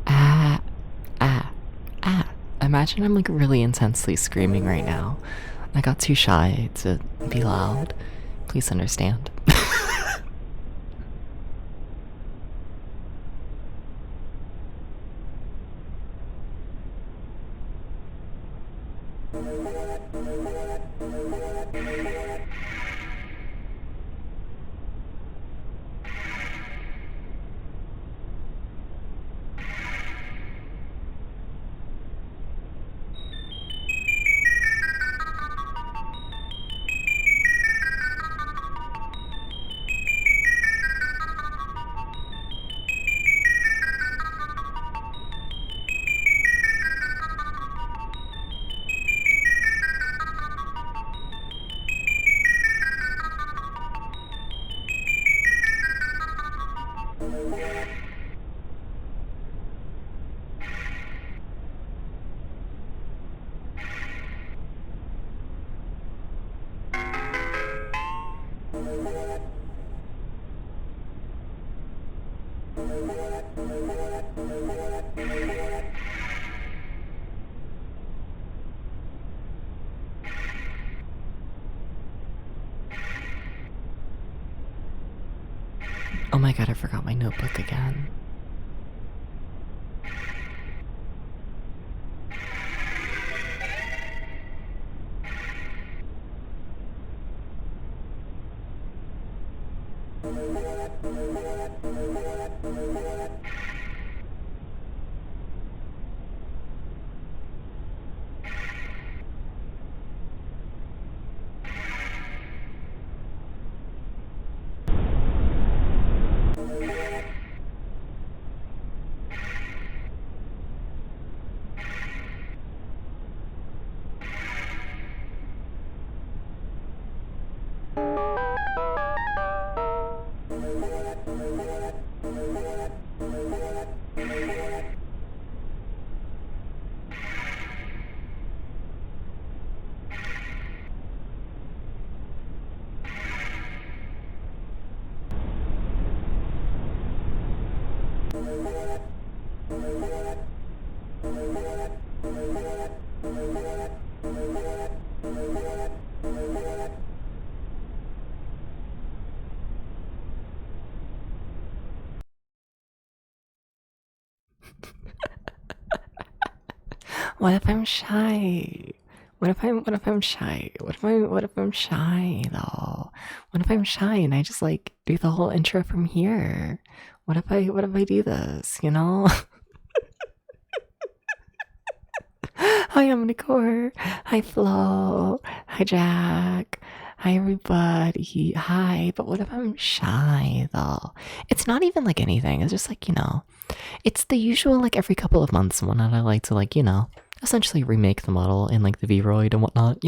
Ah, ah, ah. Imagine I'm like really intensely screaming right now. I got too shy to be loud. Please understand. Oh my god, I forgot my notebook again. What if I'm shy? What if I'm shy? What if I'm shy though? What if I'm shy and I just like do the whole intro from here? What if I do this, you know? Hi, Omnicore. Hi, Flo. Hi, Jack. Hi, everybody. Hi. But what if I'm shy, though? It's not even like anything. It's just like, it's the usual, like every couple of months and whatnot. I like to, like, essentially remake the model in like the Vroid and whatnot,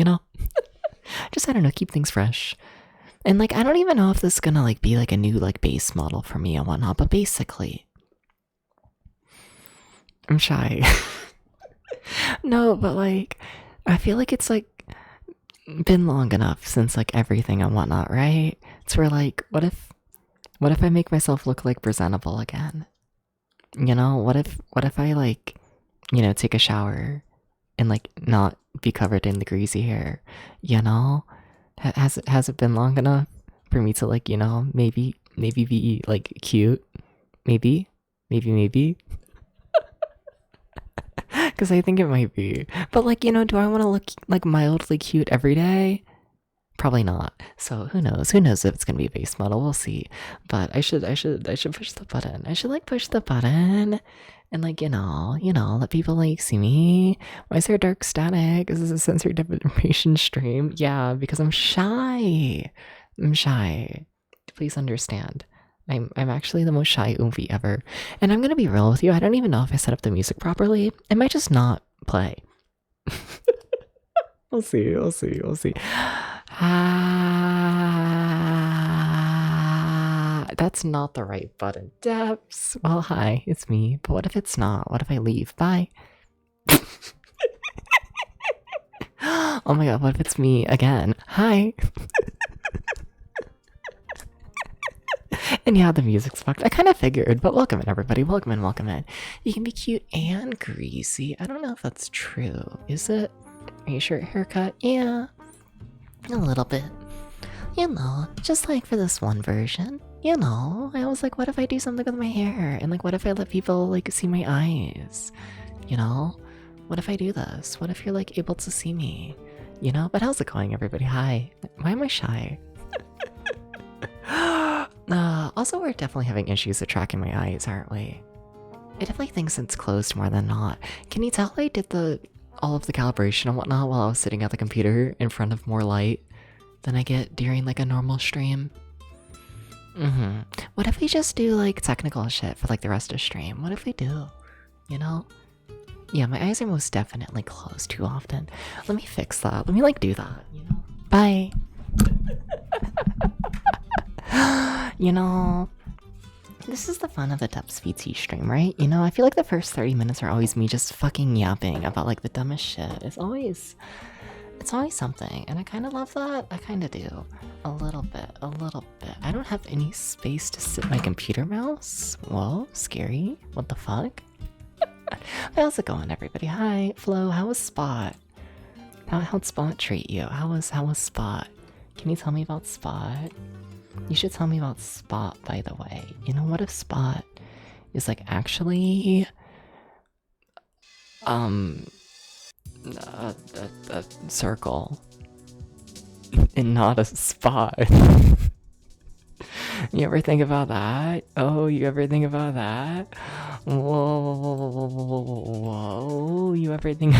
Just, I don't know, keep things fresh. And like, I don't even know if this is gonna like be like a new like base model for me and whatnot, but basically, I'm shy. No, but like, I feel like it's like been long enough since like everything and whatnot, right? It's where like, what if I make myself look like presentable again? What if I like, take a shower and like not be covered in the greasy hair? Has it been long enough for me to like, maybe be like cute? Maybe. Because I think it might be. But like, do I want to look like mildly cute every day? Probably not. So who knows? Who knows if it's gonna be a base model? We'll see. But I should push the button. I should like push the button and like, let people like see me. Why is there dark static? Is this a sensory deprivation stream? Yeah, because I'm shy. Please understand. I'm actually the most shy Oomphie ever. And I'm gonna be real with you, I don't even know if I set up the music properly. It might just not play. We'll see. That's not the right button. Depths. Well, hi, it's me. But what if it's not? What if I leave? Bye. Oh my god, what if it's me again? Hi. And yeah, the music's fucked. I kind of figured, but welcome in, everybody. Welcome in. You can be cute and greasy. I don't know if that's true. Is it? Are you sure haircut? Yeah. A little bit. Just like for this one version. I was like, what if I do something with my hair? And like, what if I let people like see my eyes? What if I do this? What if you're like able to see me? But how's it going, everybody? Hi. Why am I shy? Also, we're definitely having issues with tracking my eyes, aren't we? It definitely thinks it's closed more than not. Can you tell I did all of the calibration and whatnot while I was sitting at the computer in front of more light than I get during like a normal stream? What if we just do like technical shit for like the rest of the stream? What if we do? Yeah, my eyes are most definitely closed too often. Let me fix that. Let me like do that, Bye. This is the fun of the Depths VT stream, right? I feel like the first 30 minutes are always me just fucking yapping about like the dumbest shit. It's always something, and I kind of love that. I kind of do. A little bit. I don't have any space to sit my computer mouse. Whoa, scary. What the fuck? How's it going, everybody? Hi, Flo. How was Spot? How'd Spot treat you? How was Spot? Can you tell me about Spot? You should tell me about Spot, by the way. What if Spot is like actually a circle and not a spot? You ever think about that? Oh, you ever think about that? Whoa, you ever think...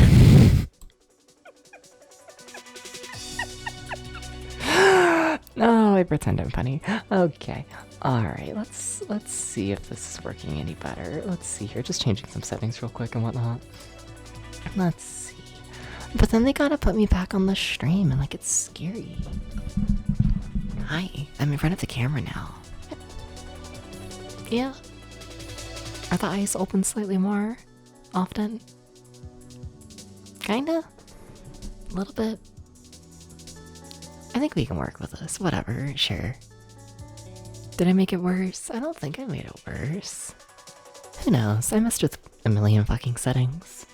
No, I pretend I'm funny. Okay. Alright, let's see if this is working any better. Let's see here, just changing some settings real quick and whatnot. Let's see. But then they gotta put me back on the stream and like it's scary. Hi, I'm in front of the camera now. Yeah. Are the eyes open slightly more often? Kinda? A little bit? I think we can work with this. Whatever, sure. Did I make it worse? I don't think I made it worse. Who knows? I messed with a million fucking settings.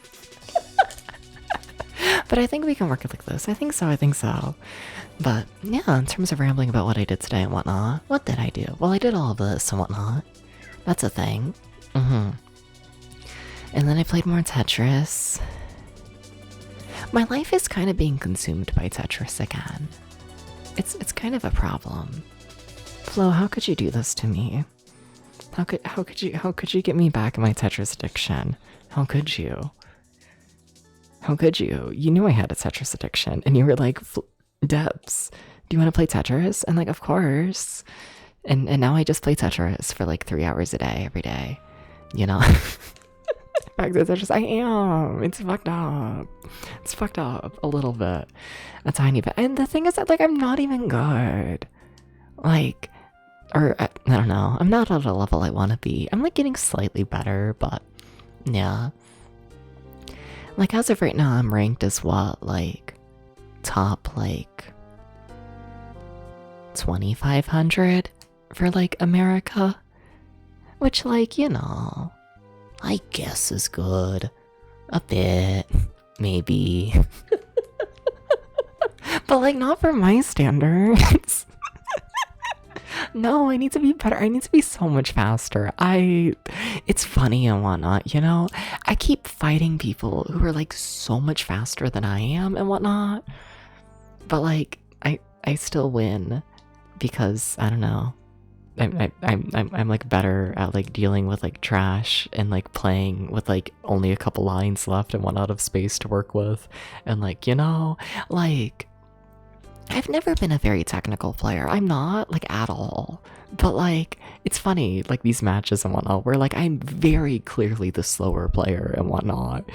But I think we can work it like this. I think so. But yeah, in terms of rambling about what I did today and whatnot, what did I do? Well, I did all of this and whatnot. That's a thing. And then I played more Tetris. My life is kind of being consumed by Tetris again. it's kind of a problem. Flo, how could you do this to me? How could you get me back in my Tetris addiction? How could you? How could you? You knew I had a Tetris addiction, and you were like, Debs, do you want to play Tetris? And like, of course. And now I just play Tetris for like 3 hours a day, every day. You know? Back to Tetris, I am. It's fucked up. It's fucked up a little bit. A tiny bit. And the thing is that, like, I'm not even good. Like, or, I don't know. I'm not at a level I want to be. I'm like getting slightly better, but yeah. Like, as of right now, I'm ranked as what? Like, top, like, 2,500 for, like, America? Which, like, you know, I guess is good. A bit. Maybe. But, like, not for my standards. No, I need to be better. I need to be so much faster. It's funny and whatnot, you know? I keep fighting people who are like so much faster than I am and whatnot. But like, I still win because I don't know. I'm like better at like dealing with like trash and like playing with like only a couple lines left and one out of space to work with. And like, you know, like, I've never been a very technical player. I'm not, like, at all. But, like, it's funny, like, these matches and whatnot, where, like, I'm very clearly the slower player and whatnot.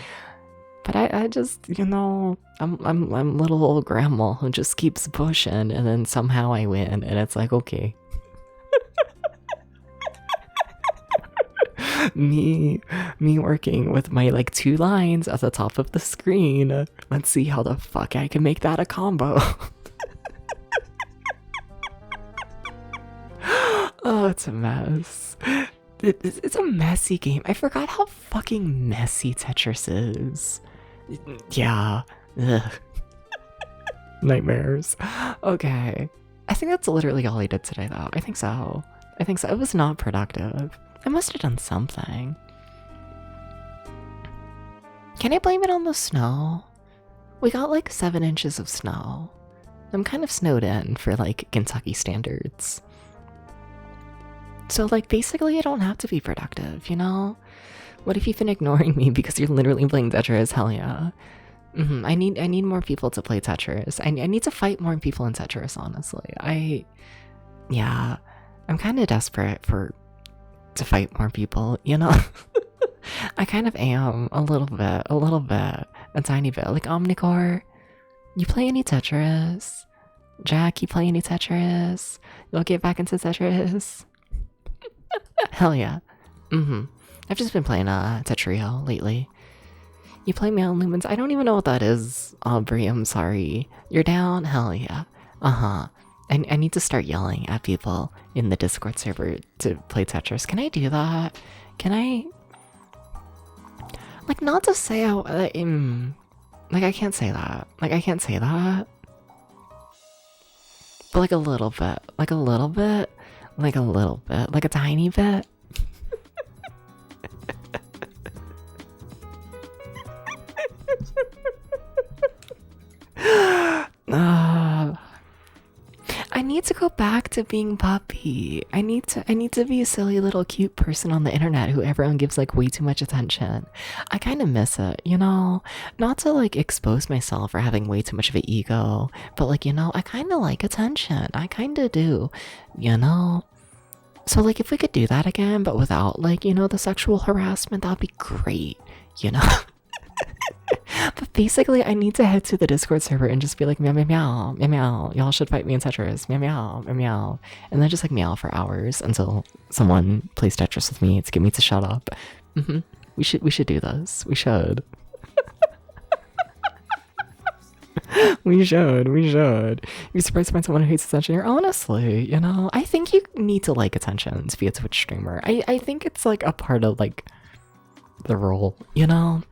But I just, you know, I'm little old grandma who just keeps pushing, and then somehow I win, and it's like, okay. me working with my, like, 2 lines at the top of the screen. Let's see how the fuck I can make that a combo. Oh, it's a mess. It's a messy game. I forgot how fucking messy Tetris is. Yeah. Ugh. Nightmares. Okay. I think that's literally all I did today, though. I think so. It was not productive. I must have done something. Can I blame it on the snow? We got like 7 inches of snow. I'm kind of snowed in for like Kentucky standards. So, like, basically I don't have to be productive, you know? What if you've been ignoring me because you're literally playing Tetris? Hell yeah. I need more people to play Tetris. I need to fight more people in Tetris, honestly. Yeah, I'm kind of desperate to fight more people, you know? I kind of am, a little bit, a tiny bit. Like, Omnicore, you play any Tetris? Jack, you play any Tetris? You'll get back into Tetris? Hell yeah. I've just been playing Tetrio lately. You play Meow Lumens? I don't even know what that is, Aubrey. I'm sorry. You're down? Hell yeah. I need to start yelling at people in the Discord server to play Tetris. Can I do that? Can I? Like, not to say like, I can't say that. Like, I can't say that. But like a little bit. Like a little bit. Like a little bit. Like a tiny bit. I need to go back to being Puppy. I need to be a silly little cute person on the internet who everyone gives like way too much attention. I kind of miss it, you know? Not to like expose myself for having way too much of an ego, but like, you know, I kind of like attention. I kind of do, you know? So like if we could do that again, but without like, you know, the sexual harassment, that'd be great, you know? But basically, I need to head to the Discord server and just be like, meow, meow, meow, meow, meow. Y'all should fight me in Tetris. Meow, meow, meow, meow. And then just like meow for hours until someone plays Tetris with me to get me to shut up. We should do this. We should. we should. You're surprised to find someone who hates attention here? Honestly, you know, I think you need to like attention to be a Twitch streamer. I think it's like a part of like the role, you know?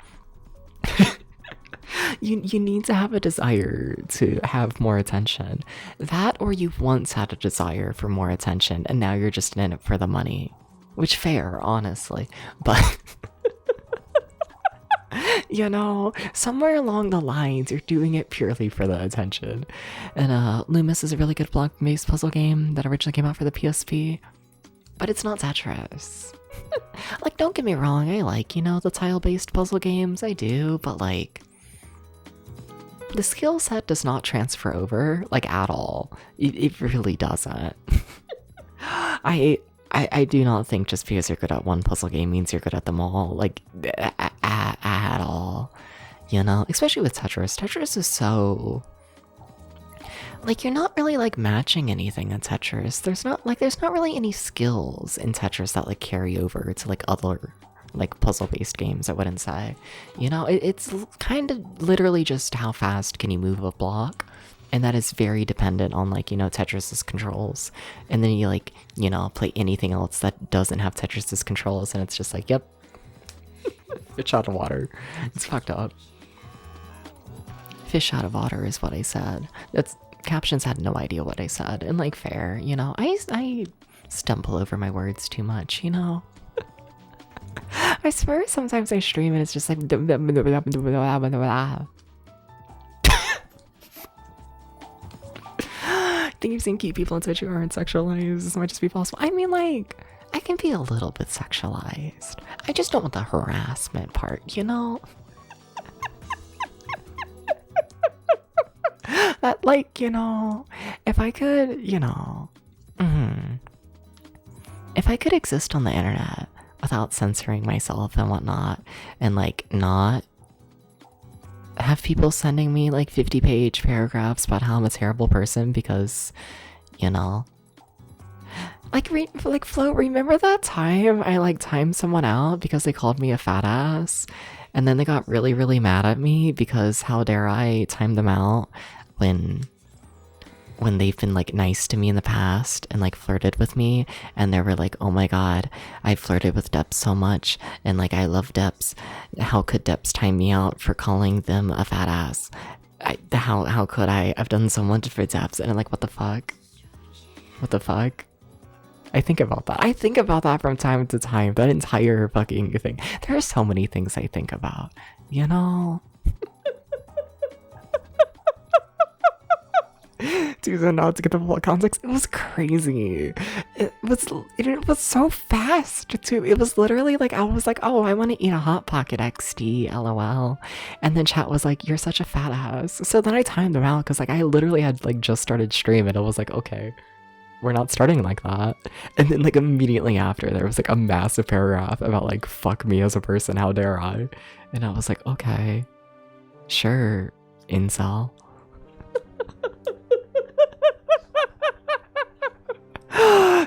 You need to have a desire to have more attention. That, or you once had a desire for more attention and now you're just in it for the money. Which fair, honestly. But You know, somewhere along the lines, you're doing it purely for the attention. And Loomis is a really good block-based puzzle game that originally came out for the PSP, but it's not Tetris. Like, don't get me wrong, I like, you know, the tile-based puzzle games, I do, but like, the skill set does not transfer over, like, at all. It really doesn't. I do not think just because you're good at one puzzle game means you're good at them all, like, at all. You know? Especially with Tetris. Tetris is so... like, you're not really, like, matching anything in Tetris. There's not really any skills in Tetris that, like, carry over to, like, other, like, puzzle-based games, I wouldn't say. You know, it's kind of literally just how fast can you move a block, and that is very dependent on, like, you know, Tetris's controls. And then you, like, you know, play anything else that doesn't have Tetris's controls, and it's just like, yep. Fish out of water. It's fucked up. Fish out of water is what I said. That's... captions had no idea what I said, and like, fair, you know, I stumble over my words too much, you know. I swear sometimes I stream and it's just like things and keep people on Twitch who aren't sexualized as much as be possible. I mean, like, I can be a little bit sexualized. I just don't want the harassment part, you know. That, like, you know, if I could, you know, if I could exist on the internet without censoring myself and whatnot, and, like, not have people sending me, like, 50-page paragraphs about how I'm a terrible person because, you know, like, Flo, remember that time I, like, timed someone out because they called me a fat ass, and then they got really, really mad at me because how dare I time them out when they've been, like, nice to me in the past and, like, flirted with me, and they were like, oh my god, I flirted with Deps so much, and, like, I love Deps. How could Deps time me out for calling them a fat ass? How could I? I've done so much for Deps, and I'm like, what the fuck? What the fuck? I think about that. I think about that from time to time, that entire fucking thing. There are so many things I think about, you know? Dude, so now to get the full context, it was crazy. It was so fast too. It was literally like, I was like, oh, I want to eat a Hot Pocket XD, lol. And then chat was like, you're such a fat ass. So then I timed them out because, like, I literally had, like, just started streaming. I was like, okay, we're not starting like that. And then, like, immediately after, there was, like, a massive paragraph about, like, fuck me as a person, how dare I? And I was like, okay, sure, incel.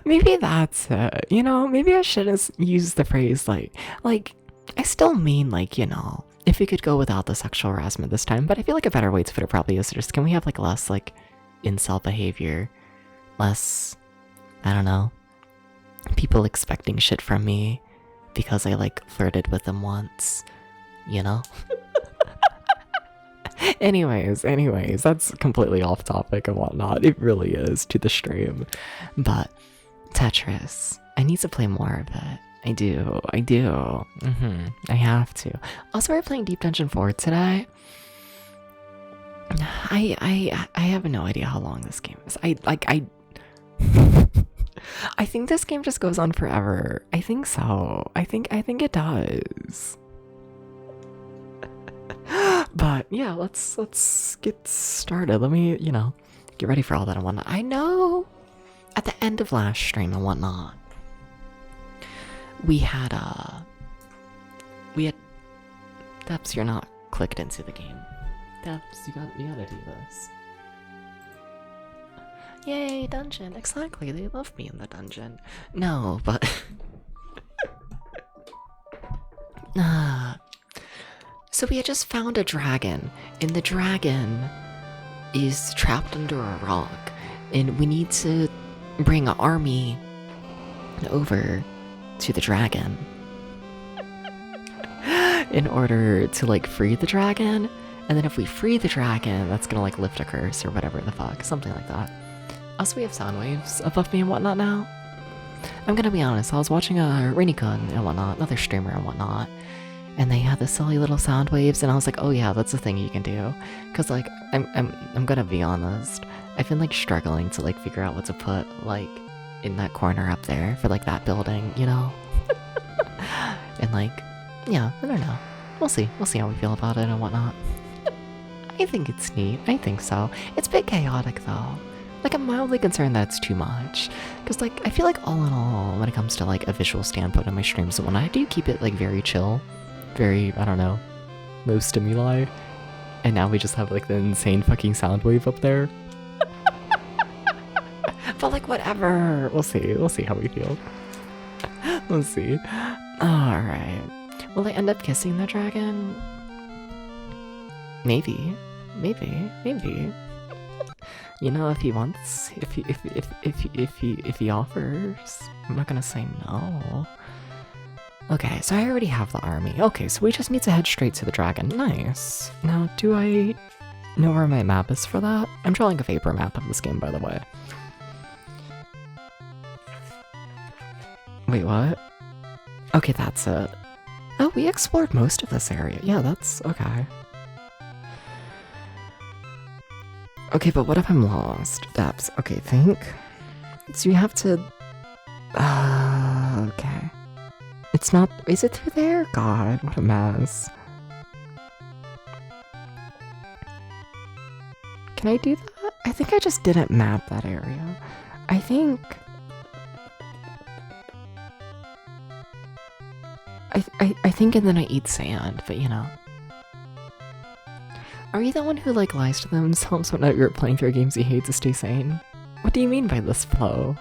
Maybe that's it, you know, maybe I shouldn't use the phrase like, I still mean, like, you know, if we could go without the sexual harassment this time, but I feel like a better way to put it probably is just, can we have, like, less, like, incel behavior, less, I don't know, people expecting shit from me because I, like, flirted with them once, you know? Anyways, that's completely off topic and whatnot. It really is to the stream. But Tetris, I need to play more of it. I do. I have to. Also, we're playing Deep Dungeon 4 today. I have no idea how long this game is. I think this game just goes on forever. I think so. I think it does. But yeah, let's get started. Let me, you know, get ready for all that and whatnot. I know at the end of last stream and whatnot, we had Deps, you're not clicked into the game. Deps, you gotta do this. Yay, dungeon. Exactly, they love me in the dungeon. No, but so we had just found a dragon, and the dragon is trapped under a rock, and we need to bring an army over to the dragon in order to, like, free the dragon. And then if we free the dragon, that's gonna, like, lift a curse or whatever the fuck, something like that. Also, we have sound waves above me and whatnot now. I'm gonna be honest, I was watching Rainikun and whatnot, another streamer and whatnot, and they had the silly little sound waves, and I was like, oh yeah, that's a thing you can do. Cause like I'm gonna be honest, I've been like struggling to like figure out what to put like in that corner up there for like that building, you know? And like, yeah, I don't know. We'll see how we feel about it and whatnot. I think it's neat. I think so. It's a bit chaotic though. Like, I'm mildly concerned that it's too much. Because, like, I feel like all in all, when it comes to, like, a visual standpoint on my streams, when I do keep it, like, very chill, very, I don't know, no stimuli, and now we just have, like, the insane fucking sound wave up there. But, like, whatever. We'll see how we feel. We'll see. Alright. Will I end up kissing the dragon? Maybe. You know, if he wants, if he offers, I'm not gonna say no. Okay, so I already have the army. Okay, so we just need to head straight to the dragon. Nice. Now, do I know where my map is for that? I'm drawing a vapor map of this game, by the way. Wait, what? Okay, that's it. Oh, we explored most of this area. Yeah, that's okay. Okay, but what if I'm lost? Depths. Okay, think. So you have to... okay. It's not... Is it through there? God, what a mess. Can I do that? I think I just didn't map that area. I think... I think and then I eat sand, but you know. Are you the one who, like, lies to themselves when you're playing through games you hate to stay sane? What do you mean by this flow?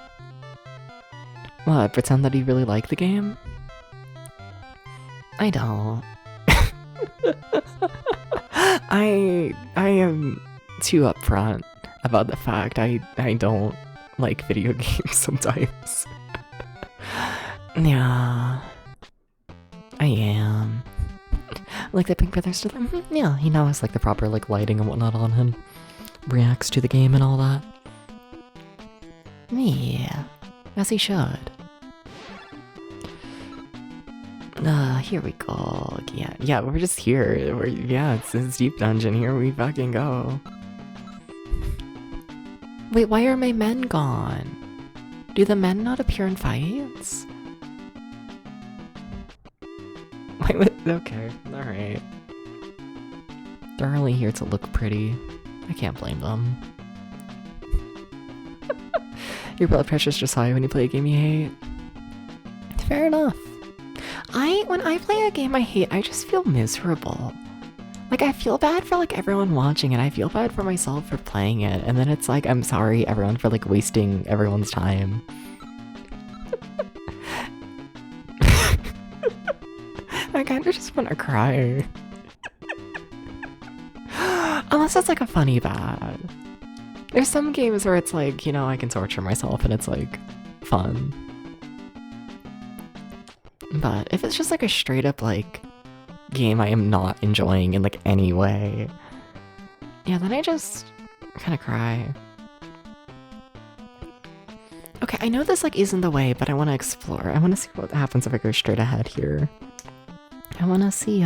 What, pretend that you really like the game? I don't. I am too upfront about the fact I don't like video games sometimes. Yeah. I am. Like the Pink Brothers to them? Yeah, he now has like the proper like lighting and whatnot on him. Reacts to the game and all that. Yeah, as he should. Here we go. Yeah, we're just here. Yeah, it's this deep dungeon. Here we fucking go. Wait, why are my men gone? Do the men not appear in fights? Wait, okay, alright. They're only here to look pretty. I can't blame them. Your blood pressure's just high when you play a game you hate. Fair enough. When I play a game I hate, I just feel miserable. Like, I feel bad for, like, everyone watching, and I feel bad for myself for playing it, and then it's like, I'm sorry, everyone, for, like, wasting everyone's time. I kinda just wanna cry. Unless it's, like, a funny bad. There's some games where it's like, you know, I can torture myself, and it's, like, fun. But if it's just, like, a straight-up, like, game I am not enjoying in, like, any way, yeah, then I just kinda cry. Okay, I know this, like, isn't the way, but I wanna explore. I wanna see what happens if I go straight ahead here. I wanna see.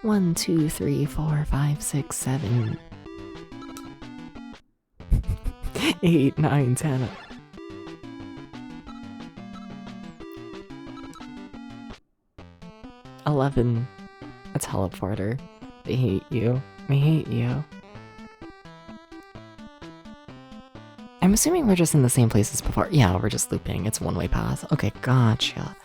1, 2, 3, 4, 5, 6, 7, 8, 9, 10. $11. A teleporter. They hate you. I hate you. I'm assuming we're just in the same place as before. Yeah, we're just looping. It's one-way path. Okay, gotcha.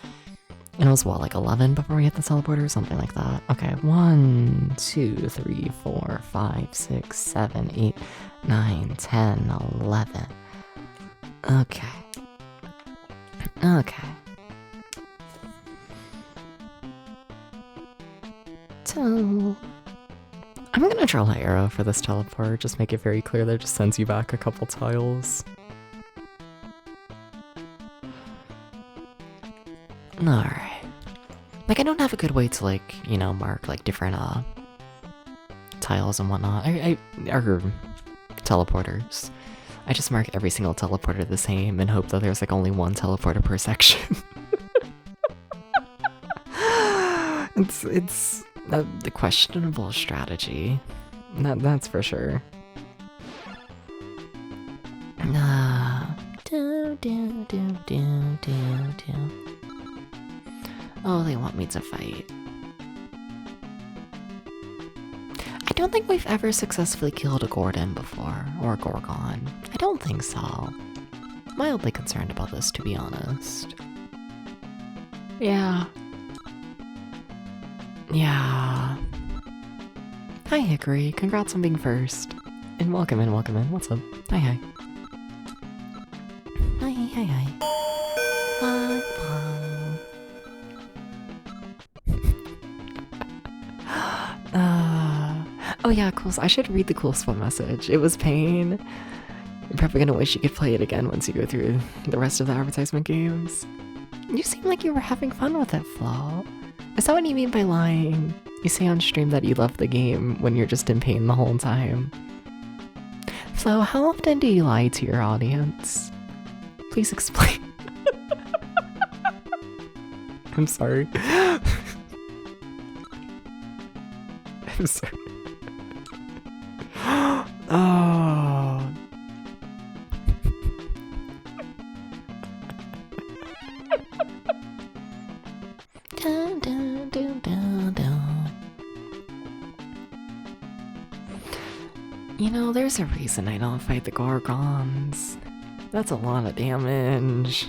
And it was what, like 11 before we hit the teleporter or something like that? Okay, 1, 2, 3, 4, 5, 6, 7, 8, 9, 10, 11. Okay. Okay. So, I'm gonna draw an arrow for this teleport, just make it very clear that it just sends you back a couple tiles. Alright. Like, I don't have a good way to, like, you know, mark, like, different, tiles and whatnot. Or teleporters. I just mark every single teleporter the same and hope that there's, like, only one teleporter per section. It's a questionable strategy. That's for sure. Oh, they want me to fight. I don't think we've ever successfully killed a Gordon before, or a Gorgon. I don't think so. Mildly concerned about this, to be honest. Yeah. Yeah. Hi, Hickory. Congrats on being first. And welcome in, welcome in. What's up? Hi, hi. Hi, hi, hi. Hi, oh yeah, cool. I should read the cool spot message. It was pain. You're probably gonna wish you could play it again once you go through the rest of the advertisement games. You seem like you were having fun with it, Flo. Is that what you mean by lying? You say on stream that you love the game when you're just in pain the whole time. Flo, how often do you lie to your audience? Please explain. I'm sorry. I'm sorry. Oh. Dun, dun, dun, dun, dun. You know, there's a reason I don't fight the Gorgons. That's a lot of damage.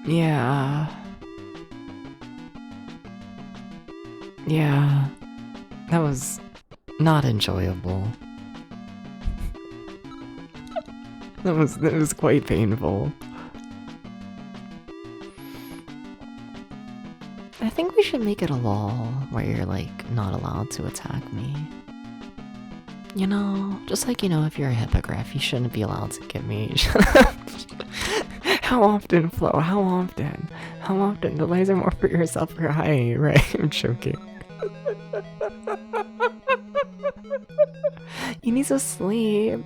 Yeah. Yeah. That was not enjoyable. That was quite painful. I think we should make it a law where you're like not allowed to attack me. You know, just like, you know, if you're a hippogriff, you shouldn't be allowed to get me. How often, Flo? How often? How often? The lies are more for yourself or I, right? I'm joking. You need to sleep.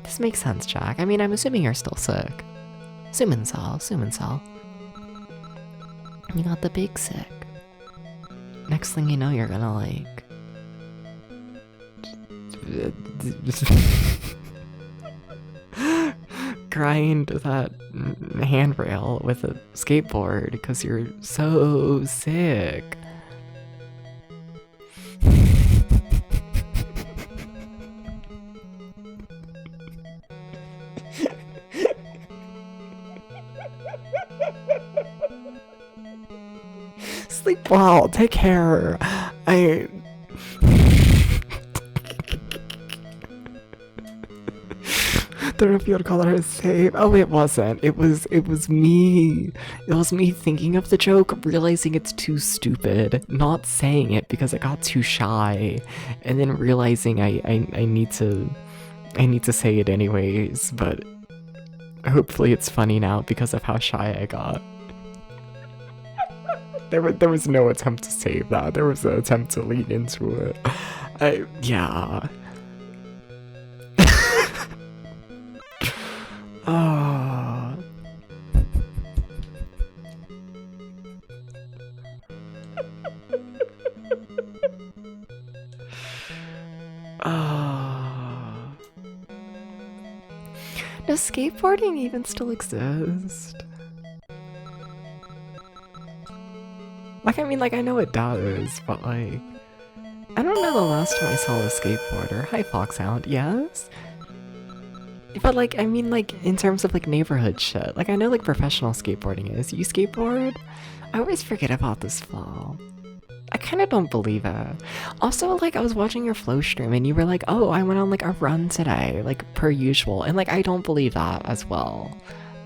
This makes sense, Jack. I mean, I'm assuming you're still sick. Assuming so. You got the big sick. Next thing you know, you're gonna like... grind that handrail with a skateboard because you're so sick. Sleep well, take care. Don't know if you would call that a save. Oh, it wasn't. It was me. It was me thinking of the joke, realizing it's too stupid, not saying it because I got too shy, and then realizing I need to say it anyways, but hopefully it's funny now because of how shy I got. There was no attempt to save that. There was an attempt to lean into it. Yeah. Oh. Oh. Does skateboarding even still exist? Like, I mean, like, I know it does, but like... I don't know the last time I saw a skateboarder. Hi, Foxhound. Yes? But like, I mean, like, in terms of like neighborhood shit, like I know like professional skateboarding is. You skateboard? I always forget about this flow. I kind of don't believe it. Also, like, I was watching your flow stream and you were like, oh, I went on like a run today, like per usual. And like, I don't believe that as well.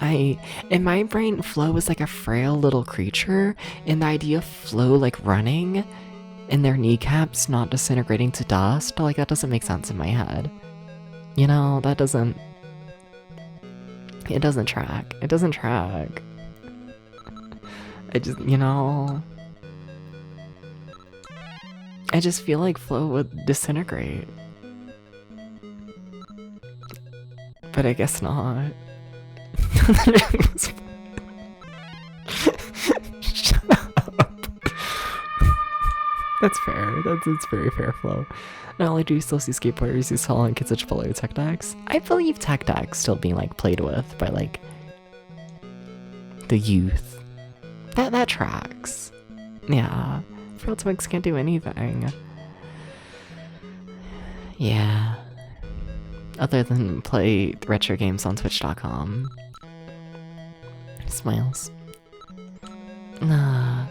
In my brain, Flo is like a frail little creature, and the idea of Flo like running and their kneecaps not disintegrating to dust, like that doesn't make sense in my head. You know, that doesn't... It doesn't track. It doesn't track. I just, you know... I just feel like Flo would disintegrate. But I guess not. That's fair. That's very fair flow. Not only do you still see skateboarders who sell on kids such below tech decks, I believe tech decks still being like played with by like the youth. That tracks. Yeah. Real Twinks can't do anything. Yeah. Other than play retro games on Twitch.com. Smiles. Nah.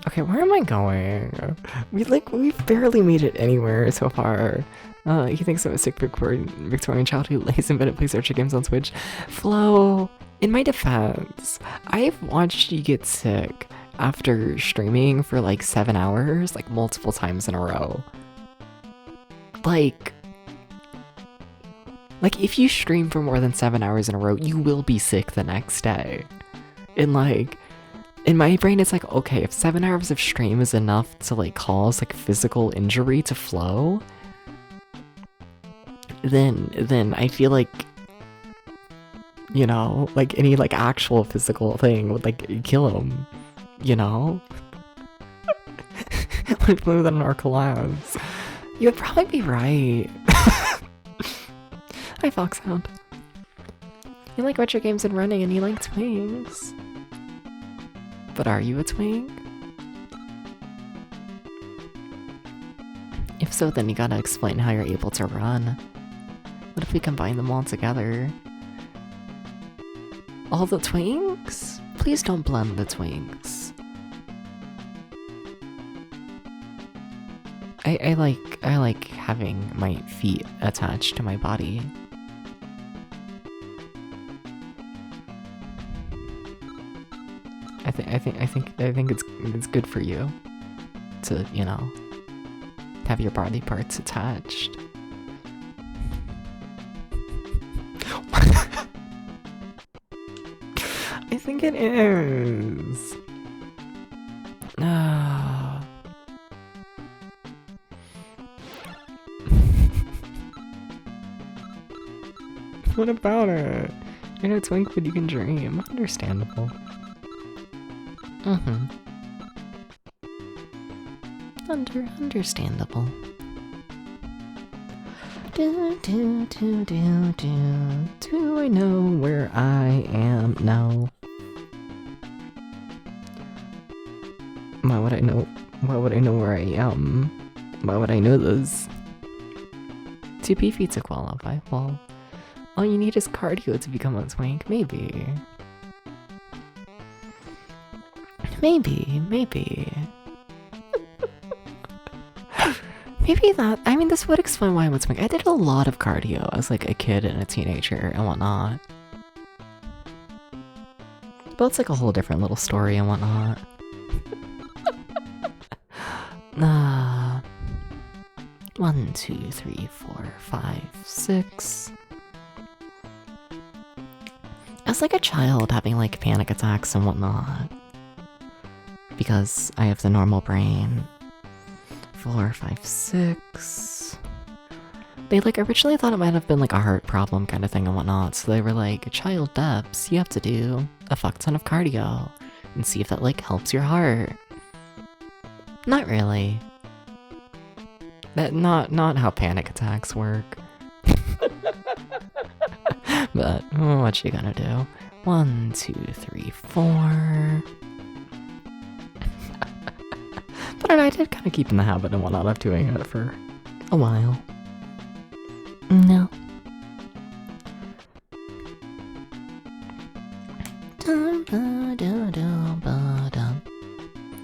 Okay, where am I going? We've barely made it anywhere so far. He thinks I'm a sick Victorian child who lays in bed and plays retro games on Switch. Flo, in my defense, I've watched you get sick after streaming for like 7 hours, like multiple times in a row. Like if you stream for more than 7 hours in a row, you will be sick the next day. And like, in my brain, it's like, okay, if 7 hours of stream is enough to like cause like physical injury to Flo, then I feel like, you know, like any like actual physical thing would like kill him, you know? Like blue than our collabs. You would probably be right. Hi Foxhound. You like retro games and running and you like twinks. But are you a twink? If so, then you gotta explain how you're able to run. What if we combine them all together? All the twinks? Please don't blend the twinks. I like having my feet attached to my body. I think it's good for you to, you know, have your body parts attached. I think it is. What about it? You're a twink, but you can dream. Understandable. Understandable. Do I know where I am now? Why would I know? Why would I know where I am? Why would I know this? 2P feet to qualify. Well, all you need is cardio to become a twink. Maybe. Maybe. Maybe that, I mean, this would explain why I'm a twink. I did a lot of cardio as like a kid and a teenager and whatnot. But it's like a whole different little story and whatnot. 1, 2, 3, 4, 5, 6. As like a child having like panic attacks and whatnot. Because I have the normal brain. 4, 5, 6. They like originally thought it might have been like a heart problem kind of thing and whatnot, so they were like, child depths, you have to do a fuck ton of cardio and see if that like helps your heart. Not really. That not how panic attacks work. But what you gonna do? 1, 2, 3, 4. But I did kind of keep in the habit and whatnot of doing it for a while. No.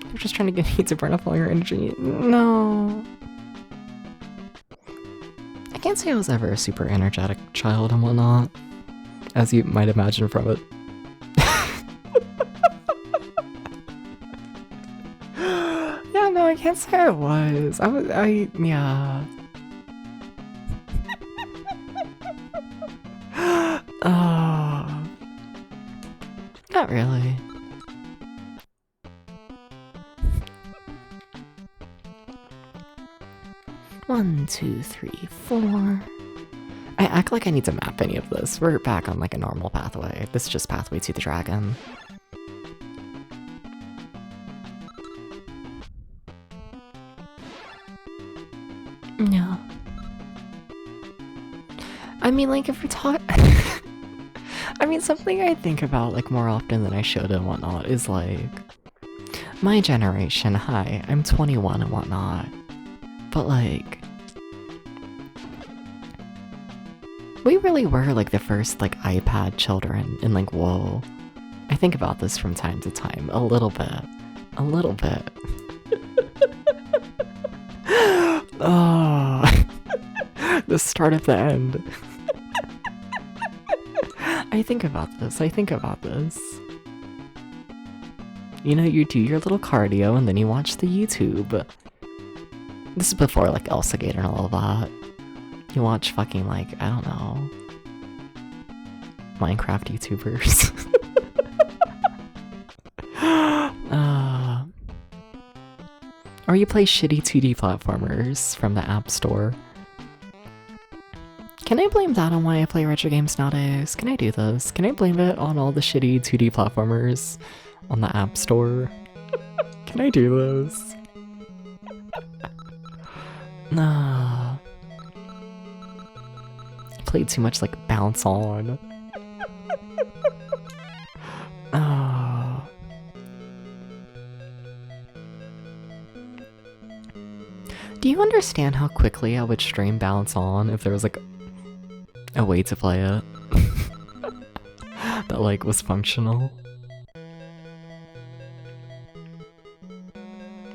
You're just trying to get me to burn up all your energy. No. I can't say I was ever a super energetic child and whatnot, as you might imagine from it. Yeah, no, I can't say I was. Yeah. Not really. One, 2, 3, 4. I act like I need to map any of this. We're back on like a normal pathway. This is just pathway to the dragon. Yeah. I mean, like, if we're talking... I mean, something I think about, like, more often than I should and whatnot is, like... My generation, hi, I'm 21 and whatnot. But, like... We really were, like, the first, like, iPad children, and, like, whoa. I think about this from time to time, a little bit. A little bit. Oh... The start of the end. I think about this. You know, you do your little cardio and then you watch the YouTube. This is before, like, Elsa Gator and all of that. You watch fucking, like, I don't know, Minecraft YouTubers. Or you play shitty 2D platformers from the App Store. Can I blame that on why I play retro games nowadays? Can I do this? Can I blame it on all the shitty 2D platformers on the App Store? Can I do this? Nah. I played too much, like, Bounce On. Do you understand how quickly I would stream Bounce On if there was, like, a way to play it that, like, was functional?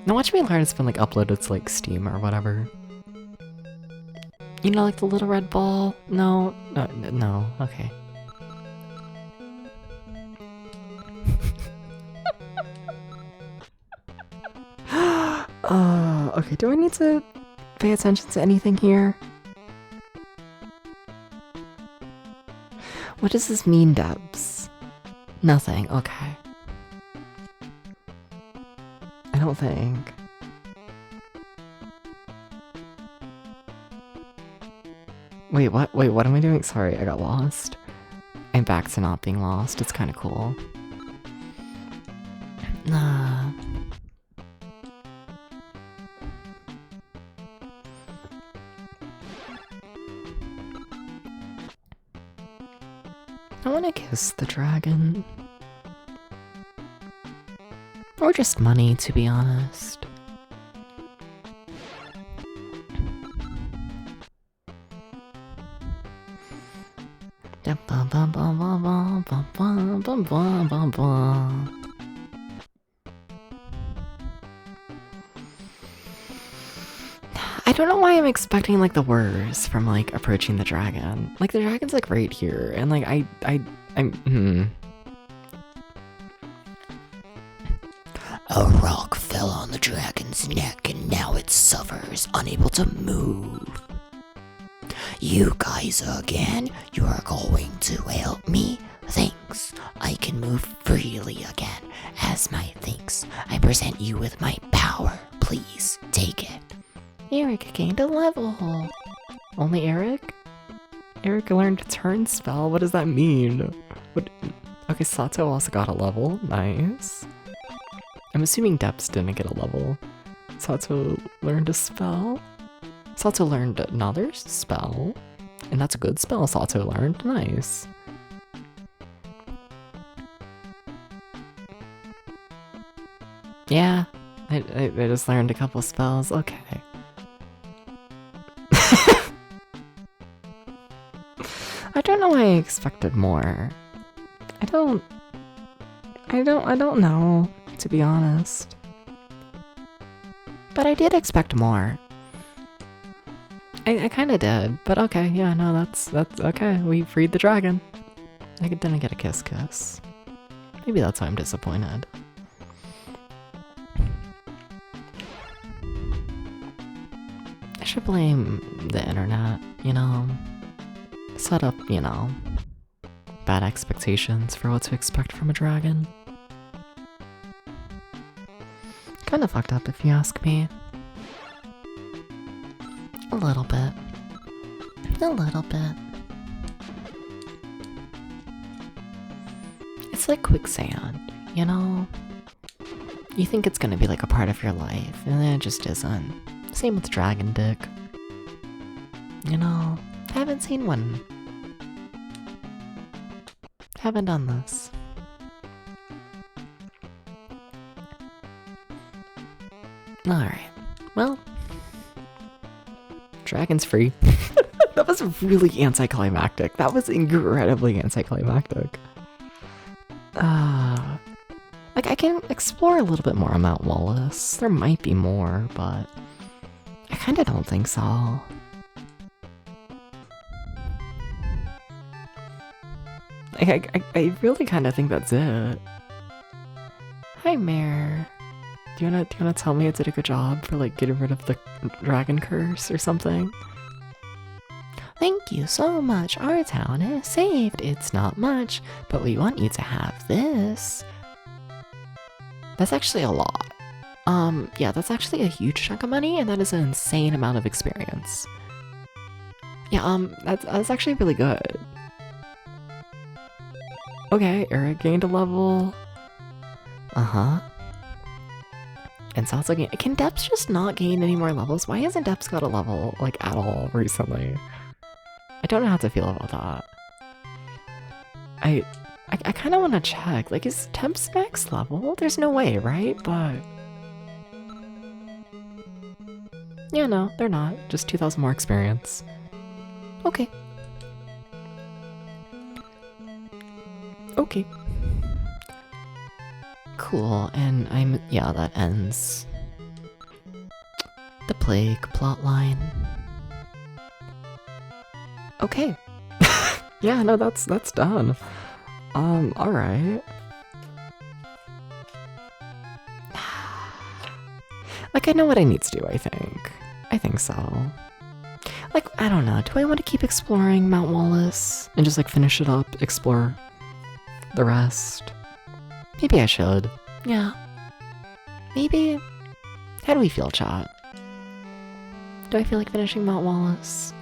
Now watch me learn it's been, like, uploaded to, like, Steam or whatever. You know, like the little red ball? No, no, okay. Okay, do I need to pay attention to anything here? What does this mean, Debs? Nothing, okay. I don't think. Wait, what? Wait, what am I doing? Sorry, I got lost. I'm back to not being lost. It's kind of cool. I want to kiss the dragon. Or just money, to be honest. I don't know why I'm expecting, like, the worst from, like, approaching the dragon. Like, the dragon's, like, right here, and, like, I'm. A rock fell on the dragon's neck and now it suffers, unable to move. You guys again? You are going to help me? Thanks. I can move freely again. As my thanks, I present you with my power. Please take it. Eric gained a level. Only Eric? Eric learned a turn spell. What does that mean? What? Okay, Sato also got a level. Nice. I'm assuming Depths didn't get a level. Sato learned a spell. Sato learned another spell. And that's a good spell Sato learned. Nice. Yeah, I just learned a couple spells. Okay. I don't know why I expected more. I don't know, to be honest. But I did expect more. I kinda did, but okay, yeah, no, that's okay, we freed the dragon. I didn't get a kiss. Maybe that's why I'm disappointed. I should blame the internet, you know? Set up, you know, bad expectations for what to expect from a dragon. Kinda fucked up if you ask me. A little bit. A little bit. It's like quicksand, you know? You think it's gonna be like a part of your life, and then it just isn't. Same with Dragon Dick. You know, haven't seen one. Haven't done this. Alright, well, dragon's free. That was really anticlimactic. That was incredibly anticlimactic. Like, I can explore a little bit more on Mount Wallace. There might be more, but I kinda don't think so. I really kinda think that's it. Hi, Mare. Do you wanna tell me I did a good job for, like, getting rid of the dragon curse or something? Thank you so much. Our town is saved. It's not much, but we want you to have this. That's actually a lot. Yeah, that's actually a huge chunk of money, and that is an insane amount of experience. Yeah, that's actually really good. Okay, Eric gained a level. Uh-huh. And Salsa gained. Can Depps just not gain any more levels? Why hasn't Depps got a level, like, at all recently? I don't know how to feel about that. I kind of want to check. Like, is Temp's max level? There's no way, right? But yeah, no, they're not. Just 2,000 more experience. Okay. Okay. Cool, and yeah, that ends the plague plotline. Okay. Yeah, no, that's done. Alright. Like, I know what I need to do, I think. I think so. Like, I don't know, do I want to keep exploring Mount Wallace and just, like, finish it up, explore the rest? Maybe I should. Yeah. Maybe. How do we feel, chat? Do I feel like finishing Mount Wallace?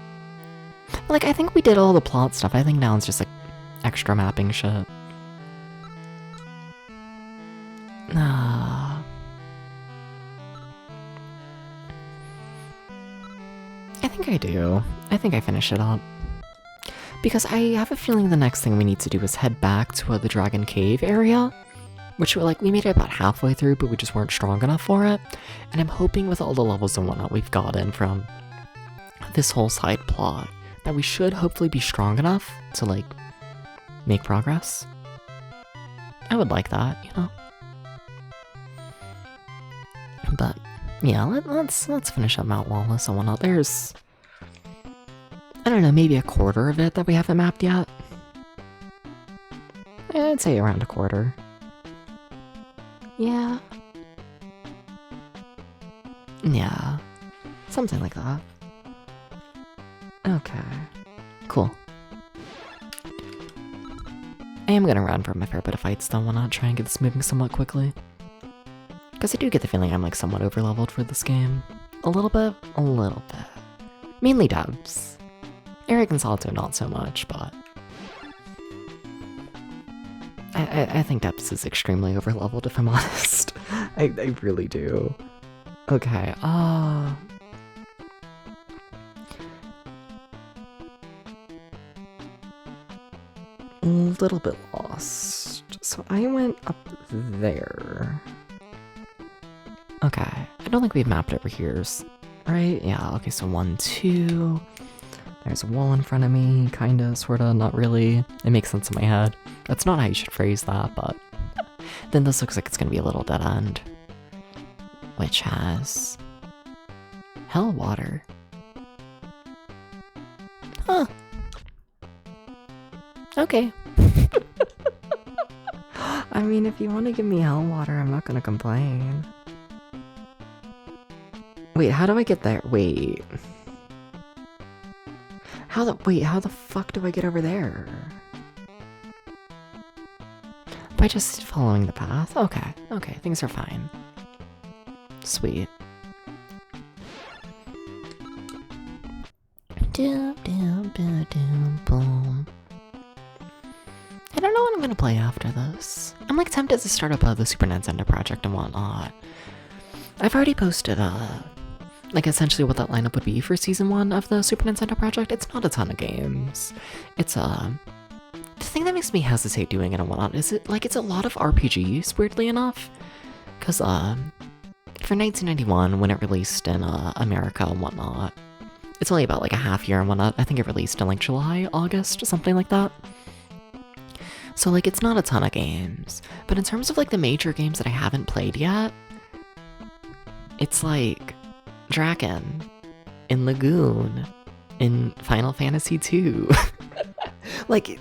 Like, I think we did all the plot stuff. I think now it's just, like, extra mapping shit. I think I do. I think I finish it up. Because I have a feeling the next thing we need to do is head back to the Dragon Cave area. Which, we made it about halfway through, but we just weren't strong enough for it. And I'm hoping with all the levels and whatnot we've gotten from this whole side plot, that we should hopefully be strong enough to, like, make progress. I would like that, you know? But, yeah, let's finish up Mount Wallace and whatnot. There's, I don't know, maybe a quarter of it that we haven't mapped yet. I'd say around a quarter. Yeah. Yeah. Something like that. Okay. Cool. I am gonna run from a fair bit of fights though, why not try and get this moving somewhat quickly? Because I do get the feeling I'm, like, somewhat over-leveled for this game. A little bit. Mainly Dubs. Eric and Salto not so much, but I think Depths is extremely over-leveled, if I'm honest. I really do. Okay, a little bit lost. So I went up there. Okay, I don't think we've mapped over here, right? Yeah, okay, so 1, 2. There's a wall in front of me, kinda, sorta, not really. It makes sense in my head. That's not how you should phrase that, but then this looks like it's gonna be a little dead end. Which has hell water. Huh. Okay. I mean, if you want to give me hell water, I'm not gonna complain. Wait, how do I get there? Wait. How the fuck do I get over there? By just following the path? Okay, things are fine. Sweet. Boom. I don't know what I'm gonna play after this. I'm, like, tempted to start up the Super Nintendo project and whatnot. I've already posted like essentially what that lineup would be for season 1 of the Super Nintendo project. It's not a ton of games. It's the thing that makes me hesitate doing it and whatnot is it's a lot of RPGs, weirdly enough. Because for 1991, when it released in America and whatnot, it's only about like a half year and whatnot. I think it released in like July, August, something like that. So like it's not a ton of games. But in terms of like the major games that I haven't played yet, it's like Draken, in Lagoon, in Final Fantasy II. Like,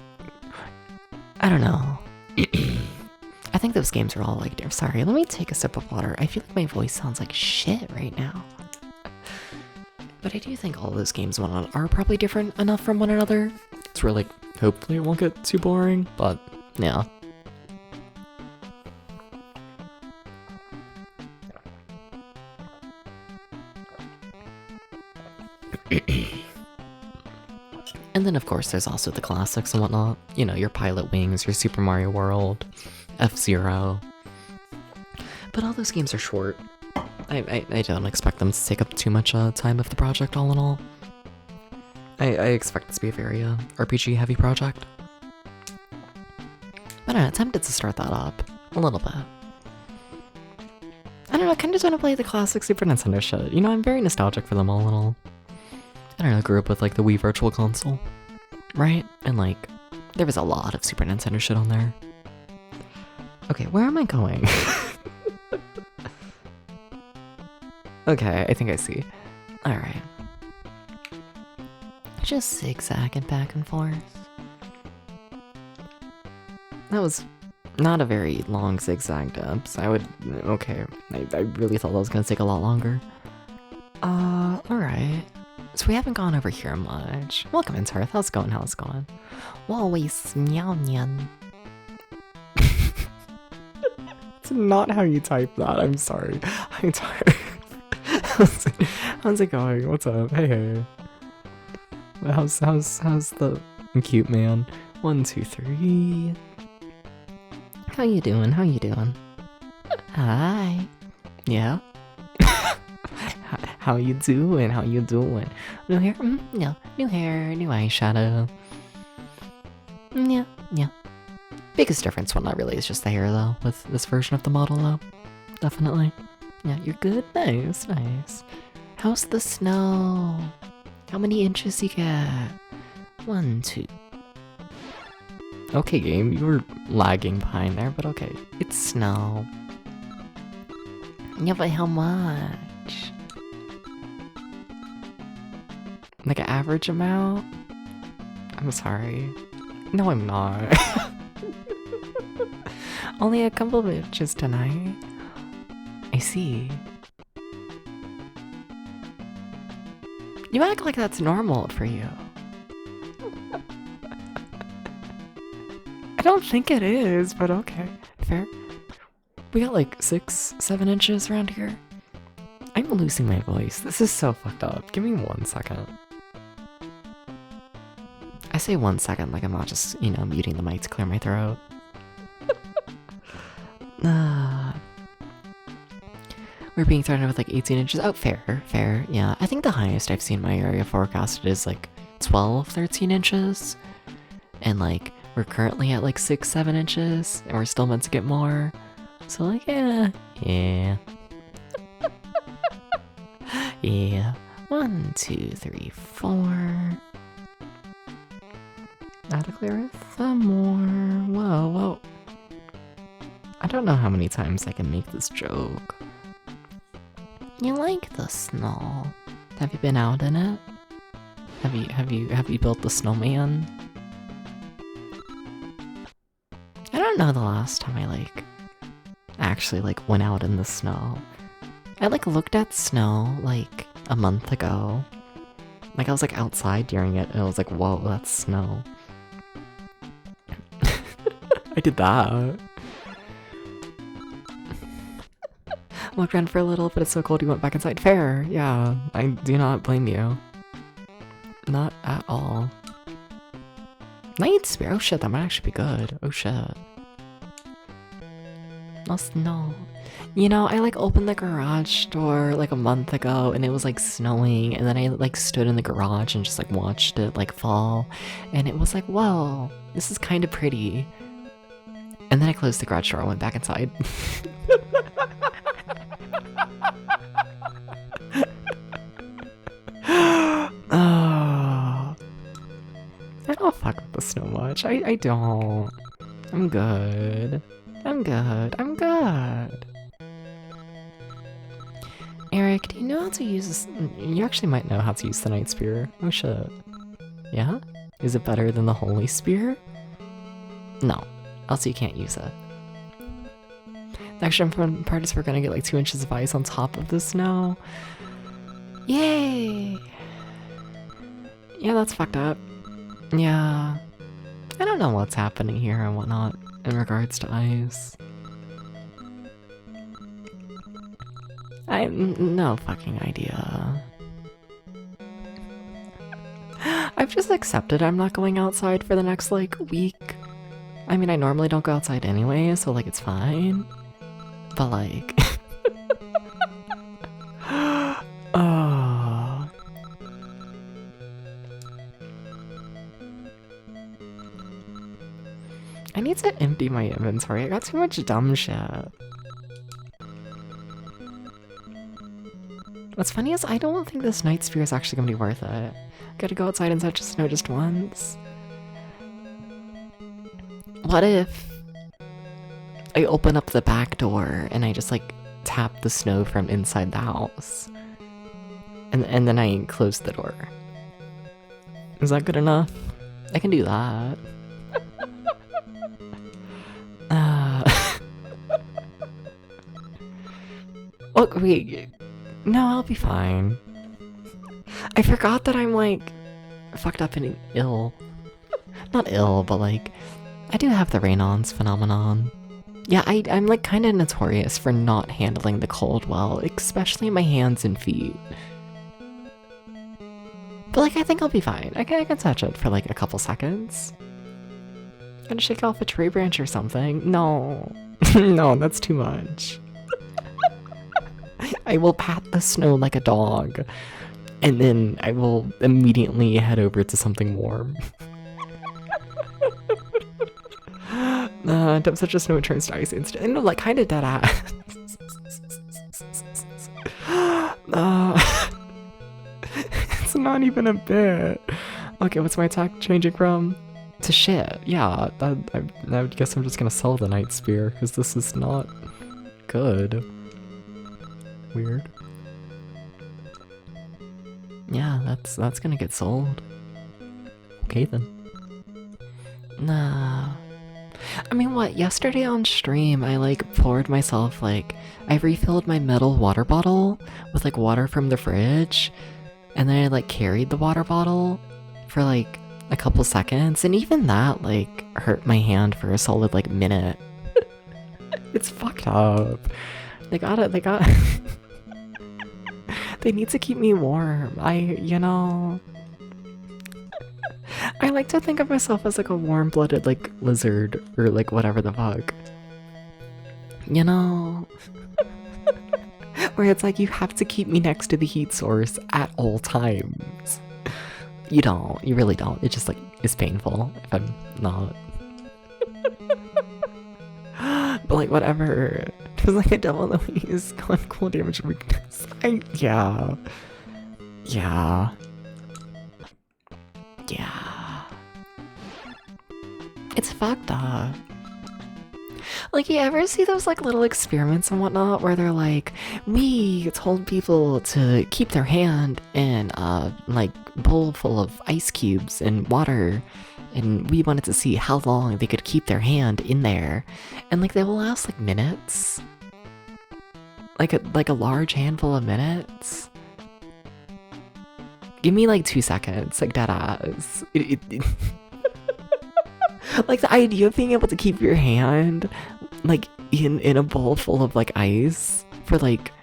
I don't know. I think those games are all like, sorry, let me take a sip of water. I feel like my voice sounds like shit right now. But I do think all those games are probably different enough from one another. It's where like, hopefully it won't get too boring, but yeah. And then of course there's also the classics and whatnot. You know, your Pilot Wings, your Super Mario World, F-Zero. But all those games are short. I don't expect them to take up too much time of the project all in all. I expect this to be a very RPG heavy project. But I'm tempted to start that up a little bit. I don't know, I kind of want to play the classic Super Nintendo shit. You know, I'm very nostalgic for them all in all. I don't know, I grew up with like the Wii Virtual Console, right? And like, there was a lot of Super Nintendo shit on there. Okay, where am I going? Okay, I think I see. Alright. Just zigzagging back and forth. That was not a very long zigzag dubs. Okay, I really thought that was gonna take a lot longer. Alright. So we haven't gone over here much. Welcome in, Tarth. How's it going? How's it going? Always meow nyan. It's not how you type that. I'm sorry. I'm tired. How's it going? What's up? Hey. How's the cute man? 1, 2, 3. How you doing? How you doing? Hi. Yeah. How you doing? How you doing? New hair? No. New hair, new eyeshadow. Yeah. Biggest difference, well, not really, it's just the hair though, with this version of the model though. Definitely. Yeah, you're good? Nice. How's the snow? How many inches you get? 1, 2. Okay, game, you were lagging behind there, but okay. It's snow. Yeah, but how much? Like an average amount? I'm sorry. No, I'm not. Only a couple of inches tonight. I see. You act like that's normal for you. I don't think it is, but okay. Fair. We got like 6, 7 inches around here. I'm losing my voice. This is so fucked up. Give me 1 second. I say 1 second like I'm not just, you know, muting the mic to clear my throat. We're being threatened with like 18 inches. Oh, fair. Yeah, I think the highest I've seen my area forecasted is like 12, 13 inches. And like, we're currently at like 6, 7 inches. And we're still meant to get more. So like, yeah. Yeah. 1, 2, 3, 4. Now to clear some more. Whoa. I don't know how many times I can make this joke. You like the snow? Have you been out in it? Have you built the snowman? I don't know the last time I like actually like went out in the snow. I like looked at snow like a month ago. Like I was like outside during it and I was like, whoa, that's snow. I did that. Walked around for a little, but it's so cold you went back inside. Fair, yeah. I do not blame you. Not at all. Night Spear, oh shit, that might actually be good. Oh shit. No. You know, I like opened the garage door like a month ago and it was like snowing, and then I like stood in the garage and just like watched it like fall, and it was like, whoa, this is kind of pretty. And then I closed the garage door and went back inside. Oh, I don't fuck with the snow much. I don't. I'm good. I'm good. Eric, do you know how to use this? You actually might know how to use the Night Spear. Oh shit. Yeah? Is it better than the Holy Spear? No. Also, you can't use it. The extra fun part is we're gonna get like 2 inches of ice on top of the snow. Yay! Yeah, that's fucked up. Yeah. I don't know what's happening here and whatnot in regards to ice. I no fucking idea. I've just accepted I'm not going outside for the next like week. I mean, I normally don't go outside anyway, so like it's fine. But like oh. I need to empty my inventory. I got too much dumb shit. What's funny is I don't think this Night Spear is actually gonna be worth it. Gotta go outside and touch the snow just once. What if I open up the back door and I just like tap the snow from inside the house? And then I close the door. Is that good enough? I can do that. Oh, wait. No, I'll be fine. I forgot that I'm like fucked up and ill. Not ill, but like I do have the Raynaud's phenomenon. Yeah, I'm like kind of notorious for not handling the cold well, especially my hands and feet. But like I think I'll be fine. I can touch it for like a couple seconds. Gotta shake off a tree branch or something. No. No, that's too much. I will pat the snow like a dog, and then I will immediately head over to something warm. Dump such a snow it turns to ice instantly. No, like kind of dead ass. It's not even a bit. Okay, what's my attack changing from? To shit. Yeah, I guess I'm just gonna sell the Night Spear, because this is not good. Weird. Yeah, that's gonna get sold. Okay then. Nah. I mean, what? Yesterday on stream, I like poured myself like I refilled my metal water bottle with like water from the fridge, and then I like carried the water bottle for like a couple seconds, and even that like hurt my hand for a solid like minute. It's fucked up. They got They need to keep me warm. You know, I like to think of myself as like a warm-blooded like lizard or like whatever the fuck. You know? Where it's like you have to keep me next to the heat source at all times. You don't. You really don't. It just like is painful if I'm not. But like whatever. It was like a Devil Louise cool damage weakness. Yeah. It's fucked up. Like, you ever see those like little experiments and whatnot where they're like, we told people to keep their hand in a like bowl full of ice cubes and water, and we wanted to see how long they could keep their hand in there, and like they will last like minutes, like a large handful of minutes. Give me like 2 seconds, like dead ass. Like the idea of being able to keep your hand like in a bowl full of like ice for like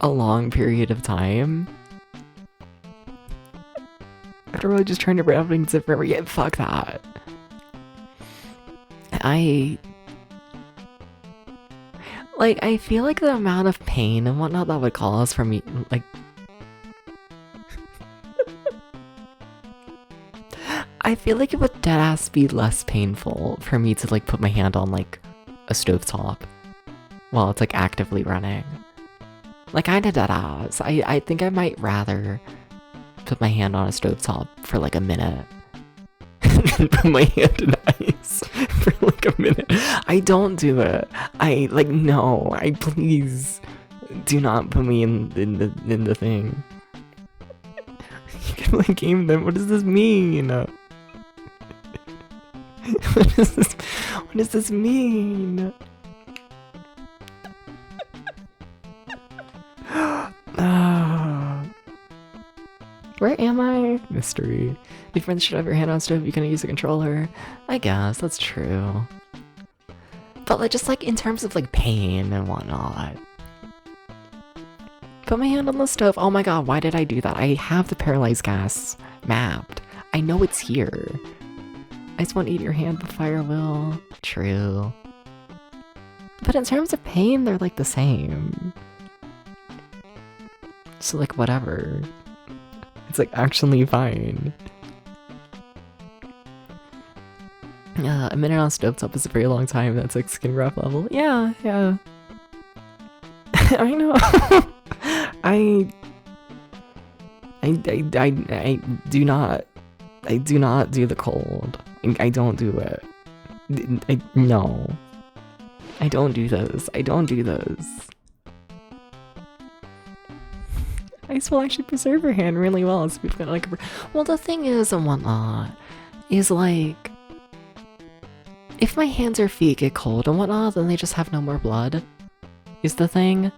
a long period of time. I'm really just trying to wrap things up forever. Yeah, fuck that. Like, I feel like the amount of pain and whatnot that would cause for me, like... I feel like it would deadass be less painful for me to, like, put my hand on, like, a stovetop while it's, like, actively running. Like, kinda deadass. I think I might rather put my hand on a stovetop for, like, a minute than put my hand in ice for, like, a minute. I don't do it. No, please do not put me in the thing. You can play game then. What does this mean? What does this mean? Where am I? Mystery. If friends should have your hand on stove, you can use a controller. I guess, that's true. But like, just like in terms of like pain and whatnot. Put my hand on the stove. Oh my god, why did I do that? I have the paralyzed gas mapped. I know it's here. I just won't eat your hand, but fire will. True. But in terms of pain, they're like the same. So like, whatever. It's like actually fine. A minute on stovetop is a very long time. That's like skin graph level. Yeah. I know. I do not do the cold. I don't do it. No. I don't do those. Ice will actually preserve your hand really well. So we've got like well, the thing is and whatnot is like if my hands or feet get cold and whatnot, then they just have no more blood. Is the thing.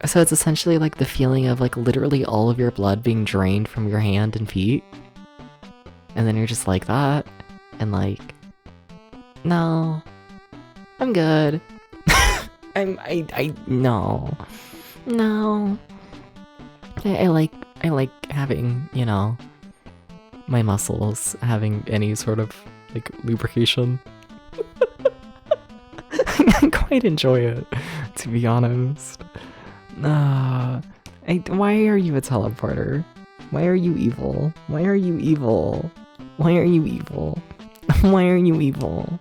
So it's essentially like the feeling of like literally all of your blood being drained from your hand and feet. And then you're just like that. And like, no, I'm good. No. I like having, you know, my muscles having any sort of like lubrication. I quite enjoy it, to be honest. Why are you a teleporter? Why are you evil? Why are you evil? Why are you evil? Why are you evil?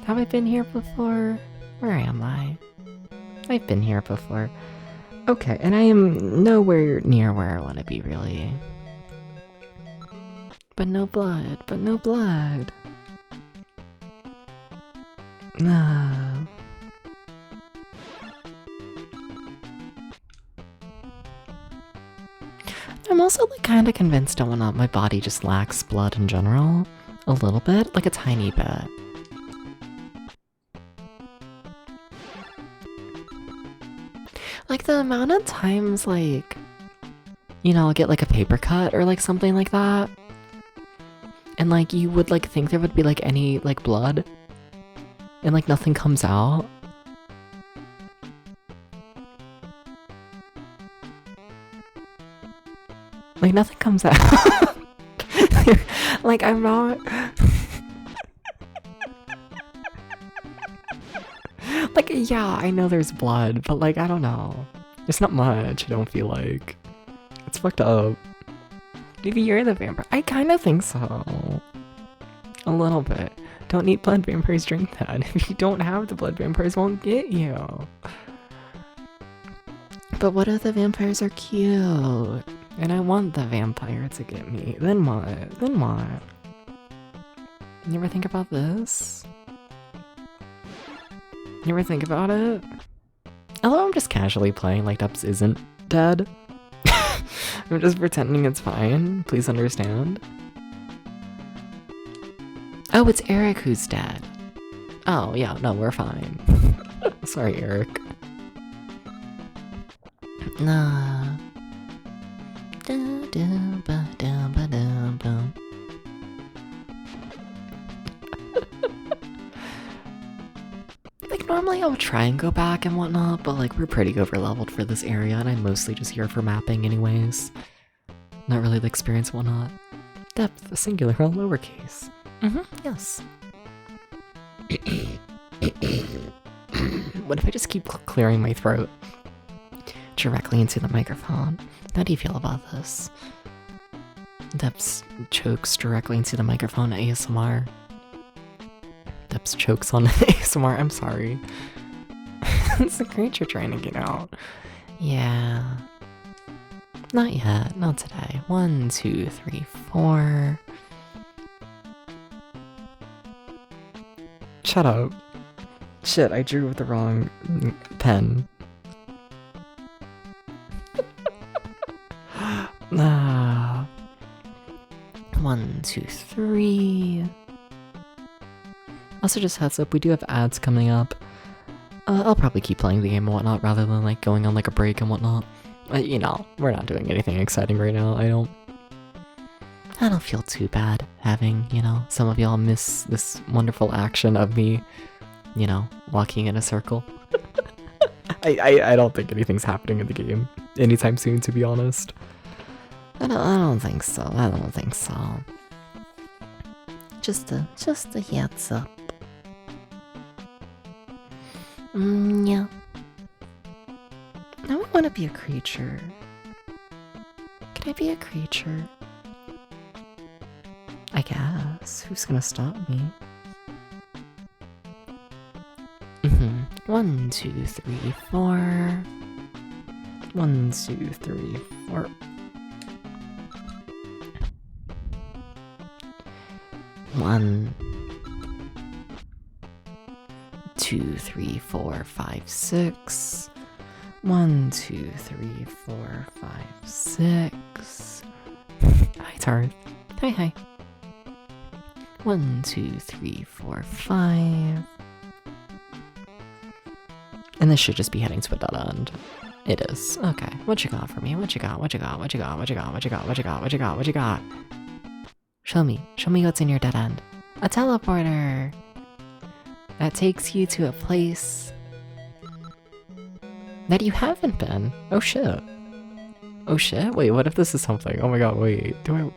Have I been here before? Where am I? I've been here before. Okay, and I am nowhere near where I want to be, really. But no blood, No. I'm also like kind of convinced that my body just lacks blood in general. A little bit, like a tiny bit. Like the amount of times like, you know, I'll get like a paper cut or like something like that. And like you would like think there would be like any like blood. And like nothing comes out. Like nothing comes out. Like I'm not like yeah, I know there's blood, but like I don't know. There's not much, I don't feel like. It's fucked up. Maybe you're the vampire. I kinda think so. A little bit. Don't eat blood, vampires drink that. If you don't have the blood, vampires won't get you. But what if the vampires are cute? And I want the vampire to get me. Then what? You ever think about this? You ever think about it? Although I'm just casually playing like Dubs isn't dead. I'm just pretending it's fine. Please understand. Oh, it's Eric who's dead. Oh, yeah, no, we're fine. Sorry, Eric. Nah. Like, normally I would try and go back and whatnot, but like, we're pretty over-leveled for this area, and I'm mostly just here for mapping anyways. not really the experience, whatnot. Depth, singular, all lowercase. Yes. What if I just keep clearing my throat directly into the microphone? How do you feel about this? Depths chokes directly into the microphone ASMR. Depths chokes on ASMR, I'm sorry. It's the creature trying to get out. Yeah. Not yet, not today. 1, 2, 3, 4. Shut up. Shit, I drew with the wrong pen. Ah. 1, 2, 3. Also, just heads up, we do have ads coming up. I'll probably keep playing the game and whatnot rather than like going on like a break and whatnot. You know, we're not doing anything exciting right now. I don't feel too bad having, you know, some of y'all miss this wonderful action of me, you know, walking in a circle. I don't think anything's happening in the game anytime soon, to be honest. I don't think so. I don't think so. Just a heads up. Yeah. Now I want to be a creature. Can I be a creature? I guess. Who's gonna stop me? 1, 2, 3, 4. 1, 2, 3, 4. 1, 2, 3, 4, 5, 6. 1, 2, 3, 4, 5, 6. Hi, Tarth. Hi. 1, 2, 3, 4, 5. And this should just be heading to a dead end. It is. Okay. What you got for me? What you got? Show me what's in your dead end. A teleporter! That takes you to a place that you haven't been. Oh shit. Wait, what if this is something? Oh my god, wait. Do I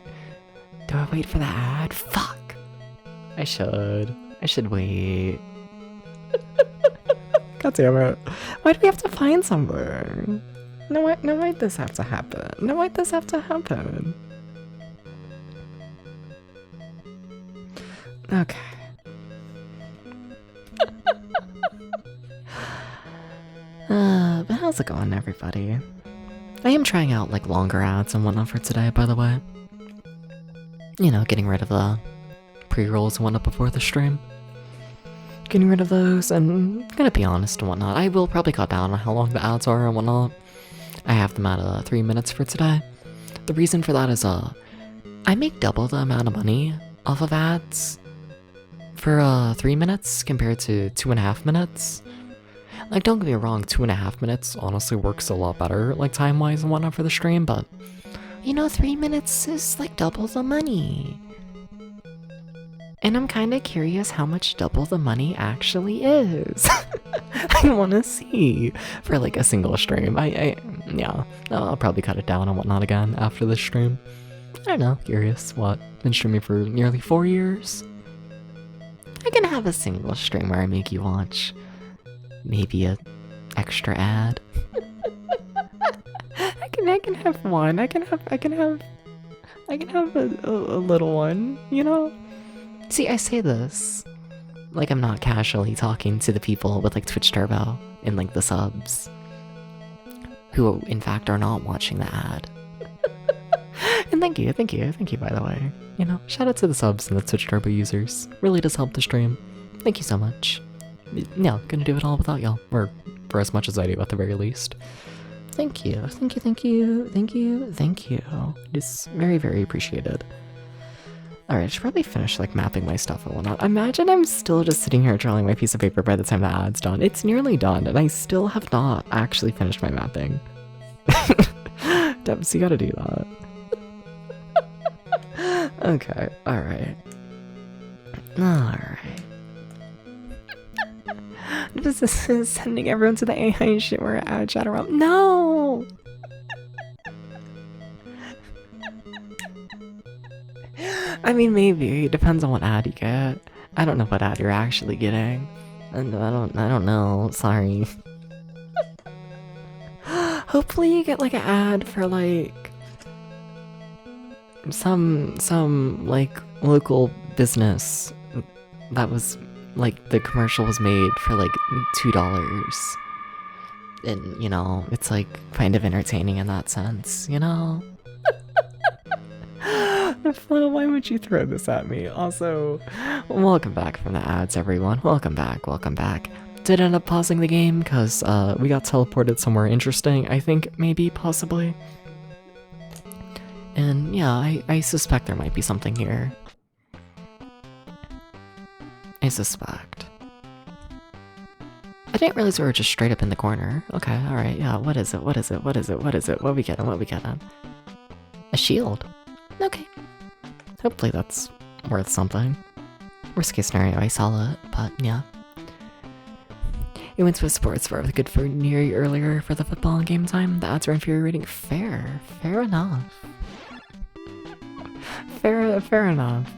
wait for the ad? Fuck. I should wait. God damn it. Why do we have to find something? No, why'd this have to happen? Okay. But how's it going, everybody? I am trying out, like, longer ads and whatnot for today, by the way. You know, getting rid of the pre-rolls and whatnot before the stream. Getting rid of those, and I'm gonna be honest and whatnot. I will probably cut down on how long the ads are and whatnot. I have them at 3 minutes for today. The reason for that is, I make double the amount of money off of ads for 3 minutes compared to 2.5 minutes. Like, don't get me wrong, 2.5 minutes honestly works a lot better, like, time-wise and whatnot for the stream, but, you know, 3 minutes is, like, double the money. And I'm kind of curious how much double the money actually is. I want to see for, like, a single stream. Yeah, I'll probably cut it down and whatnot again after this stream. I don't know, curious. What? Been streaming for nearly 4 years? I can have a single stream where I make you watch maybe a extra ad. I can have one. I can have a little one, you know? See, I say this like I'm not casually talking to the people with, like, Twitch Turbo and, like, the subs who in fact are not watching the ad. And thank you by the way. You know, shout out to the subs and the Twitch Turbo users. Really does help the stream. Thank you so much. No, gonna do it all without y'all, or for as much as I do at the very least. Thank you. It's very, very appreciated. Alright, I should probably finish, like, mapping my stuff and whatnot. Imagine I'm still just sitting here drawing my piece of paper by the time the ad's done. It's nearly done, and I still have not actually finished my mapping. Debs, you gotta do that. Okay, alright. This is sending everyone to the AI shit where ad chat around. No! I mean, maybe. It depends on what ad you get. I don't know what ad you're actually getting. And I don't know. Sorry. Hopefully you get like an ad for like some like local business that was like the commercial was made for like $2. And you know, it's like kind of entertaining in that sense, you know? Why would you throw this at me? Also, welcome back from the ads, everyone. Welcome back, welcome back. Did end up pausing the game because we got teleported somewhere interesting, I think, maybe, possibly. And yeah, I suspect there might be something here. I suspect. I didn't realize we were just straight up in the corner. Okay, alright, yeah, what is it, what is it, what is it, what is it, what we getting, what we getting? A shield. Okay. Hopefully that's worth something. Worst case scenario, I saw it, but yeah. We went to a sports bar with good food near you earlier for the football game time. The ads were infuriating. Fair. Fair enough. Fair enough.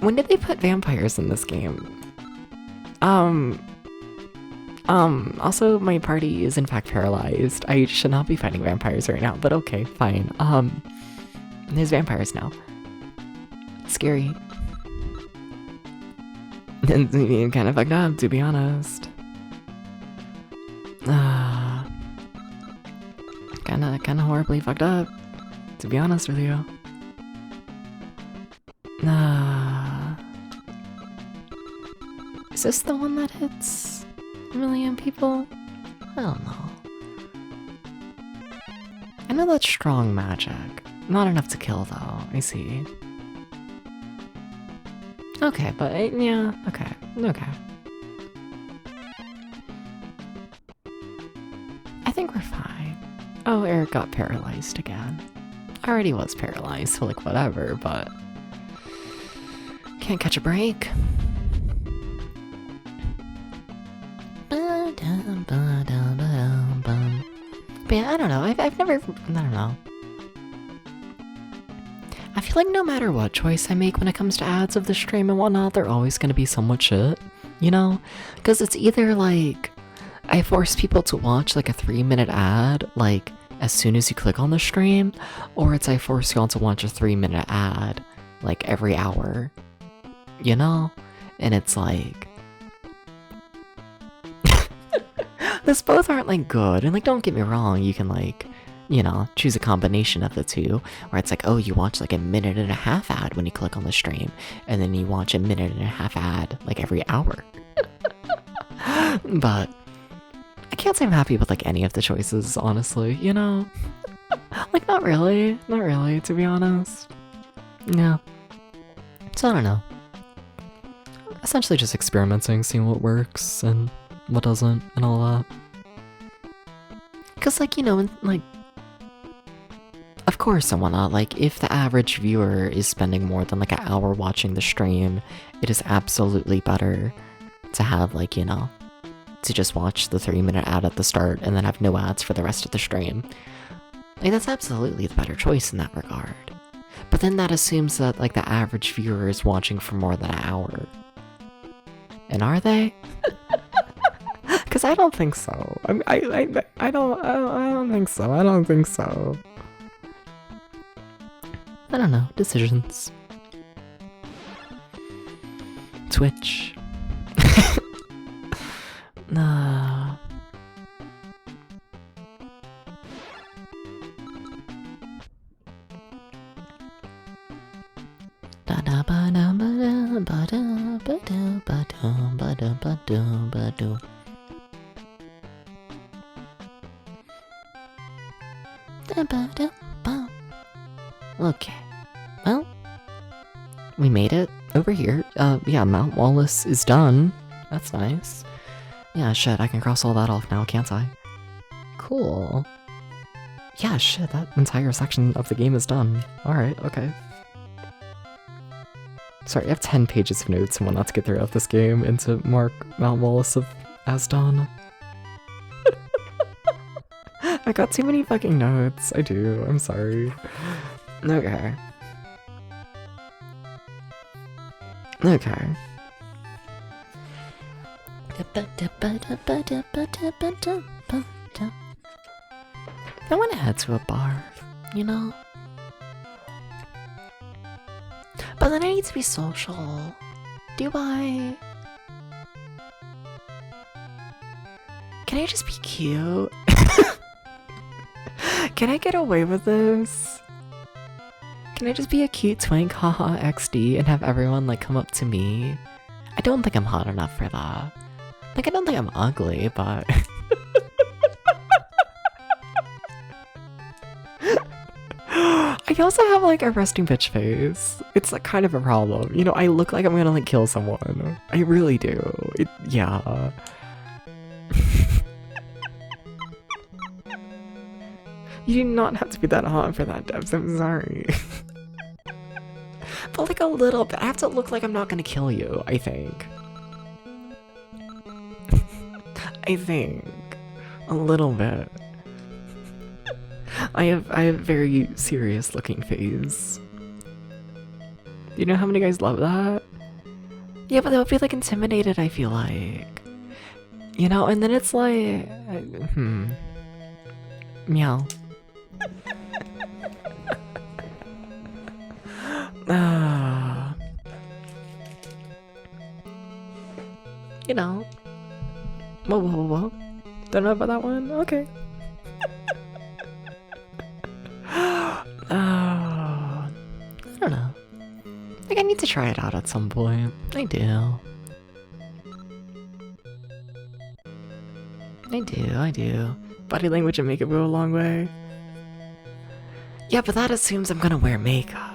When did they put vampires in this game? Also, my party is in fact paralyzed. I should not be fighting vampires right now, but okay, fine. There's vampires now. Scary. And kind of fucked up, to be honest. Kinda horribly fucked up, to be honest with you. Is this the one that hits a million people? I don't know. I know that's strong magic. Not enough to kill, though. I see. Okay, but yeah, okay. I think we're fine. Oh, Eric got paralyzed again. I already was paralyzed, so like whatever, but can't catch a break. But yeah, I don't know. I've never, I don't know. I feel like no matter what choice I make when it comes to ads of the stream and whatnot, they're always gonna be somewhat shit, you know? Because it's either like, I force people to watch like a 3-minute ad, like, as soon as you click on the stream, or it's I force you all to watch a 3-minute ad, like, every hour, you know? And it's like... Those both aren't, like, good, and, like, don't get me wrong, you can, like... You know, choose a combination of the two, where it's like, oh, you watch like a 1.5-minute ad when you click on the stream, and then you watch a 1.5-minute ad like every hour. But I can't say I'm happy with like any of the choices, honestly, you know? Like, not really, to be honest. Yeah. So I don't know. Essentially just experimenting, seeing what works and what doesn't, and all that. Cause like, you know, like, of course and whatnot, like, if the average viewer is spending more than like an hour watching the stream, it is absolutely better to have like, you know, to just watch the 3-minute ad at the start and then have no ads for the rest of the stream. Like, that's absolutely the better choice in that regard. But then that assumes that like the average viewer is watching for more than an hour. And are they? Because I don't think so. I don't think so. I don't think so. I don't know. Decisions. Twitch. Nah. Da da ba da ba da ba da ba da ba da ba da ba da ba da. Da ba da ba. Okay. Well, we made it over here. Yeah, Mount Wallace is done. That's nice. Yeah, shit, I can cross all that off now, can't I? Cool. Yeah, shit, that entire section of the game is done. Alright, okay. Sorry, I have 10 pages of notes and whatnot to get throughout this game and to mark Mount Wallace as done. I got too many fucking notes. I do, I'm sorry. Okay. Okay. I want to head to a bar, you know? But then I need to be social. Do I? Can I just be cute? Can I get away with this? Can I just be a cute twink, haha XD, and have everyone like come up to me? I don't think I'm hot enough for that. Like, I don't think I'm ugly, but... I also have like a resting bitch face. It's like kind of a problem. You know, I look like I'm gonna like kill someone. I really do. Yeah. You do not have to be that hot for that, Debs. I'm sorry. But like a little bit. I have to look like I'm not gonna kill you, I think. I think. A little bit. I have very serious looking face. You know how many guys love that? Yeah, but they would be like intimidated, I feel like. You know, and then it's like... Meow. You know. Whoa. Don't know about that one? Okay. I don't know. Like, I need to try it out at some point. I do. I do. Body language and makeup go a long way. Yeah, but that assumes I'm gonna wear makeup.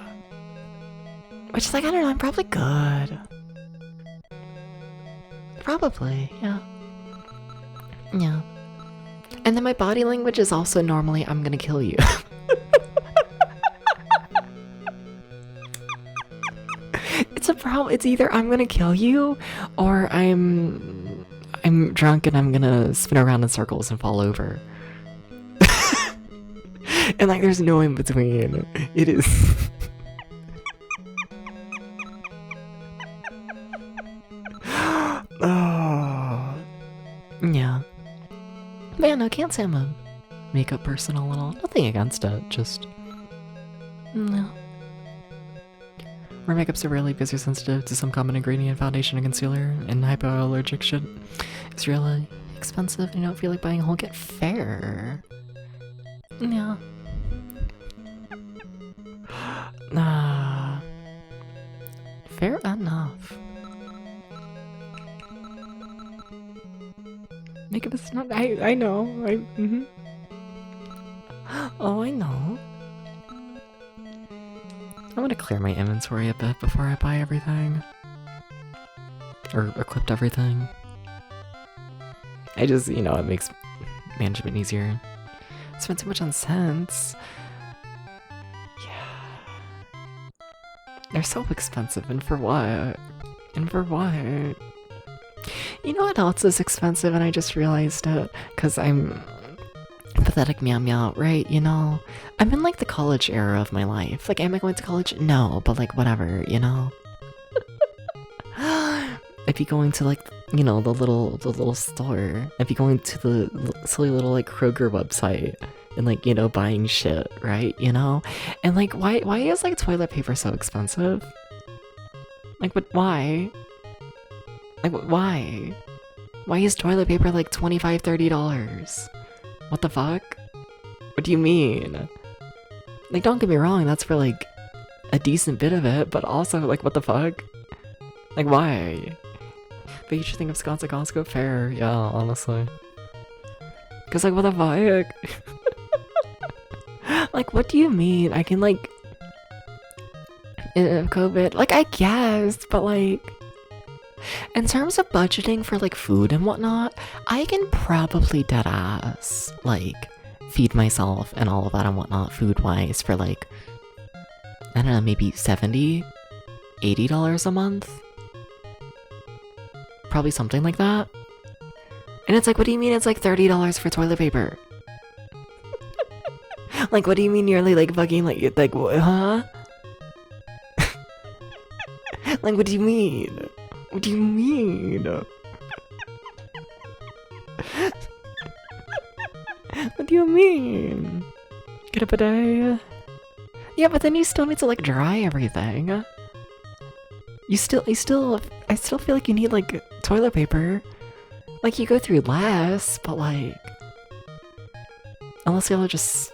Which is like, I don't know, I'm probably good. Probably, yeah. Yeah. And then my body language is also normally, I'm gonna kill you. It's a problem. It's either I'm gonna kill you, or I'm drunk and I'm gonna spin around in circles and fall over. And like, there's no in between. It is. Oh. Yeah. Man, I can't say I'm a makeup person a little. Nothing against it, just... No. Where makeups are really because you're sensitive to some common ingredient, foundation and concealer, and hypoallergic shit. It's really expensive and you don't feel like buying a whole kit. Fair. Yeah. Fair enough. Makeup is not. I know. Oh, I know. I want to clear my inventory a bit before I buy everything. Or equip everything. I just, you know, it makes management easier. I spent too much on scents. Yeah. They're so expensive, and for what? And for what? You know what else is expensive, and I just realized it? Because I'm pathetic meow meow, right? You know? I'm in like the college era of my life. Like, am I going to college? No, but like, whatever, you know? I'd be going to like, you know, the little store. I'd be going to the silly little like Kroger website and like, you know, buying shit, right? You know? And like, why is like toilet paper so expensive? Like, what? Why? Like, why? Why is toilet paper like $25, $30? What the fuck? What do you mean? Like, don't get me wrong, that's for like a decent bit of it, but also like, what the fuck? Like, why? But you should think of Scott's at Costco. Fair, yeah, honestly. Cause like, what the fuck? Like, what do you mean? I can like, COVID, like, I guess, but like, in terms of budgeting for like food and whatnot, I can probably deadass like feed myself and all of that and whatnot food wise for like, I don't know, maybe $70, $80 a month. Probably something like that. And it's like, what do you mean it's like $30 for toilet paper? Like, what do you mean nearly like fucking like, huh? Like, what do you mean? What do you mean? What do you mean? Get a bidet? Yeah, but then you still need to like dry everything. I still feel like you need like toilet paper. Like you go through less, but like, unless you'll just,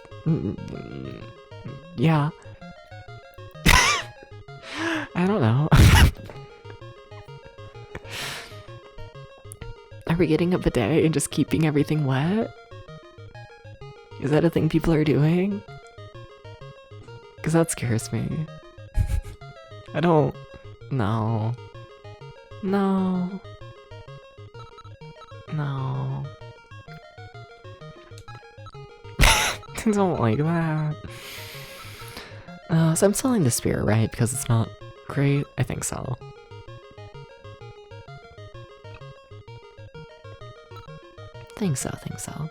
yeah. I don't know. Are we getting a bidet and just keeping everything wet? Is that a thing people are doing? Because that scares me. I don't... No. No. No. I don't like that. So I'm selling the spear, right? Because it's not great? I think so. Think so.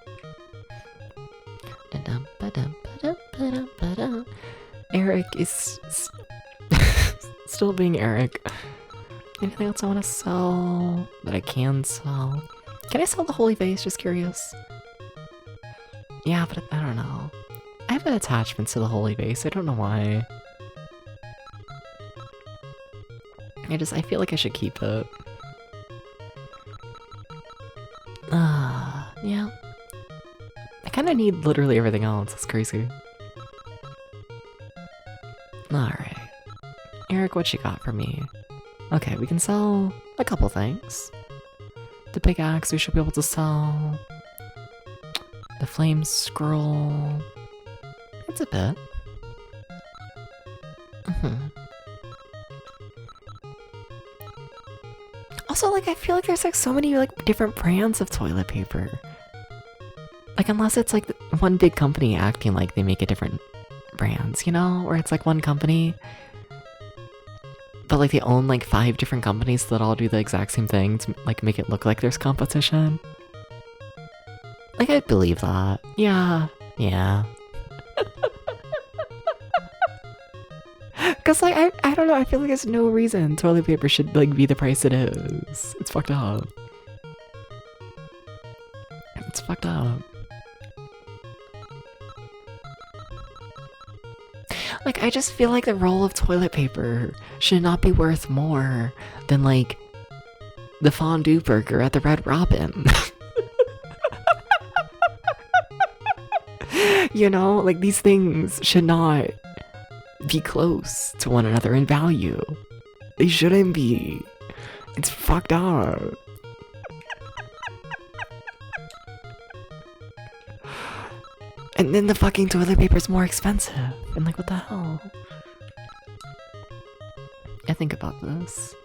Eric is still being Eric. Anything else I want to sell that I can sell? Can I sell the holy vase? Just curious. Yeah, but I don't know. I have an attachment to the holy vase. I don't know why. I feel like I should keep it. Yeah. I kind of need literally everything else. It's crazy. Alright. Eric, what you got for me? Okay, we can sell a couple things. The pickaxe we should be able to sell. The flame scroll. It's a bit. Also, like, I feel like there's like so many like different brands of toilet paper. Like, unless it's like one big company acting like they make a different brands, you know? Or it's like one company, but like they own like 5 different companies that all do the exact same thing to like make it look like there's competition. Like, I believe that. Yeah. Cause like, I don't know, I feel like there's no reason toilet paper should like be the price it is. It's fucked up. It's fucked up. Like, I just feel like the roll of toilet paper should not be worth more than, like, the fondue burger at the Red Robin. You know? Like, these things should not be close to one another in value. They shouldn't be. It's fucked up. And then the fucking toilet paper's more expensive. And like, what the hell? I think about this.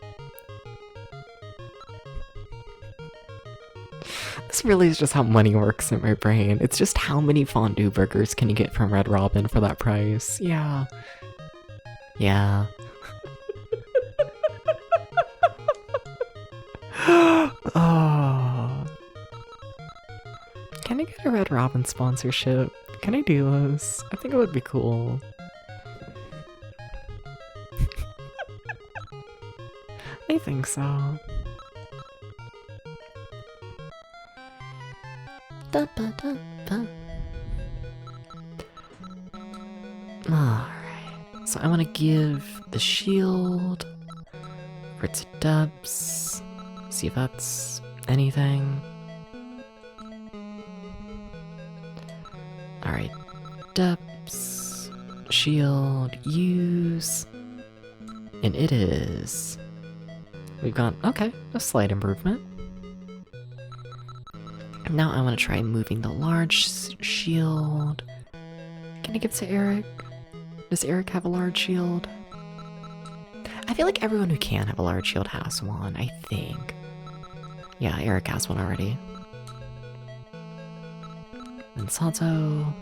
This really is just how money works in my brain. It's just how many fondue burgers can you get from Red Robin for that price? Yeah. Yeah. Oh. Can I get a Red Robin sponsorship? Can I do this? I think it would be cool. I think so. Alright, so I want to give the shield for its depths. See if that's anything. Alright, depths, shield, use, and it is. We've got, okay, a slight improvement. Now I want to try moving the large shield. Can I give it to Eric? Does Eric have a large shield? I feel like everyone who can have a large shield has one, I think. Yeah, Eric has one already. And Sato,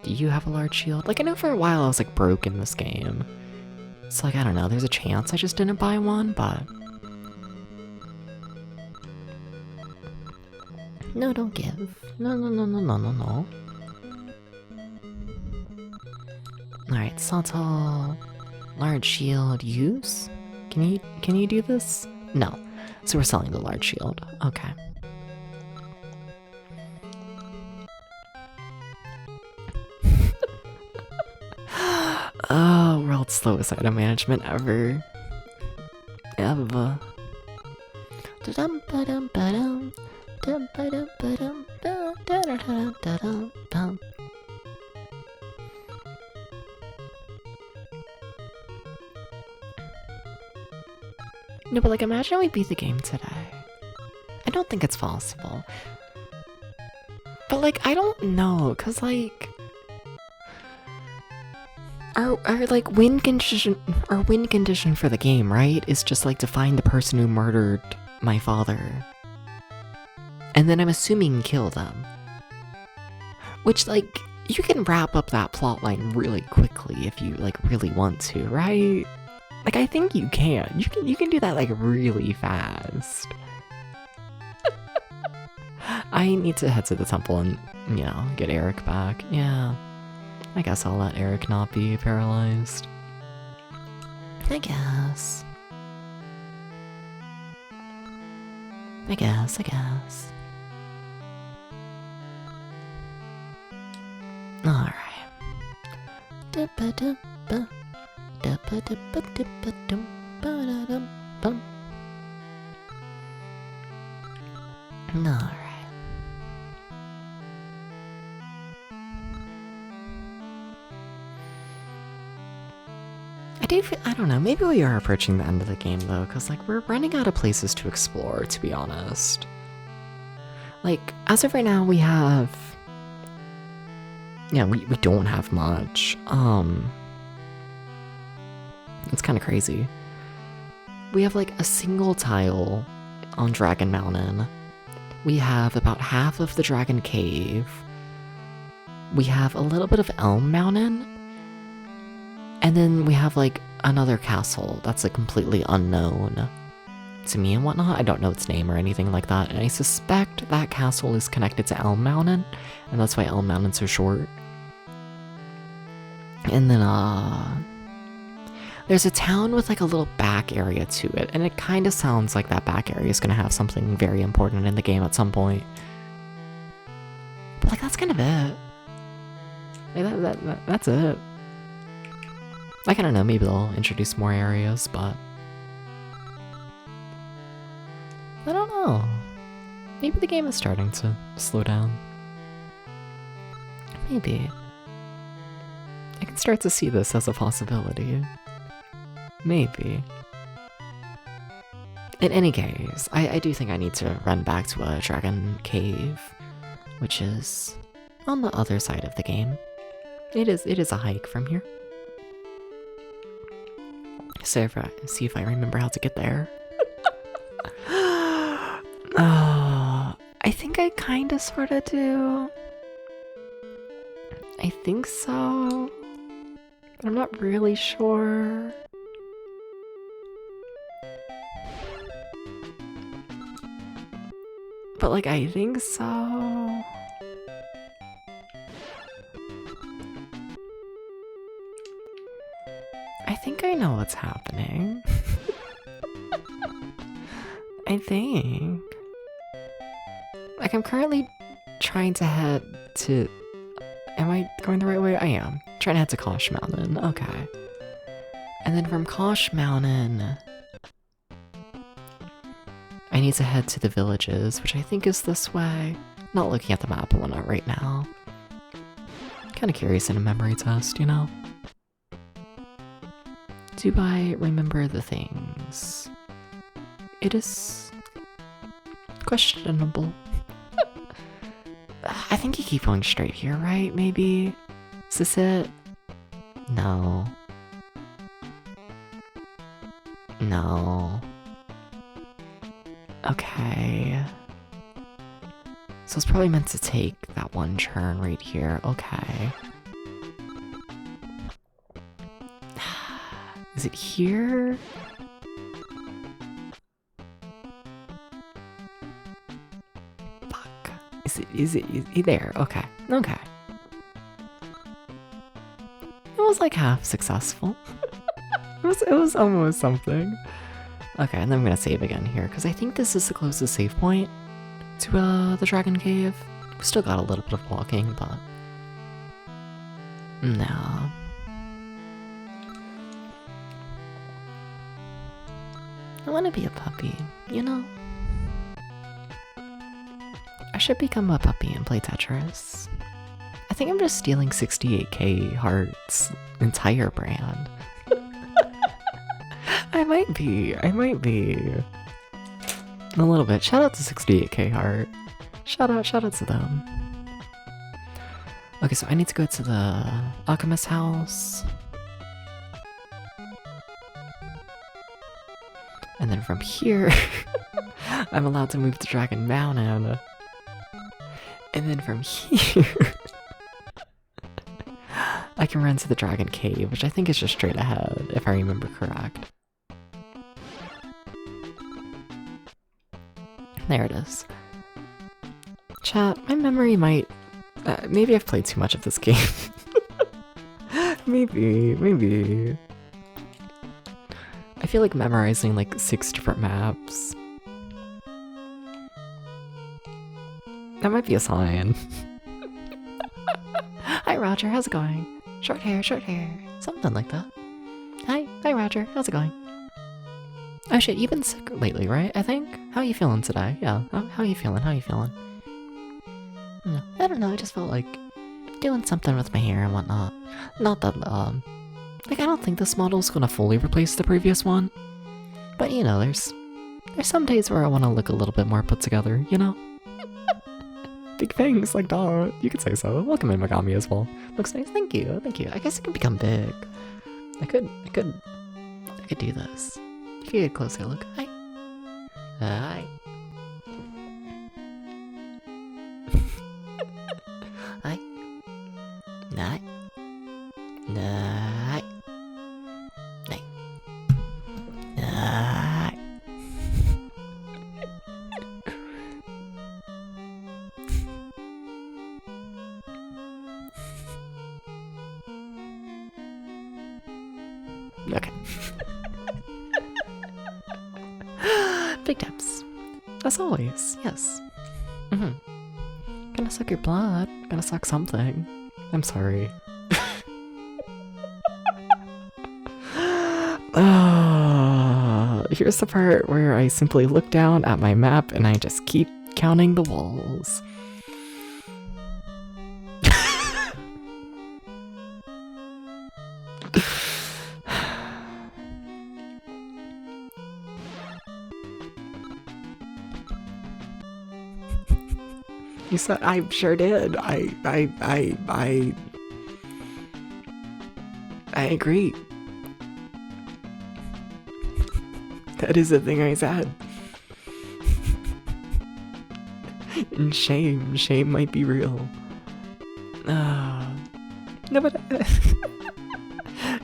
do you have a large shield? Like, I know for a while I was like broke in this game. It's like, I don't know, there's a chance I just didn't buy one, but... No, don't give. No. Alright, Sato, large shield, use? Can you do this? No. So we're selling the large shield. Okay. Oh, world's slowest item management ever. Ever. No, but like imagine we beat the game today. I don't think it's possible. But like I don't know, cause like our like win condition for the game, right, is just like to find the person who murdered my father. And then I'm assuming kill them. Which like you can wrap up that plot line really quickly if you like really want to, right? Like I think you can. You can do that like really fast. I need to head to the temple and, you know, get Eric back. Yeah. I guess I'll let Eric not be paralyzed. I guess. Alright. Alright. I don't know, maybe we are approaching the end of the game though, because like we're running out of places to explore, to be honest. Like, as of right now, we have... Yeah, we don't have much. It's kind of crazy. We have like a single tile on Dragon Mountain. We have about half of the Dragon Cave. We have a little bit of Elm Mountain. And then we have like another castle that's like completely unknown to me and whatnot. I don't know its name or anything like that. And I suspect that castle is connected to Elm Mountain. And that's why Elm Mountain's so short. And then, there's a town with like a little back area to it. And it kind of sounds like that back area is going to have something very important in the game at some point. But like, that's kind of it. Like, that's it. Like, I don't know, maybe they'll introduce more areas, but... I don't know. Maybe the game is starting to slow down. Maybe. I can start to see this as a possibility. Maybe. In any case, I do think I need to run back to a Dragon Cave, which is on the other side of the game. It is a hike from here. So see if I remember how to get there. I think I kinda sorta do. I think so. But I'm not really sure. But like, I think so. I think I know what's happening. I think. Like, I'm currently trying to head to... Am I going the right way? I am. Trying to head to Kosh Mountain. Okay. And then from Kosh Mountain... I need to head to the villages, which I think is this way. Not looking at the map and whatnot right now. Kinda curious in a memory test, you know? Do I remember the things? It is... questionable. I think you keep going straight here, right? Maybe? Is this it? No. No. Okay. So it's probably meant to take that one turn right here. Okay. Is it here? Fuck. Is it there? Okay. Okay. It was like half successful. It was almost something. Okay, and then I'm gonna save again here, because I think this is the closest save point to the Dragon Cave. We still got a little bit of walking, but... no. I want to be a puppy, you know? I should become a puppy and play Tetris. I think I'm just stealing 68k Heart's entire brand. I might be. A little bit. Shout out to 68k Heart. Shout out to them. Okay, so I need to go to the Alchemist house. And then from here, I'm allowed to move to Dragon Mountain. And then from here, I can run to the Dragon Cave, which I think is just straight ahead, if I remember correct. There it is. Chat, my memory might... maybe I've played too much of this game. Maybe. I feel like memorizing like 6 different maps. That might be a sign. Hi Roger, how's it going? Short hair, something like that. Hi Roger, how's it going? Oh shit, you've been sick lately, right? I think? How are you feeling today? Yeah, how are you feeling? No, I don't know, I just felt like doing something with my hair and whatnot. Not that, like I don't think this model's gonna fully replace the previous one. But you know, there's some days where I wanna look a little bit more put together, you know? Big things, like that. You could say so. Welcome in Megami as well. Looks nice, thank you. I guess it can become big. I could do this. You could get a closer look. Hi. Hi. Hi. Night. Night. Night. Night. Okay. Big taps. As always, yes. Gonna suck your blood. Gonna suck something. I'm sorry. Here's the part where I simply look down at my map and I just keep counting the walls. You said I sure did. I agree. That is the thing I said. And shame might be real. No, but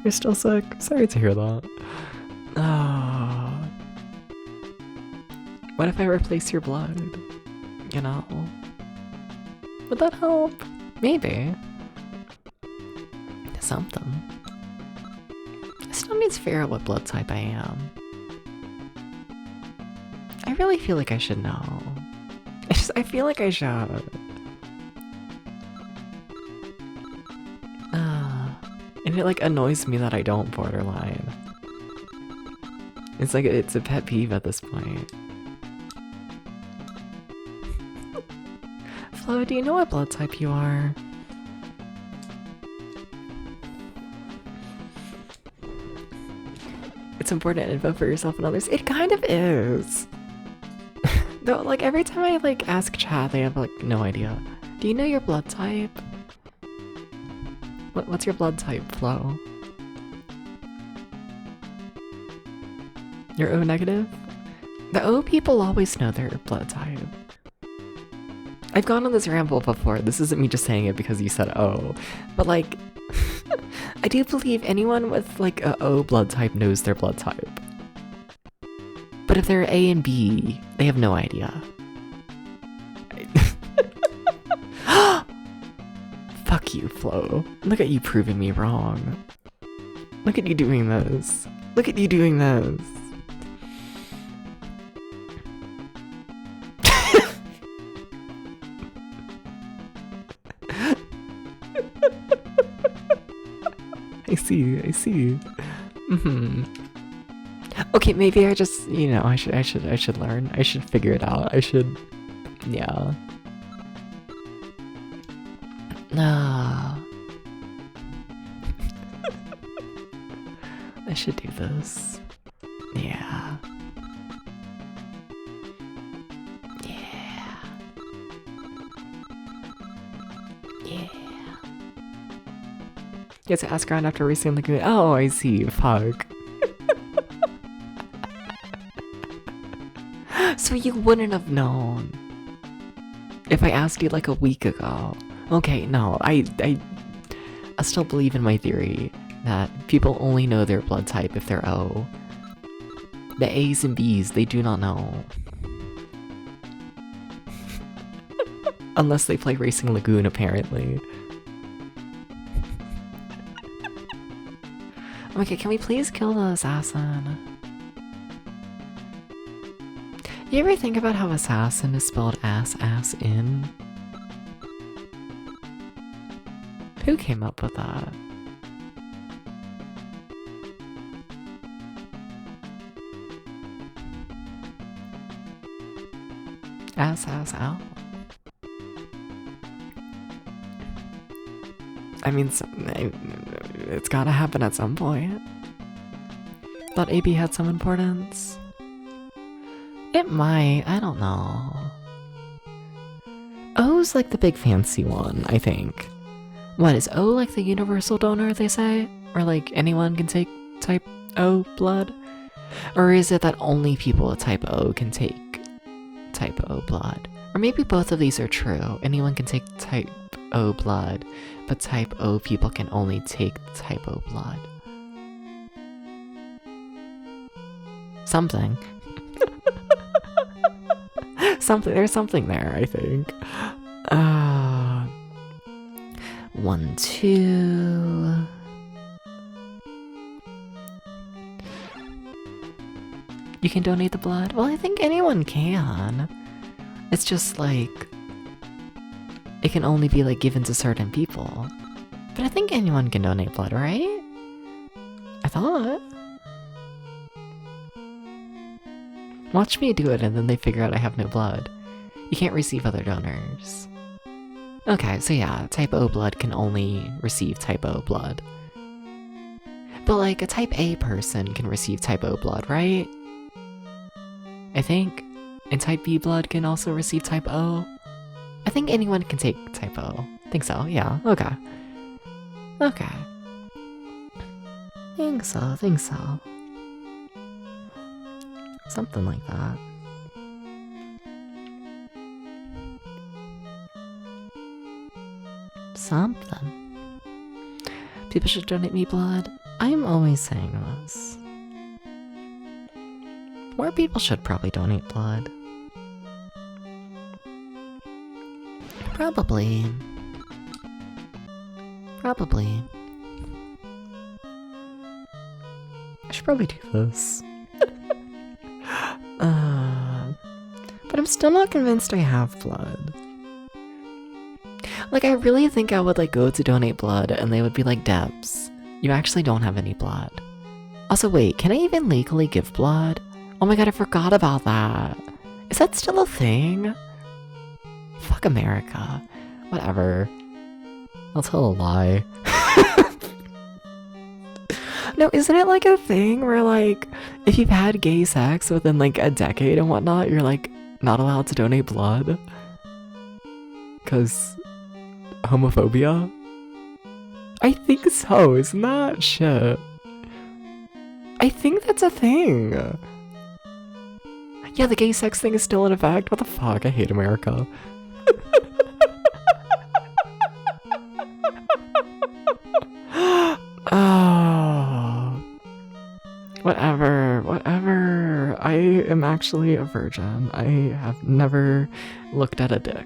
you're still sick. Sorry to hear that. What if I replace your blood? You know? Would that help? Maybe. Something. I still need to figure out what blood type I am. I really feel like I should know. I feel like I should. And it like annoys me that I don't borderline. It's like, it's a pet peeve at this point. Flo, do you know what blood type you are? It's important info for yourself and others. It kind of is. Though, like, every time I, like, ask chat, they have, like, no idea. Do you know your blood type? What's your blood type, Flo? You're O negative? The O people always know their blood type. I've gone on this ramble before. This isn't me just saying it because you said O. But, like, I do believe anyone with, like, a O blood type knows their blood type. But if they're A and B, they have no idea. Fuck you, Flo. Look at you proving me wrong. Look at you doing this. Look at you doing this. I see. Okay, maybe I just, I should learn. I should figure it out. Yeah. Ah. I should do this. Yeah. You have to ask around after racing the Oh, I see. Fuck. So you wouldn't have known if I asked you like a week ago. Okay, no, I still believe in my theory that people only know their blood type if they're O. The A's and B's, they do not know. Unless they play Racing Lagoon, apparently. Okay, can we please kill the assassin? You ever think about how assassin is spelled ass-in? Who came up with that? Ass-out? I mean, it's gotta happen at some point. Thought AB had some importance. It might, I don't know. O's like the big fancy one, I think. What, is O like the universal donor, they say? Or like anyone can take type O blood? Or is it that only people with type O can take type O blood? Or maybe both of these are true. Anyone can take type O blood, but type O people can only take type O blood. Something. There's something there, I think. 1, 2. You can donate the blood? Well, I think anyone can. It's just like, it can only be like given to certain people. But I think anyone can donate blood, right? I thought. Watch me do it and then they figure out I have no blood. You can't receive other donors. Okay, so yeah, type O blood can only receive type O blood. But like, a type A person can receive type O blood, right? I think. And type B blood can also receive type O. I think anyone can take type O. Think so, yeah, okay. Okay. Think so. Something like that. Something. People should donate me blood. I'm always saying this. More people should probably donate blood. Probably. I should probably do this. But I'm still not convinced I have blood. Like, I really think I would like go to donate blood and they would be like, Debs, you actually don't have any blood. Also, wait, can I even legally give blood? Oh my god, I forgot about that. Is that still a thing? Fuck America. Whatever. I'll tell a lie. No, isn't it like a thing where like, if you've had gay sex within like a decade and whatnot, you're like not allowed to donate blood? 'Cause homophobia? I think so, isn't that? Shit. I think that's a thing. Yeah, the gay sex thing is still in effect. What the fuck? I hate America. Whatever. I am actually a virgin. I have never looked at a dick.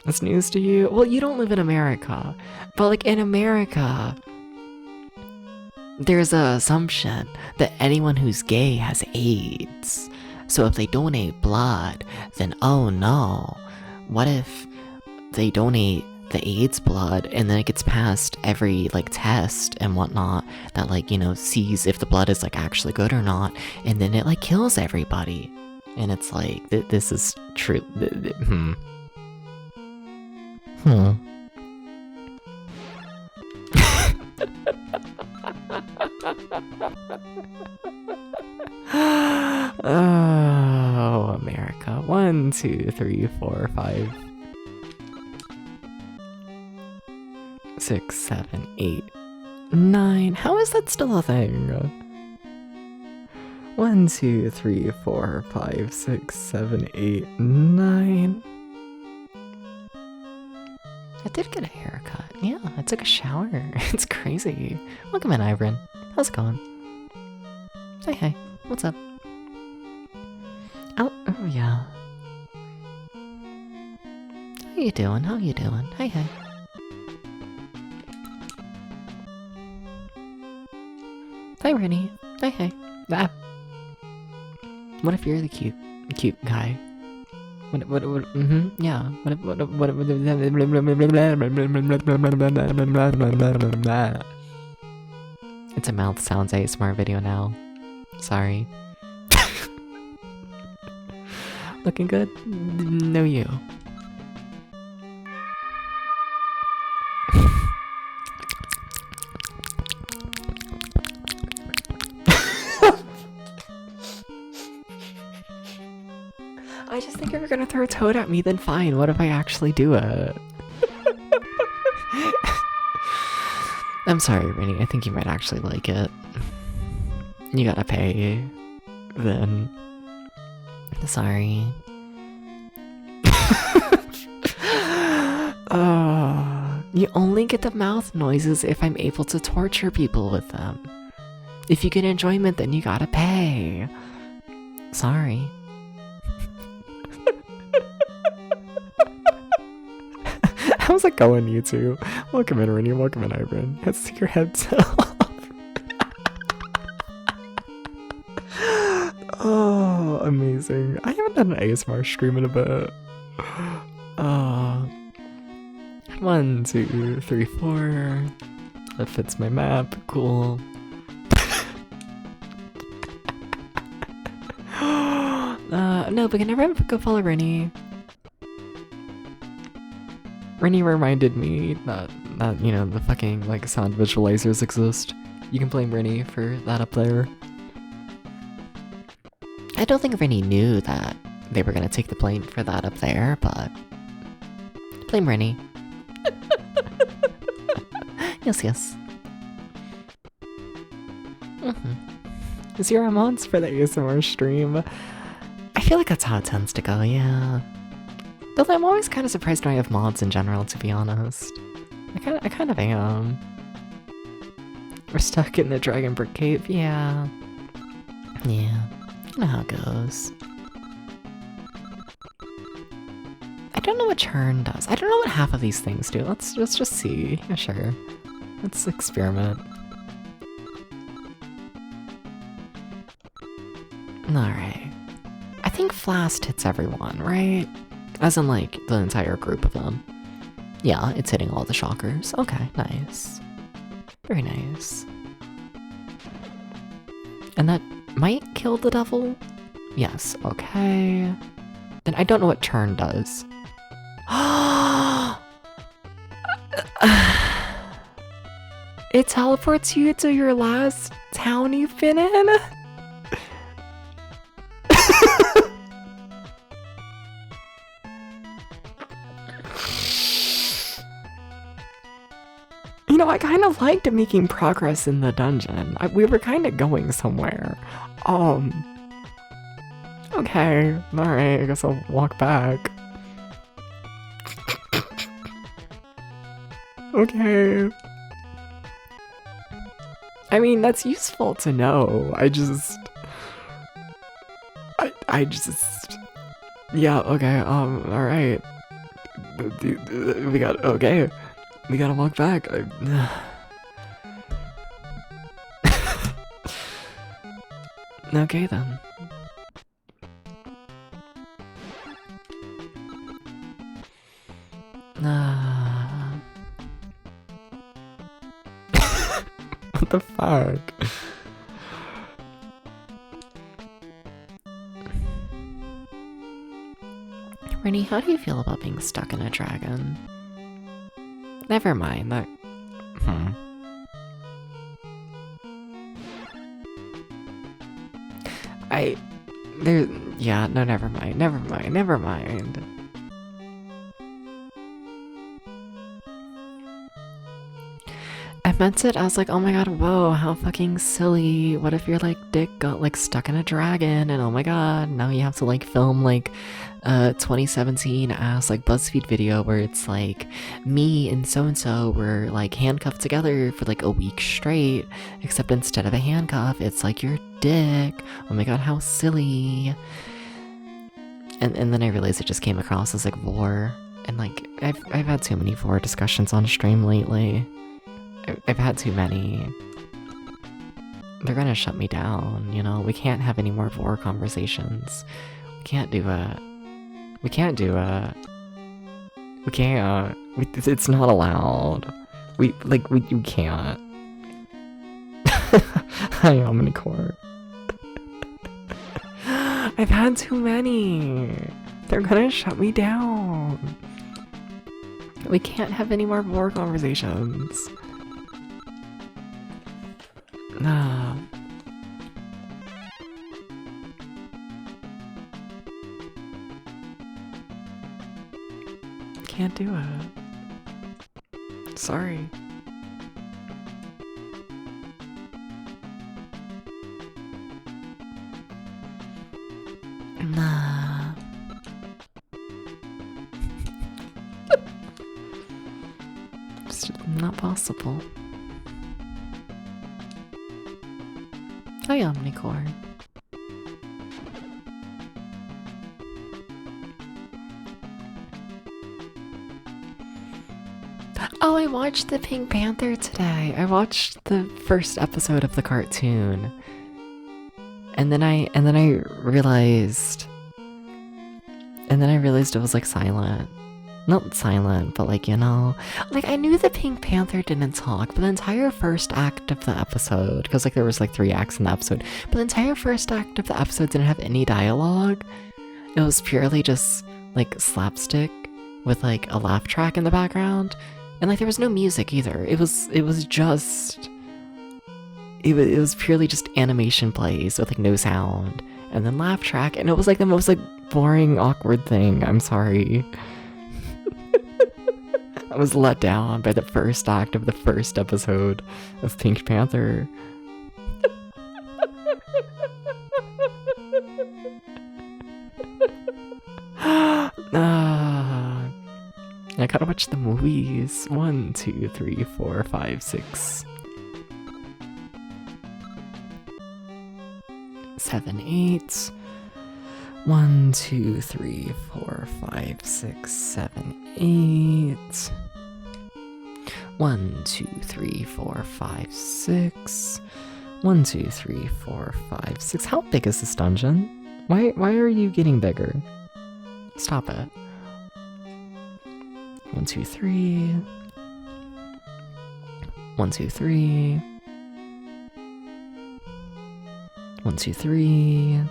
That's news to you? Well, you don't live in America. But like in America, there's a assumption that anyone who's gay has AIDS. So if they donate blood, then oh no, what if they donate the AIDS blood and then it gets past every like test and whatnot that like, you know, sees if the blood is like actually good or not, and then it like kills everybody. And it's like, this is true. Oh, America. 1, 2, 3, 4, 5, 6, 7, 8, 9. How is that still a thing? 1, 2, 3, 4, 5, 6, 7, 8, 9. I did get a haircut. Yeah, I took a shower. It's crazy. Welcome in, Ivrin. How's it going? Hey, what's up? Oh yeah. How you doing? How you doing? Hey. Hi, Rennie. Hey. Ah. What if you're the cute guy? Yeah. It's a mouth sounds ASMR video now. Sorry. Looking good? No, you. I just think if you're gonna throw a toad at me, then fine. What if I actually do it? I'm sorry, Rennie. I think you might actually like it. You gotta pay. Then. Sorry. You only get the mouth noises if I'm able to torture people with them. If you get enjoyment, then you gotta pay. Sorry. How's it going, you two? Welcome in, Rennie. Welcome in, Ivrin. Let's take your heads off. Oh, amazing. I haven't done an ASMR stream in a bit. 1, 2, 3, 4. That fits my map. Cool. No, but can everyone go follow Rennie? Rennie reminded me that you know, the fucking like sound visualizers exist. You can blame Rennie for that up there. I don't think Rennie knew that they were gonna take the blame for that up there, but blame Rennie. Yes. 0 mods for the ASMR stream. I feel like that's how it tends to go, yeah. Though I'm always kind of surprised when I have mods in general, to be honest. I kind of am. We're stuck in the Dragon Brick Cave, yeah. Yeah, you know how it goes. I don't know what churn does. I don't know what half of these things do. Let's just see. Yeah, sure. Let's experiment. Alright. I think Flast hits everyone, right? As in, like, the entire group of them. Yeah, it's hitting all the shockers. Okay, nice. Very nice. And that might kill the devil? Yes, okay. Then I don't know what turn does. It teleports you to your last town you've been in? You know, I kind of liked making progress in the dungeon. We were kind of going somewhere. Okay, alright, I guess I'll walk back. Okay. I mean, that's useful to know. I just... Yeah, okay, alright. We gotta walk back. Okay then. What the fuck? Rennie, how do you feel about being stuck in a dragon? Never mind, that... Yeah, no, never mind. I meant it, I was like, oh my god, whoa, how fucking silly. What if your, like, dick got, like, stuck in a dragon, and oh my god, now you have to, like, film, like, 2017 ass, like, BuzzFeed video where it's, like, me and so were, like, handcuffed together for, like, a week straight, except instead of a handcuff, it's, like, your dick. Oh my god, how silly. And then I realized it just came across as, like, vor. And, like, I've had too many vor discussions on stream lately. I've had too many. They're gonna shut me down, you know? We can't have any more vor conversations. We can't do it. It's not allowed. You can't. Hi, Omnicore. I've had too many. They're gonna shut me down. We can't have any more vor conversations. Nah. Can't do it. Sorry. Nah. It's just not possible. Hi, Omnicore. Oh, I watched the Pink Panther today. I watched the first episode of the cartoon. And then I realized it was like silent. Not silent, but like, you know, like I knew the Pink Panther didn't talk, but the entire first act of the episode, because like there was like 3 acts in the episode, but the entire first act of the episode didn't have any dialogue. It was purely just like slapstick with like a laugh track in the background, and like there was no music either. It was purely just animation plays with like no sound, and then laugh track, and it was like the most like boring, awkward thing. I'm sorry. I was let down by the first act of the first episode of Pink Panther. I gotta watch the movies. 1, 2, 3, 4, 5, 6, 7, 8. 1, 2, 3, 4, 5, 6, 7, 8. 1, 2, 3, 4, 5, 6. 1, 2, 3, 4, 5, 6. How big is this dungeon? Why are you getting bigger? Stop it. 1, 2, 3. 1, 2, 3. 1, 2, 3.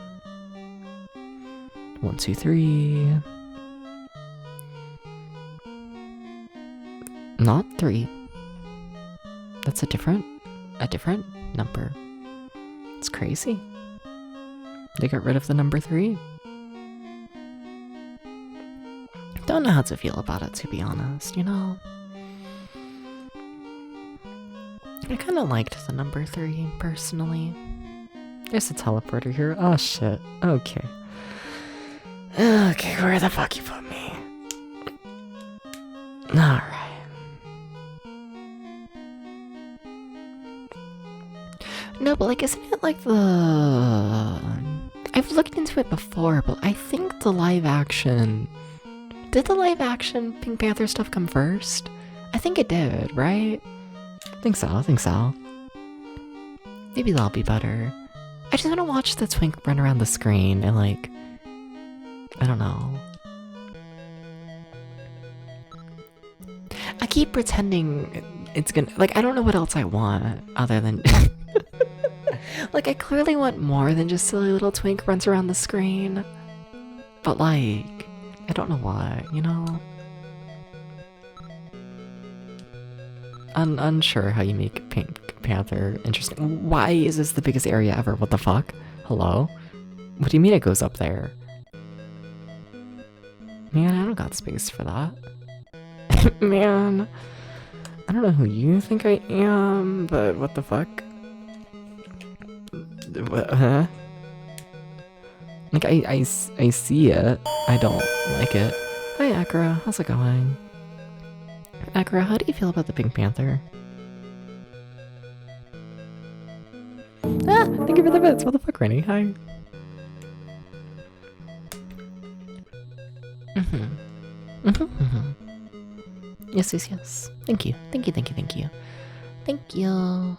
1, 2, 3. Not 3. That's a different number. It's crazy. They got rid of the number 3. Don't know how to feel about it, to be honest, you know? I kinda liked the number 3, personally. There's a teleporter here. Oh shit. Okay. Okay, where the fuck you put me? Alright. No, but like, isn't it like the... I've looked into it before, but I think the live action... Did the live action Pink Panther stuff come first? I think it did, right? I think so. Maybe that'll be better. I just want to watch the twink run around the screen and like, I don't know. I keep pretending it's gonna, like, I don't know what else I want other than, like, I clearly want more than just silly little twink runs around the screen. But like, I don't know why, you know? Unsure how you make Pink Panther interesting. Why is this the biggest area ever? What the fuck? Hello? What do you mean it goes up there? Man, I don't got space for that. Man, I don't know who you think I am, but what the fuck? What, huh? Like, I see it. I don't like it. Hi, Akra. How's it going? Akra, how do you feel about the Pink Panther? Ah! Thank you for the bits. What the fuck, Rennie? Hi. Yes, yes, yes. Thank you. Thank you, thank you, thank you. Thank you.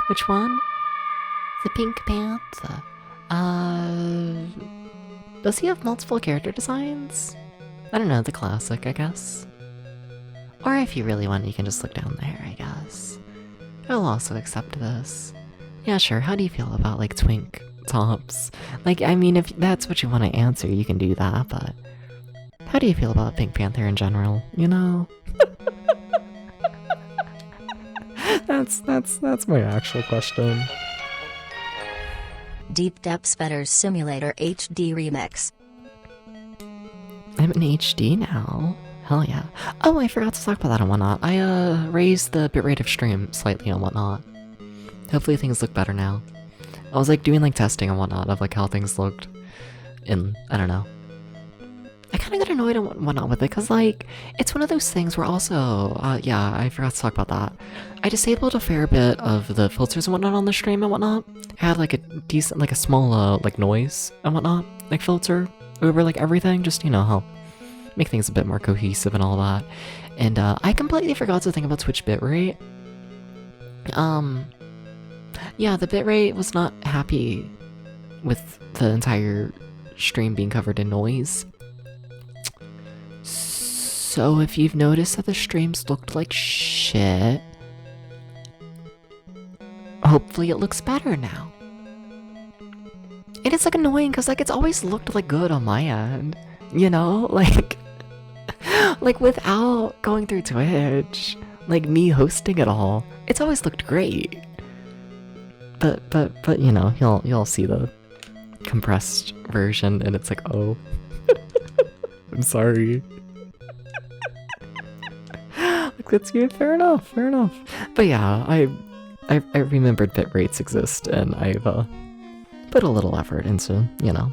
Which one? The Pink Panther. Does he have multiple character designs? I don't know, the classic, I guess. Or if you really want, you can just look down there, I guess. I'll also accept this. Yeah, sure, how do you feel about, like, twink tops? Like, I mean, if that's what you want to answer, you can do that, but... How do you feel about Pink Panther in general, you know? That's my actual question. Deep Depths Better Simulator HD Remix. I'm in HD now. Hell yeah. Oh, I forgot to talk about that and whatnot. I raised the bitrate of stream slightly and whatnot. Hopefully things look better now. I was like doing like testing and whatnot of like how things looked in, I don't know. I kind of got annoyed and whatnot with it because like, it's one of those things where also, yeah, I forgot to talk about that. I disabled a fair bit of the filters and whatnot on the stream and whatnot. I had like a decent, like a small, like noise and whatnot, like filter over like everything, just, you know, help make things a bit more cohesive and all that. And I completely forgot to think about Twitch bitrate. Yeah, the bitrate was not happy with the entire stream being covered in noise. So if you've noticed that the streams looked like shit, hopefully it looks better now. And it's like annoying because like it's always looked like good on my end, you know, like like without going through Twitch, like me hosting it all, it's always looked great. But you know, you'll see the compressed version and it's like, oh, I'm sorry. Like that's good, fair enough. But yeah, I remembered bit rates exist and I've put a little effort into, you know,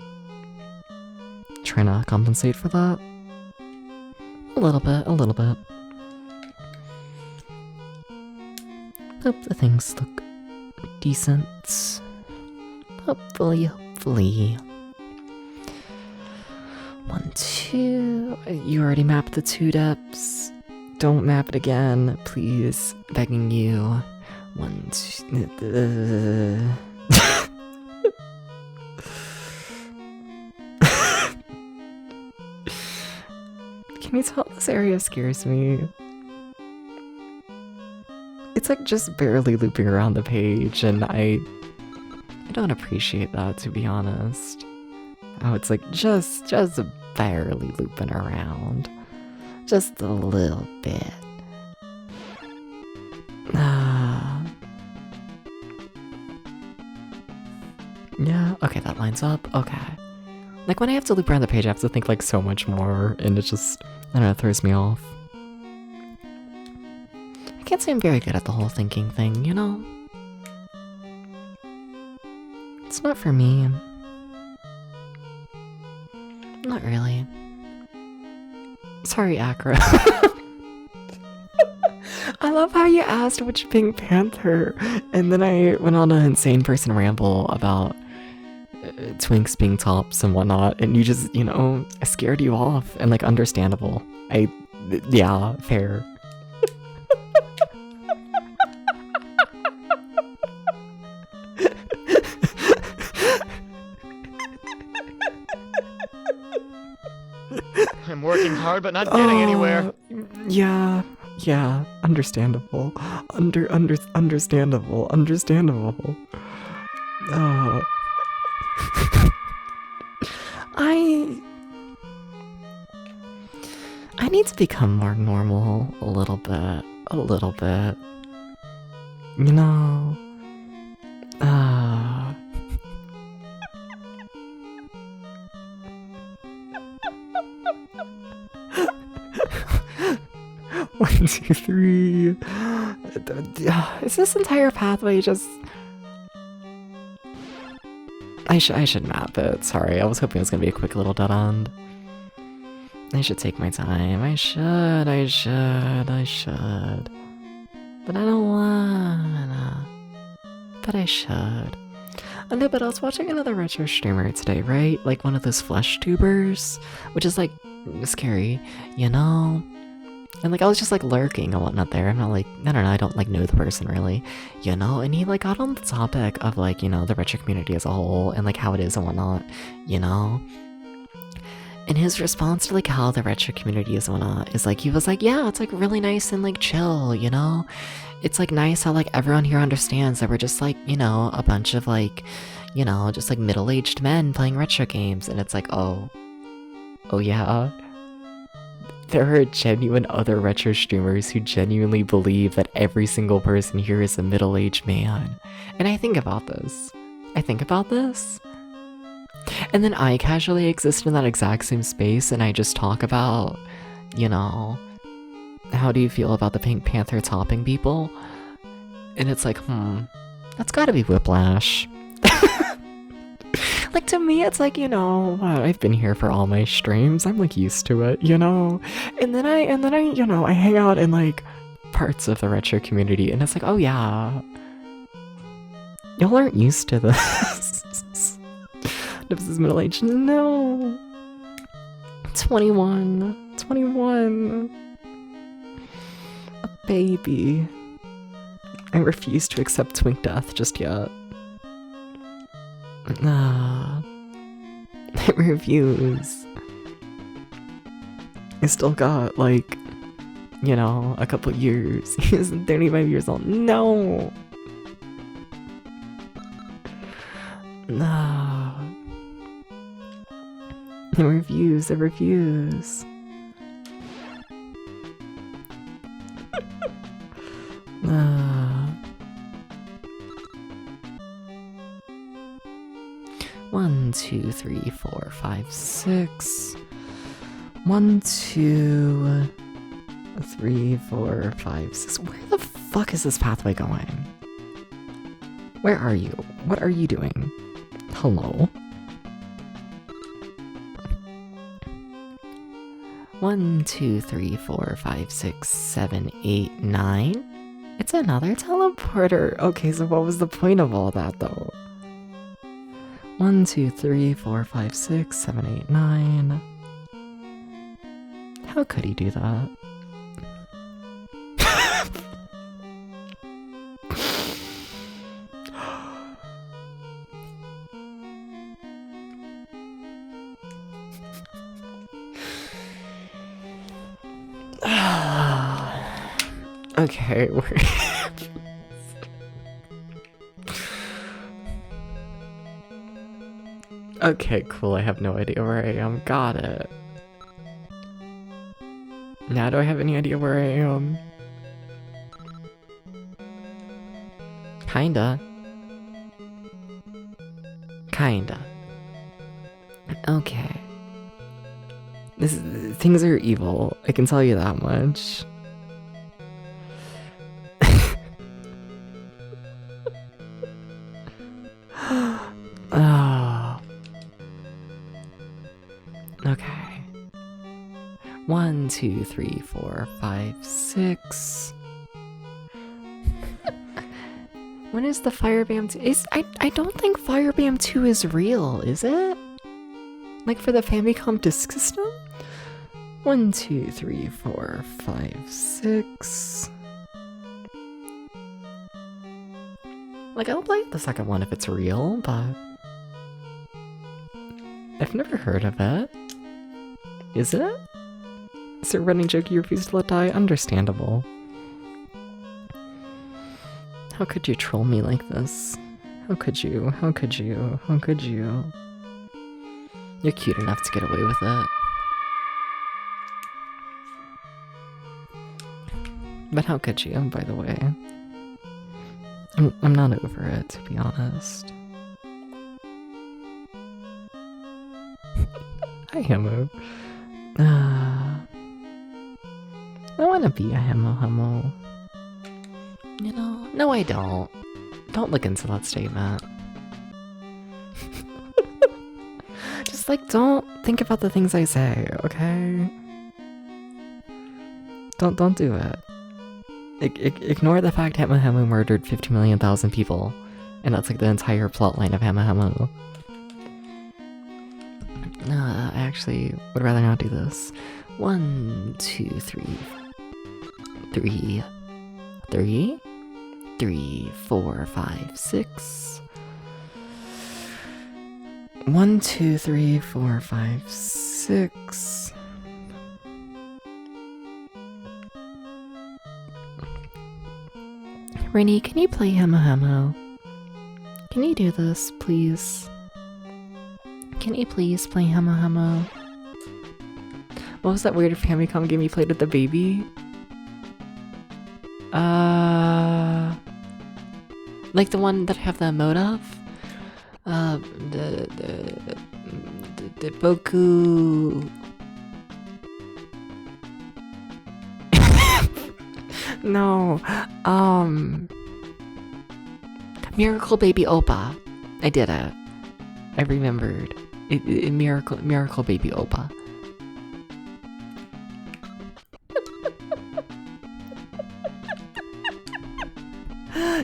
trying to compensate for that. A little bit. Hope the things look decent. Hopefully. 1, 2. You already mapped the 2 depths. Don't map it again, please. Begging you. 1, 2. Can you tell this area scares me? It's like just barely looping around the page, and I don't appreciate that, to be honest. Oh, it's like just barely looping around. Just a little bit. Yeah, okay, that lines up. Okay. Like when I have to loop around the page, I have to think like so much more, and it just, I don't know, it throws me off. I can't say I'm very good at the whole thinking thing, you know? It's not for me. Not really. Sorry, Akra. I love how you asked which Pink Panther, and then I went on an insane person ramble about twinks being tops and whatnot, and you just, you know, I scared you off, and like, understandable. Yeah, fair. I'm working hard, but not getting anywhere. Yeah, understandable. Understandable. I need to become more normal a little bit. You know, One, two, three. Is this entire pathway just... I should map it. Sorry, I was hoping it was gonna be a quick little dead end. I should take my time. I should. But I don't wanna. But I should. I know, but I was watching another retro streamer today, right? Like one of those flesh tubers, which is like scary, you know? And like I was just like lurking and whatnot there. I'm not like, I don't know, I don't like know the person really, you know? And he like got on the topic of like, you know, the retro community as a whole and like how it is and whatnot, you know? And his response to like how the retro community is and whatnot is like, he was like, yeah, it's like really nice and like chill, you know? It's like nice how like everyone here understands that we're just like, you know, a bunch of like, you know, just like middle-aged men playing retro games. And it's like, oh yeah? There are genuine other retro streamers who genuinely believe that every single person here is a middle-aged man. And I think about this. And then I casually exist in that exact same space and I just talk about, you know, how do you feel about the Pink Panther topping people? And it's like, that's gotta be whiplash. Like, to me, it's like, you know, I've been here for all my streams. I'm, like, used to it, you know? And then I, you know, I hang out in, like, parts of the retro community, and it's like, oh, yeah. Y'all aren't used to this. This is middle-aged. No. 21. A baby. I refuse to accept twink death just yet. I refuse. I still got, like, you know, a couple years. He's 35 years old. No! No. I refuse. 1, 2, 3, 4, 5, 6. 1, 2, 3, 4, 5, 6. Where the fuck is this pathway going? Where are you? What are you doing? Hello? 1, 2, 3, 4, 5, 6, 7, 8, 9. It's another teleporter. Okay, so what was the point of all that though? 1, 2, 3, 4, 5, 6, 7, 8, 9. How could he do that? Okay, okay, cool, I have no idea where I am. Got it. Now do I have any idea where I am? Kinda. Okay. Things are evil, I can tell you that much. Oh. Okay. 1, 2, 3, 4, 5, 6. When is the Firebam 2? I don't think Firebam 2 is real, is it? Like for the Famicom Disk System? 1, 2, 3, 4, 5, 6. Like, I'll play the second one if it's real, but I've never heard of it. Is it? Is it a running joke you refuse to let die? Understandable. How could you troll me like this? How could you? How could you? How could you? You're cute enough to get away with it. But how could you, by the way? I'm not over it, to be honest. Hi, Hamo. I wanna be a Hamo. You know? No, I don't. Don't look into that statement. Just, like, don't think about the things I say, okay? Don't do it. Ignore the fact Hamo Hamo murdered 50 million people, and that's like the entire plotline of Hamo Hamo. I actually would rather not do this. 1, 2, 3, 4, 5, 6. 1, 2, 3, 4, 5, 6. Rennie, can you play Hamo Hamo? Can you do this, please? Can you please play Hamo Hamo? What was that weird Famicom game you played with the baby? Like the one that I have the emote of? The Boku... No, Miracle Baby Oppa. I did it. I remembered. Miracle Baby Oppa.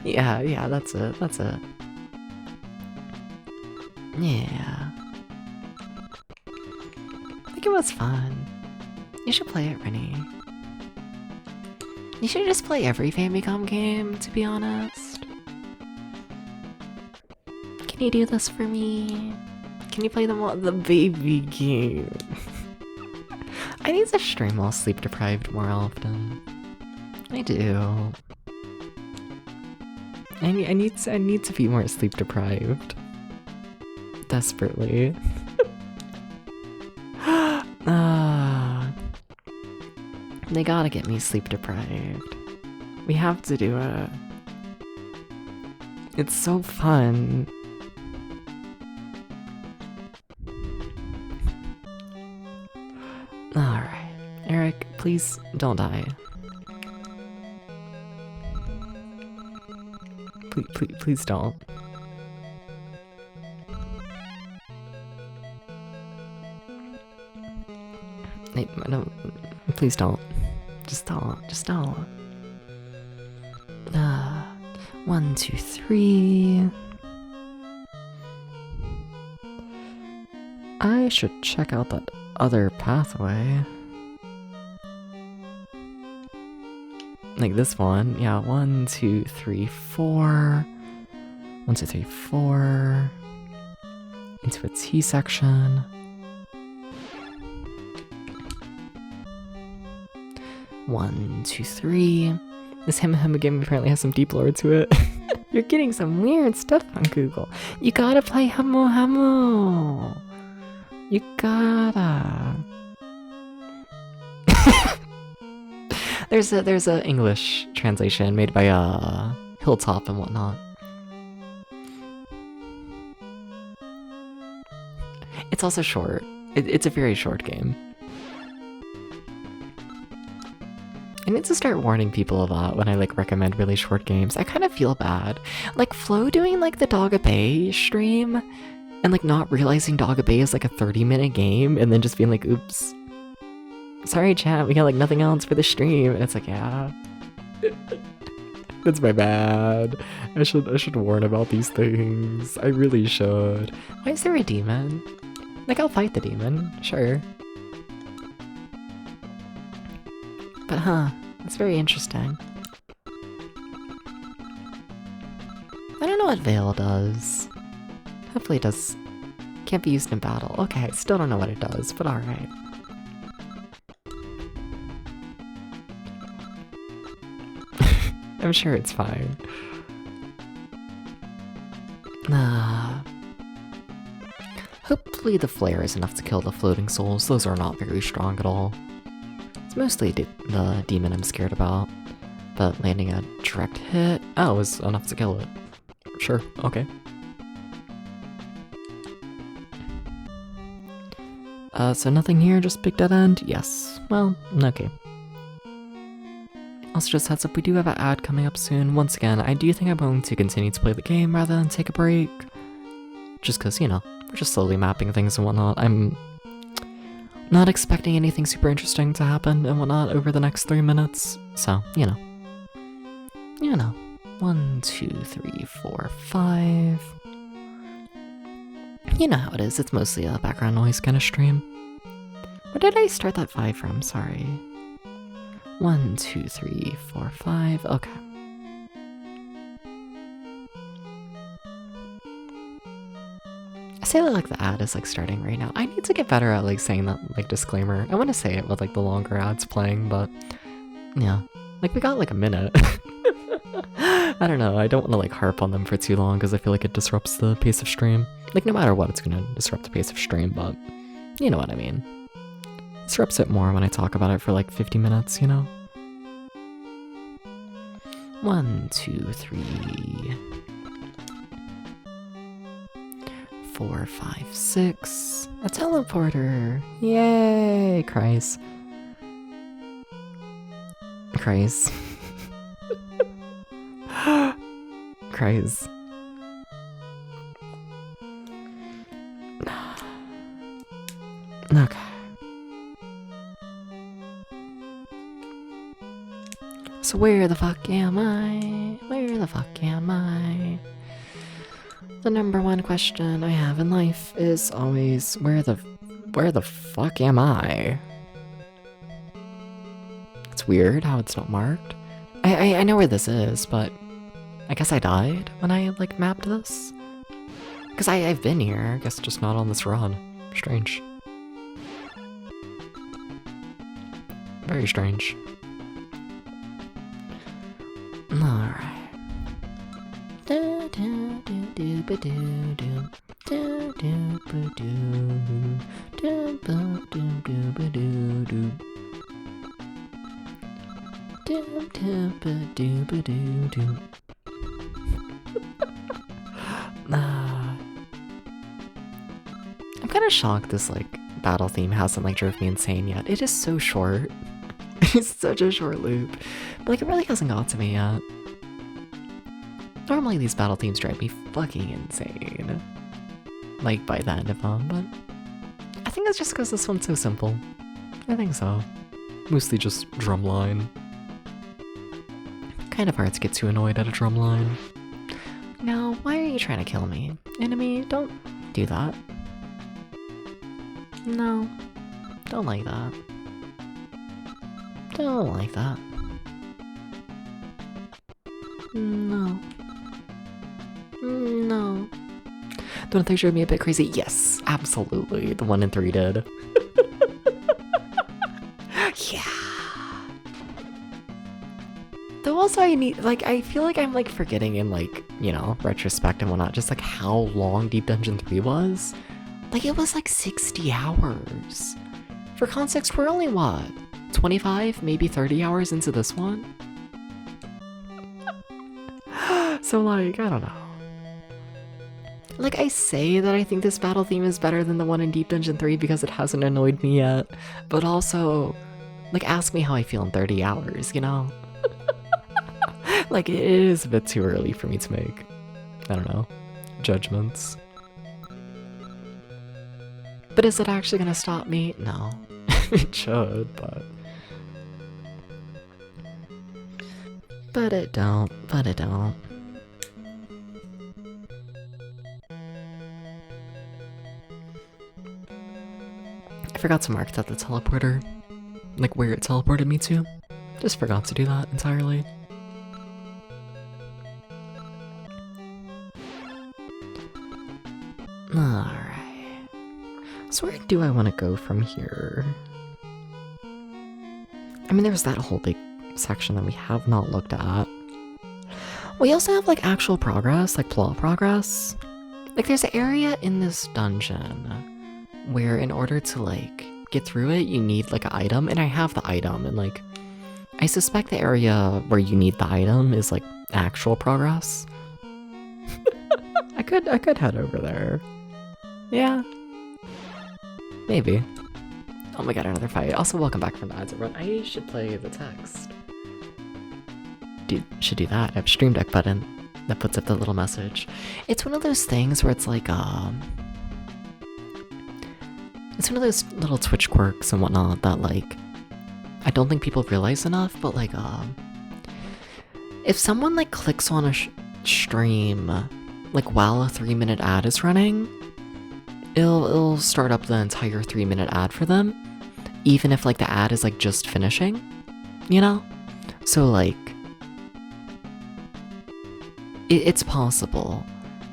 Yeah, that's it. Yeah. I think it was fun. You should play it, Rennie. You should just play every Famicom game, to be honest. Can you do this for me? Can you play the baby game? I need to stream while sleep deprived more often. I do. I need to be more sleep deprived. Desperately. They gotta get me sleep deprived. We have to do it. It's so fun. Alright. Eric, please don't die. Please don't. No, please don't. Just don't. 1, 2, 3. I should check out that other pathway. Like this one. Yeah, 1, 2, 3, 4. 1, 2, 3, 4. Into a T section. One, 2, 3. This Hamo Hamo game apparently has some deep lore to it. You're getting some weird stuff on Google. You gotta play Hamo Hamo. You gotta. There's a English translation made by Hilltop and whatnot. It's also short. It's a very short game. I need to start warning people a lot when I like recommend really short games. I kind of feel bad. Like Flo doing like the Dogga Bay stream and like not realizing Dogga Bay is like a 30-minute game and then just being like, oops. Sorry chat, we got like nothing else for the stream. And it's like, yeah. It's my bad. I should warn about these things. I really should. Why is there a demon? Like I'll fight the demon, sure. But it's very interesting. I don't know what Veil does. Hopefully it does. Can't be used in battle. Okay, I still don't know what it does, but alright. I'm sure it's fine. Hopefully the flare is enough to kill the floating souls. Those are not very strong at all. It's mostly the demon I'm scared about. But landing a direct hit, was enough to kill it. Sure, okay. So nothing here, just big dead end? Yes. Well, okay. Also, just heads up, we do have an ad coming up soon. Once again, I do think I'm going to continue to play the game rather than take a break. Just because, you know, we're just slowly mapping things and whatnot. I'm not expecting anything super interesting to happen and whatnot over the next 3 minutes. So, you know. 1, 2, 3, 4, 5. You know how it is, it's mostly a background noise kind of stream. Where did I start that 5 from? Sorry. 1, 2, 3, 4, 5. Okay. I say that like the ad is like starting right now. I need to get better at like saying that like disclaimer. I want to say it with like the longer ads playing, but yeah. Like we got like a minute. I don't know, I don't want to like harp on them for too long because I feel like it disrupts the pace of stream. Like no matter what, it's gonna disrupt the pace of stream, but you know what I mean. Disrupts it more when I talk about it for like 50 minutes, you know? 1, 2, 3, 4, 5, 6. A teleporter! Yay! Christ. Christ. Christ. Okay. So where the fuck am I? Where the fuck am I? The number one question I have in life is always, where the fuck am I? It's weird how it's not marked. I know where this is, but I guess I died when I like mapped this. Because I've been here, I guess just not on this run. Strange. Very strange. Alright. I'm kind of shocked this like battle theme hasn't like drove me insane yet. It is so short. It's such a short loop. But like it really hasn't got to me yet. Normally these battle themes drive me fucking insane. Like by the end of them, but I think it's just because this one's so simple. I think so. Mostly just drumline. Kind of hard to get too annoyed at a drumline. No, why are you trying to kill me? Enemy, don't do that. No, don't like that. Don't like that. No. No. Don't they drive me a bit crazy? Yes, absolutely. The 1 and 3 did. Yeah. Though also I need, like, I feel like I'm like forgetting in like, you know, retrospect and whatnot, just like how long Deep Dungeon 3 was. Like it was like 60 hours. For context, we're only what? 25, maybe 30 hours into this one? So like, I don't know. Like I say that I think this battle theme is better than the one in Deep Dungeon 3 because it hasn't annoyed me yet, but also, like ask me how I feel in 30 hours, you know? Like it is a bit too early for me to make, I don't know, judgments. But is it actually gonna stop me? No. It should, but... But it don't. I forgot to mark that the teleporter, like where it teleported me to. Just forgot to do that entirely. Alright. So where do I want to go from here? I mean, there's that whole big section that we have not looked at. We also have, like, actual progress, like plot progress. Like, there's an area in this dungeon where in order to, like, get through it, you need, like, an item, and I have the item, and, like, I suspect the area where you need the item is, like, actual progress. I could head over there. Yeah. Maybe. Oh my god, another fight. Also, welcome back from the ads, everyone. I should play the text. Dude, should do that. I have a Stream Deck button that puts up the little message. It's one of those things where it's like, it's one of those little Twitch quirks and whatnot that, like, I don't think people realize enough, but, like, if someone, like, clicks on a stream, like, while a 3-minute ad is running, it'll start up the entire 3-minute ad for them, even if, like, the ad is, like, just finishing, you know? So, like, it's possible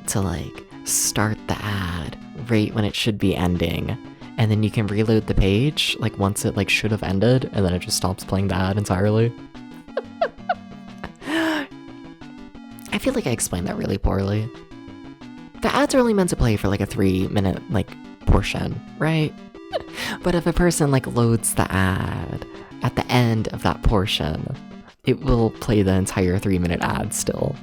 to, like, start the ad right when it should be ending, and then you can reload the page, like, once it, like, should have ended, and then it just stops playing the ad entirely. I feel like I explained that really poorly. The ads are only meant to play for, like, a 3-minute, like, portion, right? But if a person, like, loads the ad at the end of that portion, it will play the entire 3-minute ad still.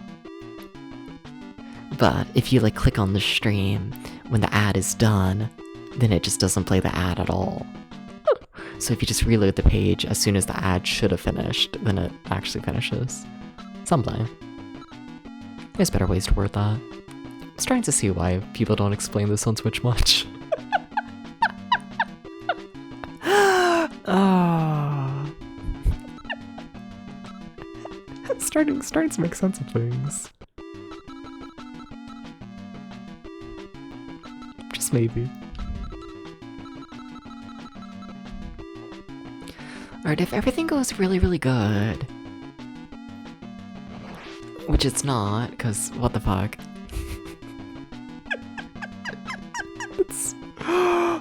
But if you, like, click on the stream when the ad is done, then it just doesn't play the ad at all. So if you just reload the page as soon as the ad should have finished, then it actually finishes. Something. There's better ways to word that. I'm starting to see why people don't explain this on Twitch much. Starting to make sense of things. Just maybe. Alright, if everything goes really, really good, which it's not, because what the fuck? It's...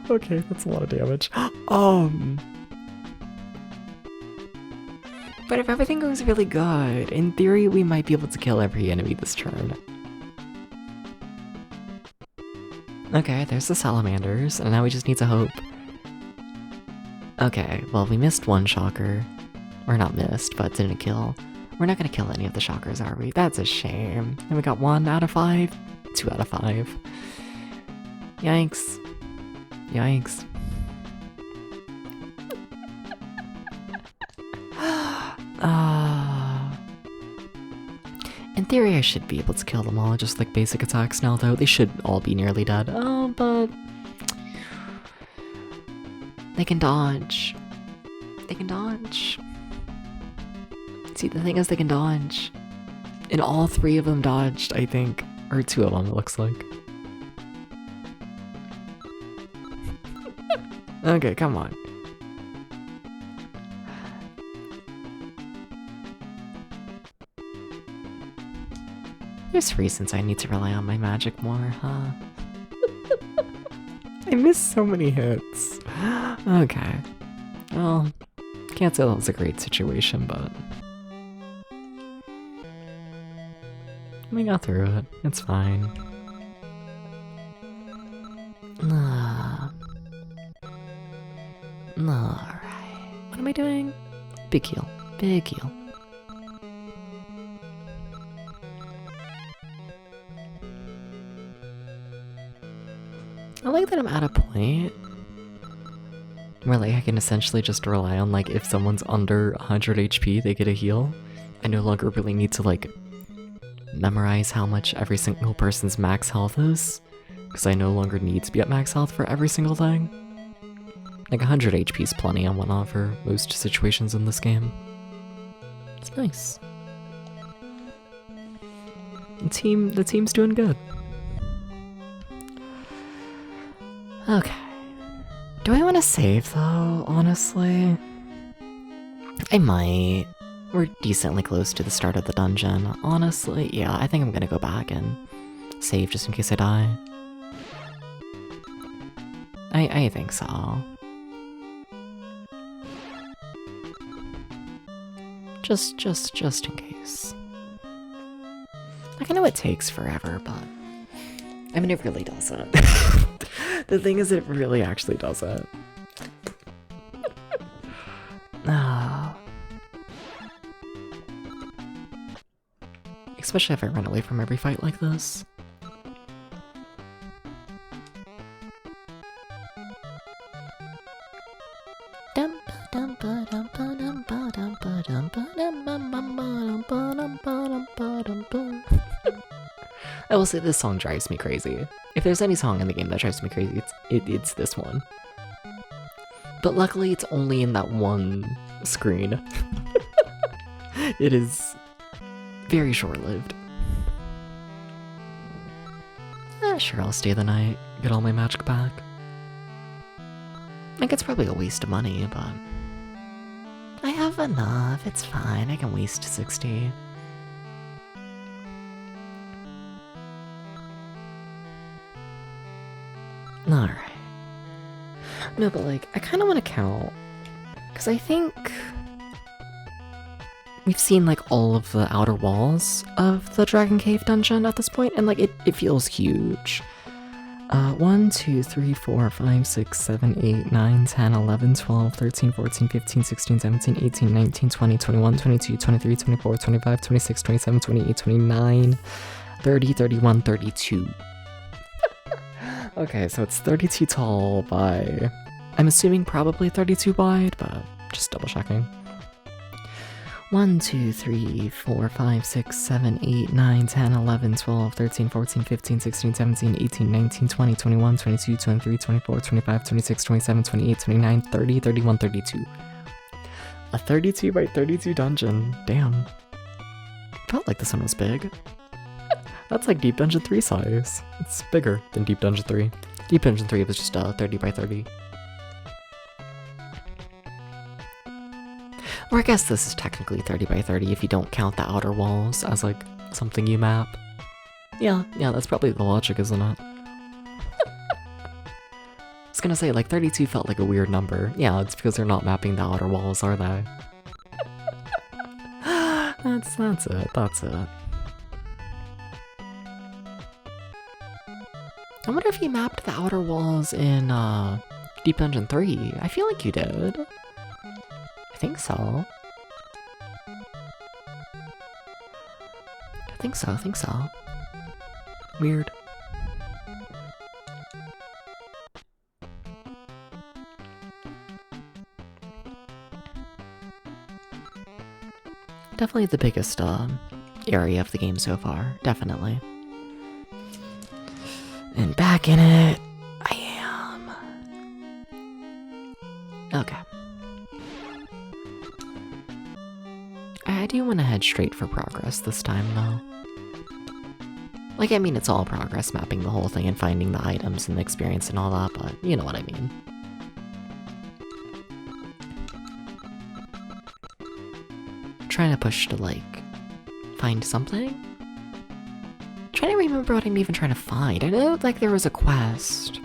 okay, that's a lot of damage. But if everything goes really good, in theory we might be able to kill every enemy this turn. Okay, there's the salamanders, and now we just need to hope. Okay, well, we missed one shocker. Or not missed, but didn't kill. We're not gonna kill any of the shockers, are we? That's a shame. And we got 1 out of 5? 2 out of 5. Yikes. Yikes. In theory, I should be able to kill them all, just like basic attacks now, though. They should all be nearly dead. Oh, but... they can dodge. They can dodge. See, the thing is, they can dodge. And all 3 of them dodged, I think. Or 2 of them, it looks like. Okay, come on. There's reasons I need to rely on my magic more, huh? I missed so many hits. Okay. Well, can't say that was a great situation, but... we got through it. It's fine. Alright. What am I doing? Big heal. Big heal. I like that I'm at a point where, like, I can essentially just rely on, like, if someone's under 100 HP, they get a heal. I no longer really need to, like, memorize how much every single person's max health is, because I no longer need to be at max health for every single thing. Like, 100 HP is plenty and whatnot for most situations in this game. It's nice. The team's doing good. Okay. Do I want to save, though, honestly? I might. We're decently close to the start of the dungeon. Honestly, yeah, I think I'm gonna go back and save just in case I die. I think so. Just in case. Like, I know it takes forever, but I mean, it really doesn't. The thing is, it really actually doesn't. Ah. Especially if I run away from every fight like this. I will say this song drives me crazy. If there's any song in the game that drives me crazy, it's this one. But luckily it's only in that one screen. It is very short-lived. Sure, I'll stay the night, get all my magic back. Like, it's probably a waste of money, but I have enough, it's fine, I can waste 60. Alright. No, but like, I kind of want to count, because I think we've seen like all of the outer walls of the Dragon Cave dungeon at this point, and like it feels huge. 1, 2, 3, 4, 5, 6, 7, 8, 9, 10, 11, 12, 13, 14, 15, 16, 17, 18, 19, 20, 21, 22, 23, 24, 25, 26, 27, 28, 29, 30, 31, 32. Okay, so it's 32 tall by, I'm assuming probably 32 wide, but just double checking. 1, 2, 3, 4, 5, 6, 7, 8, 9, 10, 11, 12, 13, 14, 15, 16, 17, 18, 19, 20, 21, 22, 23, 24, 25, 26, 27, 28, 29, 30, 31, 32. A 32 by 32 dungeon. Damn. Felt like this one was big. That's like Deep Dungeon 3 size. It's bigger than Deep Dungeon 3. Deep Dungeon 3 was just 30 by 30. Or I guess this is technically 30 by 30 if you don't count the outer walls as like something you map. Yeah, that's probably the logic, isn't it? I was gonna say, like, 32 felt like a weird number. Yeah, it's because they're not mapping the outer walls, are they? That's it. I wonder if you mapped the outer walls in Deep Dungeon 3. I feel like you did. I think so. I think so. Weird. Definitely the biggest area of the game so far. Definitely. And back in it, I am. Okay. I do want to head straight for progress this time, though. Like, I mean, it's all progress, mapping the whole thing and finding the items and the experience and all that, but you know what I mean. Trying to push to, like, find something? Trying to remember what I'm even trying to find. I know, like, there was a quest,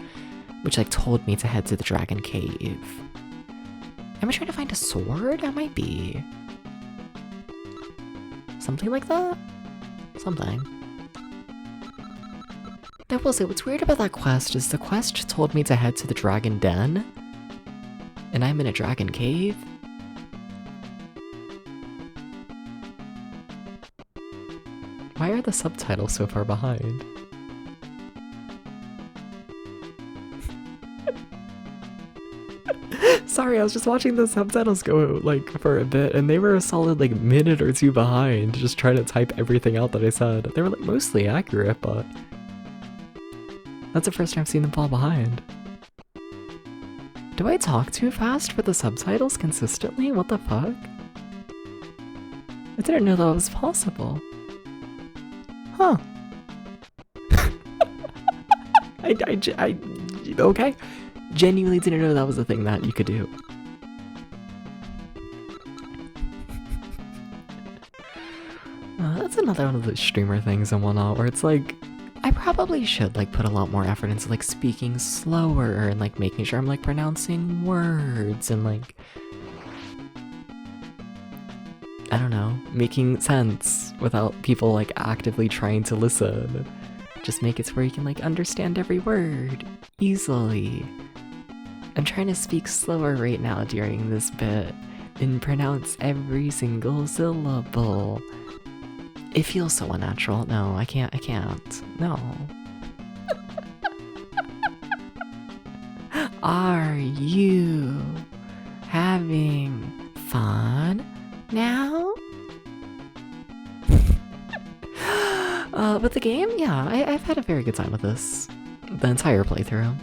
which, like, told me to head to the Dragon Cave. Am I trying to find a sword? I might be. Something like that? Something. I will say, what's weird about that quest is the quest told me to head to the Dragon Den, and I'm in a Dragon Cave? Why are the subtitles so far behind? Sorry, I was just watching the subtitles go, like, for a bit, and they were a solid, like, minute or two behind, just trying to type everything out that I said. They were, like, mostly accurate, but that's the first time I've seen them fall behind. Do I talk too fast for the subtitles consistently? What the fuck? I didn't know that was possible. Huh. Okay. Genuinely didn't know that was a thing that you could do. That's another one of the streamer things and whatnot, where it's like, I probably should like put a lot more effort into like speaking slower and like making sure I'm like pronouncing words and like I don't know, making sense without people like actively trying to listen. Just make it to where you can like understand every word easily. I'm trying to speak slower right now during this bit and pronounce every single syllable. It feels so unnatural. No, I can't. No. Are you having fun now? With the game? Yeah, I've had a very good time with this. The entire playthrough.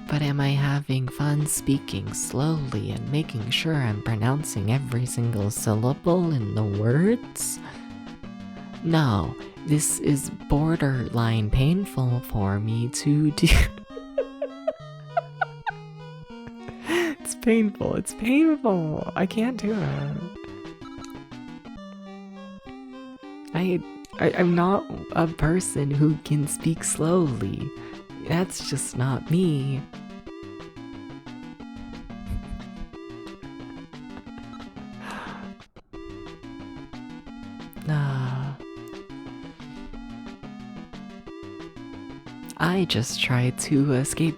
But am I having fun speaking slowly and making sure I'm pronouncing every single syllable in the words? No, this is borderline painful for me to do. It's painful, I can't do it. I'm not a person who can speak slowly. That's just not me. I just tried to escape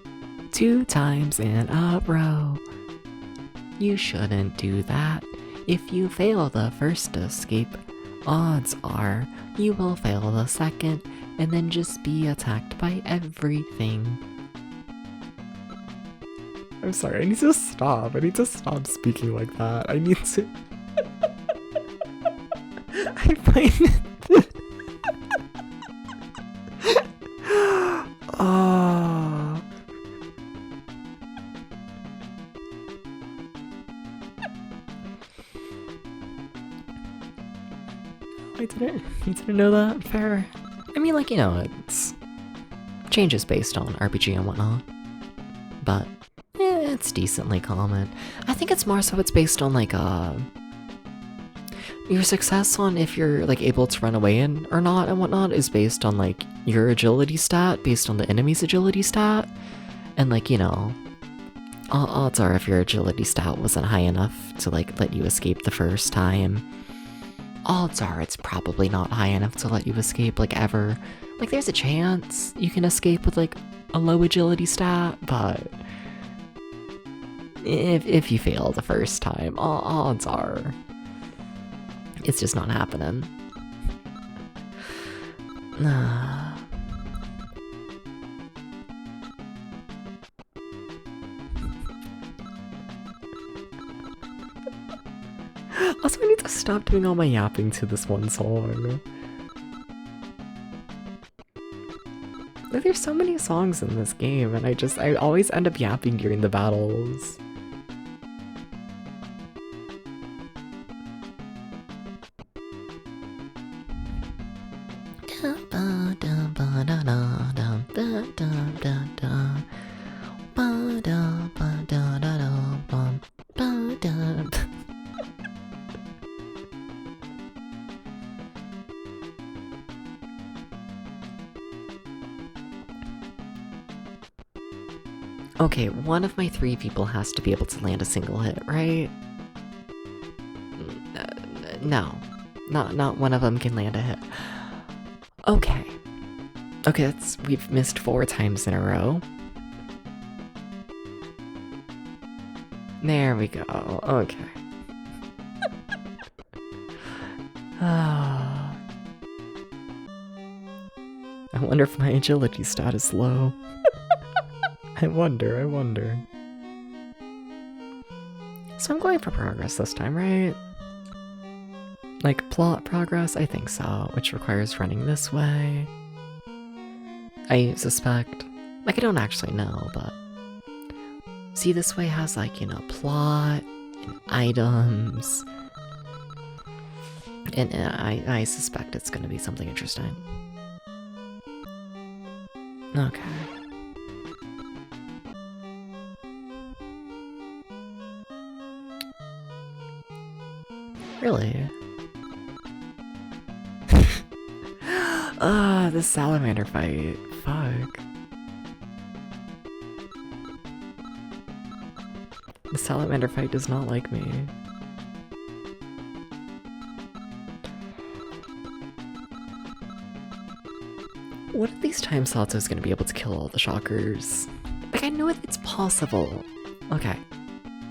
2 times in a row. You shouldn't do that. If you fail the first escape, odds are you will fail the second and then just be attacked by everything. I'm sorry, I need to stop. I need to stop speaking like that. I need to... I find it... Oh. I didn't know that. Fair. I mean, like, you know, it's changes based on RPG and whatnot, but it's decently common. I think it's more so it's based on like your success on if you're like able to run away in or not and whatnot is based on like your agility stat based on the enemy's agility stat, and like, you know, odds are if your agility stat wasn't high enough to like let you escape the first time, odds are it's probably not high enough to let you escape like ever. Like there's a chance you can escape with like a low agility stat, but if you fail the first time, odds are it's just not happening. Also, I need to stop doing all my yapping to this one song. Like, there's so many songs in this game, and I always end up yapping during the battles. Okay, one of my 3 people has to be able to land a single hit, right? No. Not one of them can land a hit. Okay. Okay, we've missed 4 times in a row. There we go. Okay. I wonder if my agility stat is low. I wonder. So I'm going for progress this time, right? Like plot progress? I think so, which requires running this way. I suspect. Like, I don't actually know, but... See, this way has, like, you know, plot and items. And I suspect it's gonna be something interesting. Okay. Really? The salamander fight. Fuck. The salamander fight does not like me. What if these time slots is gonna be able to kill all the shockers? Like, I know it's possible. Okay.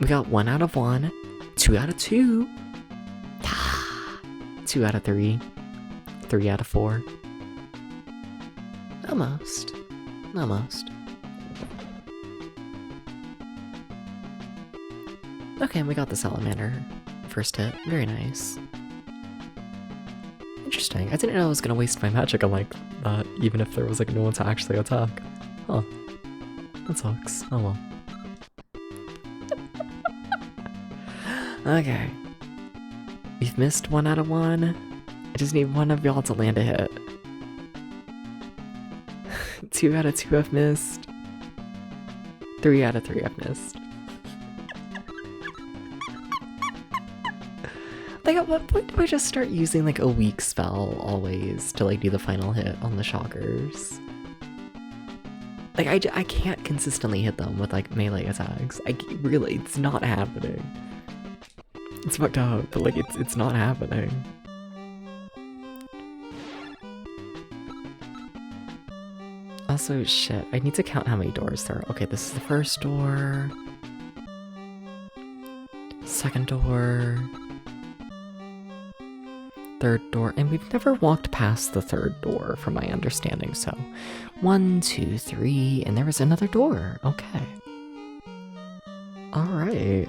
We got 1 out of 1, 2 out of 2, 2 out of 3, 3 out of 4. Almost. Almost. Okay, and we got the salamander. First hit. Very nice. Interesting. I didn't know I was gonna waste my magic on like that, even if there was like no one to actually attack. Huh. That sucks. Oh well. Okay. We've missed 1 out of 1. I just need one of y'all to land a hit. 2 out of 2 I've missed. 3 out of 3 I've missed. Like, at what point do I just start using like a weak spell always to like do the final hit on the shockers? Like, I can't consistently hit them with like melee attacks. Really, it's not happening. It's fucked up, but like it's not happening. Also, shit, I need to count how many doors there are. Okay, this is the first door. Second door. Third door, and we've never walked past the third door from my understanding, so 1, 2, 3, and there was another door. Okay. Alright.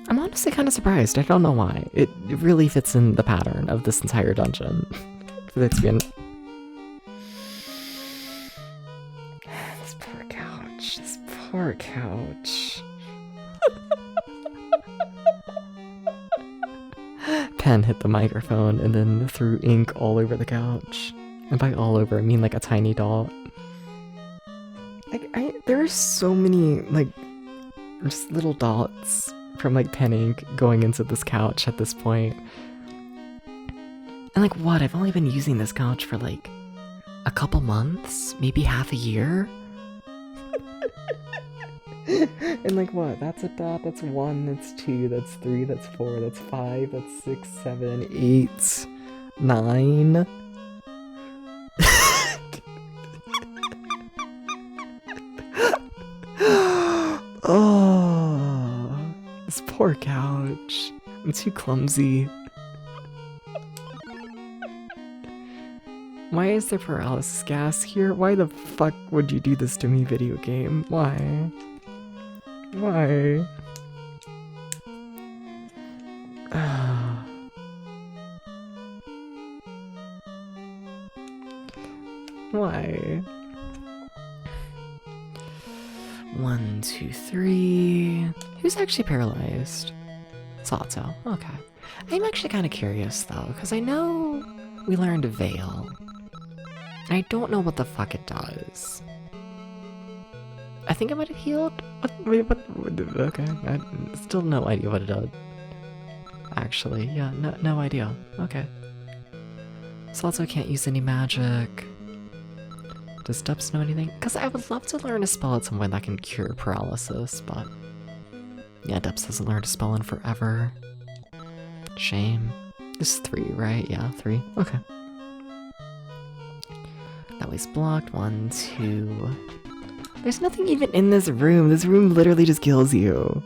I'm honestly kind of surprised. I don't know why. It really fits in the pattern of this entire dungeon. It's been... This poor couch. This poor couch. Pen hit the microphone and then threw ink all over the couch. And by all over, I mean like a tiny dot. Like, there are so many, like, just little dots from like pen ink going into this couch at this point. And like, what? I've only been using this couch for like a couple months, maybe half a year. And like, what? That's a dot, that's 1, that's 2, that's 3, that's 4, that's 5, that's 6, 7, 8, 9. Oh, this poor couch. I'm too clumsy. Why is there paralysis gas here? Why the fuck would you do this to me, video game? Why? Why? Why? 1, 2, 3. Who's actually paralyzed? Sato. Okay. I'm actually kind of curious though, because I know we learned Veil. I don't know what the fuck it does. I think it might have healed. What? Okay, I still no idea what it does. Actually, yeah, no idea. Okay. Sato can't use any magic. Does Dubs know anything? Because I would love to learn a spell at some point that can cure paralysis, but yeah, Dubs hasn't learned a spell in forever. Shame. This is 3, right? Yeah, 3. Okay. That was blocked. 1, 2. There's nothing even in this room. This room literally just kills you.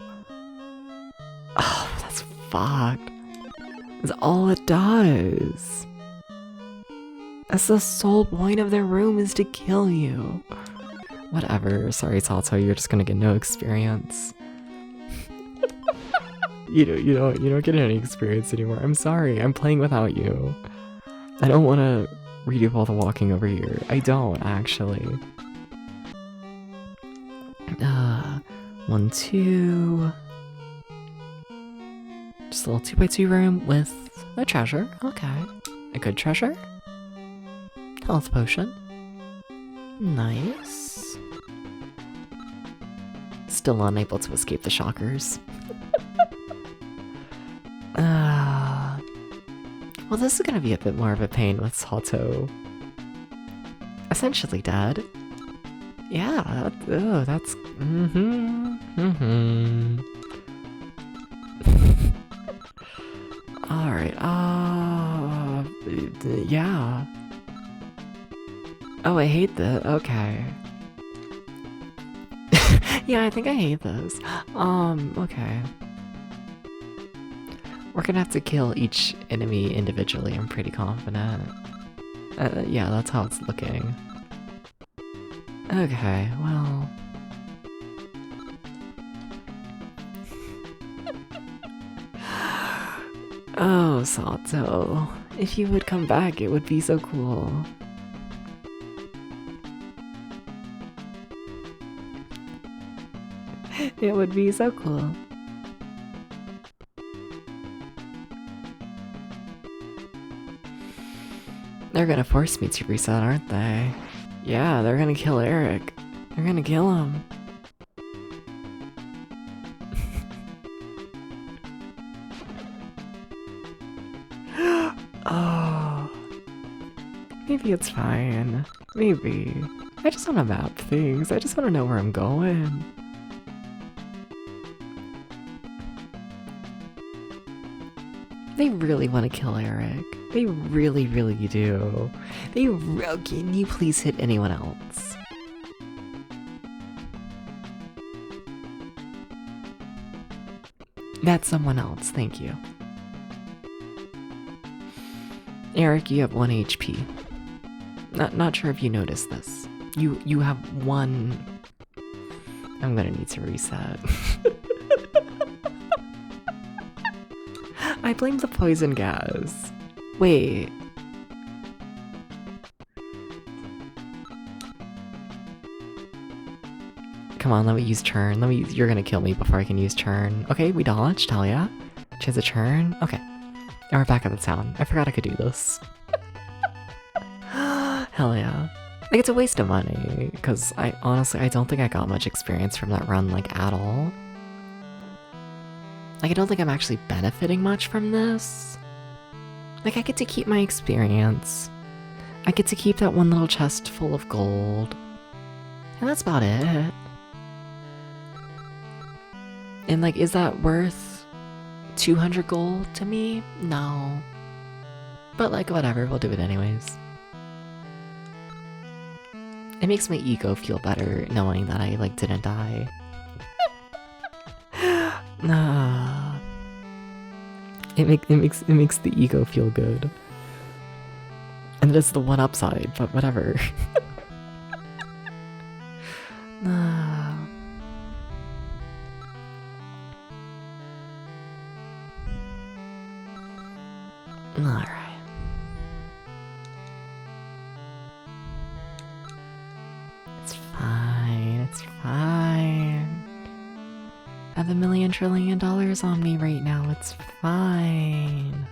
Oh, that's fucked. That's all it does. That's the sole point of their room, is to kill you. Whatever. Sorry, Sato, you're just gonna get no experience. you don't get any experience anymore. I'm sorry. I'm playing without you. I don't want to redo all the walking over here. I don't actually. 1, 2. Just a little 2x2 room with a treasure. Okay. A good treasure. Health potion. Nice. Still unable to escape the shockers. Well, this is gonna be a bit more of a pain with Sato. Essentially dead. Yeah, that's... Alright, yeah. Oh, I hate that. Okay. Yeah, I think I hate this. Okay. We're gonna have to kill each enemy individually, I'm pretty confident. Yeah, that's how it's looking. Okay, well... Oh, Sato. If you would come back, it would be so cool. It would be so cool. They're gonna force me to reset, aren't they? Yeah, they're gonna kill Eric. They're gonna kill him. Oh. Maybe it's fine. Maybe. I just wanna map things. I just wanna know where I'm going. They really want to kill Eric. They really, really do. Can you please hit anyone else? That's someone else, thank you. Eric, you have 1 HP. Not sure if you noticed this. You have 1... I'm gonna need to reset. I blame the poison gas. Wait. Come on, let me use churn. You're gonna kill me before I can use churn. Okay, we dodged, hell yeah. She has a churn. Okay. Now we're back at the town. I forgot I could do this. Hell yeah. Like, it's a waste of money, because I don't think I got much experience from that run, like, at all. Like, I don't think I'm actually benefiting much from this. Like, I get to keep my experience. I get to keep that one little chest full of gold. And that's about it. And, like, is that worth 200 gold to me? No. But, like, whatever, we'll do it anyways. It makes my ego feel better knowing that I, like, didn't die. Nah. It makes the ego feel good. And it's the one upside, but whatever. Nah. Alright. It's fine, it's fine. I have $1 million trillion on me right now, it's fine.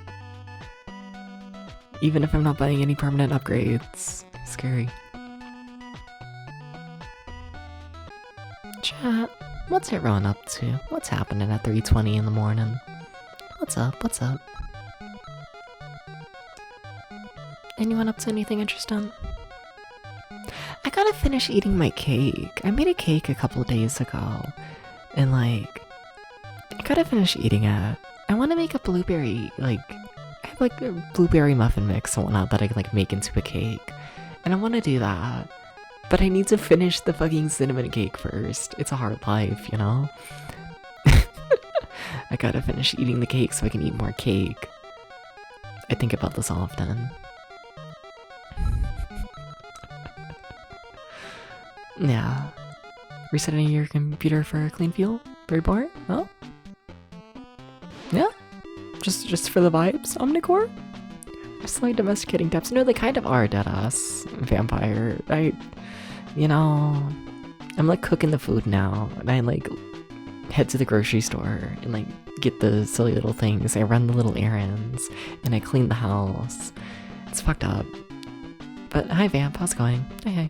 Even if I'm not buying any permanent upgrades. Scary. Chat, what's everyone up to? What's happening at 3:20 in the morning? What's up, what's up? Anyone up to anything interesting? I gotta finish eating my cake. I made a cake a couple days ago. And like, I gotta finish eating it. I wanna make a blueberry, like, I have like a blueberry muffin mix and whatnot that I can like make into a cake. And I wanna do that. But I need to finish the fucking cinnamon cake first. It's a hard life, you know? I gotta finish eating the cake so I can eat more cake. I think about this often. Yeah. Resetting your computer for a clean fuel? Very boring? Oh? Yeah? Just for the vibes, Omnicore? Slowly domesticating depths. No, they kind of are, deadass. Vampire. You know, I'm like cooking the food now, and I like head to the grocery store and like get the silly little things. I run the little errands, and I clean the house. It's fucked up. But hi Vamp, how's it going? Hey.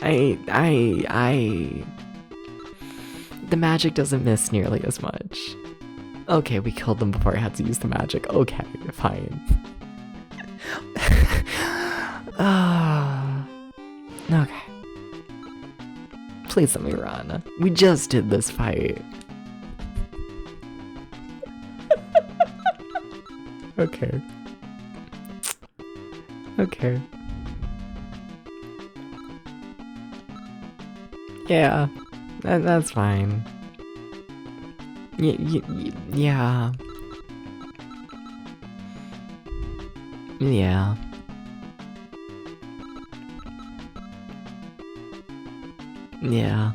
The magic doesn't miss nearly as much. Okay, we killed them before I had to use the magic. Okay, fine. Okay. Please let me run. We just did this fight. Okay. Okay. Yeah, that's fine. Yeah. Yeah. Yeah.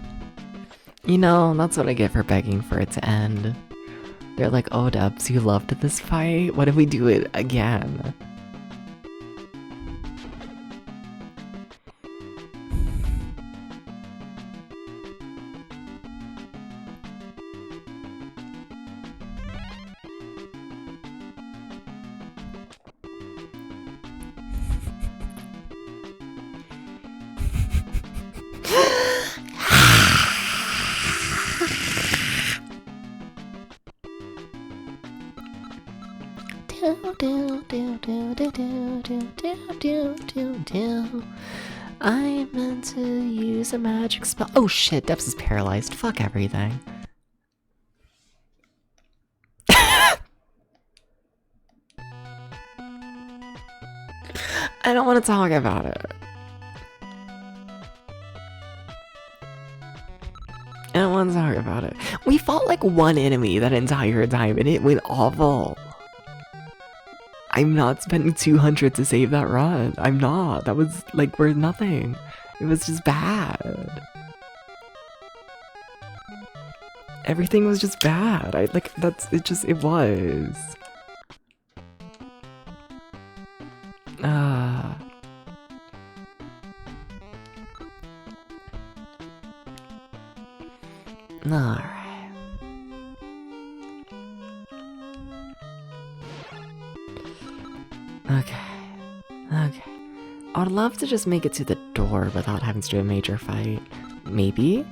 You know, that's what I get for begging for it to end. They're like, oh, Dubs, you loved this fight? What if we do it again? I meant to use a magic spell. Oh shit, Depps is paralyzed. Fuck everything. I don't want to talk about it. I don't want to talk about it. We fought like one enemy that entire time and it went awful. I'm not spending 200 to save that run. I'm not. That was like worth nothing. It was just bad. Everything was just bad. It was. Alright. Okay. I'd love to just make it to the door without having to do a major fight. Maybe?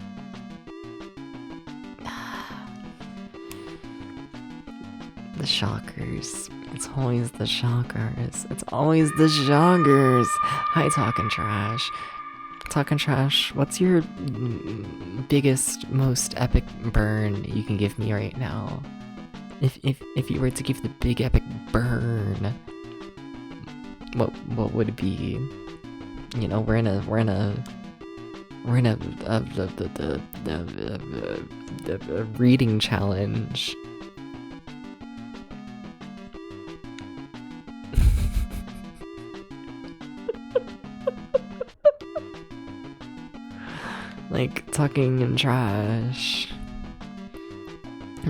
The shockers. It's always the shockers. Hi, Talking Trash. Talking Trash, what's your biggest, most epic burn you can give me right now? If you were to give the big epic burn, what would it be? You know, we're in a reading challenge. Like, talking and trash.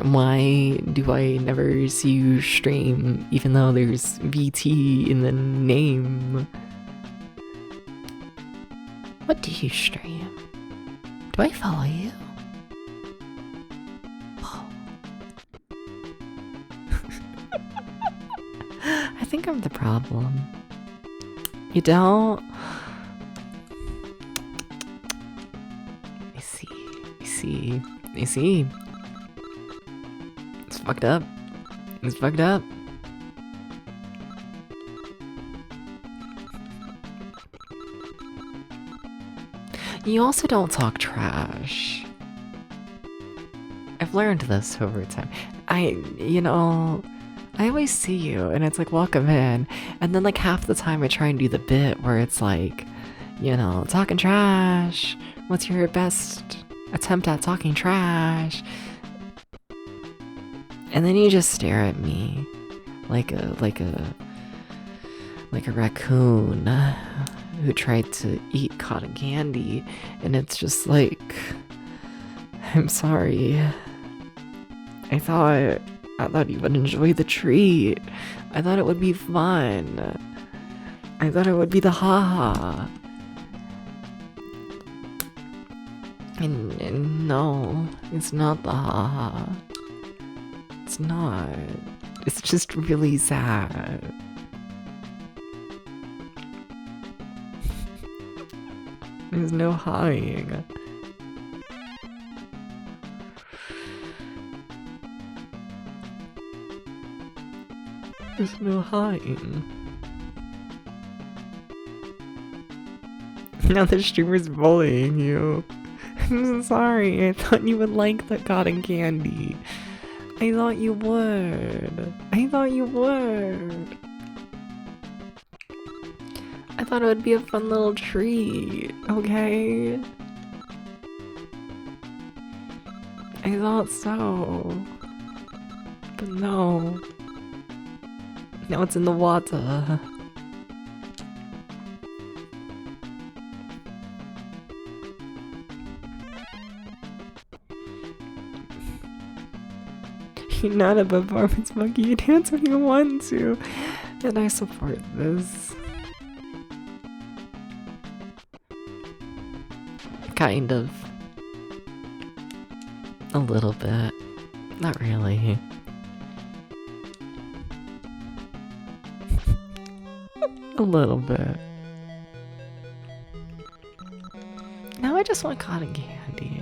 Why do I never see you stream, even though there's VT in the name? What do you stream? Do I follow you? Oh. I think I'm the problem. You don't? I see. It's fucked up. You also don't talk trash. I've learned this over time. I always see you and it's like, welcome in. And then like half the time I try and do the bit where it's like, talking trash. What's your best attempt at talking trash? And then you just stare at me like a raccoon who tried to eat cotton candy, and it's just like, I'm sorry. I thought you would enjoy the treat. I thought it would be fun. I thought it would be the haha. And no, it's not the haha. It's not. It's just really sad. There's no hiding. There's no hiding. Now the streamer's bullying you. I'm sorry, I thought you would like the cotton candy. I thought you would. I thought you would. I thought it would be a fun little treat, okay? I thought so. But no. Now it's in the water. You're not a performance monkey, you dance when you want to. And I support this. Kind of. A little bit. Not really. A little bit. Now I just want cotton candy.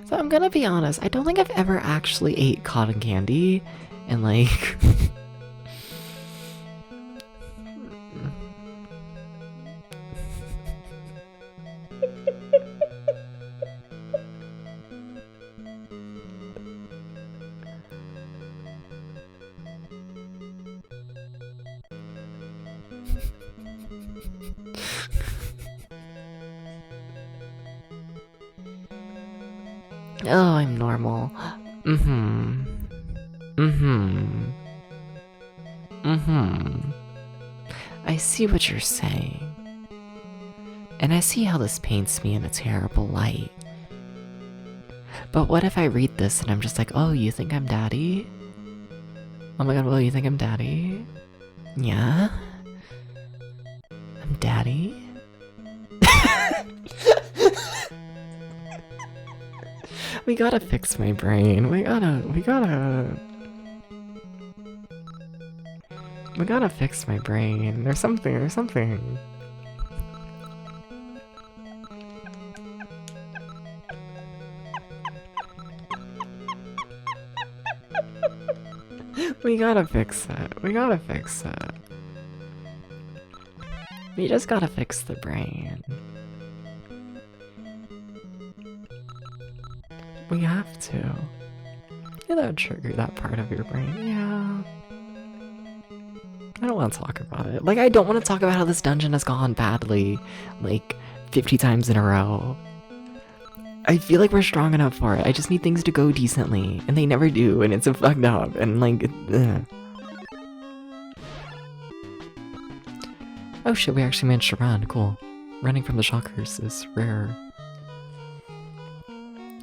So I'm gonna be honest, I don't think I've ever actually ate cotton candy and like oh, I'm normal. I see what you're saying. And I see how this paints me in a terrible light. But what if I read this and I'm just like, oh, you think I'm daddy? Oh my god, well, you think I'm daddy? Yeah? I'm daddy? We gotta fix my brain. We gotta fix my brain. There's something. We gotta fix it. We just gotta fix the brain. We have to. That'll trigger that part of your brain. Yeah. I don't want to talk about it. Like, I don't want to talk about how this dungeon has gone badly, like, 50 times in a row. I feel like we're strong enough for it. I just need things to go decently, and they never do, and it's so fucked up, and like, ugh. Oh shit, we actually managed to run. Cool. Running from the shockers is rare.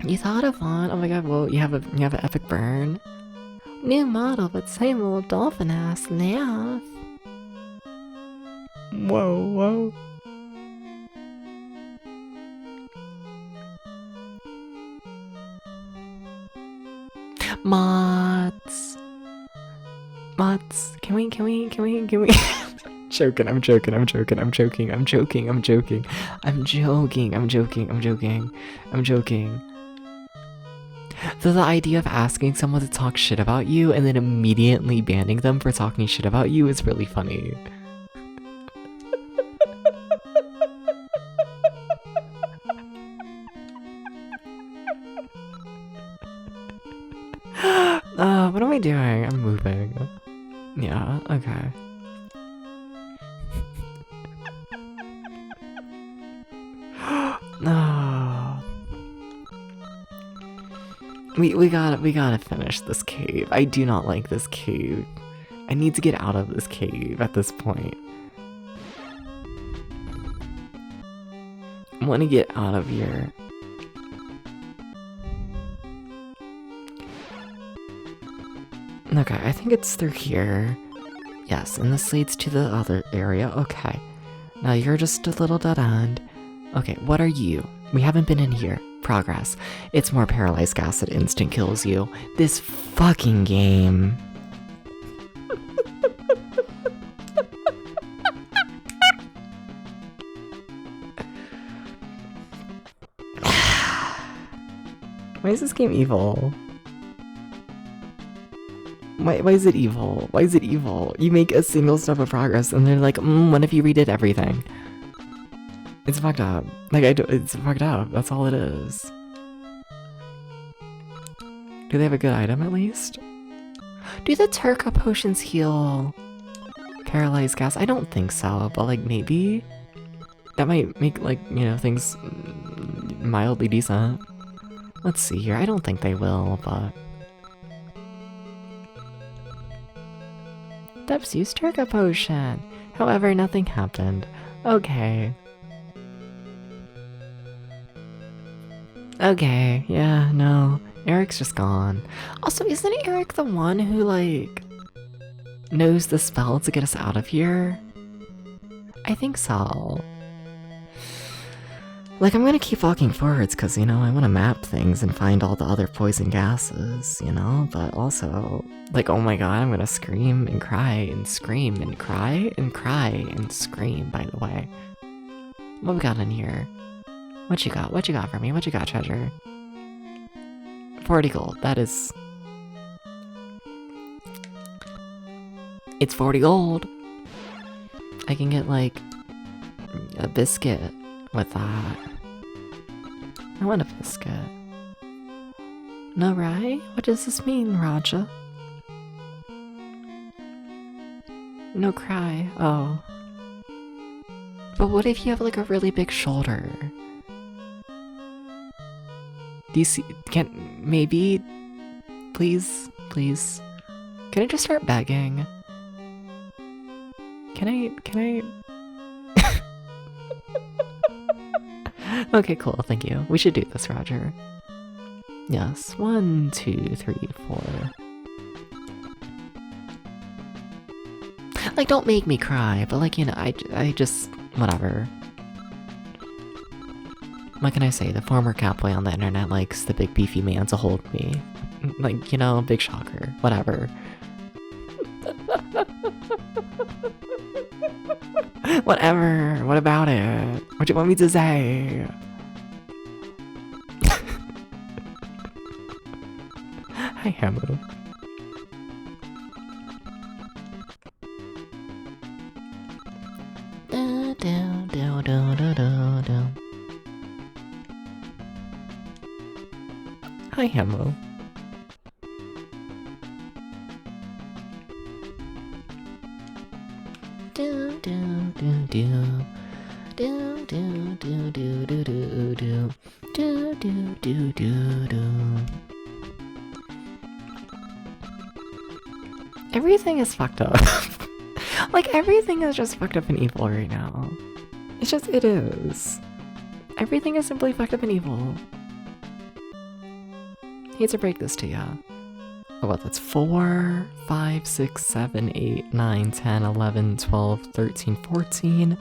You thought of one? Oh my god, well, you have an epic burn. New model, but same old dolphin ass laugh. Whoa. Mods, can we? I'm joking. So the idea of asking someone to talk shit about you and then immediately banning them for talking shit about you is really funny. What am I doing? I'm moving. Yeah, okay. No. We gotta finish this cave. I do not like this cave. I need to get out of this cave at this point. I want to get out of here. Okay, I think it's through here. Yes, and this leads to the other area. Okay. Now you're just a little dead end. Okay, what are you? We haven't been in here. Progress. It's more paralyzed gas that instant kills you. This fucking game. Why is this game evil? Why is it evil? Why is it evil? You make a single step of progress and they're like, what if you redid everything? It's fucked up. Like, it's fucked up. That's all it is. Do they have a good item at least? Do the Turka potions heal paralyzed gas? I don't think so, but like maybe? That might make like, you know, things mildly decent. Let's see here. I don't think they will, but... Dubs used Turka potion. However, nothing happened. Okay. Okay, yeah, no. Eric's just gone. Also, isn't Eric the one who, like, knows the spell to get us out of here? I think so. Like, I'm gonna keep walking forwards because, you know, I want to map things and find all the other poison gases, you know? But also, like, oh my god, I'm gonna scream and cry and scream and cry and cry and scream, by the way. What we got in here? What you got? What you got for me? What you got, treasure? 40 gold. That is... It's 40 gold! I can get, like, a biscuit with that. I want a biscuit. No, right? What does this mean, Raja? No cry. Oh. But what if you have, like, a really big shoulder? Do you see? Maybe? Please? Please? Can I just start begging? Can I? Okay, cool, thank you. We should do this, Roger. Yes, 1, 2, 3, 4. Like, don't make me cry, but like, you know, I just, whatever. What can I say? The former catboy on the internet likes the big beefy man to hold me. Like, you know, big shocker. Whatever. Whatever. What about it? What do you want me to say? Hi, Hamu. Do, do, do, do, do, do, do. Hi, Hamu. Do do do do do do do do do do do do do do do do. Everything is fucked up. Like, everything is just fucked up and evil right now. It is. Everything is simply fucked up and evil. Hate to break this to ya. Oh, what, that's 4, 5, 6, 7, 8, 9, 10, 11, 12, 13, 14.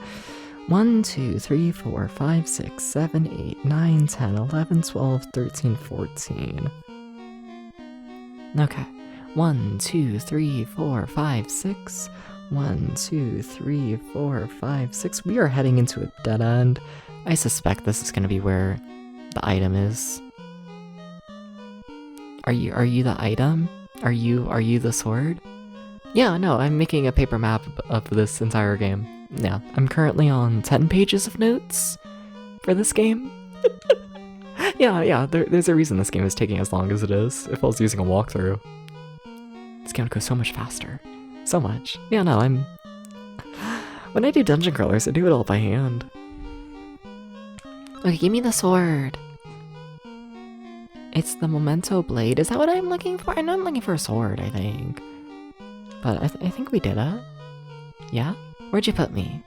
1, 2, 3, 4, 5, 6, 7, 8, 9, 10, 11, 12, 13, 14. Okay. 1, 2, 3, 4, 5, 6. 1, 2, 3, 4, 5, 6. We are heading into a dead end. I suspect this is going to be where the item is. Are you the item? Are you the sword? Yeah, no, I'm making a paper map of this entire game. Yeah, I'm currently on 10 pages of notes for this game. Yeah, there's a reason this game is taking as long as it is. If I was using a walkthrough, this game would go so much faster. So much. Yeah, no, when I do dungeon crawlers, I do it all by hand. Okay, give me the sword. It's the Memento Blade. Is that what I'm looking for? I know I'm looking for a sword, I think. But I think we did it. Yeah? Where'd you put me?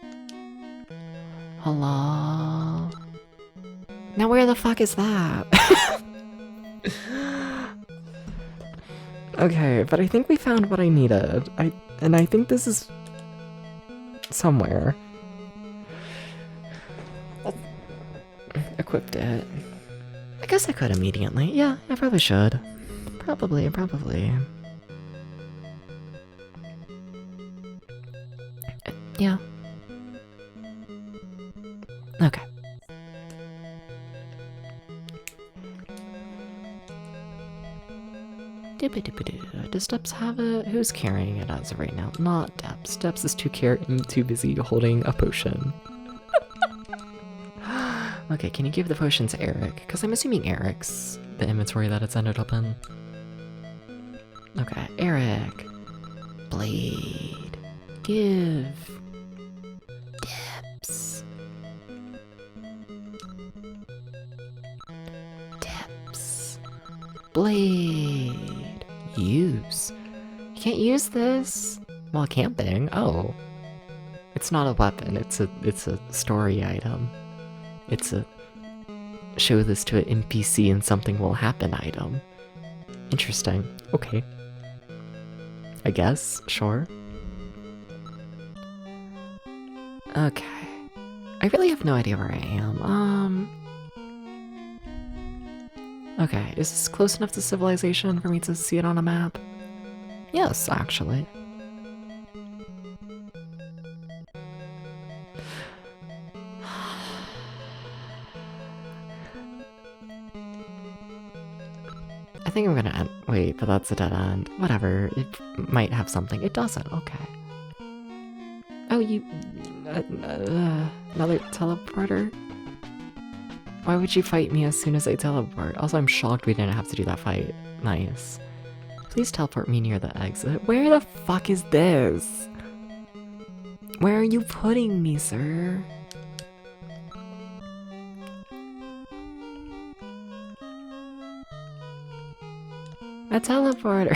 Hello? Now where the fuck is that? Okay, but I think we found what I needed. And I think this is... somewhere. Equipped it. I guess I could immediately. Yeah, I probably should. Probably. Yeah. Okay. Does Steps have it? Who's carrying it as of right now? Not Deps. Steps is too busy holding a potion. Okay, can you give the potion to Eric? Because I'm assuming Eric's the inventory that it's ended up in. Okay, Eric. Blade. Give. Deps. Deps. Blade. Use. You can't use this while camping. Oh. It's not a weapon, it's a story item. It's a show this to an NPC and something will happen item. Interesting. Okay. I guess, sure. Okay. I really have no idea where I am. Okay, is this close enough to civilization for me to see it on a map? Yes, actually. I think I'm gonna end. Wait, but that's a dead end. Whatever. It might have something. It doesn't. Okay. Oh, you. Another teleporter? Why would you fight me as soon as I teleport? Also, I'm shocked we didn't have to do that fight. Nice. Please teleport me near the exit. Where the fuck is this? Where are you putting me, sir? A teleporter.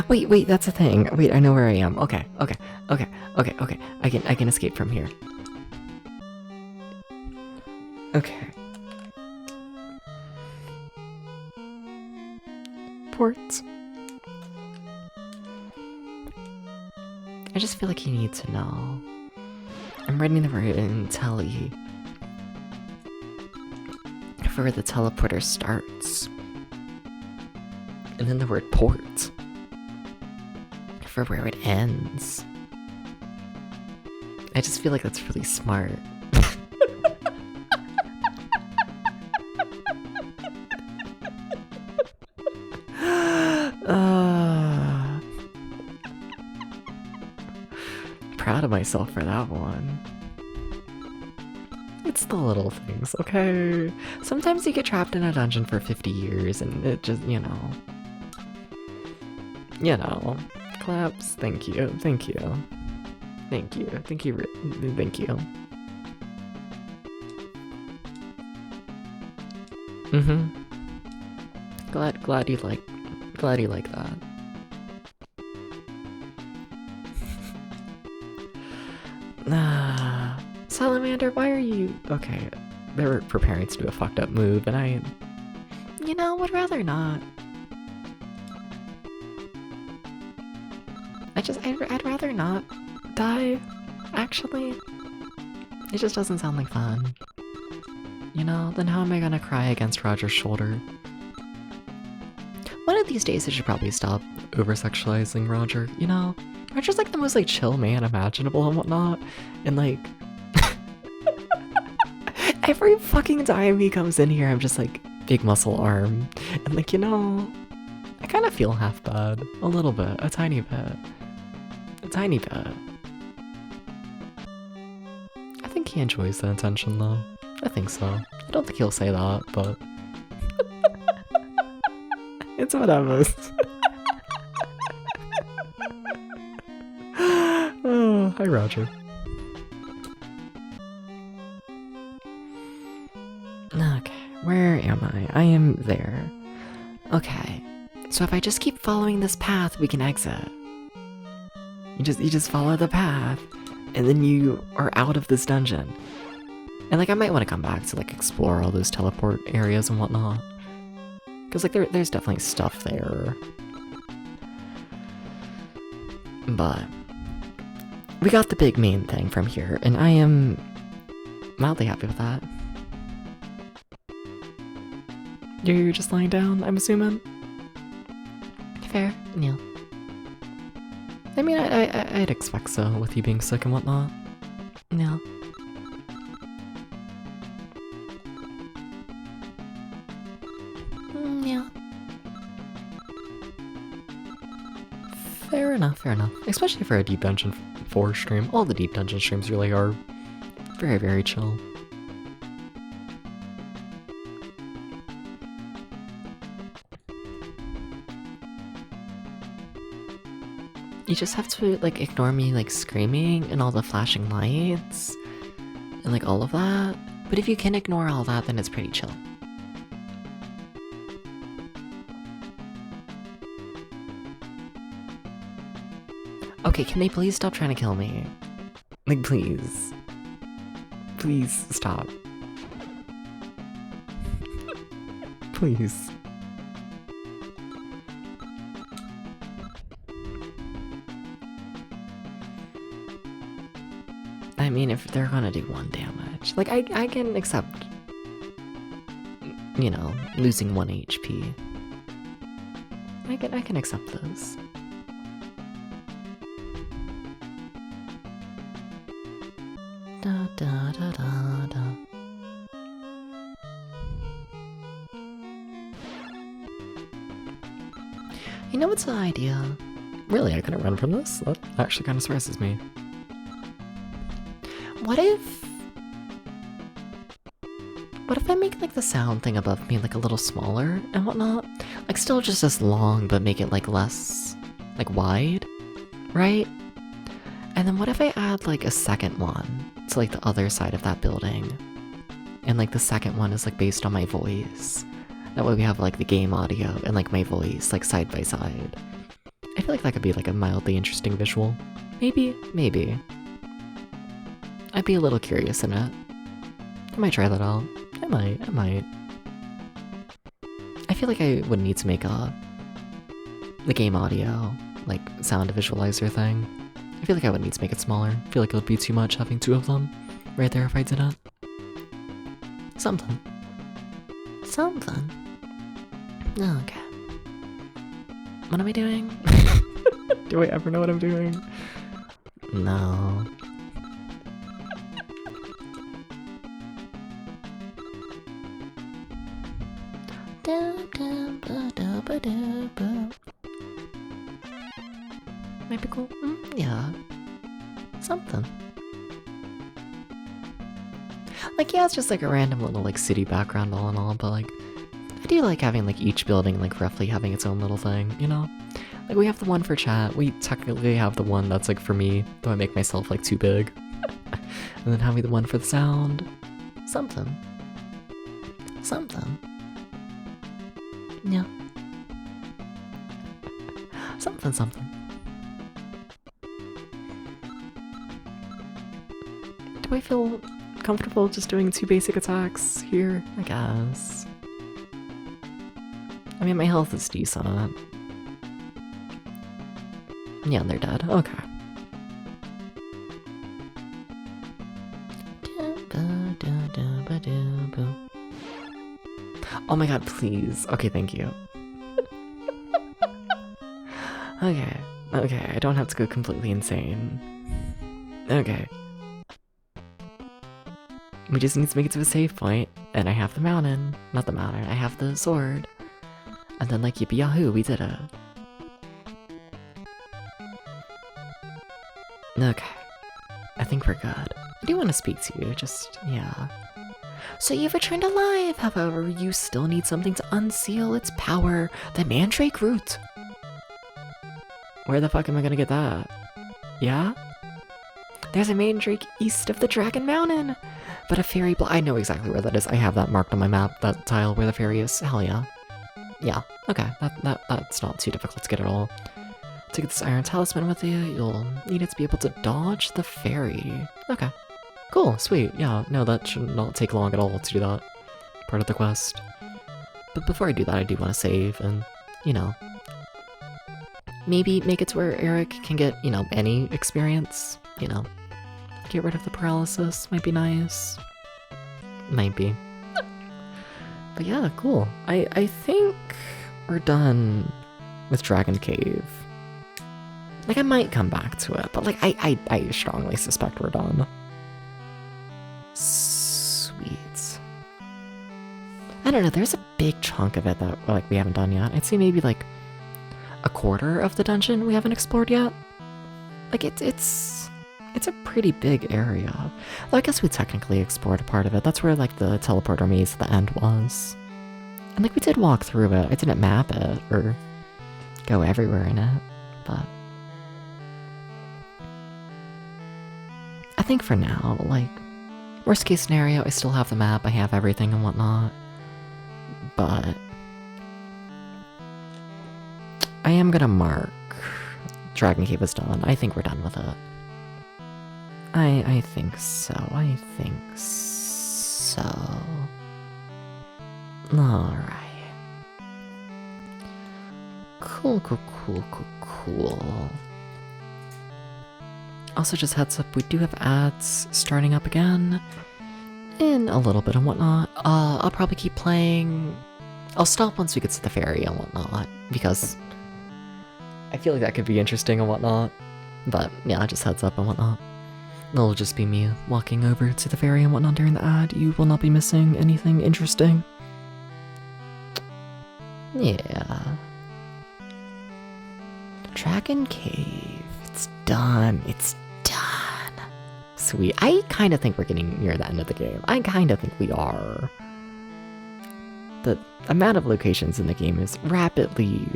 Wait, that's a thing. Wait, I know where I am. Okay. I can escape from here. Okay. Port. I just feel like you need to know. I'm reading the word in telly for where the teleporter starts. And then the word port for where it ends. I just feel like that's really smart. Proud of myself for that one. It's the little things, okay? Sometimes you get trapped in a dungeon for 50 years and it just, you know. Claps, thank you. Glad you like that. Salamander, why are you... Okay, they were preparing to do a fucked up move, and I... You know, would rather not. I'd rather not die, actually. It just doesn't sound like fun. You know, then how am I gonna cry against Roger's shoulder? One of these days I should probably stop over-sexualizing Roger, you know? Roger's like the most like chill man imaginable and whatnot, and like... Every fucking time he comes in here I'm just like, big muscle arm, and like, you know... I kind of feel half bad. A little bit. A tiny bit. I think he enjoys the attention though. I think so. I don't think he'll say that, but... It's whatever. Oh, hi Roger. Okay, where am I? I am there. Okay, so if I just keep following this path, we can exit. You just follow the path, and then you are out of this dungeon. And like, I might want to come back to like explore all those teleport areas and whatnot. Cause like there's definitely stuff there. But we got the big main thing from here, and I am mildly happy with that. You're just lying down, I'm assuming? Fair, yeah. I mean, I'd expect so, with you being sick and whatnot. Yeah. Fair enough, fair enough. Especially for a Deep Dungeon 4 stream. All the Deep Dungeon streams really are very, very chill. You just have to, like, ignore me, like, screaming and all the flashing lights and, like, all of that. But if you can ignore all that, then it's pretty chill. Okay, can they please stop trying to kill me? Like, please. Please stop. Please. I mean, if they're gonna do 1 damage, like, I can accept, you know, losing 1 HP. I can accept those. Da da da da da. You know what's the idea? Really, I couldn't run from this? That actually kind of surprises me. What if I make, like, the sound thing above me, like, a little smaller and whatnot? Like, still just as long, but make it, like, less, like, wide, right? And then what if I add, like, a second one to, like, the other side of that building? And, like, the second one is, like, based on my voice. That way we have, like, the game audio and, like, my voice, like, side by side. I feel like that could be, like, a mildly interesting visual. Maybe, maybe. I'd be a little curious in it. I might try that out. I might. I feel like I would need to make the game audio, like, sound visualizer thing. I feel like I would need to make it smaller. I feel like it would be too much having 2 of them right there if I did it. Something. Okay. What am I doing? Do I ever know what I'm doing? No. Might be cool. Yeah. Something. Like, yeah, it's just like a random little, like, city background all in all, but, like, I do like having, like, each building, like, roughly having its own little thing, you know? Like, we have the one for chat, we technically have the one that's, like, for me, though I make myself, like, too big. And then having the one for the sound. Something. Yeah. Something. Do I feel comfortable just doing 2 basic attacks here? I guess. I mean, my health is decent. Yeah, they're dead. Okay. Oh my god, please. Okay, thank you. Okay, I don't have to go completely insane. Okay. We just need to make it to a save point, and I have the mountain. Not the mountain, I have the sword. And then, like, yippee yahoo, we did it. Okay. I think we're good. I do want to speak to you, just, yeah. So you've returned alive, however, you still need something to unseal its power, the Mandrake Root. Where the fuck am I gonna get that? Yeah? There's a Mandrake east of the Dragon Mountain! But a fairy I know exactly where that is. I have that marked on my map, that tile where the fairy is. Hell yeah. Yeah, okay, that's not too difficult to get at all. To get this iron talisman with you, you'll need it to be able to dodge the fairy. Okay. Cool, sweet, yeah, no, that should not take long at all to do that. Part of the quest. But before I do that, I do want to save and, you know, maybe make it to where Eric can get, you know, any experience, you know. Get rid of the paralysis, might be nice. Might be. But yeah, cool. I think we're done with Dragon Cave. Like, I might come back to it, but, like, I strongly suspect we're done. Sweet. I don't know, there's a big chunk of it that, like, we haven't done yet. I'd say maybe, like, a quarter of the dungeon we haven't explored yet. Like, it's a pretty big area. Though I guess we technically explored a part of it. That's where, like, the teleporter maze at the end was. And, like, we did walk through it. I didn't map it or go everywhere in it, but I think for now, like, worst case scenario, I still have the map, I have everything and whatnot, but I am gonna mark Dragon Cave is done. I think we're done with it. I think so. I think so. Alright. Cool. Also, just heads up, we do have ads starting up again in a little bit and whatnot. I'll probably keep playing. I'll stop once we get to the ferry and whatnot, because I feel like that could be interesting and whatnot. But yeah, just heads up and whatnot. It'll just be me walking over to the ferry and whatnot during the ad. You will not be missing anything interesting. Yeah. Dragon Cave. It's done. It's done. Sweet. I kind of think we're getting near the end of the game. I kind of think we are. The amount of locations in the game is rapidly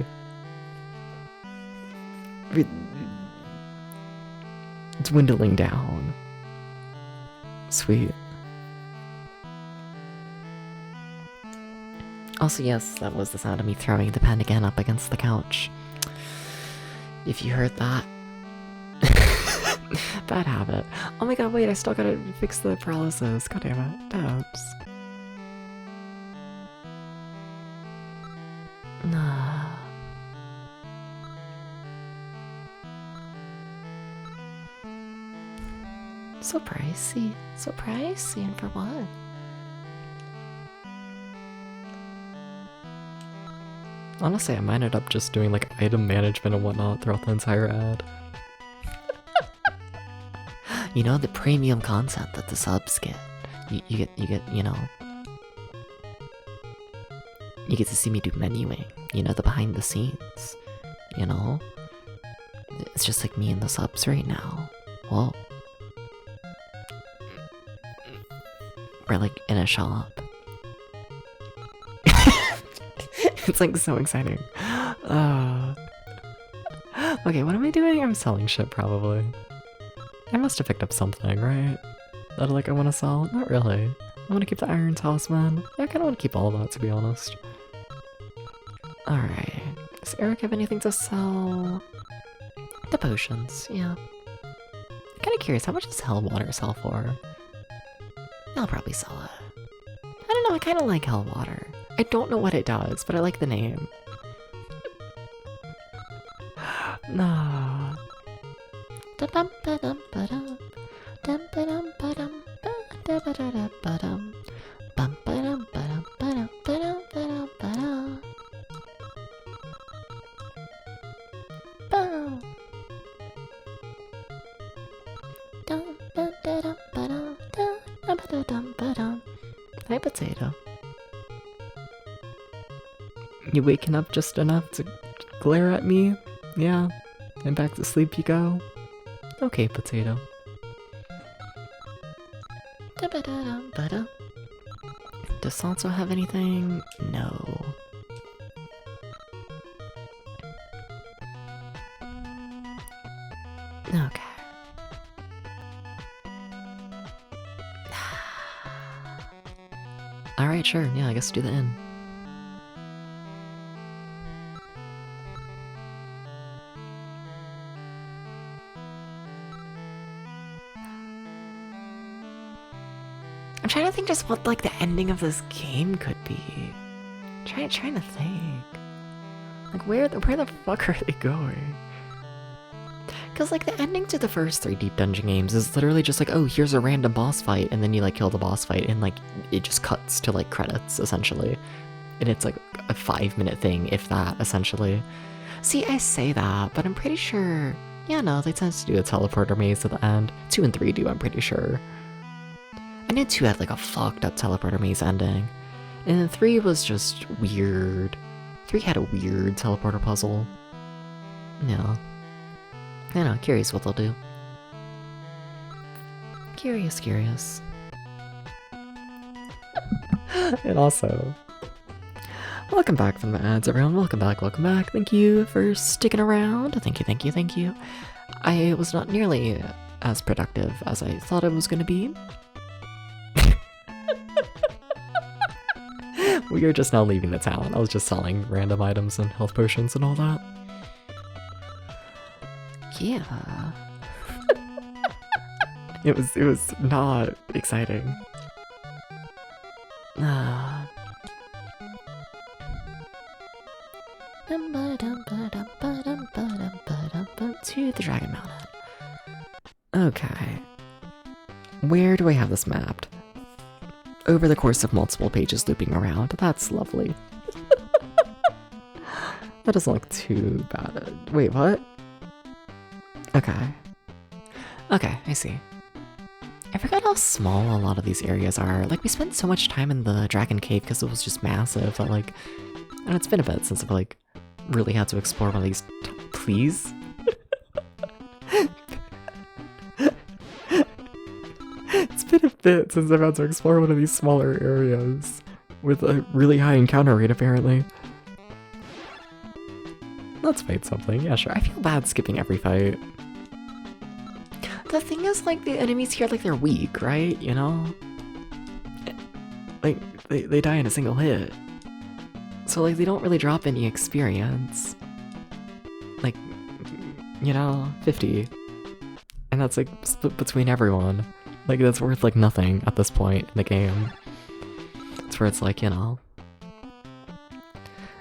dwindling down. Sweet. Also, yes, that was the sound of me throwing the pen again up against the couch. If you heard that. Bad habit. Oh my god, wait, I still gotta fix the paralysis. God damn it. Dabs. Nah. So pricey. So pricey, and for what? Honestly, I might end up just doing like item management and whatnot throughout the entire ad. You know, the premium content that the subs get. You get, you know. You get to see me do menuing. You know, the behind the scenes. You know? It's just like me and the subs right now. Whoa. We're like in a shop. It's like so exciting. Okay, what am I doing? I'm selling shit probably. I must have picked up something, right? That like I want to sell? Not really. I want to keep the Iron Talisman. Yeah, I kind of want to keep all of that, to be honest. Alright. Does Eric have anything to sell? The potions, yeah. I'm kind of curious, how much does Hell Water sell for? I'll probably sell it. I don't know, I kind of like Hell Water. I don't know what it does, but I like the name. Nah. Hi, Potato. You waking up just enough to glare at me? Yeah. And back to sleep you go? Okay, Potato. Does Sanso have anything? No. Okay. Alright, sure. Yeah, I guess do the inn. I'm trying to think just what like the ending of this game could be. Trying to think. Like where the fuck are they going? Cause like the ending to the first 3 Deep Dungeon games is literally just like, oh, here's a random boss fight, and then you like kill the boss fight, and like it just cuts to like credits essentially, and it's like a 5-minute thing, if that, essentially. See, I say that, but I'm pretty sure. Yeah, no, they tend to do a teleporter maze at the end. 2 and 3 do, I'm pretty sure. I knew 2 had like a fucked up teleporter maze ending, and then 3 was just weird. 3 had a weird teleporter puzzle. Yeah. I know, curious what they'll do. Curious. And also, welcome back from the ads, everyone. Welcome back. Thank you for sticking around. Thank you. I was not nearly as productive as I thought I was going to be. We are just now leaving the town. I was just selling random items and health potions and all that. Yeah. It was not exciting. To the Dragon Mountain. Okay. Where do I have this mapped? Over the course of multiple pages looping around. That's lovely. That doesn't look too bad. Wait, what? Okay, I see. I forgot how small a lot of these areas are. Like, we spent so much time in the Dragon Cave because it was just massive that, like, and it's been a bit since I've, like, really had to explore one of these. Please? It's been a bit since I've had to explore one of these smaller areas with a really high encounter rate, apparently. Let's fight something. Yeah, sure. I feel bad skipping every fight. The thing is, like, the enemies here, like, they're weak, right? You know? Like, they die in a single hit. So, like, they don't really drop any experience. Like, you know, 50. And that's, like, split between everyone. Like, that's worth, like, nothing at this point in the game. It's where it's like, you know,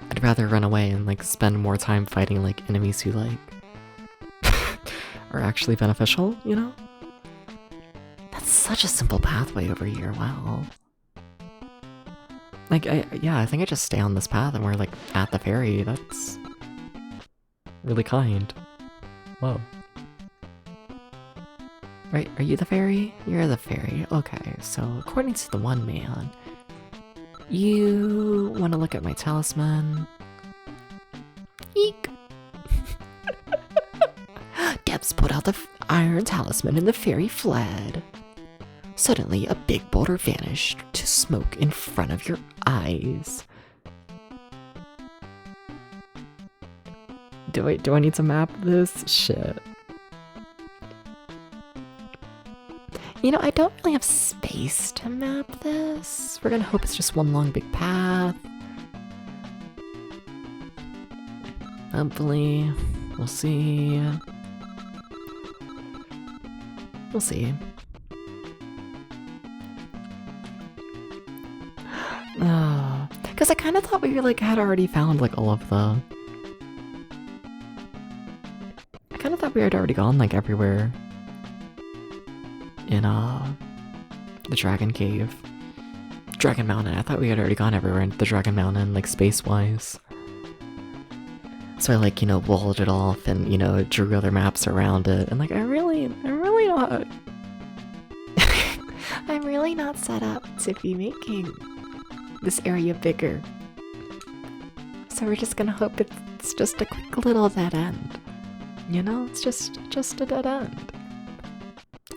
I'd rather run away and, like, spend more time fighting, like, enemies who, like, are actually beneficial, you know? That's such a simple pathway over here, wow. Like, I think I just stay on this path and we're, like, at the ferry. That's really kind. Whoa. Right, are you the fairy? You're the fairy. Okay, so according to the one man, you want to look at my talisman. Eek! Debs put out the iron talisman and the fairy fled. Suddenly, a big boulder vanished to smoke in front of your eyes. Do I need to map this? Shit. You know, I don't really have space to map this. We're gonna hope it's just one long big path. Hopefully, we'll see. We'll see. Because I kind of thought we like had already found like all of the. I kind of thought we had already gone like everywhere. In the Dragon Cave. Dragon Mountain. I thought we had already gone everywhere in the Dragon Mountain, like space-wise. So I like, you know, walled it off and, you know, drew other maps around it. And like, I'm really not... I'm really not set up to be making this area bigger. So we're just gonna hope it's just a quick little dead end. You know, it's just a dead end.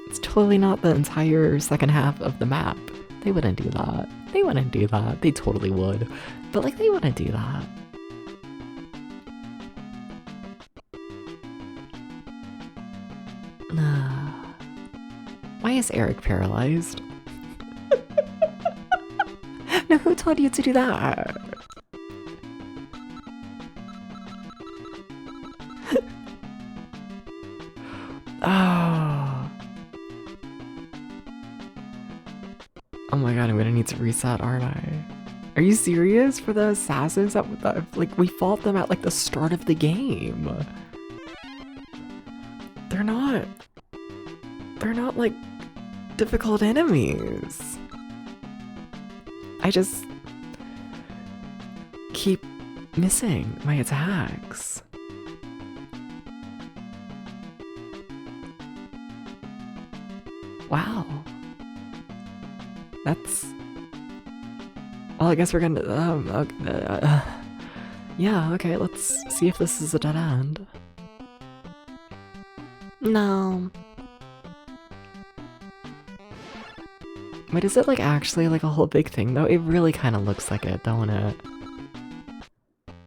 It's totally not the entire second half of the map. They wouldn't do that. They wouldn't do that. They totally would. But like, they wouldn't do that. Why is Eric paralyzed? No, who told you to do that? Oh my god, I'm gonna need to reset, aren't I? Are you serious? For the assassins that like, we fought them at like the start of the game. They're not like difficult enemies. I just keep missing my attacks. Wow. That's... Well, I guess we're gonna... yeah, okay, let's see if this is a dead end. No. Wait, is it like actually like a whole big thing though? It really kind of looks like it, don't it?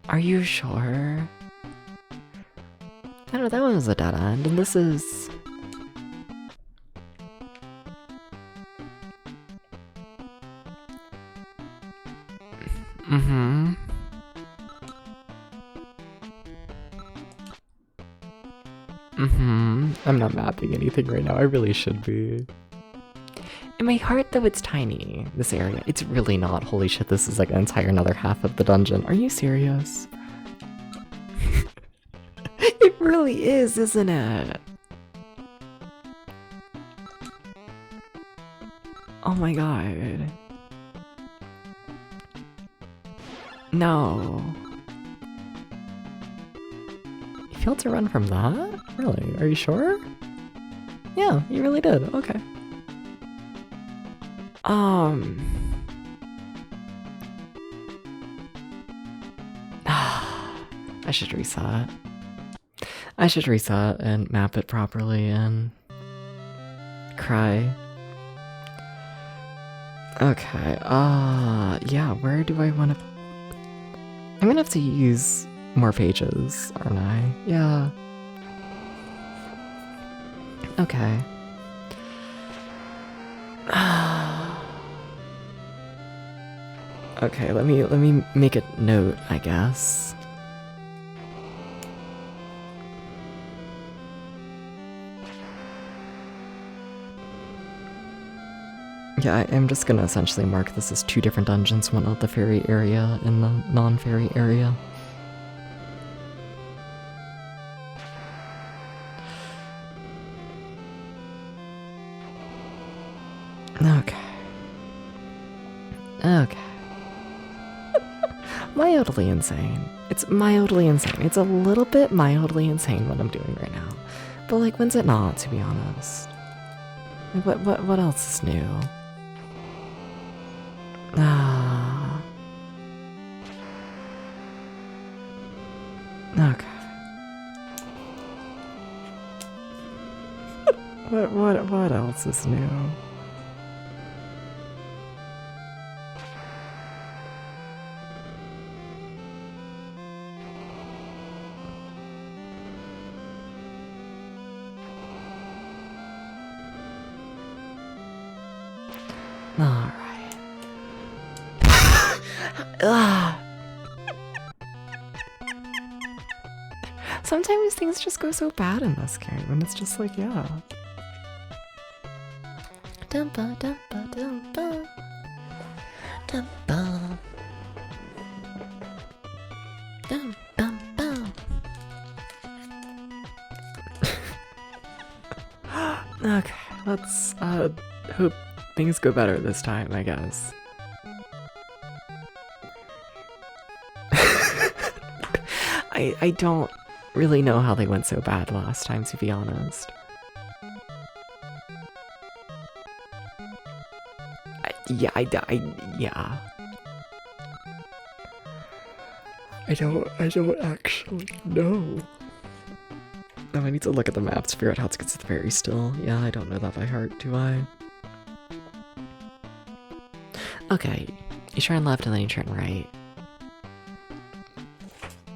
Are you sure? I don't know, that one was a dead end, and this is... Mm-hmm. Mm-hmm. I'm not mapping anything right now, I really should be. In my heart, though, it's tiny, this area. It's really not. Holy shit, this is like an entire another half of the dungeon. Are you serious? It really is, isn't it? Oh my god. No. You failed to run from that? Really? Are you sure? Yeah, you really did. Okay. I should reset. I should reset and map it properly and cry. Okay, yeah, where do I want to... I'm gonna have to use more pages, aren't I? Yeah. Okay. Okay, let me make a note, I guess. Yeah, I'm just gonna essentially mark this as two different dungeons, one at the fairy area and the non-fairy area. Okay. Okay. Mildly insane. It's mildly insane. It's a little bit mildly insane what I'm doing right now. But like, when's it not, to be honest? Like, what else is new? Ah. Okay. What else is new? Alright. Sometimes things just go so bad in this game, and it's just like, yeah. Dumpa, dumpa, dumpa. Dumpa. Dum, bum, bum. Okay, let's, hope things go better this time, I guess. I don't really know how they went so bad last time, to be honest. Yeah. I don't actually know. Oh, I need to look at the map to figure out how to get to the ferry still. Yeah, I don't know that by heart, do I? Okay, you turn left and then you turn right.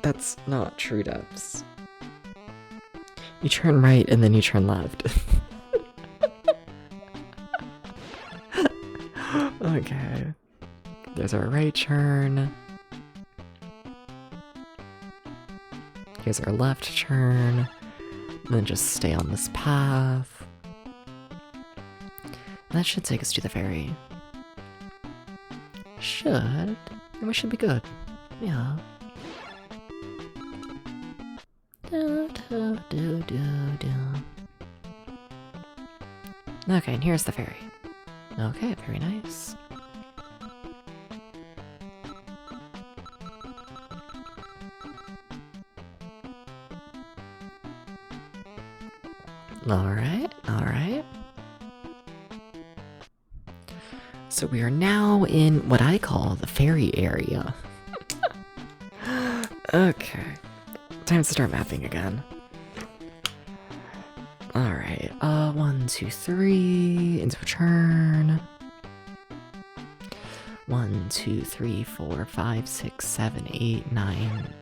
That's not true depths. You turn right and then you turn left. Okay. There's our right turn. Here's our left turn. And then just stay on this path. And that should take us to the ferry. Should. And we should be good. Yeah. Okay, and here's the ferry. Okay, very nice. Alright. So we are now in what I call the ferry area. Okay. Time to start mapping again. Alright, 1, 2, 3, into a turn. 1, 2, 3, 4, 5, 6, 7, 8, 9,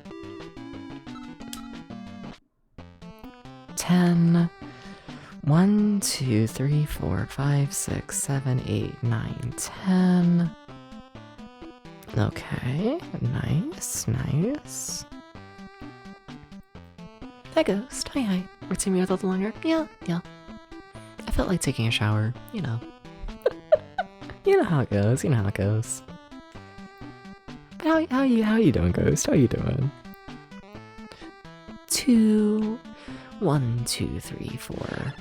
10. 1, 2, 3, 4, 5, 6, 7, 8, 9, 10. Okay, nice, nice. Hi, Ghost. Hi, hi. We're seeing me with a little longer? Yeah. I felt like taking a shower, you know. You know how it goes, But how you doing, Ghost? How you doing? 2, 1, 2, 3, 4.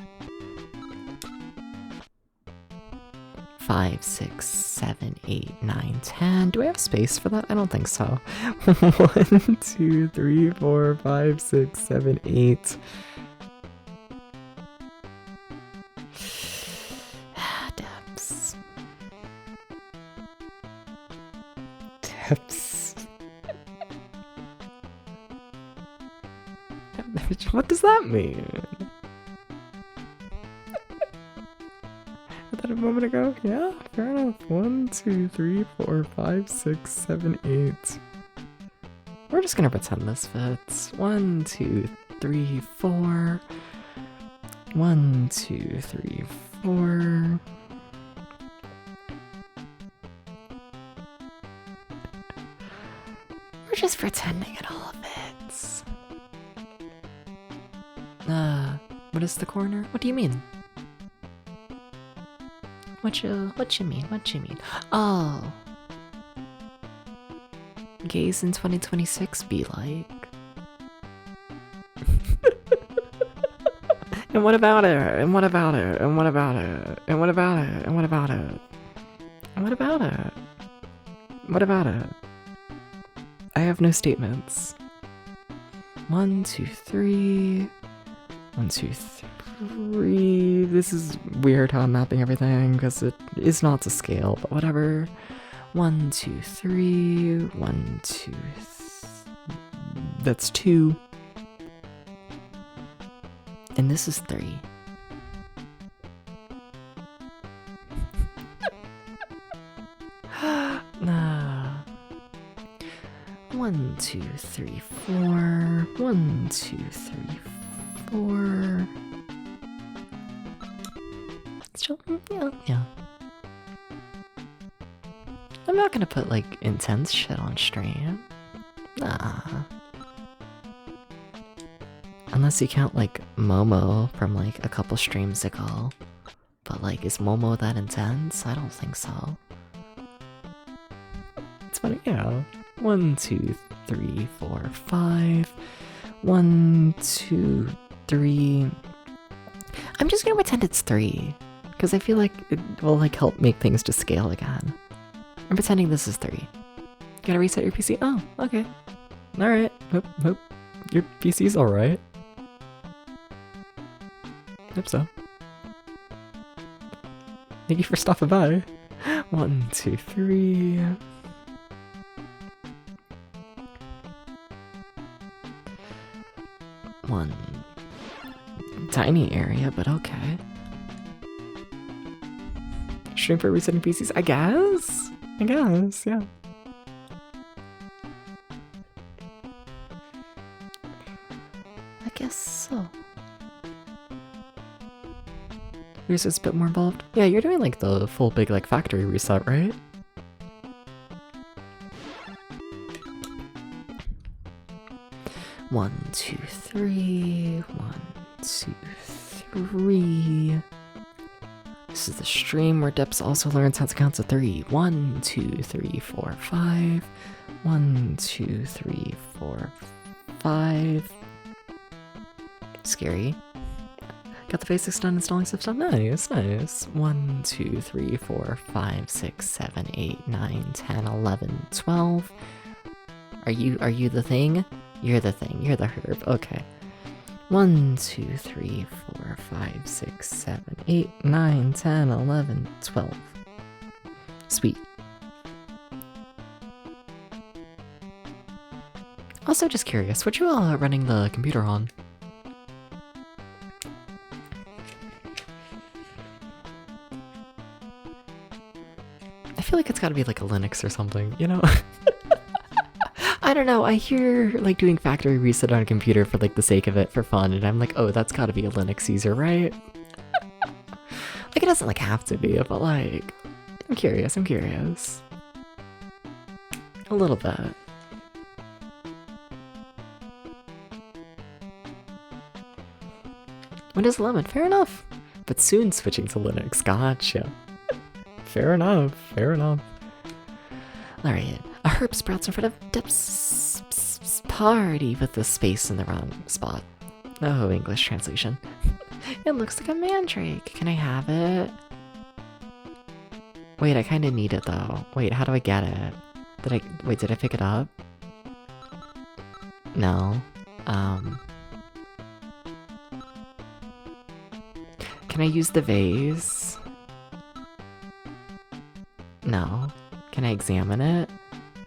5, 6, 7, 8, 9, 10. Do I have space for that? I don't think so. 1, 2, 3, 4, 5, 6, 7, 8. Depths. What does that mean? A moment ago? Yeah, fair enough. 1, 2, 3, 4, 5, 6, 7, 8. We're just gonna pretend this fits. 1, 2, 3, 4. 1, 2, 3, 4. We're just pretending it all fits. What is the corner? What do you mean? What you mean? Oh. Gays in 2026 be like. And what about it? And what about it? And what about it? And what about it? And what about it? And what about it? What about it? I have no statements. 1, 2, 3. 1, 2, 3. This is weird how I'm mapping everything because it is not to scale, but whatever. 1, 2, 3. 1, 2. That's 2. And this is 3. Nah. 1, 2, 3, 4. 1, 2, 3, 4. Still, yeah. I'm not gonna put like intense shit on stream. Nah. Unless you count like Momo from like a couple streams ago. But like, is Momo that intense? I don't think so. It's funny, yeah. 1, 2, 3, 4, 5. 1, 2, 3. I'm just gonna pretend it's 3. Because I feel like it will like help make things to scale again. I'm pretending this is 3. Gotta reset your PC? Oh, okay. Alright. Hope your PC's alright. Hope so. Thank you for stopping by. 1, 2, 3. One tiny area, but okay. Stream for resetting PCs? I guess, yeah. I guess so. Yours is a bit more involved. Yeah, you're doing like the full big like factory reset, right? One, 2, 3. 1, 2, 3. This is the stream where Deps also learns how to count to 3. 1, 2, 3, 4, 5. 1, 2, 3, 4, 5. Scary. Got the basics done, installing stuff done. Nice. 1, 2, 3, 4, 5, 6, 7, 8, 9, 10, 11, 12. Are you the thing? You're the thing. You're the herb. Okay. 1, 2, 3, 4, 5, 6, 7, 8, 9, 10, 11, 12. Sweet. Also, just curious, what you all running the computer on? I feel like it's gotta be like a Linux or something, you know? I don't know, I hear like doing factory reset on a computer for like the sake of it for fun, and I'm like, oh, that's gotta be a Linux user, right? Like it doesn't like have to be, but like, I'm curious. A little bit. Windows 11, fair enough. But soon switching to Linux, gotcha. Fair enough. Alright, a herb sprouts in front of Dep's party with the space in the wrong spot. Oh, English translation. It looks like a mandrake. Can I have it? Wait, I kinda need it though. Wait, how do I get it? Did I pick it up? No. Can I use the vase? No. Can I examine it?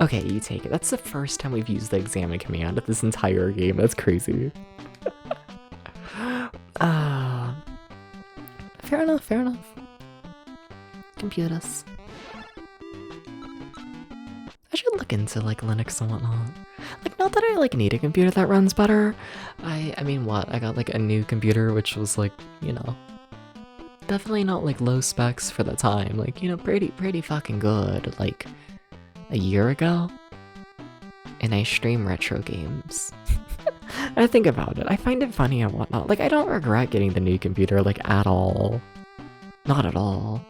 Okay, you take it. That's the first time we've used the examine command of this entire game. That's crazy. Fair enough. Computers. I should look into like Linux and whatnot. Like, not that I like need a computer that runs better. I mean, what? I got like a new computer which was like, you know, definitely not like low specs for the time. Like, you know, pretty fucking good. Like a year ago, and I stream retro games. I think about it. I find it funny and whatnot. Like, I don't regret getting the new computer like at all. Not at all.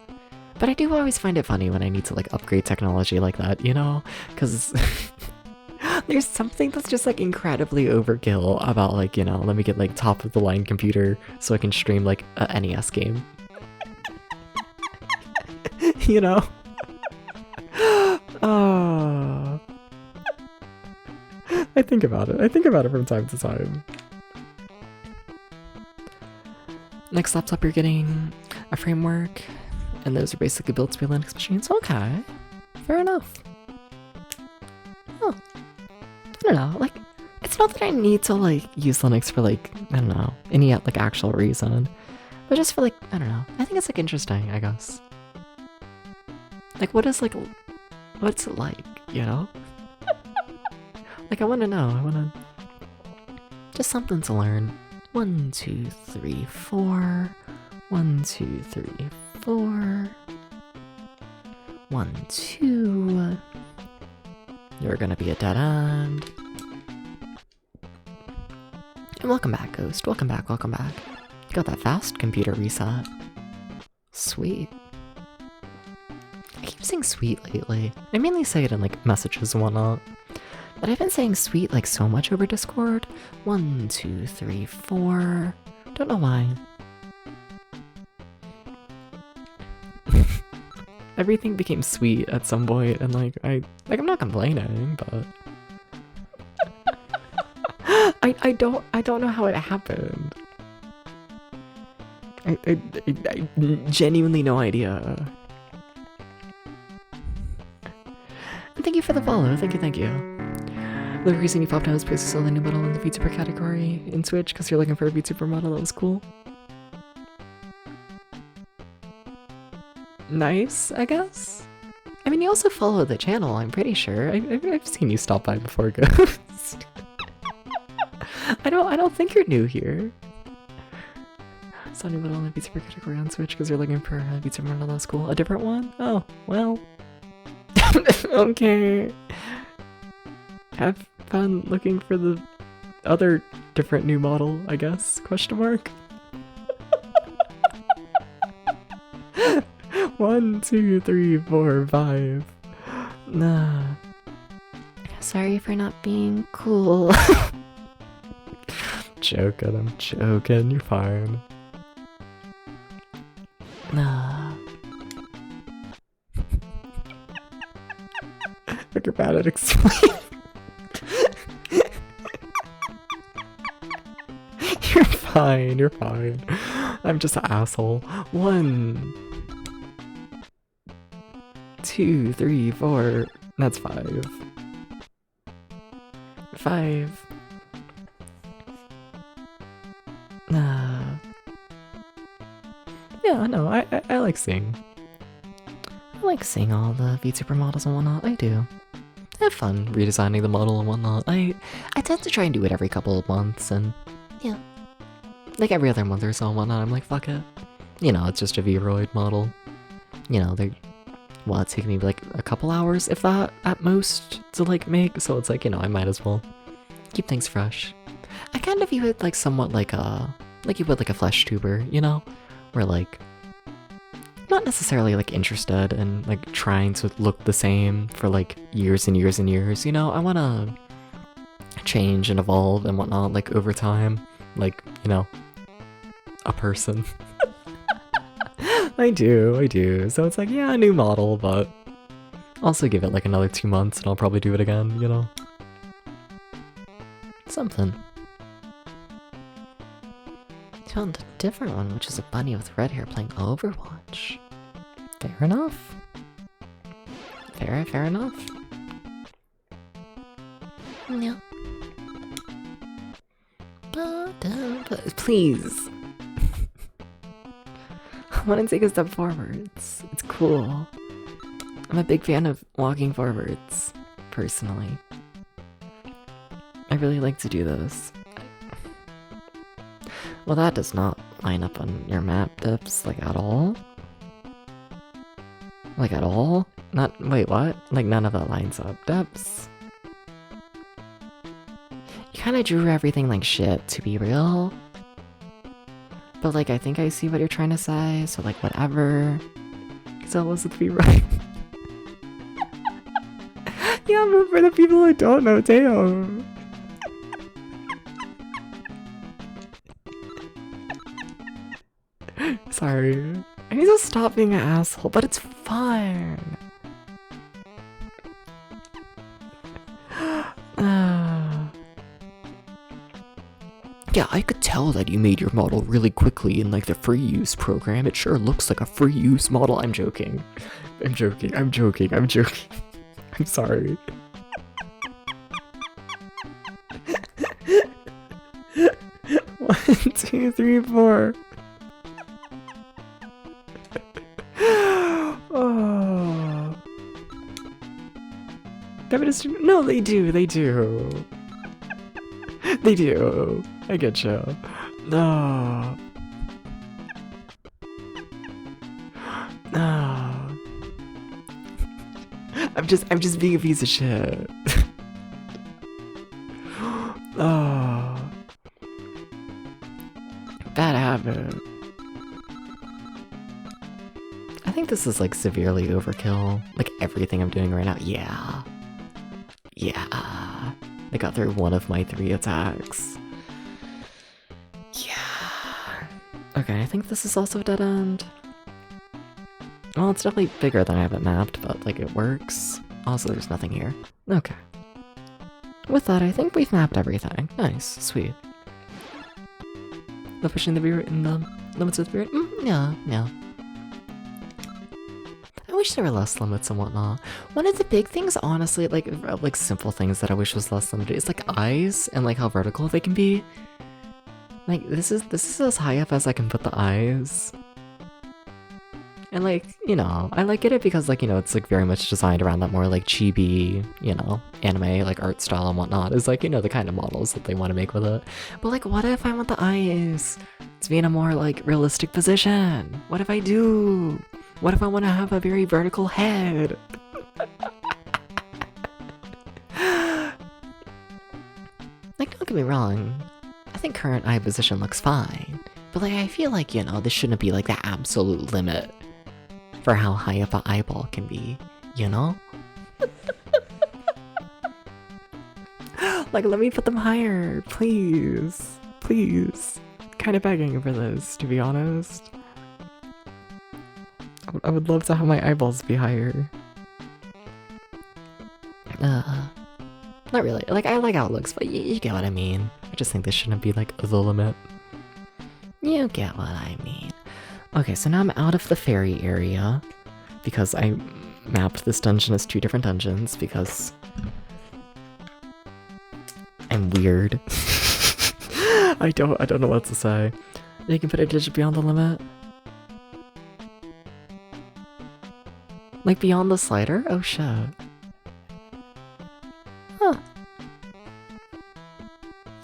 But I do always find it funny when I need to like upgrade technology like that, you know? Because there's something that's just like incredibly overkill about like, you know, let me get like top of the line computer so I can stream like a NES game. You know? I think about it from time to time. Next laptop you're getting a framework, and those are basically built to be Linux machines. Okay, fair enough. Oh, I don't know, like, it's not that I need to like use Linux for like, I don't know, any like actual reason, but just for like, I don't know, I think it's like interesting, I guess. Like, what's it like, you know? Like, I wanna know, just something to learn. 1, 2, 3, 4. 1, 2, 3, 4. 1, 2. You're gonna be a dead end. And welcome back, Ghost. Welcome back. You got that fast computer reset. Sweet. I keep saying sweet lately. I mainly say it in like messages and whatnot. But I've been saying sweet like so much over Discord. 1, 2, 3, 4. Don't know why. Everything became sweet at some point, and like I'm not complaining, but I don't know how it happened. I genuinely no idea. And thank you for the follow. Thank you. The reason you popped out is because you saw the new model in the VTuber category in Switch because you're looking for a VTuber model. That was cool. Nice, I guess. I mean, you also follow the channel, I'm pretty sure. I've seen you stop by before, Ghost. I don't think you're new here. Saw new model in the VTuber category on Switch because you're looking for a VTuber model. That's cool. A different one? Oh, well. Okay. Have fun looking for the other different new model, I guess? Question mark? 1, 2, 3, 4, 5. Nah. Sorry for not being cool. I'm joking, you're fine. Nah. But you're bad at explaining. You're fine. I'm just an asshole. 1, 2, 3, 4. That's 5. 5. Yeah, no, I like seeing. like seeing all the VTuber models and whatnot. I do. I have fun redesigning the model and whatnot. I tend to try and do it every couple of months, and yeah, like every other month or so and whatnot. I'm like, fuck it. You know, it's just a Vroid model. You know, it's taking me like a couple hours, if that, at most, to like make. So it's like, you know, I might as well keep things fresh. I kind of view it like somewhat like you would like a flesh tuber, you know, where like not necessarily like interested in like trying to look the same for like years and years and years, you know. I want to change and evolve and whatnot like over time, like, you know, a person. I do. So it's like, yeah, a new model, but also give it like another 2 months and I'll probably do it again, you know. Something. Found a different one, which is a bunny with red hair playing Overwatch. Fair enough. Fair enough. Yeah. Please. I want to take a step forwards. It's cool. I'm a big fan of walking forwards, personally. I really like to do this. Well, that does not line up on your map, Dips, like at all. Like at all? Wait, what? Like none of that lines up, Dips. You kind of drew everything like shit, to be real. But like, I think I see what you're trying to say, so like, whatever. So let's be right. Yeah, but for the people who don't know, damn. Sorry. I need to stop being an asshole, but it's fine. Yeah, I could tell that you made your model really quickly in like the free use program. It sure looks like a free use model. I'm joking. I'm sorry. One, two, three, four. Oh. No, they do. They do. I get you. No. No. I'm just being a piece of shit. Oh. Bad habit. I think this is like severely overkill. Like everything I'm doing right now. Yeah. I got through one of my 3 attacks. Yeah. Okay, I think this is also a dead end. Well, it's definitely bigger than I have it mapped, but like it works. Also, there's nothing here. Okay. With that, I think we've mapped everything. Nice, sweet. The pushing the viewer in the limits of the viewer? Yeah. I wish there were less limits and whatnot. One of the big things, honestly, like simple things that I wish was less limited is like eyes and like how vertical they can be. Like this is as high up as I can put the eyes. And like, you know, I like it because like, you know, it's like very much designed around that more like chibi, you know, anime like art style and whatnot. Is like, you know, the kind of models that they want to make with it. But like, what if I want the eyes to be in a more like realistic position? What if I do? What if I want to have a very vertical head? Like, don't get me wrong. I think current eye position looks fine. But like, I feel like, you know, this shouldn't be like the absolute limit for how high up an eyeball can be, you know? Like, let me put them higher, please. Please. Kind of begging for this, to be honest. I would love to have my eyeballs be higher. Not really. Like, I like how it looks, but you get what I mean. I just think this shouldn't be, like, the limit. You get what I mean. Okay, so now I'm out of the fairy area, because I mapped this dungeon as 2 different dungeons, because I'm weird. I don't know what to say. You can put a digit beyond the limit. Like beyond the slider? Oh shit. Huh.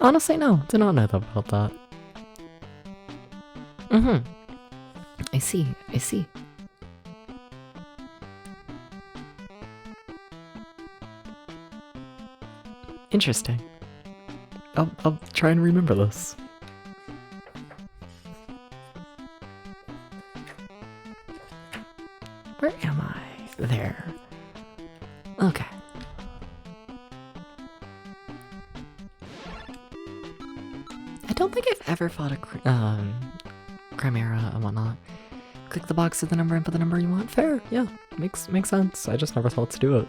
Honestly, no. Did not know about that. Mm-hmm. I see. I see. Interesting. I'll try and remember this. Where am I? There. Okay. I don't think I've ever fought a Chimera and whatnot. Click the box with the number and put the number you want. Fair, yeah. Makes sense. I just never thought to do it.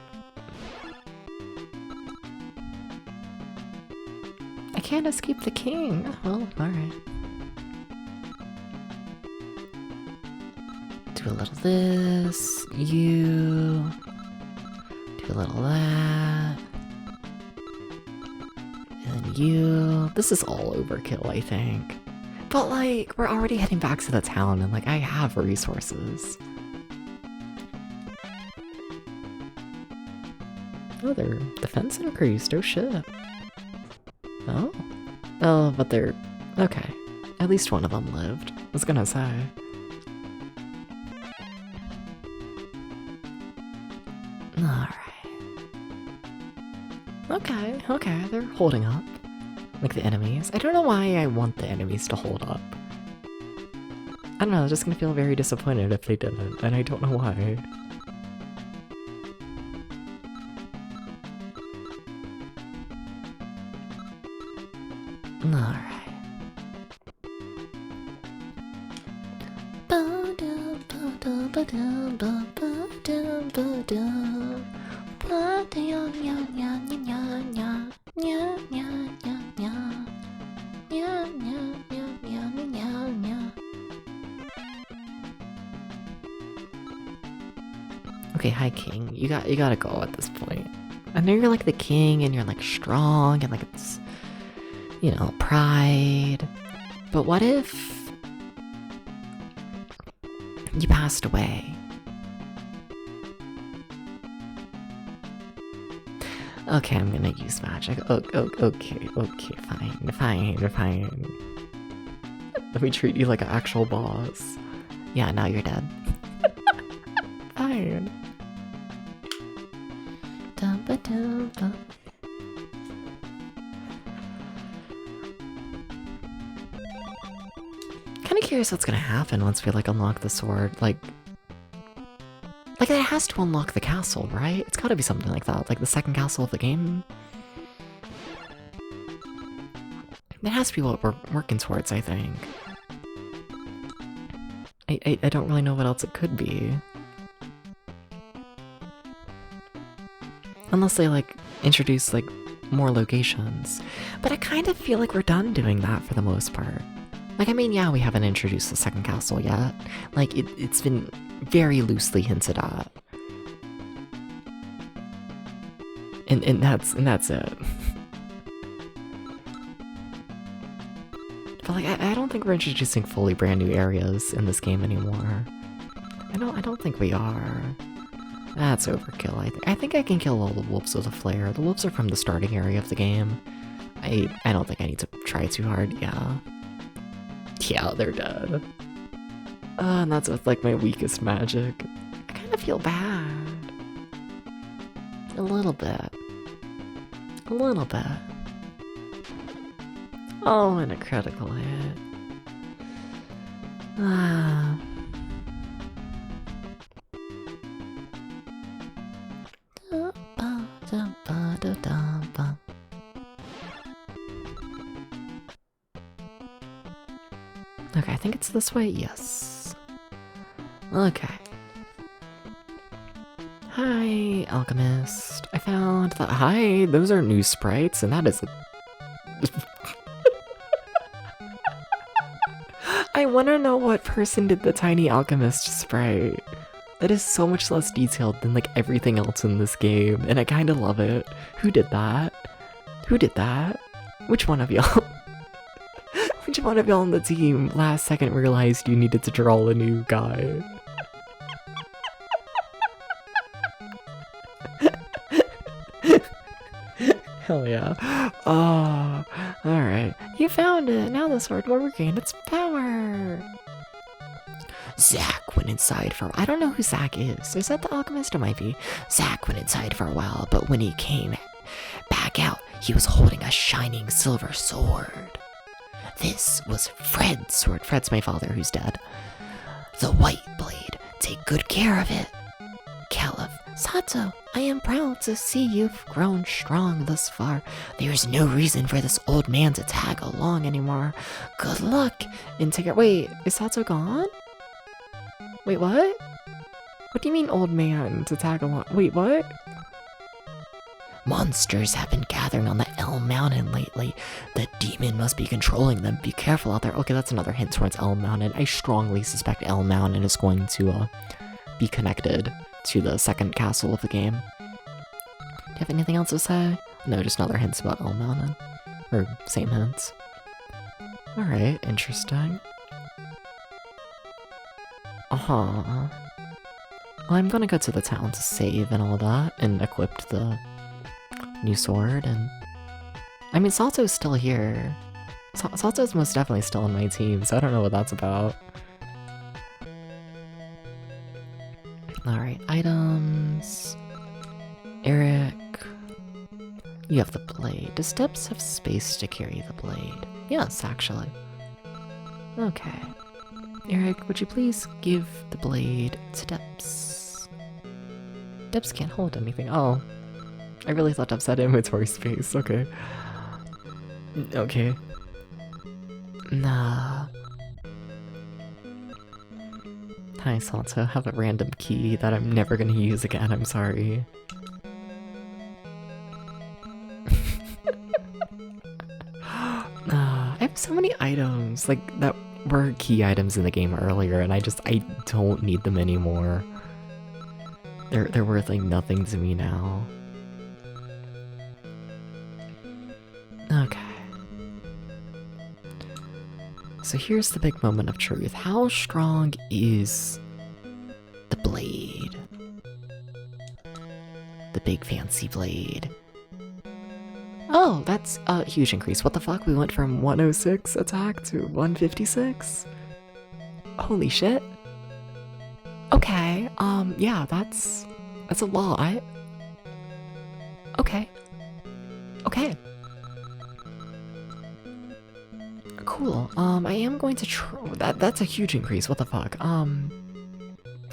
I can't escape the king. Well, alright. Do a little this, you. Do a little that. And you. This is all overkill, I think. But like, we're already heading back to the town and like, I have resources. Oh, their defense increased, oh shit. Oh? Oh, but they're... okay. At least one of them lived. I was gonna say. Alright. Okay, they're holding up. Like the enemies. I don't know why I want the enemies to hold up. I don't know, I'm just gonna feel very disappointed if they didn't, and I don't know why. Alright. Okay, hi king. You gotta go at this point. I know you're like the king and you're like strong and like it's, you know, pride. But what if you passed away? Okay, I'm gonna use magic. Okay, fine. Let me treat you like an actual boss. Yeah, now you're dead. Fine. Kinda curious what's gonna happen once we like unlock the sword. Like it has to unlock the castle, right? It's gotta be something like that, like the second castle of the game. That has to be what we're working towards, I think. I don't really know what else it could be. Unless they like introduce like more locations. But I kind of feel like we're done doing that for the most part. Like, I mean, yeah, we haven't introduced the second castle yet. Like, it's been very loosely hinted at. And that's it. But like, I don't think we're introducing fully brand new areas in this game anymore. I don't think we are. That's overkill, I think I can kill all the wolves with a flare. The wolves are from the starting area of the game. I don't think I need to try too hard, yeah. Yeah, they're dead. And that's with like my weakest magic. I kind of feel bad. A little bit. Oh, and a critical hit. Ah. Okay, I think it's this way. Yes. Okay. Hi, alchemist. I found that. Hi, those are new sprites, and that is. I want to know what person did the tiny alchemist sprite. That is so much less detailed than like everything else in this game, and I kind of love it. Who did that? Which one of y'all? Which one of y'all on the team last second realized you needed to draw a new guy? Hell yeah. Oh, alright. You found it! Now the sword will regain its power! Zack went inside for... I don't know who Zack is. Is that the alchemist? It might be. Zack went inside for a while, but when he came back out, he was holding a shining silver sword. This was Fred's sword. Fred's my father, who's dead. The white blade. Take good care of it. Caliph. Sato, I am proud to see you've grown strong thus far. There's no reason for this old man to tag along anymore. Good luck and take it. Wait, is Sato gone? Wait, what? What do you mean old man to tag along? Wait, what? Monsters have been gathering on the Elm Mountain lately. The demon must be controlling them. Be careful out there. Okay, that's another hint towards Elm Mountain. I strongly suspect Elm Mountain is going to be connected to the second castle of the game. Do you have anything else to say? No, just another hints about Elm Mountain. Or same hints. Alright, interesting. Well, I'm gonna go to the town to save and all that, and equip the new sword, and... I mean, Sato's still here. Sato's most definitely still on my team, so I don't know what that's about. Alright, items... Eric... You have the blade. Does Debs have space to carry the blade? Yes, actually. Okay. Eric, would you please give the blade to Debs? Debs can't hold anything. Oh. I really thought Debs had inventory space. Okay. Okay. Nah. Hi, Sato. Have a random key that I'm never gonna use again. I'm sorry. I have so many items, like, that were key items in the game earlier, and I don't need them anymore. They're worth, like, nothing to me now. Okay. So here's the big moment of truth. How strong is the blade? The big fancy blade. Oh, that's a huge increase. What the fuck? We went from 106 attack to 156? Holy shit. Okay, yeah, that's a lot. Okay. Okay. Cool. I am going to that's a huge increase. What the fuck? I'm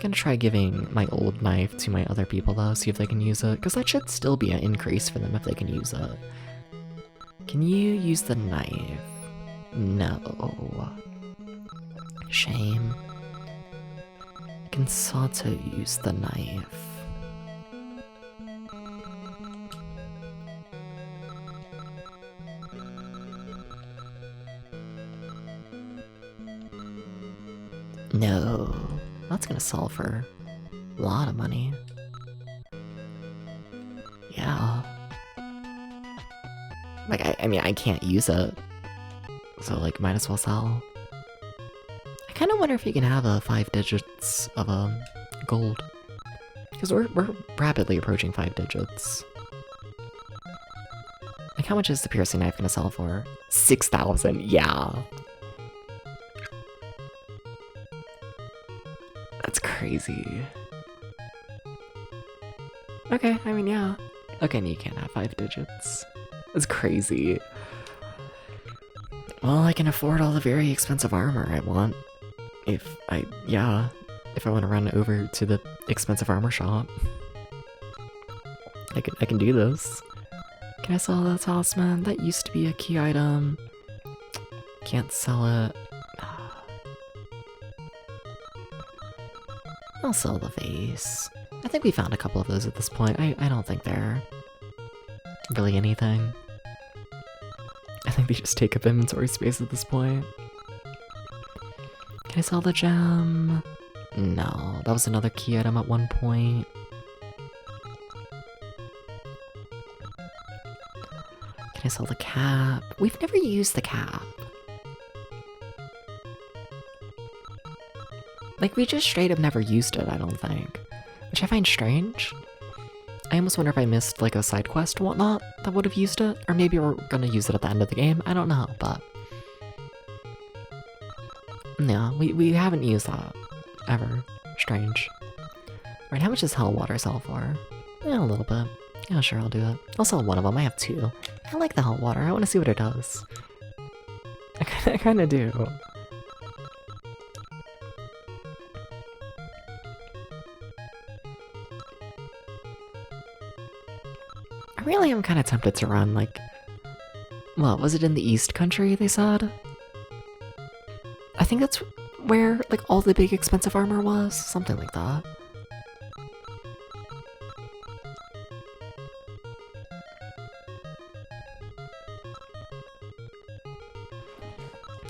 gonna try giving my old knife to my other people though, see if they can use it, because that should still be an increase for them if they can use it. Can you use the knife? No. Shame. Can Sato use the knife? No. That's gonna sell for a lot of money. Yeah. Like, I mean, I can't use it. So, like, might as well sell. I kind of wonder if you can have 5 digits of gold. Because we're rapidly approaching 5 digits. Like, how much is the piercing knife gonna sell for? 6,000, yeah. That's crazy. Okay, I mean, yeah. Okay, you can't have 5 digits. That's crazy. Well, I can afford all the very expensive armor I want. If I want to run over to the expensive armor shop. I can do this. Can I sell that talisman? That used to be a key item. Can't sell it. I'll sell the vase. I think we found a couple of those at this point. I don't think they're really anything. I think they just take up inventory space at this point. Can I sell the gem? No, that was another key item at one point. Can I sell the cap? We've never used the cap. Like, we just straight up never used it, I don't think. Which I find strange. I almost wonder if I missed like a side quest or whatnot that would have used it, or maybe we're gonna use it at the end of the game. I don't know, but no, we haven't used that ever. Strange. Right, how much does Hell Water sell for? Yeah, a little bit. Yeah, sure, I'll do it. I'll sell one of them. I have 2. I like the Hell Water. I want to see what it does. I kind of do. I really am kind of tempted to run, like... What, was it in the East Country, they said? I think that's where, like, all the big expensive armor was. Something like that.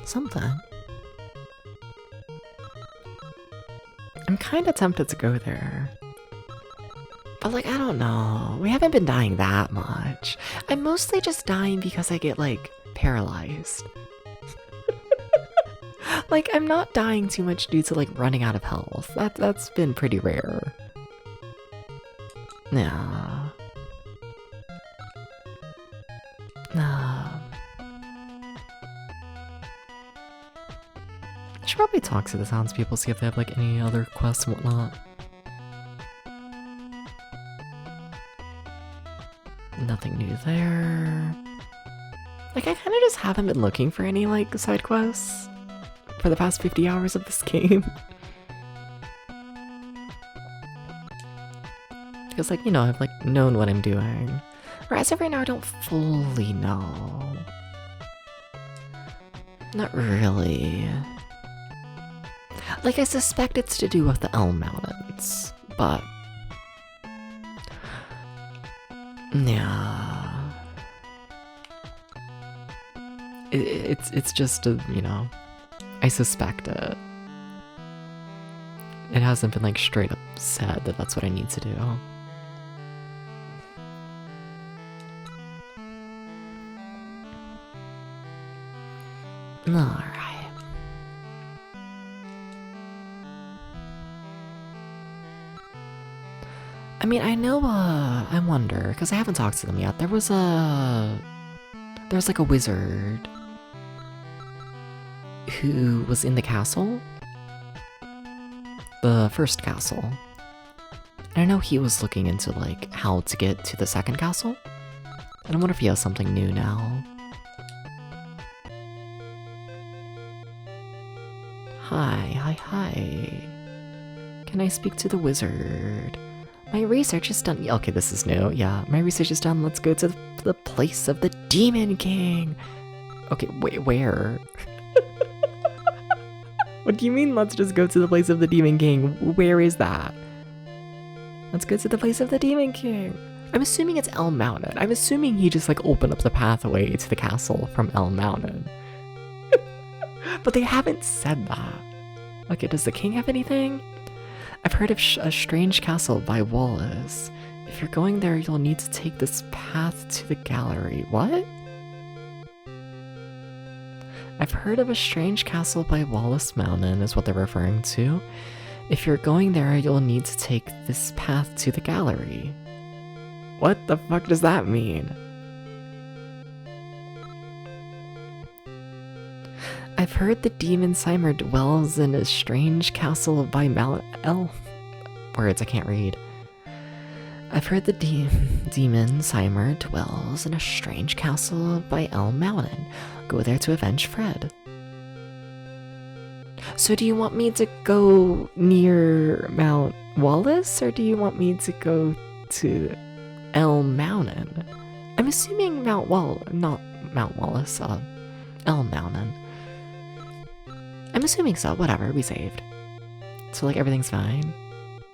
Something. I'm kinda tempted to go there. But like, I don't know. We haven't been dying that much. I'm mostly just dying because I get, like, paralyzed. Like, I'm not dying too much due to, like, running out of health. That's been pretty rare. Yeah. Nah. I should probably talk to the townspeople, see if they have, like, any other quests and whatnot. Nothing new there. Like, I kind of just haven't been looking for any, like, side quests for the past 50 hours of this game. Because, like, you know, I've, like, known what I'm doing. Or as of right now, I don't fully know. Not really. Like, I suspect it's to do with the Elm Mountains, but... yeah. It's just a, you know, I suspect it. It hasn't been, like, straight up said that that's what I need to do. Alright. I mean, I know, I wonder, because I haven't talked to them yet. There's like a wizard who was in the castle. The first castle. And I know he was looking into, like, how to get to the second castle. And I wonder if he has something new now. Hi. Can I speak to the wizard? My research is done. Okay, this is new. Yeah, my research is done. Let's go to the place of the Demon King. Okay, wait, where? What do you mean, let's just go to the place of the Demon King? Where is that? Let's go to the place of the Demon King. I'm assuming it's Elm Mountain. I'm assuming he just, like, opened up the pathway to the castle from Elm Mountain. But they haven't said that. Okay, does the king have anything? I've heard of a strange castle by Wallace. If you're going there, you'll need to take this path to the gallery. What? I've heard of a strange castle by Wallace Mountain, is what they're referring to. If you're going there, you'll need to take this path to the gallery. What the fuck does that mean? I've heard the demon Seimer dwells in a strange castle by Mount El... Words I can't read. I've heard the demon Seimer dwells in a strange castle by Elm Mountain. Go there to avenge Fred. So do you want me to go near Mount Wallace, or do you want me to go to Elm Mountain? I'm assuming not Mount Wallace, Elm Mountain. I'm assuming so, whatever, we saved. So, like, everything's fine.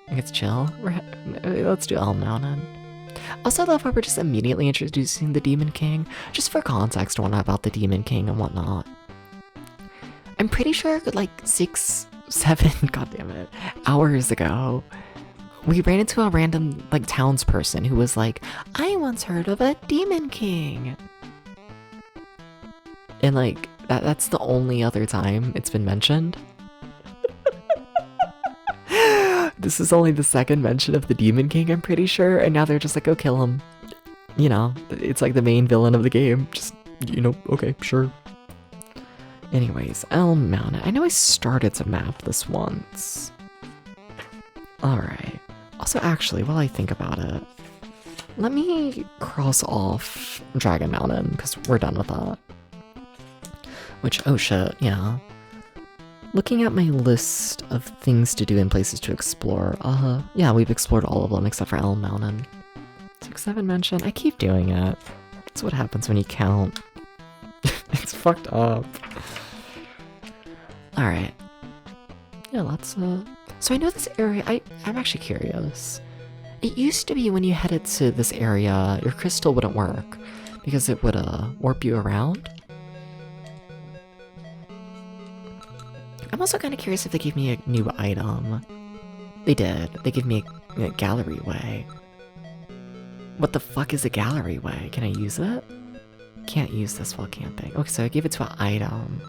Like, it's chill. Let's do Elm Mountain. Also, I love how we're just immediately introducing the Demon King, just for context on about the Demon King and whatnot. I'm pretty sure, like, 6, 7, goddammit, hours ago, we ran into a random, like, townsperson who was like, I once heard of a Demon King. And, like, that's the only other time it's been mentioned. this is only the second mention of the Demon King, I'm pretty sure, and now they're just like, go kill him. You know, it's like the main villain of the game. Just, you know, okay, sure. Anyways, Elm Mountain. I know I started to map this once. Alright. Also, actually, while I think about it, let me cross off Dragon Mountain, because we're done with that. Which, oh shit, yeah. Looking at my list of things to do and places to explore, yeah, we've explored all of them except for Elm Mountain. 6-7 mention, I keep doing it. That's what happens when you count. It's fucked up. Alright. Yeah, let's, so I know this area, I'm actually curious. It used to be when you headed to this area, your crystal wouldn't work, because it would, warp you around. I'm also kind of curious if they gave me a new item. They did. They gave me a gallery way. What the fuck is a gallery way? Can I use it? Can't use this while camping. Okay, so I gave it to an item.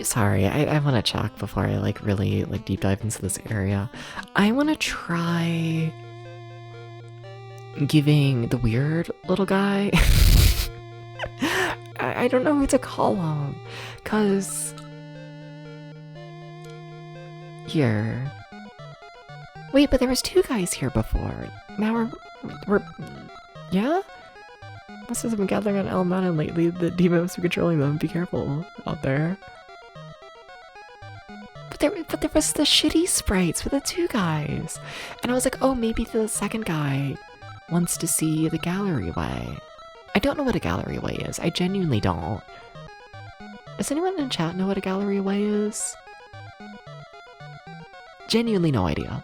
Sorry, I want to check before I like really like deep dive into this area. I want to try giving the weird little guy I don't know who to call him, cause here. Wait, but there was 2 guys here before. Now we're yeah? Monsters have been gathering on Elm Mountain lately. The demons are controlling them. Be careful out there. But there was the shitty sprites for the 2 guys. And I was like, oh, maybe the second guy wants to see the gallery way. I don't know what a gallery way is. I genuinely don't. Does anyone in chat know what a gallery way is? Genuinely no idea.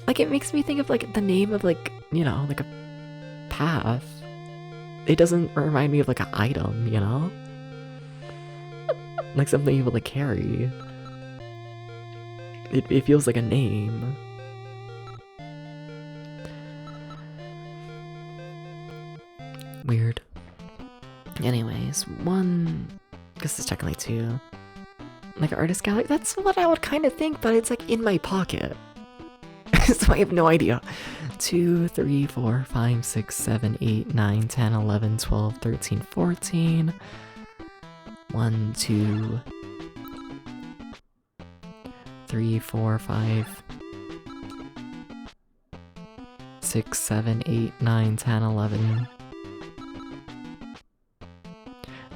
Like, it makes me think of, like, the name of, like, you know, like a path. It doesn't remind me of, like, an item, you know? Like something you would, like, carry. It feels like a name. Weird. Anyways, 1... I guess it's technically 2. Like, artist gallery? That's what I would kind of think, but it's, like, in my pocket. So I have no idea. 2, 3, 4, 5, 6, 7, 8, 9, 10, 11, 12, 13, 14. 1, 2, 3, 4, 5, 6, 7, 8, 9, 10, 11,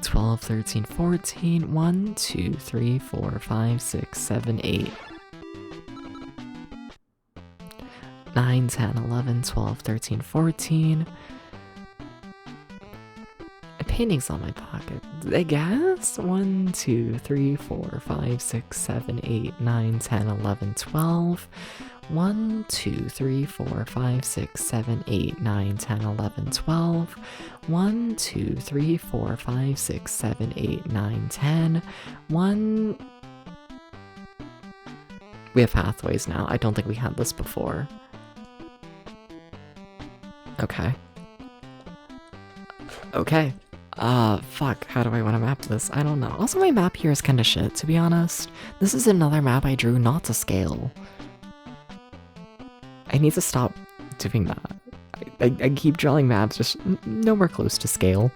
12, 13, 14. 1, 2, 3, 4, 5, 6, 7, 8. 9, 10, 11, 12, 13, 14. A painting's on my pocket, I guess? 1, 2, 3, 4, 5, 6, 7, 8, 9, 10, 11, 12. 1, 2, 3, 4, 5, 6, 7, 8, 9, 10, 11, 12. 1, 2, 3, 4, 5, 6, 7, 8, 9, 10. 1... We have pathways now. I don't think we had this before. Okay. Okay. Fuck, how do I want to map this? I don't know. Also, my map here is kinda shit, to be honest. This is another map I drew not to scale. I need to stop doing that. I keep drawing maps just nowhere close to scale.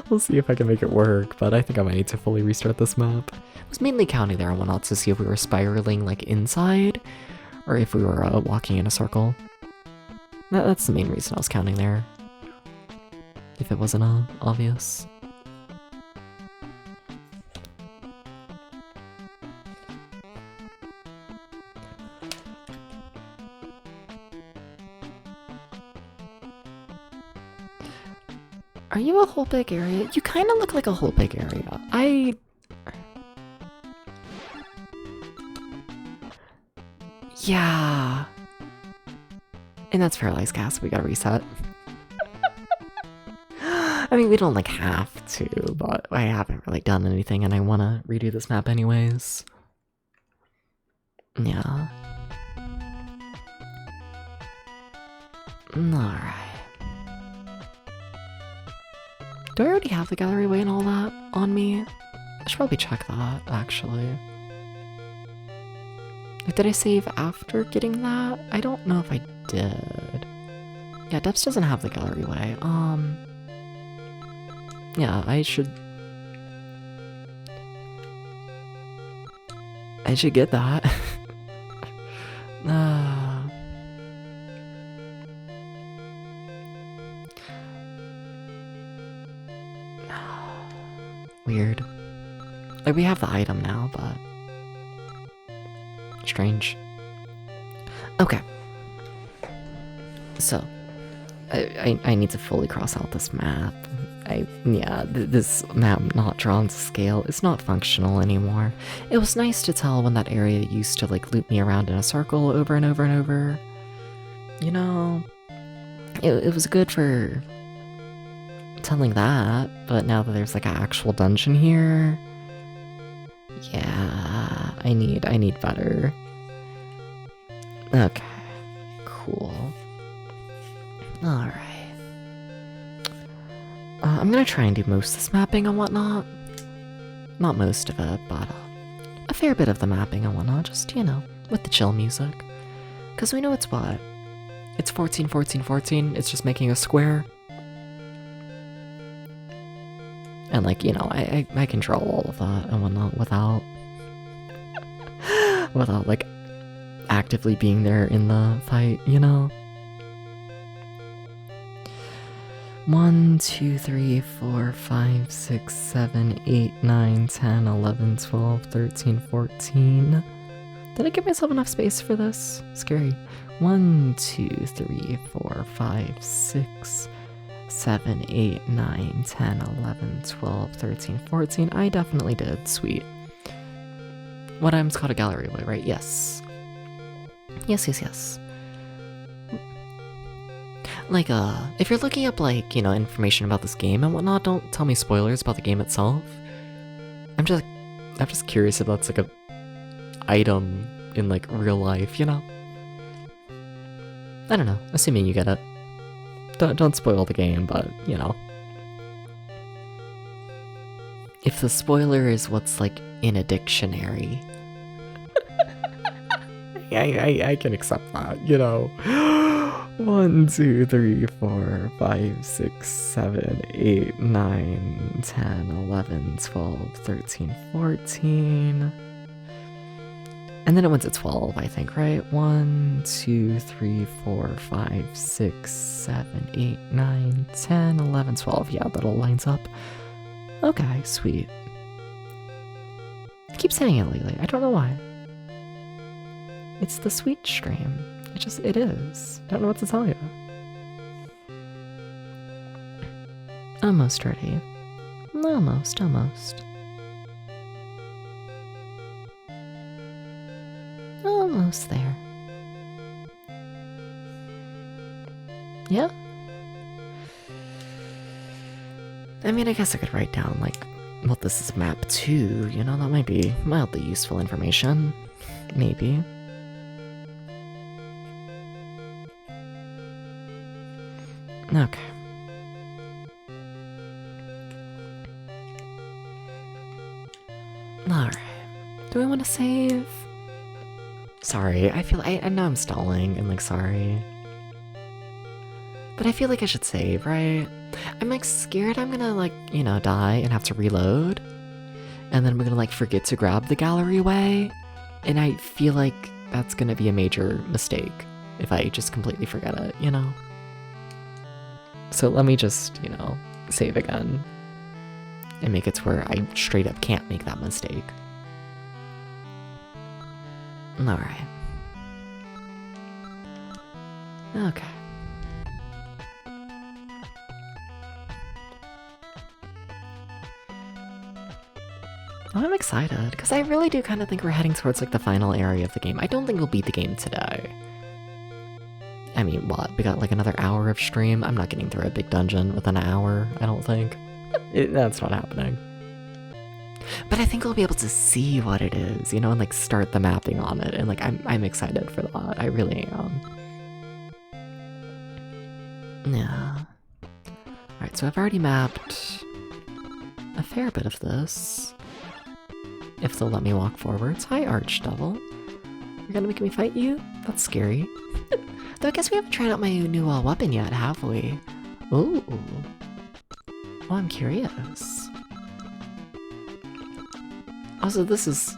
We'll see if I can make it work, but I think I might need to fully restart this map. I was mainly counting there and whatnot to see if we were spiraling, like, inside, or if we were, walking in a circle. That's the main reason I was counting there. If it wasn't, obvious. Are you a whole big area? You kind of look like a whole big area. Yeah. And that's Paralyzed Gas, we gotta reset. I mean, we don't, like, have to, but I haven't really done anything and I wanna redo this map anyways. Yeah. Alright. Do I already have the gallery way and all that on me? I should probably check that, actually. Did I save after getting that? I don't know if I did. Yeah, Depths doesn't have the gallery way. Yeah, I should get that. Weird. Like, we have the item now, but strange. Okay. So, I need to fully cross out this map. This map not drawn to scale is not functional anymore. It was nice to tell when that area used to like loop me around in a circle over and over and over. You know, it was good for telling that, but now that there's like an actual dungeon here, yeah, I need better. Okay, cool. Alright. I'm gonna try and do most of this mapping and whatnot. Not most of it, but a fair bit of the mapping and whatnot, just, you know, with the chill music. Because we know it's what? It's 14, 14, 14, it's just making a square. And like, you know, I can draw all of that and whatnot without like actively being there in the fight, you know? 1, 2, 3, 4, 5, 6, 7, 8, 9, 10, 11, 12, 13, 14. Did I give myself enough space for this? Scary. 1, 2, 3, 4, 5, 6, 7, 8, 9, 10, 11, 12, 13, 14. I definitely did. Sweet. What item's called a gallery way, right? Yes. Yes. Like, if you're looking up, like, you know, information about this game and whatnot, don't tell me spoilers about the game itself. I'm just curious if that's, like, a item in, like, real life, you know? I don't know, assuming you get it. Don't spoil the game, but, you know. If the spoiler is what's, like, in a dictionary, I can accept that, you know? 1, 2, 3, 4, 5, 6, 7, 8, 9, 10, 11, 12, 13, 14. And then it went to 12, I think, right? 1, 2, 3, 4, 5, 6, 7, 8, 9, 10, 11, 12. Yeah, that all lines up. Okay, sweet. I keep saying it lately. I don't know why. It's the sweet stream. It is. I don't know what to tell you. Almost ready. Almost. Almost there. Yeah? I mean, I guess I could write down, like, what this is map 2, you know? That might be mildly useful information. Maybe. Okay. Alright. Do I want to save? Sorry, I know I'm stalling and like sorry. But I feel like I should save, right? I'm like scared I'm gonna like, you know, die and have to reload. And then I'm gonna like forget to grab the gallery way. And I feel like that's gonna be a major mistake if I just completely forget it, you know? So let me just, you know, save again and make it to where I straight up can't make that mistake. Alright. Okay. I'm excited, because I really do kind of think we're heading towards like the final area of the game. I don't think we'll beat the game today. I mean, what? We got like another hour of stream? I'm not getting through a big dungeon within an hour, I don't think. That's not happening. But I think we'll be able to see what it is, you know, and like start the mapping on it. And like I'm excited for that. I really am. Yeah. Alright, so I've already mapped a fair bit of this. If they'll let me walk forwards. Hi, Archdevil. You're gonna make me fight you? That's scary. Though I guess we haven't tried out my new weapon yet, have we? Ooh. Oh, I'm curious. Also, this is...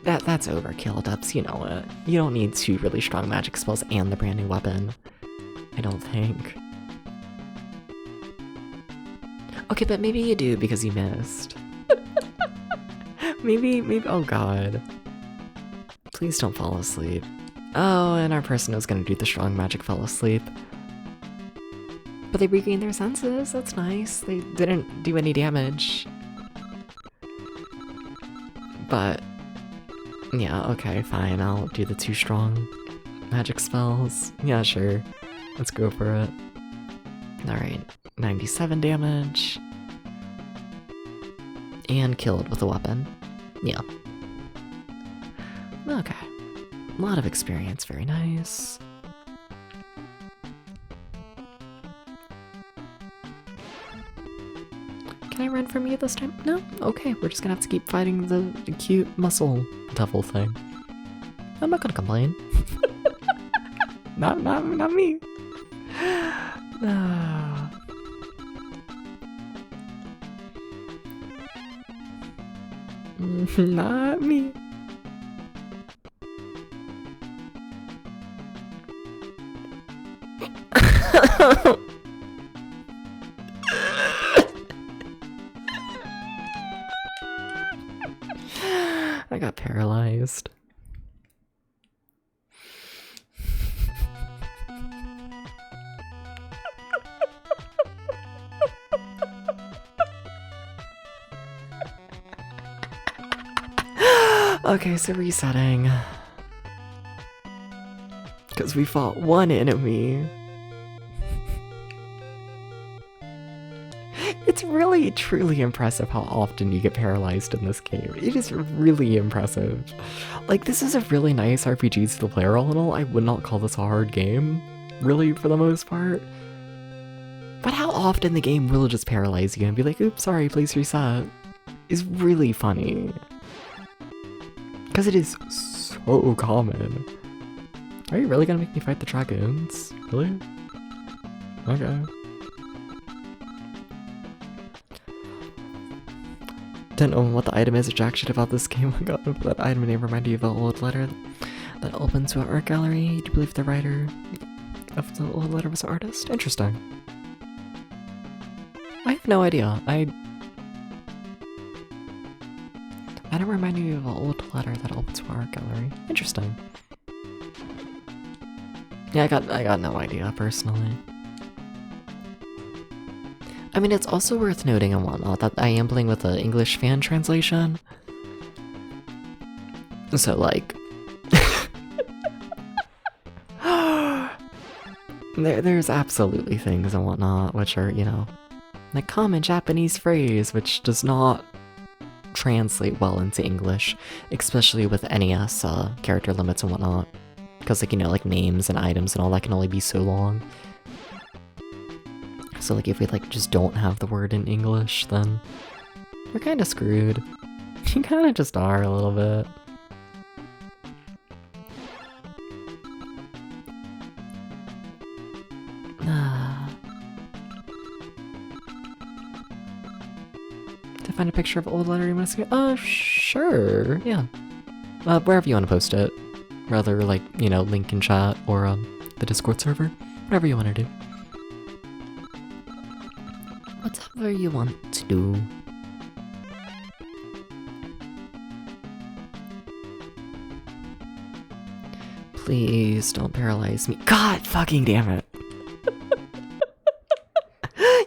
That's overkill, Dubs, you know it. You don't need 2 really strong magic spells and the brand new weapon. I don't think. Okay, but maybe you do because you missed. maybe, oh god. Please don't fall asleep. Oh, and our person who's gonna do the strong magic fell asleep. But they regained their senses, that's nice. They didn't do any damage. But, yeah, okay, fine, I'll do the 2 strong magic spells. Yeah, sure. Let's go for it. Alright, 97 damage. And killed with a weapon. Yeah. Okay. A lot of experience, very nice. Can I run from you this time? No? Okay, we're just gonna have to keep fighting the cute muscle devil thing. I'm not gonna complain. not me. Not me. I got paralyzed. Okay, so resetting. Because we fought 1 enemy. It's really, truly impressive how often you get paralyzed in this game. It is really impressive. Like, this is a really nice RPG to the player all in all. I would not call this a hard game, really, for the most part. But how often the game will just paralyze you and be like, oops, sorry, please reset, is really funny. Because it is so common. Are you really gonna make me fight the dragoons? Really? Okay. Don't know what the item is or jack shit about this game. I got that item name remind you of an old letter that opens to an art gallery. Do you believe the writer of the old letter was an artist? Interesting. I have no idea. I don't remind you of an old letter that opens to an art gallery. Interesting. Yeah, I got no idea personally. I mean, it's also worth noting and whatnot that I am playing with the English fan translation. So, like... there's absolutely things and whatnot which are, you know, like common Japanese phrase which does not translate well into English, especially with NES character limits and whatnot. Because, like, you know, like names and items and all that can only be so long. So, like, if we, like, just don't have the word in English, then we're kind of screwed. You kind of just are a little bit. To find a picture of old letter you want to see? Sure, yeah. Wherever you want to post it. Rather, like, you know, link in chat or the Discord server. Whatever you want to do. Whatever you want to do. Please don't paralyze me. God fucking damn it.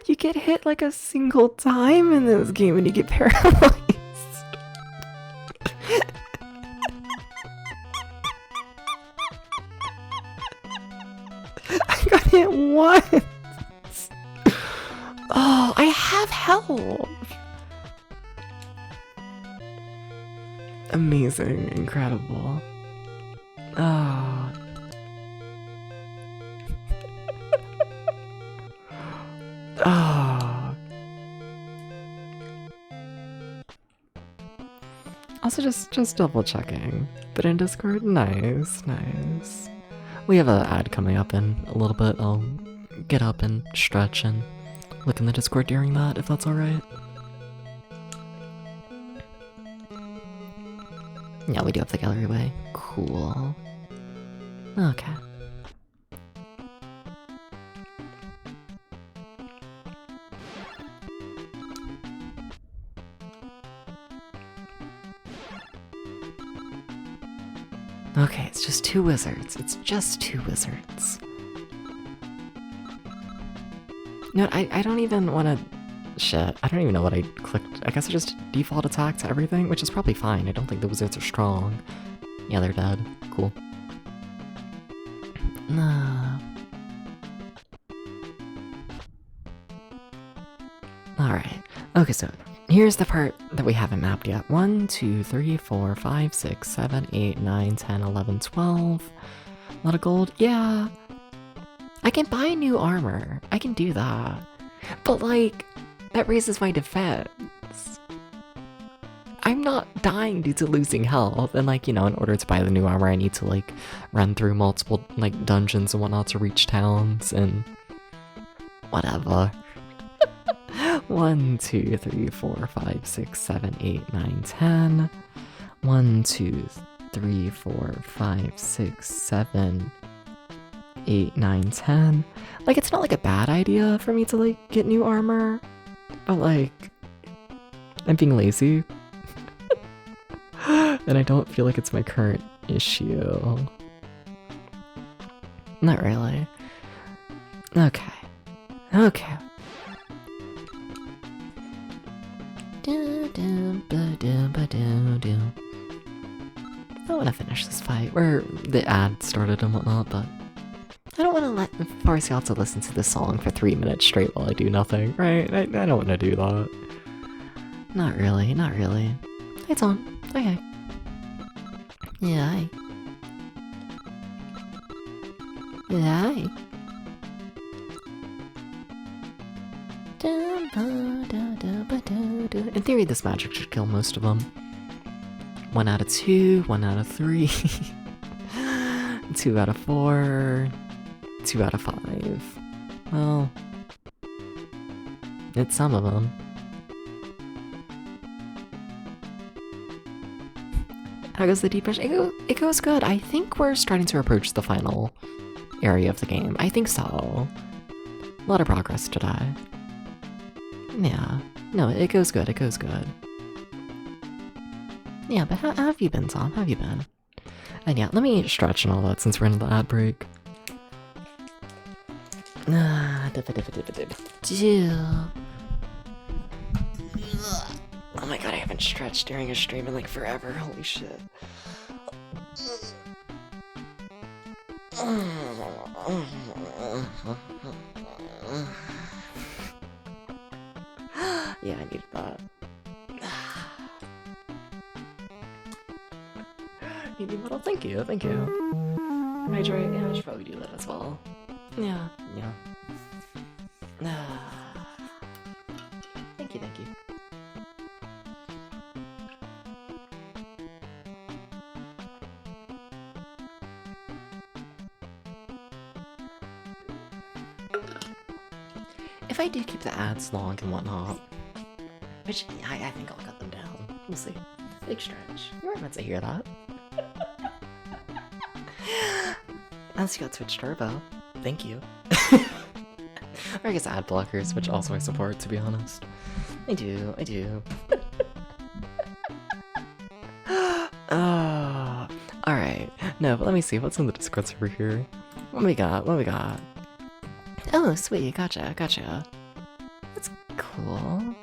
You get hit like a single time in this game and you get paralyzed. I got hit once. Oh, I have health. Amazing, incredible. Oh. Oh. Also, just double checking. But in Discord, nice. We have an ad coming up in a little bit. I'll get up and stretch and look in the Discord during that, if that's alright. Yeah, we do have the gallery way. Cool. Okay. Okay, it's just 2 wizards. It's just 2 wizards. No, I don't even want to... Shit, I don't even know what I clicked. I guess I just default attack to everything, which is probably fine. I don't think the wizards are strong. Yeah, they're dead. Cool. Nah. Alright. Okay, so here's the part that we haven't mapped yet. 1, 2, 3, 4, 5, 6, 7, 8, 9, 10, 11, 12. A lot of gold. Yeah. I can buy new armor. I can do that. But, like, that raises my defense. I'm not dying due to losing health. And, like, you know, in order to buy the new armor, I need to, like, run through multiple, like, dungeons and whatnot to reach towns and whatever. 1, 2, 3, 4, 5, 6, 7, 8, 9, 10. 1, 2, 3, 4, 5, 6, 7, 8, 9, 10. Like, it's not like a bad idea for me to, like, get new armor, but, like, I'm being lazy. And I don't feel like it's my current issue. Not really. Okay. Okay. I want to finish this fight where the ad started and whatnot, but I don't want to force y'all to listen to this song for 3 minutes straight while I do nothing, right? I don't want to do that. Not really, not really. It's on. Okay. Yeah, hi. Yeah, hi. In theory, this magic should kill most of them. 1 out of 2, 1 out of 3, 2 out of 4, 2 out of 5. Well, it's some of them. How goes the deep rush? It goes good. I think we're starting to approach the final area of the game. I think so. A lot of progress today. Yeah. No, it goes good. It goes good. Yeah, but how have you been, Tom? How have you been? And yeah, let me stretch and all that since we're in the ad break. Oh my god, I haven't stretched during a stream in like forever. Holy shit. Yeah, I needed that. Maybe model, thank you. Hydrate, yeah, I should probably do that as well. Yeah. Thank you. If I do keep the ads long and whatnot, which I think I'll cut them down. We'll see. Big stretch. You weren't meant to hear that. Unless you got Twitch Turbo. Thank you. Or I guess ad blockers, which also I support, to be honest. I do. Alright. No, but let me see. What's in the Discord server here? What we got? Oh, sweet. Gotcha. That's cool.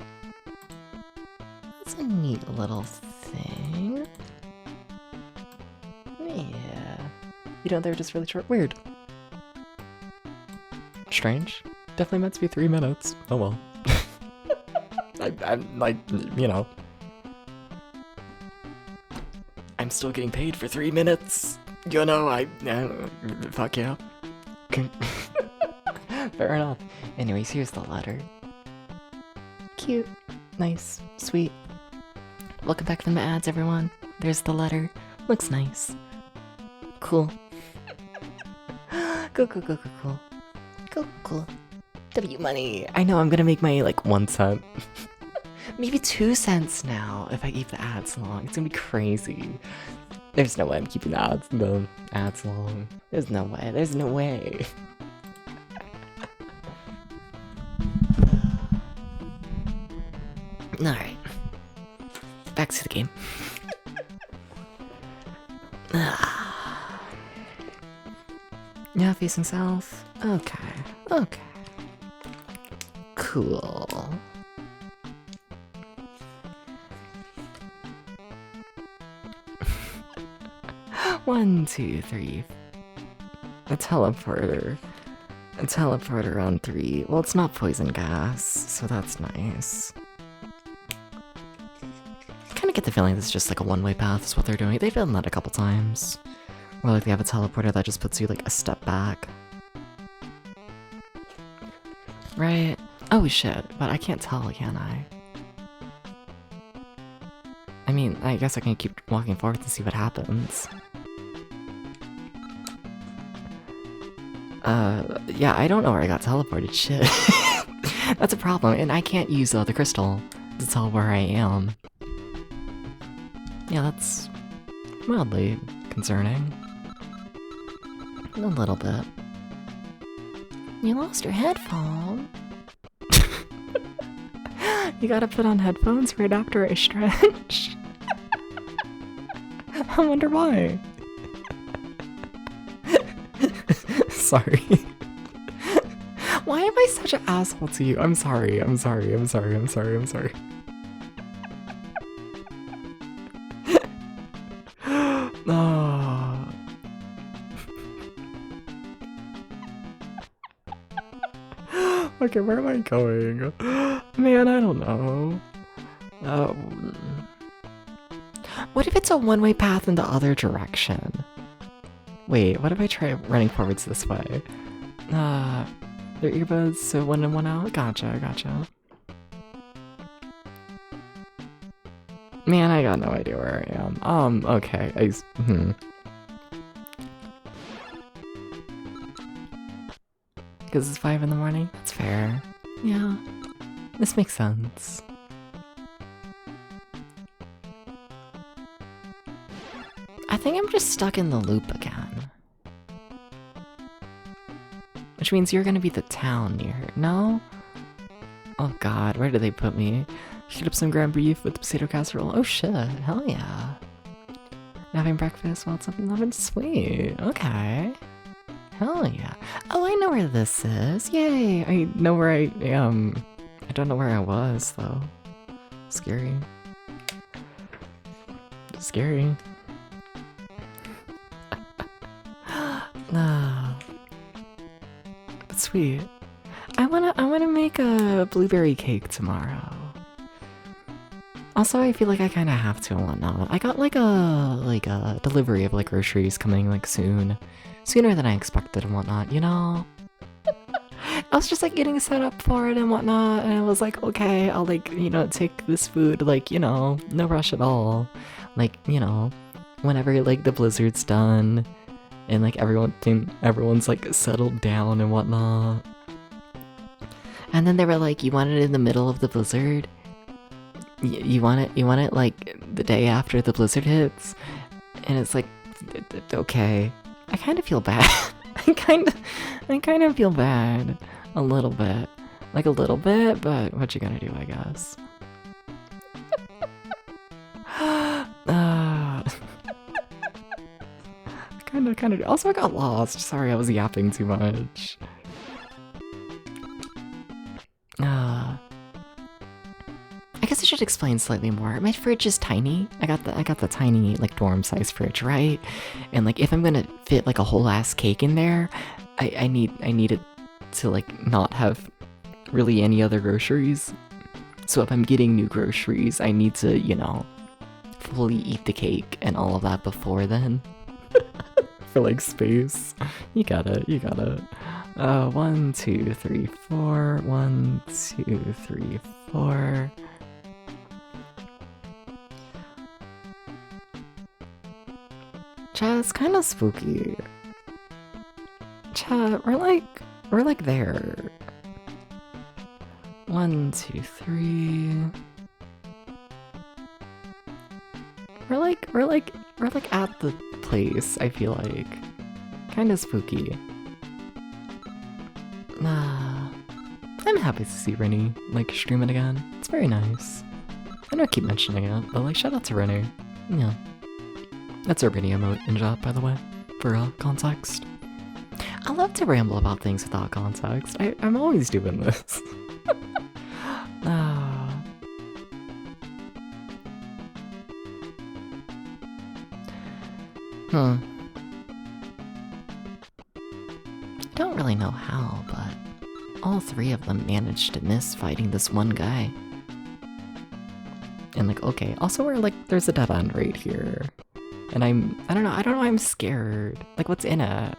That's a neat little thing. Yeah. You know, they're just really short. Weird. Strange. Definitely meant to be 3 minutes. Oh well. I'm like, you know. I'm still getting paid for 3 minutes. You know, fuck yeah. Fair enough. Anyways, here's the letter. Cute. Nice. Sweet. Welcome back from the ads, everyone. There's the letter. Looks nice. Cool. Cool. Cool. W money. I know I'm gonna make my, like, 1 cent. Maybe 2 cents now if I keep the ads long. It's gonna be crazy. There's no way I'm keeping the ads long. There's no way. Alright. Back to the game. Yeah, facing south. Okay. Cool. One, two, three. A teleporter on 3. Well, it's not poison gas, so that's nice. I kinda get the feeling this is just like a one-way path is what they're doing. They've done that a couple times. Where like they have a teleporter that just puts you like a step back. Right? Oh shit, but I can't tell, can I? I mean, I guess I can keep walking forward to see what happens. Yeah, I don't know where I got teleported, shit. That's a problem, and I can't use the crystal to tell where I am. Yeah, that's mildly concerning. A little bit. You lost your headphone. You gotta put on headphones right after I stretch. I wonder why. Sorry. Why am I such an asshole to you? I'm sorry. Oh. Okay, where am I going? Man, I don't know. What if it's a one-way path in the other direction? Wait, what if I try running forwards this way? They're earbuds, so 1 in 1 out? Gotcha. Man, I got no idea where I am. Okay, Because it's 5 in the morning? That's fair. Yeah, this makes sense. I think I'm just stuck in the loop again. Which means you're gonna be the town near her. No? Oh god, where did they put me? Heat up some ground beef with potato casserole. Oh shit, hell yeah. Having breakfast while it's up in the oven? Sweet, okay. Hell yeah. Oh, I know where this is. Yay, I know where I am. I don't know where I was, though. Scary. Scary. But sweet. I wanna make a blueberry cake tomorrow. Also, I feel like I kind of have to and whatnot. I got like a delivery of like groceries coming like sooner than I expected and whatnot. You know. I was just like getting set up for it and whatnot, and I was like, okay, I'll like take this food like no rush at all, like whenever like the blizzard's done. And like everyone's like settled down and whatnot. And then they were like, you want it in the middle of the blizzard? You want it like the day after the blizzard hits? And it's like, okay. I kind of feel bad. I kind of feel bad. A little bit. Like a little bit, but what you gonna do, I guess. Kind of. Also, I got lost. Sorry, I was yapping too much. I guess I should explain slightly more. My fridge is tiny. I got the tiny like dorm size fridge, right? And like if I'm gonna fit like a whole ass cake in there, I need it to like not have really any other groceries. So if I'm getting new groceries, I need to fully eat the cake and all of that before then. For like space. You got it, you got it. 1, 2, 3, 4. 1, 2, 3, 4. Chat, it's kind of spooky. Chat, we're like there. 1, 2, 3. We're like at the place, I feel like. Kinda spooky. I'm happy to see Rennie, like, stream it again. It's very nice. I know I keep mentioning it, but like, shout out to Rennie. Yeah. That's a Rennie emote in chat, by the way, for context. I love to ramble about things without context. I'm always doing this. I don't really know how, but all three of them managed to miss fighting this one guy. And like, okay, also we're like, there's a dead end right here. And I don't know, I'm scared. Like, what's in it?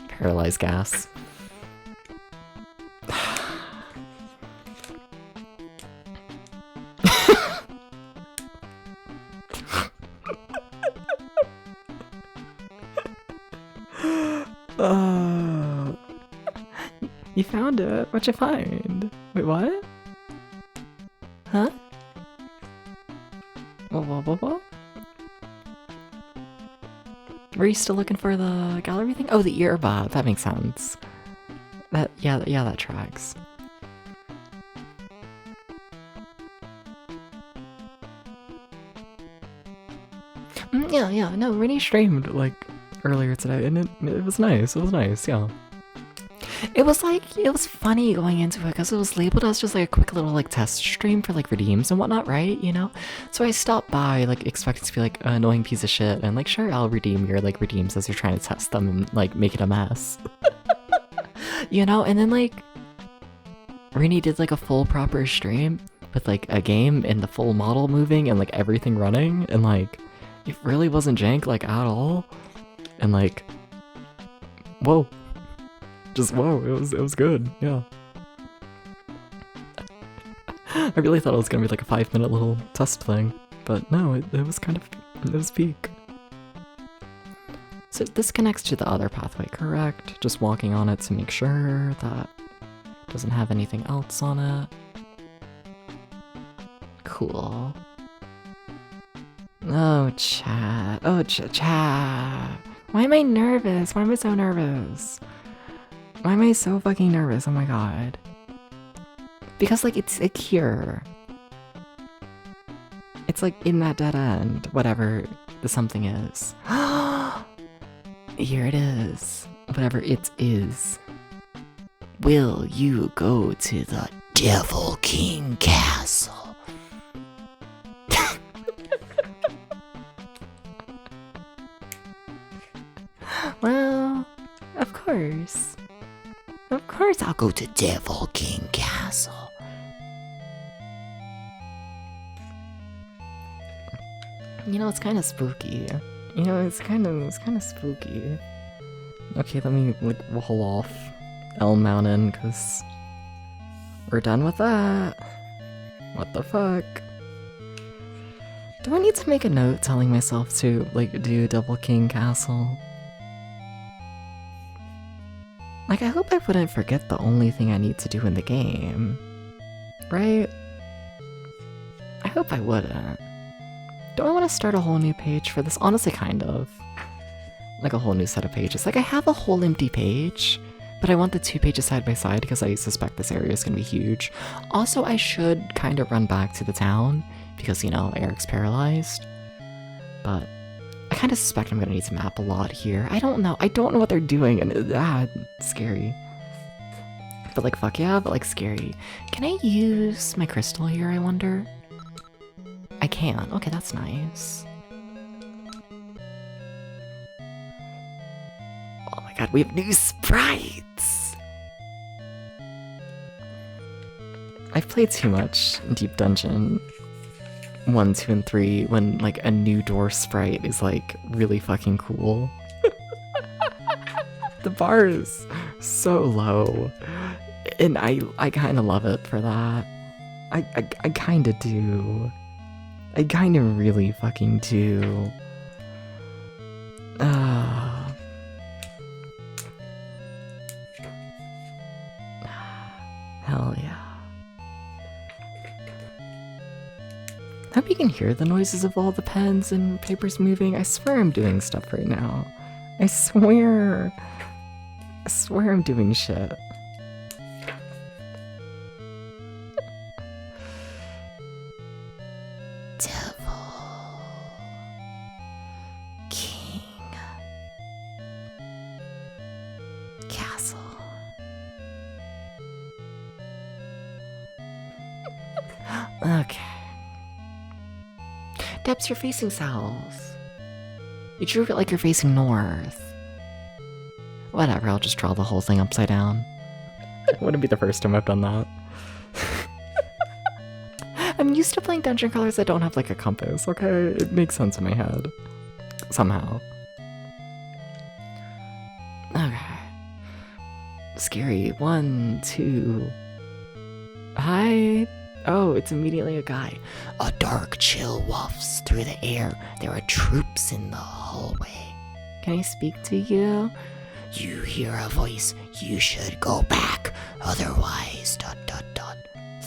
Paralyzed gas. You found it? What'd you find? Wait, what? Huh? What? Were you still looking for the gallery thing? Oh, the earbud. That makes sense. Yeah, that tracks. Yeah, no, Rennie streamed, like, earlier today, and it was nice, yeah. It was funny going into it, because it was labeled as just, like, a quick little, like, test stream for, like, redeems and whatnot, right, you know? So I stopped by, like, expecting to be, like, an annoying piece of shit, and, like, sure, I'll redeem your, like, redeems as you're trying to test them and, like, make it a mess. You know? And then, like, Rennie did, like, a full proper stream with, like, a game and the full model moving and, like, everything running, and, like, it really wasn't jank, like, at all. And, like, whoa. Just whoa, it was good, yeah. I really thought it was gonna be like a 5-minute little test thing, but no, it was kind of, it was peak. So this connects to the other pathway, correct? Just walking on it to make sure that it doesn't have anything else on it. Cool. Oh, chat. Oh, chat. Why am I nervous? Why am I so nervous? Why am I so fucking nervous? Oh my god. Because, like, it's a cure. It's, like, in that dead end. Whatever the something is. Here it is. Whatever it is. Will you go to the Devil King Castle? Well, of course. Of course I'll go to Devil King Castle. You know, it's kind of spooky. You know, it's kind of spooky. Okay, let me, like, wall off Elm Mountain, because we're done with that. What the fuck? Do I need to make a note telling myself to, like, do Devil King Castle? Like, I hope I wouldn't forget the only thing I need to do in the game. Right? I hope I wouldn't. Do I want to start a whole new page for this? Honestly, kind of. Like a whole new set of pages. Like, I have a whole empty page, but I want the 2 pages side by side because I suspect this area is going to be huge. Also, I should kind of run back to the town because, you know, Eric's paralyzed. But I kind of suspect I'm going to need to map a lot here. I don't know. I don't know what they're doing, and it's scary. But, like, fuck yeah, but, like, scary. Can I use my crystal here, I wonder? I can. Okay, that's nice. Oh my god, we have new sprites! I've played too much Deep Dungeon. 1, 2, and 3 when like a new door sprite is like really fucking cool. The bar is so low, and I kind of love it for that. I kind of do. I kind of really fucking do. Hell yeah. Hope you can hear the noises of all the pens and papers moving. I swear I'm doing stuff right now. I swear I'm doing shit. Devil King Castle. Okay. Debs, you're facing south. You drew it like you're facing north. Whatever, I'll just draw the whole thing upside down. Wouldn't be the first time I've done that. I'm used to playing dungeon crawlers that don't have like a compass, okay? It makes sense in my head. Somehow. Okay. Scary. 1, 2. Hi. Oh, it's immediately a guy. A dark chill wafts through the air. There are troops in the hallway. Can I speak to you? You hear a voice. You should go back. Otherwise, ...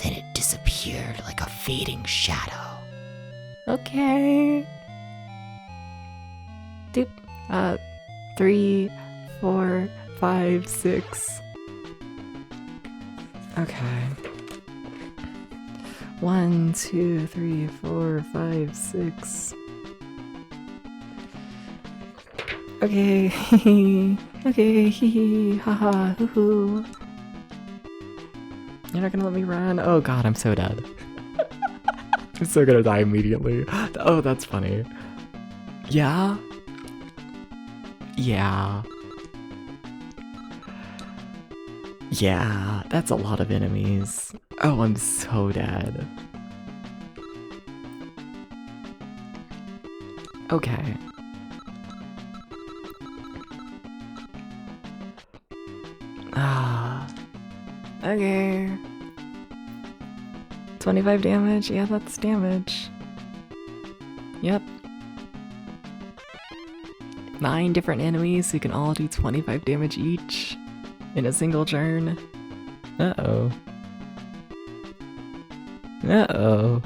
Then it disappeared like a fading shadow. Okay. Doop. 3, 4, 5, 6. Okay. 1, 2, 3, 4, 5, 6. Okay. Okay. Hee hee. Haha. Hoo hoo. You're not gonna let me run? Oh god, I'm so dead. I'm so gonna die immediately. Oh, that's funny. Yeah? Yeah. Yeah, that's a lot of enemies. Oh, I'm so dead. Okay. Okay. 25 damage? Yeah, that's damage. Yep. 9 different enemies who can all do 25 damage each in a single turn. Uh-oh. Uh-oh.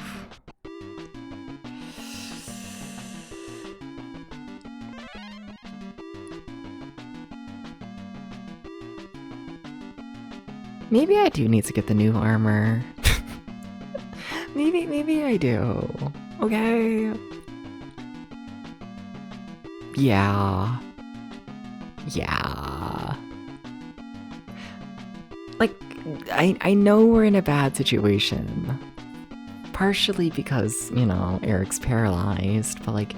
Maybe I do need to get the new armor. Maybe I do. Okay. Yeah. Yeah. Like, I know we're in a bad situation. Partially because, you know, Eric's paralyzed, but like,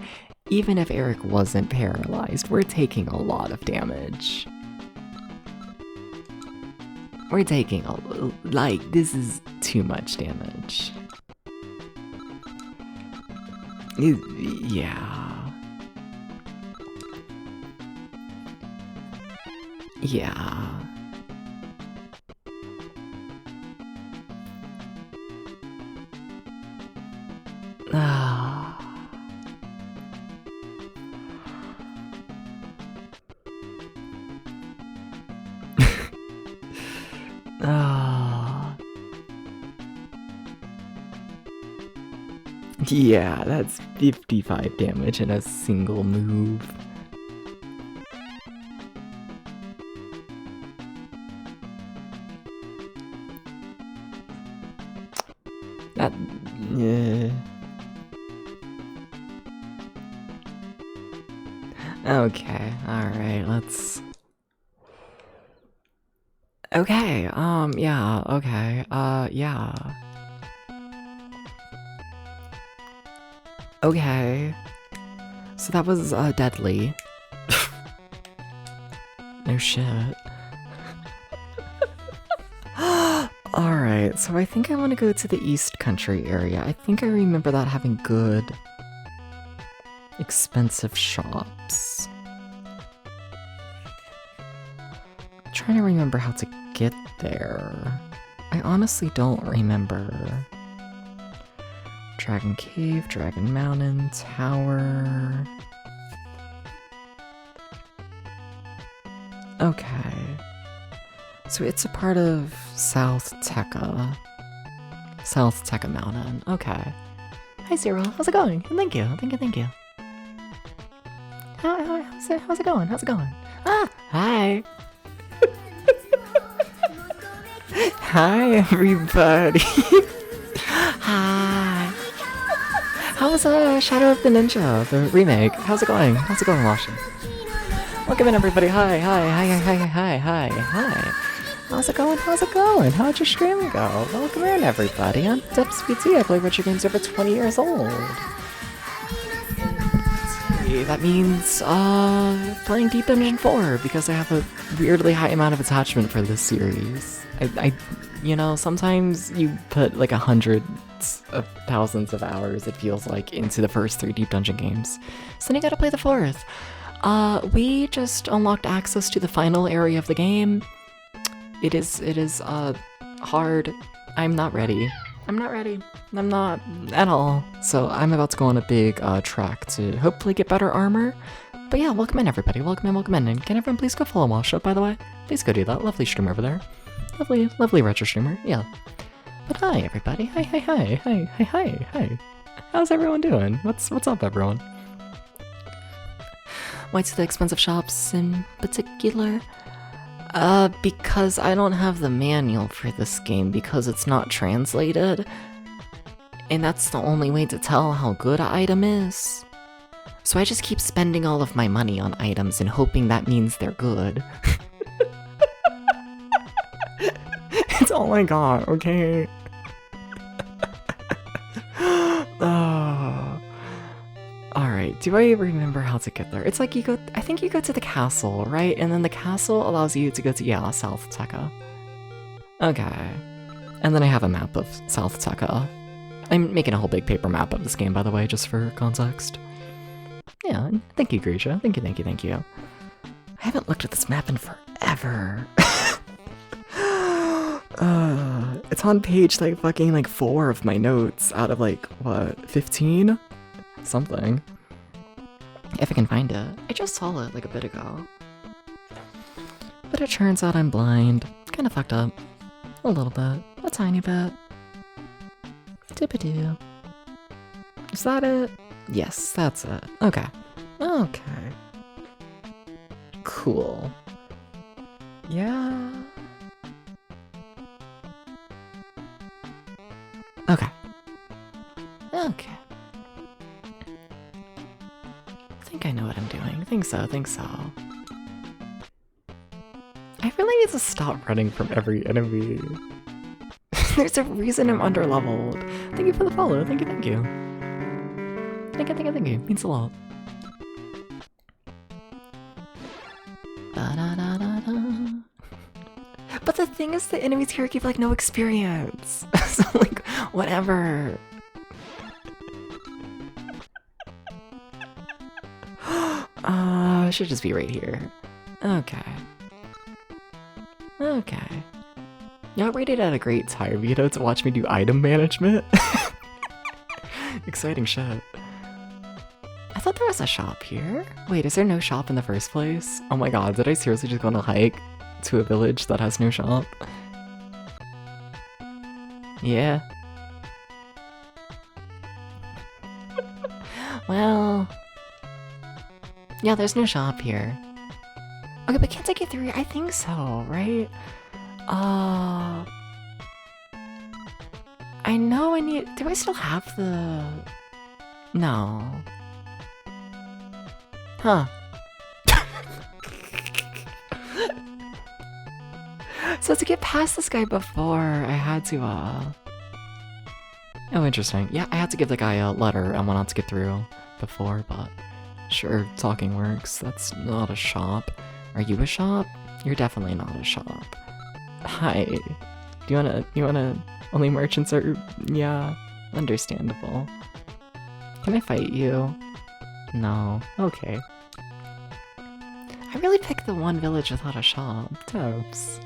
even if Eric wasn't paralyzed, we're taking a lot of damage. We're taking like, this is too much damage. Yeah. Yeah. Yeah, that's 55 damage in a single move. That... yeah. Okay, alright, let's... Okay, yeah, okay, yeah. Okay. So that was, deadly. No shit. Alright, so I think I want to go to the East Country area. I think I remember that having good, expensive shops. I'm trying to remember how to get there. I honestly don't remember. Dragon Cave, Dragon Mountain, Tower. Okay. So it's a part of South Tekka. South Tekka Mountain. Okay. Hi Zero, how's it going? Thank you, thank you. How's it going? How's it going? Ah, hi. Hi everybody. Hi. How was Shadow of the Ninja, the remake? How's it going? How's it going, Washington? Welcome in everybody. Hi. How's it going? How'd your stream go? Welcome in everybody. I'm DepsPT. I play retro games over 20 years old. That means playing Deep Dungeon 4 because I have a weirdly high amount of attachment for this series. I you know, sometimes you put like hundreds of thousands of hours, it feels like, into the first 3 Deep Dungeon games. So then you gotta play the 4th. We just unlocked access to the final area of the game. It is hard. I'm not ready. I'm not at all. So I'm about to go on a big trek to hopefully get better armor. But yeah, welcome in everybody. Welcome in. And can everyone please go follow Washup, by the way? Please go do that. Lovely streamer over there. Lovely retro streamer. Yeah. But hi everybody. Hi. How's everyone doing? What's up everyone? Why to the expensive shops in particular? Because I don't have the manual for this game because it's not translated. And that's the only way to tell how good an item is. So I just keep spending all of my money on items and hoping that means they're good. It's all I got, okay? Alright, do I remember how to get there? It's like I think you go to the castle, right? And then the castle allows you to go to, yeah, South Tekka. Okay. And then I have a map of South Tekka. I'm making a whole big paper map of this game, by the way, just for context. Yeah, thank you, Grisha. Thank you. I haven't looked at this map in forever. It's on page, like, fucking, 4 of my notes out of, what, 15? Something. If I can find it. I just saw it, a bit ago. But it turns out I'm blind. Kinda fucked up. A little bit. A tiny bit. Tippity-doo. Is that it? Yes, that's it. Okay. Cool. Yeah. Okay. I think I know what I'm doing. Think so. I really need to stop running from every enemy. There's a reason I'm underleveled. Thank you for the follow. Thank you. Thank you. Means a lot. But the thing is, the enemies here give no experience. So whatever. I should just be right here. Okay. Y'all rated at a great time, to watch me do item management. Exciting shit. I thought there was a shop here. Wait, is there no shop in the first place? Oh my god, did I seriously just go on a hike to a village that has no shop? Yeah. Well... yeah, there's no shop here. Okay, but can't I get through? I think so, right? I know I need... do I still have the... no. Huh. So to get past this guy before, I had to, oh, interesting. Yeah, I had to give the guy a letter I wanted to get through before, but... sure, talking works. That's not a shop. Are you a shop? You're definitely not a shop. Hi. you wanna only merchants are, yeah, understandable. Can I fight you? No. Okay. I really picked the one village without a shop. Tubbs.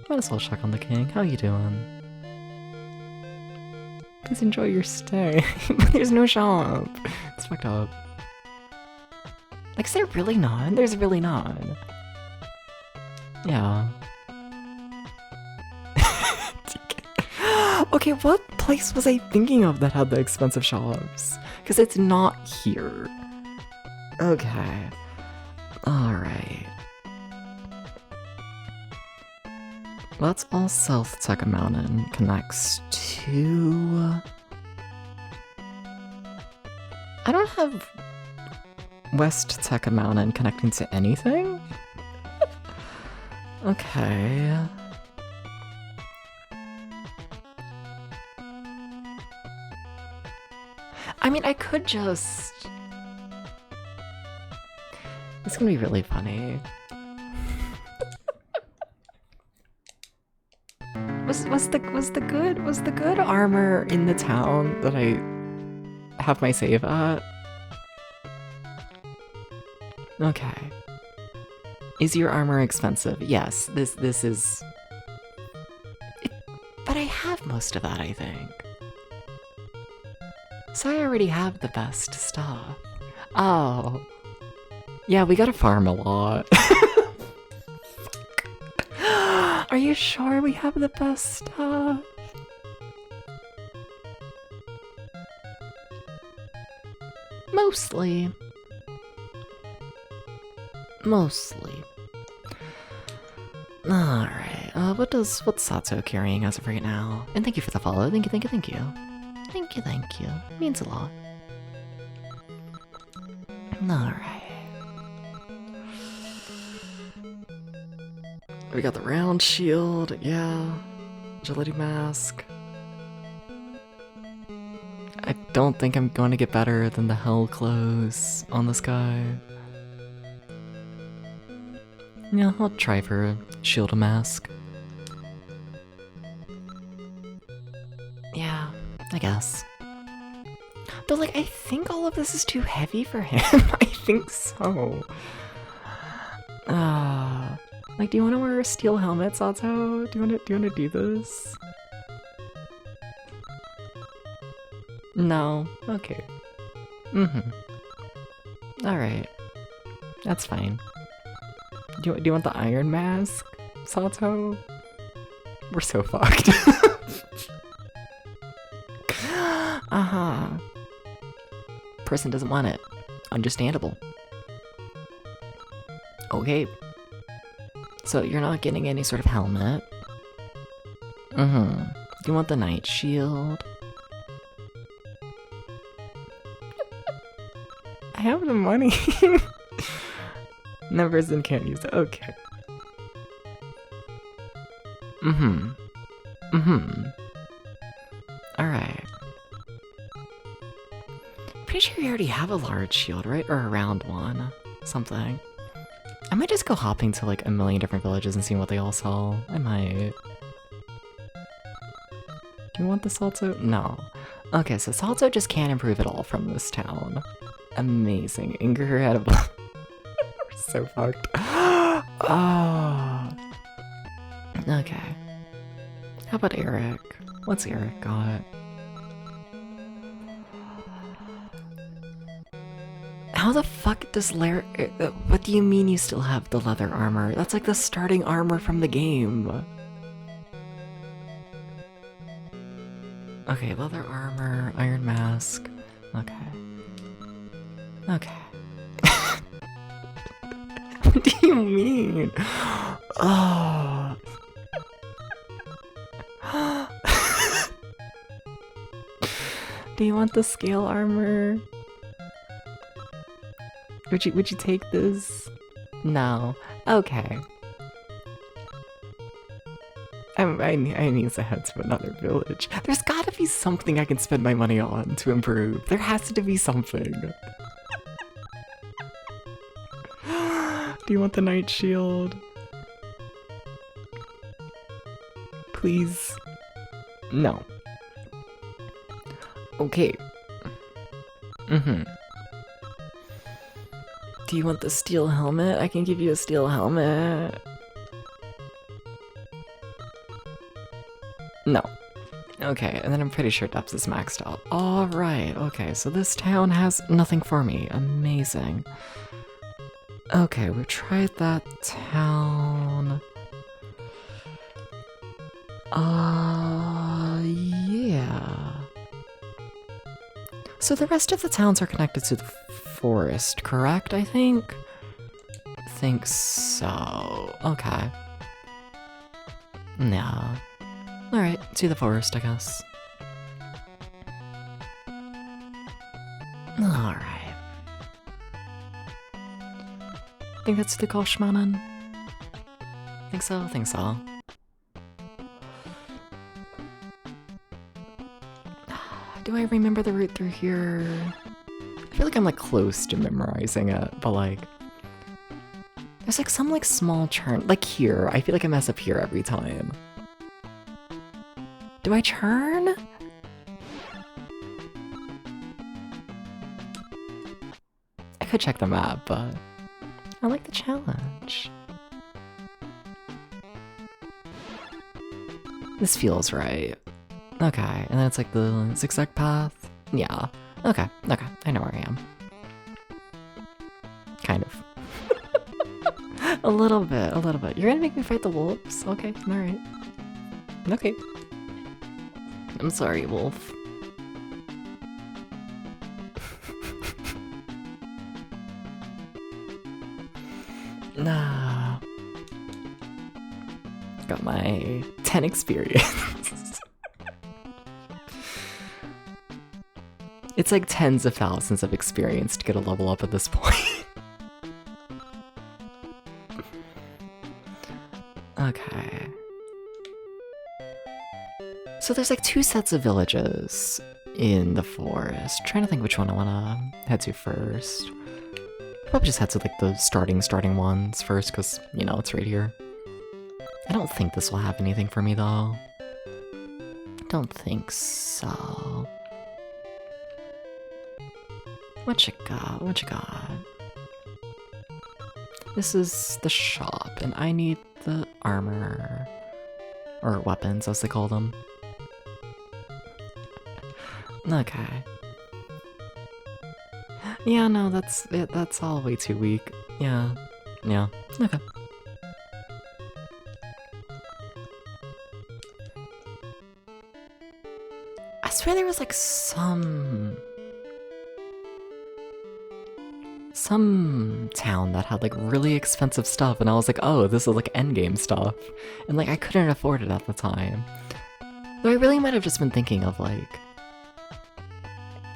Might as well check on the king. How you doing? Please enjoy your stay. There's no shop. It's fucked up. Like, is there really not? There's really not. Yeah. Okay, what place was I thinking of that had the expensive shops? Because it's not here. Okay. Alright. That's all South Tekka Mountain connects to... I don't have West Tekka Mountain connecting to anything? Okay. I mean, I could just... It's gonna be really funny. Was the good armor in the town that I have my save at? Okay. Is your armor expensive? Yes, this is... But I have most of that, I think. So I already have the best stuff. Oh. Yeah, we gotta farm a lot. Are you sure we have the best stuff? Mostly. Alright, what's Sato carrying as of right now? And thank you for the follow. Thank you. Means a lot. Alright. We got the round shield, yeah. Agility mask. I don't think I'm going to get better than the hell clothes on this guy. Yeah, I'll try for a shield mask. Yeah, I guess. Though, like, I think all of this is too heavy for him. I think so. Like, do you want to wear a steel helmet, Sato? Do you want to do this? No. Okay. Alright. That's fine. Do you want the iron mask, Sato? We're so fucked. Person doesn't want it. Understandable. Okay. So you're not getting any sort of helmet. Do you want the night shield? I have the money. That person can't use it. Okay. Alright. Pretty sure you already have a large shield, right? Or a round one. Something. I might just go hopping to like a million different villages and see what they all sell. I might. Do you want the Salto? No. Okay, so Salto just can't improve at all from this town. Amazing. Inger had a... We're so fucked. Oh. Okay. How about Eric? What's Eric got? How the fuck does what do you mean you still have the leather armor? That's like the starting armor from the game. Okay, leather armor, iron mask. Okay. What do you mean? Oh. Do you want the scale armor? Would you take this? No. Okay. I need to head to another village. There's gotta be something I can spend my money on to improve. There has to be something. Do you want the night shield? please. No. Okay. Do you want the steel helmet? I can give you a steel helmet. No. Okay, and then I'm pretty sure Depths is maxed out. Alright, okay, so this town has nothing for me. Amazing. Okay, we tried that town. Yeah. So the rest of the towns are connected to the forest, correct, I think? Think so. Okay. Yeah. Alright, to the forest, I guess. Alright. Think that's the Koshmanen? Think so, think so. Do I remember the route through here? I feel like I'm like close to memorizing it, but like... There's like some like small turn, like here. I feel like I mess up here every time. Do I turn? I could check the map, but I like the challenge. This feels right. Okay, and then it's like the zigzag path? Yeah. Okay, I know where I am. Kind of. A little bit. You're gonna make me fight the wolves? Okay, alright. Okay. I'm sorry, wolf. Nah. Got my 10 experience. It's like tens of thousands of experience to get a level up at this point. Okay. So there's like 2 sets of villages in the forest. Trying to think which one I want to head to first. Probably just head to like the starting ones first, because, you know, it's right here. I don't think this will have anything for me though. Don't think so. What you got? This is the shop, and I need the armor. Or weapons, as they call them. Okay. Yeah, no, that's all way too weak. Yeah. Okay. I swear there was like some town that had like really expensive stuff, and I was like, oh, this is like endgame stuff. And like I couldn't afford it at the time. Though I really might have just been thinking of like,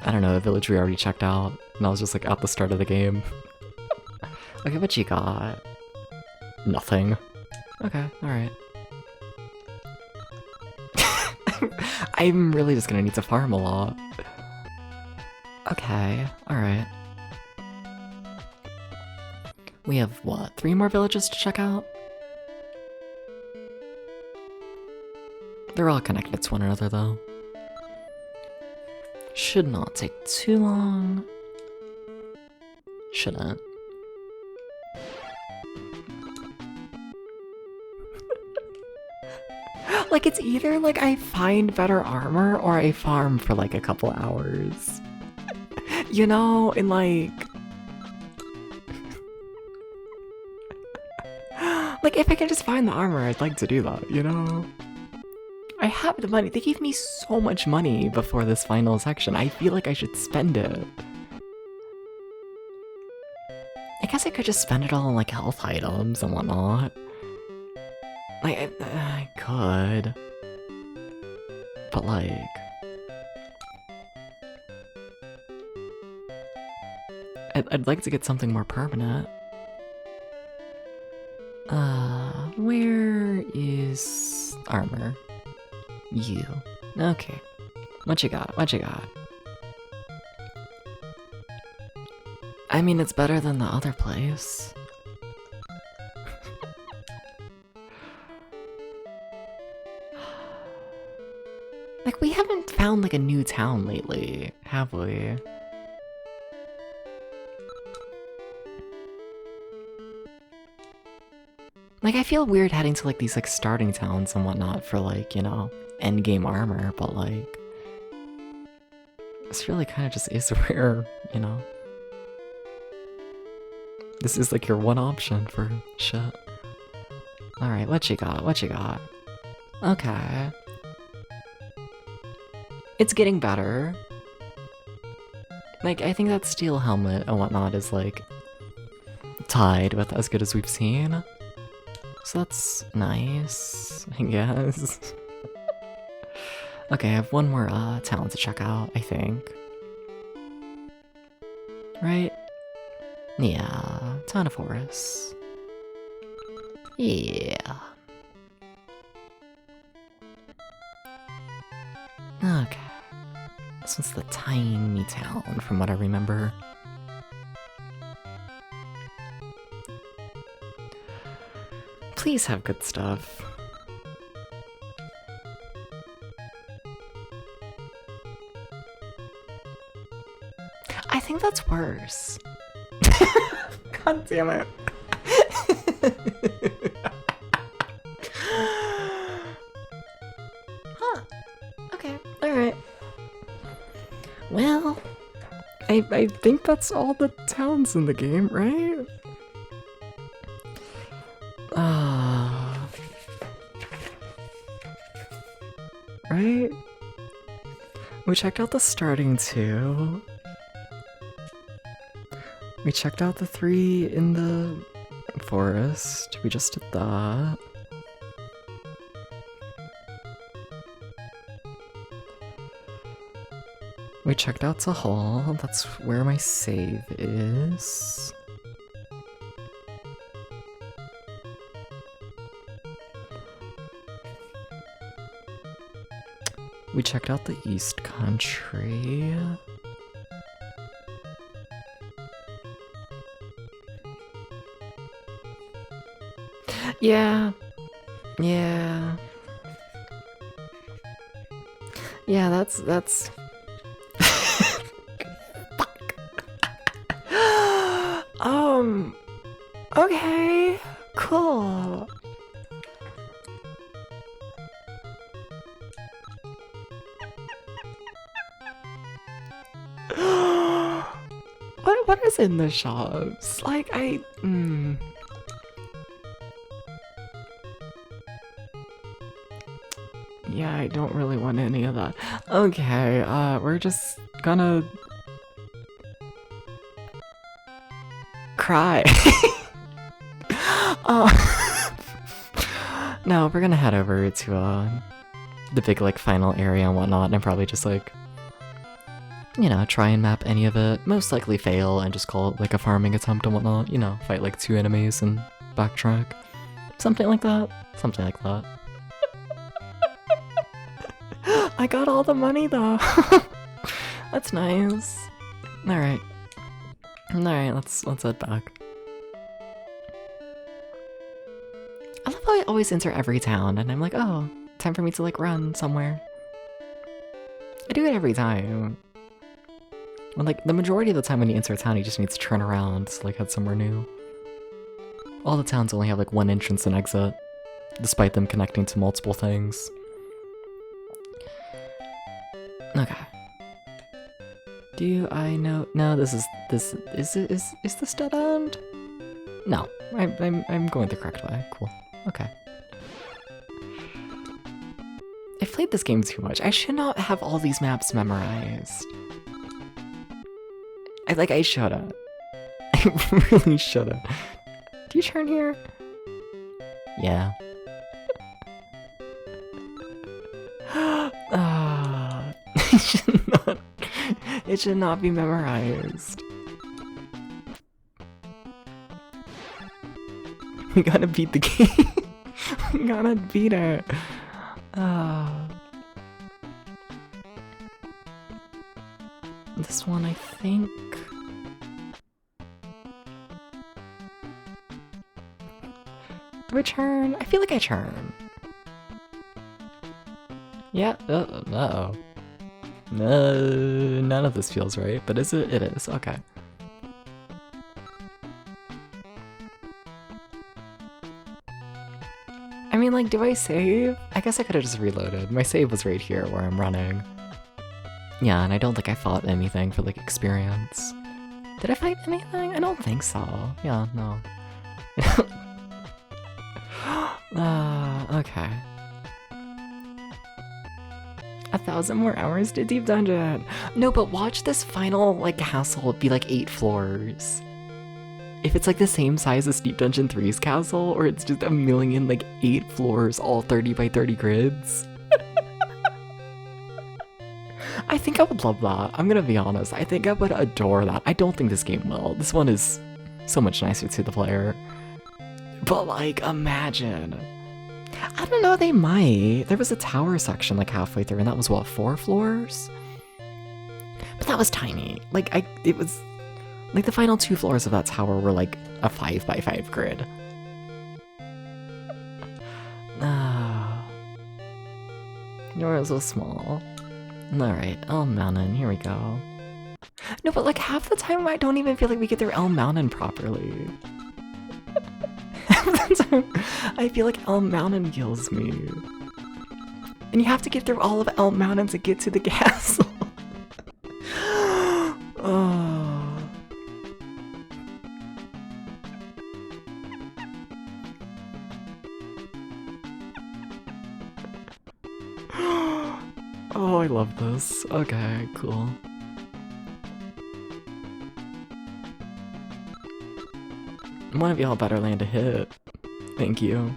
I don't know, a village we already checked out, and I was just like at the start of the game. Okay, what you got? Nothing. Okay, alright. I'm really just gonna need to farm a lot. Okay, alright. We have, what, 3 more villages to check out? They're all connected to one another, though. Should not take too long. Shouldn't. Like, it's either, like, I find better armor or I farm for, like, a couple hours. You know, and, like... Like, if I can just find the armor, I'd like to do that, you know? I have the money. They gave me so much money before this final section. I feel like I should spend it. I guess I could just spend it all on, like, health items and whatnot. Like, I could. But, like... I'd like to get something more permanent. Where is armor? You. Okay. What you got? I mean, it's better than the other place. found like a new town lately, have we? Like, I feel weird heading to like these like starting towns and whatnot for like, you know, endgame armor, but like this really kind of just is where, you know, this is like your one option for shit. Alright, what you got? What you got? Okay. It's getting better. Like, I think that steel helmet and whatnot is like tied with as good as we've seen. So that's nice, I guess. Okay, I have one more town to check out, I think. Right? Yeah, Town of Horus. Yeah. Okay. This one's the tiny town, from what I remember. Please have good stuff. I think that's worse. God damn it. Huh. Okay. Alright. Well, I think that's all the towns in the game, right? Right? We checked out the starting two. We checked out the 3 in the forest. We just did that. We checked out Tahal. That's where my save is. We checked out the East Country. Yeah. Yeah. Yeah, that's okay. Cool. What is in the shops? Like, yeah, I don't really want any of that. Okay, we're just gonna cry. No, we're gonna head over to the big like final area and whatnot, and probably just like, you know, try and map any of it. Most likely fail and just call it like a farming attempt and whatnot. You know, fight like 2 enemies and backtrack. Something like that. Something like that. I got all the money though. That's nice. Alright. Alright, let's head back. I love how I always enter every town and I'm like, oh, time for me to like run somewhere. I do it every time. When like the majority of the time when you enter a town you just need to turn around to like head somewhere new. All the towns only have like one entrance and exit, despite them connecting to multiple things. Okay. Do I know? No, this is this dead end? No, I'm going the correct way. Cool. Okay. I've played this game too much. I should not have all these maps memorized. I shoulda. I really shoulda. Do you turn here? Yeah. It should not be memorized. We gotta beat the game. We gotta beat it. This one, I think. Do I turn? I feel like I turn. Yeah. Uh-oh. None of this feels right, but is it? It is, okay. I mean, like, do I save? I guess I could have just reloaded. My save was right here where I'm running. Yeah, and I don't think I fought anything for, like, experience. Did I fight anything? I don't think so. Yeah, no. Okay. 1,000 more hours to Deep Dungeon. No, but watch this final, like, castle be, like, 8 floors. If it's, like, the same size as Deep Dungeon 3's castle, or it's just a million, like, 8 floors, all 30 by 30 grids. I think I would love that. I'm gonna be honest. I think I would adore that. I don't think this game will. This one is so much nicer to the player. But, like, imagine. I don't know, they might. There was a tower section, like, halfway through, and that was, what, 4 floors? But that was tiny. Like, it was... Like, the final 2 floors of that tower were, like, a 5 by 5 grid. You're so small. Alright, Elm Mountain, here we go. No, but, like, half the time I don't even feel like we get through Elm Mountain properly. Half the time I feel like Elm Mountain kills me. And you have to get through all of Elm Mountain to get to the castle. Oh, I love this. Okay, cool. One of y'all better land a hit. Thank you.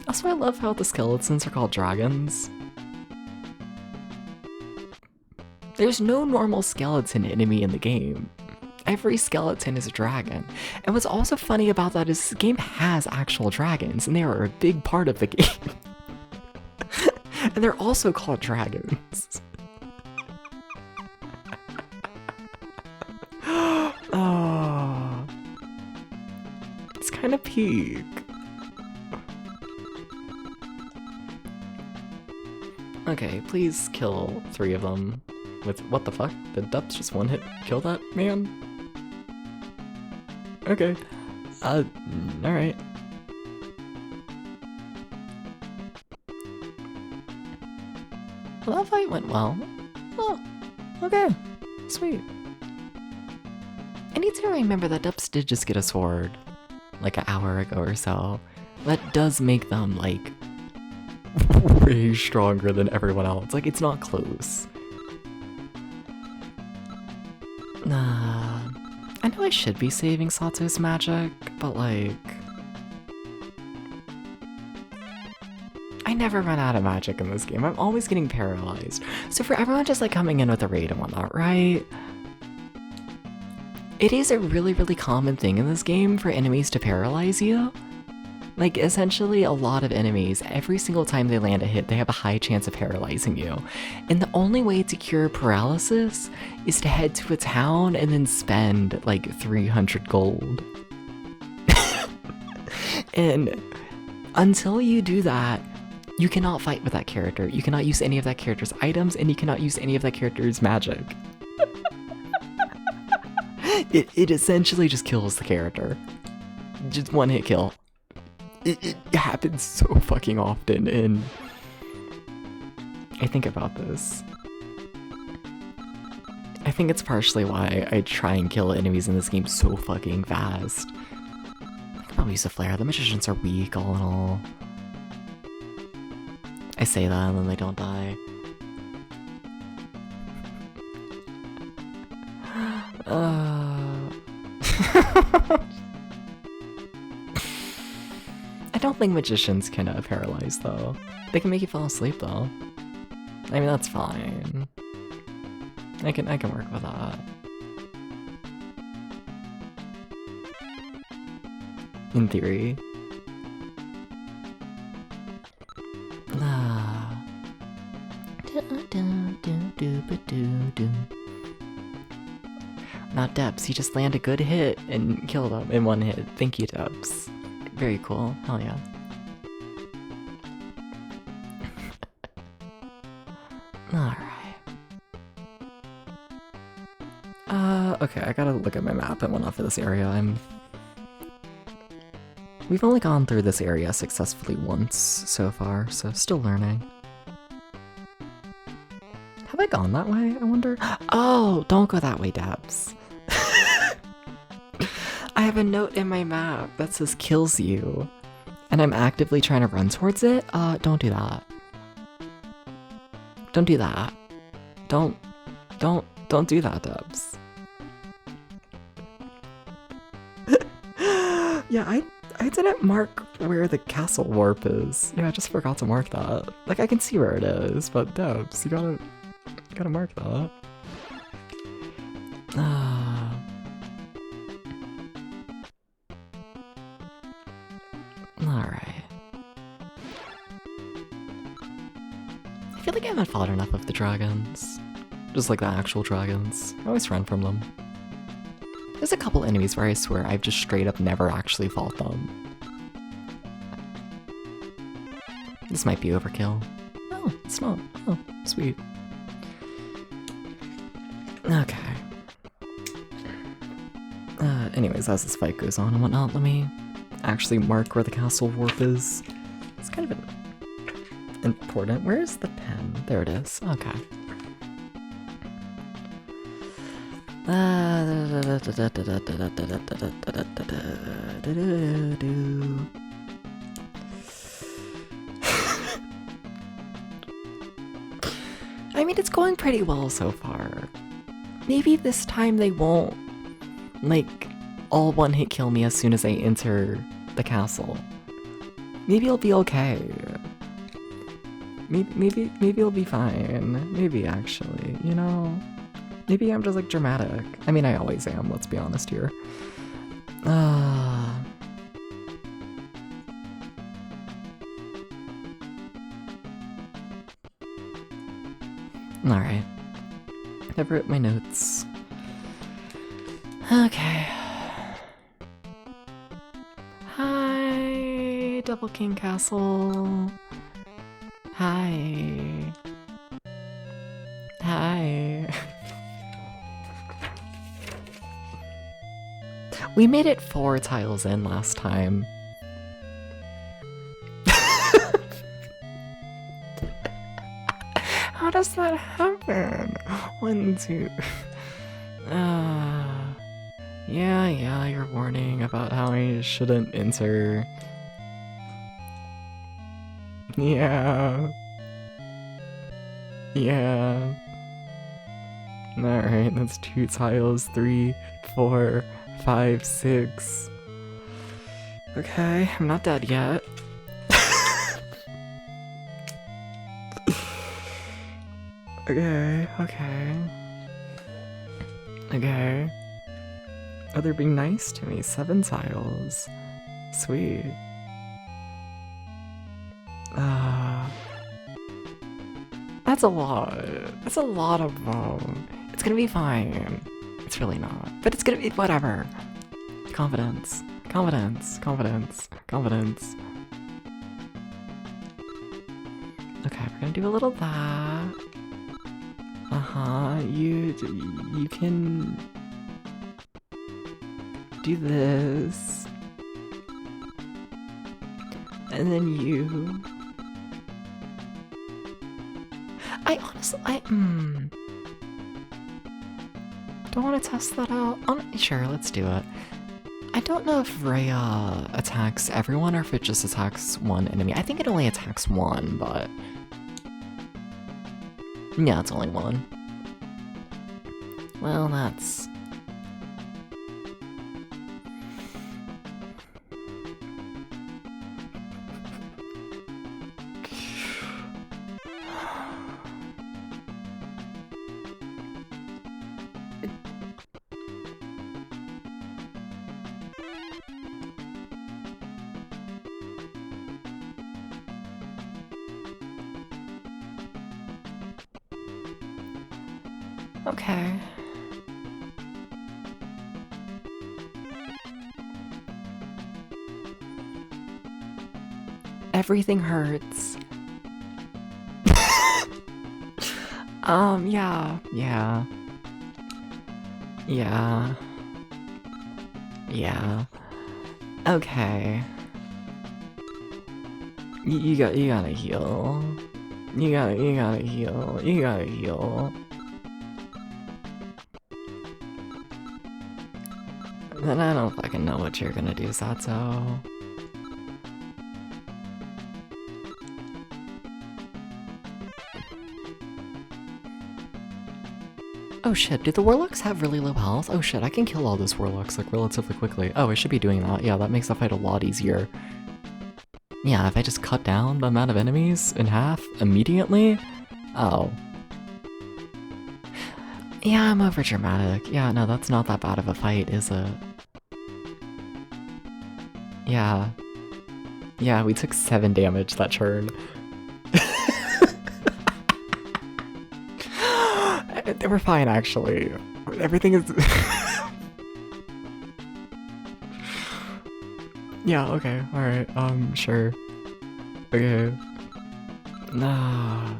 Also, I love how the skeletons are called dragons. There's no normal skeleton enemy in the game. Every skeleton is a dragon. And what's also funny about that is the game has actual dragons, and they are a big part of the game. And they're also called dragons. Oh, it's kind of peak. Okay, please kill 3 of them with what the fuck? Did Dups just one hit kill that man? Okay. Alright. Well, that fight went well. Oh, okay. Sweet. I need to remember that Dups did just get a sword, like an hour ago or so. That does make them, like, way stronger than everyone else. Like, it's not close. I know I should be saving Sato's magic, but, like... I never run out of magic in this game. I'm always getting paralyzed. So for everyone just, like, coming in with a raid and whatnot, right? It is a really, really common thing in this game for enemies to paralyze you. Like, essentially, a lot of enemies, every single time they land a hit, they have a high chance of paralyzing you. And the only way to cure paralysis is to head to a town and then spend, like, 300 gold. And until you do that, you cannot fight with that character. You cannot use any of that character's items, and you cannot use any of that character's magic. It essentially just kills the character. Just one hit kill. It happens so fucking often, and I think about this. I think it's partially why I try and kill enemies in this game so fucking fast. I can probably use a flare. The magicians are weak, all in all. I say that and then they don't die. I don't think magicians can paralyze, though. They can make you fall asleep, though. I mean, that's fine. I can work with that. In theory. Not Debs, he just landed a good hit and killed him in one hit. Thank you, Debs. Very cool. Hell yeah. Alright. Okay, I gotta look at my map and whatnot for this area. We've only gone through this area successfully once so far, so still learning. Have I gone that way, I wonder? Oh, don't go that way, Dabs. I have a note in my map that says kills you, and I'm actively trying to run towards it. Don't do that. Don't do that. Don't do that, Dabs. Yeah, I didn't mark where the castle warp is. Yeah, I just forgot to mark that. Like, I can see where it is, but Debs, you gotta mark that. Alright. I feel like I haven't fought enough of the dragons. Just like the actual dragons. I always run from them. There's a couple enemies where I swear I've just straight up never actually fought them. This might be overkill. No, it's not. Oh, sweet. Okay. Anyways, as this fight goes on and whatnot, let me actually mark where the castle warp is. It's kind of important. Where's the pen? There it is. Okay. I mean, it's going pretty well so far. Maybe this time they won't, like, all one-hit kill me as soon as I enter the castle. Maybe it'll be okay. Maybe it'll be fine. Maybe, actually, you know? Maybe I'm just, like, dramatic. I mean, I always am, let's be honest here. Alright. I've wrote my notes. Okay. Hi, Double King Castle. Hi. Hi. We made it 4 tiles in last time. How does that happen? 1, 2. Yeah, you're warning about how I shouldn't enter. Yeah. Alright, that's 2 tiles, 3, 4, 5, 6. Okay, I'm not dead yet. Okay. Oh, they're being nice to me. 7 tiles. Sweet. That's a lot. That's a lot of them. It's gonna be fine. It's really not. But it's gonna be whatever. Confidence. Okay, we're gonna do a little that. You can do this. And then you... Do I want to test that out? Sure, let's do it. I don't know if Rhea attacks everyone or if it just attacks one enemy. I think it only attacks one, but... Yeah, it's only one. Well, that's... Okay. Everything hurts. Yeah. Yeah. Okay. You gotta heal. You gotta heal. You gotta heal. Then I don't fucking know what you're gonna do, Sato. Oh shit, do the warlocks have really low health? Oh shit, I can kill all those warlocks like relatively quickly. Oh, I should be doing that. Yeah, that makes the fight a lot easier. Yeah, if I just cut down the amount of enemies in half immediately? Oh. Yeah, I'm over dramatic. Yeah, no, that's not that bad of a fight, is it? Yeah. Yeah, we took 7 damage that turn. We're fine, actually. Everything is... Yeah, okay, alright, sure. Okay. Nah.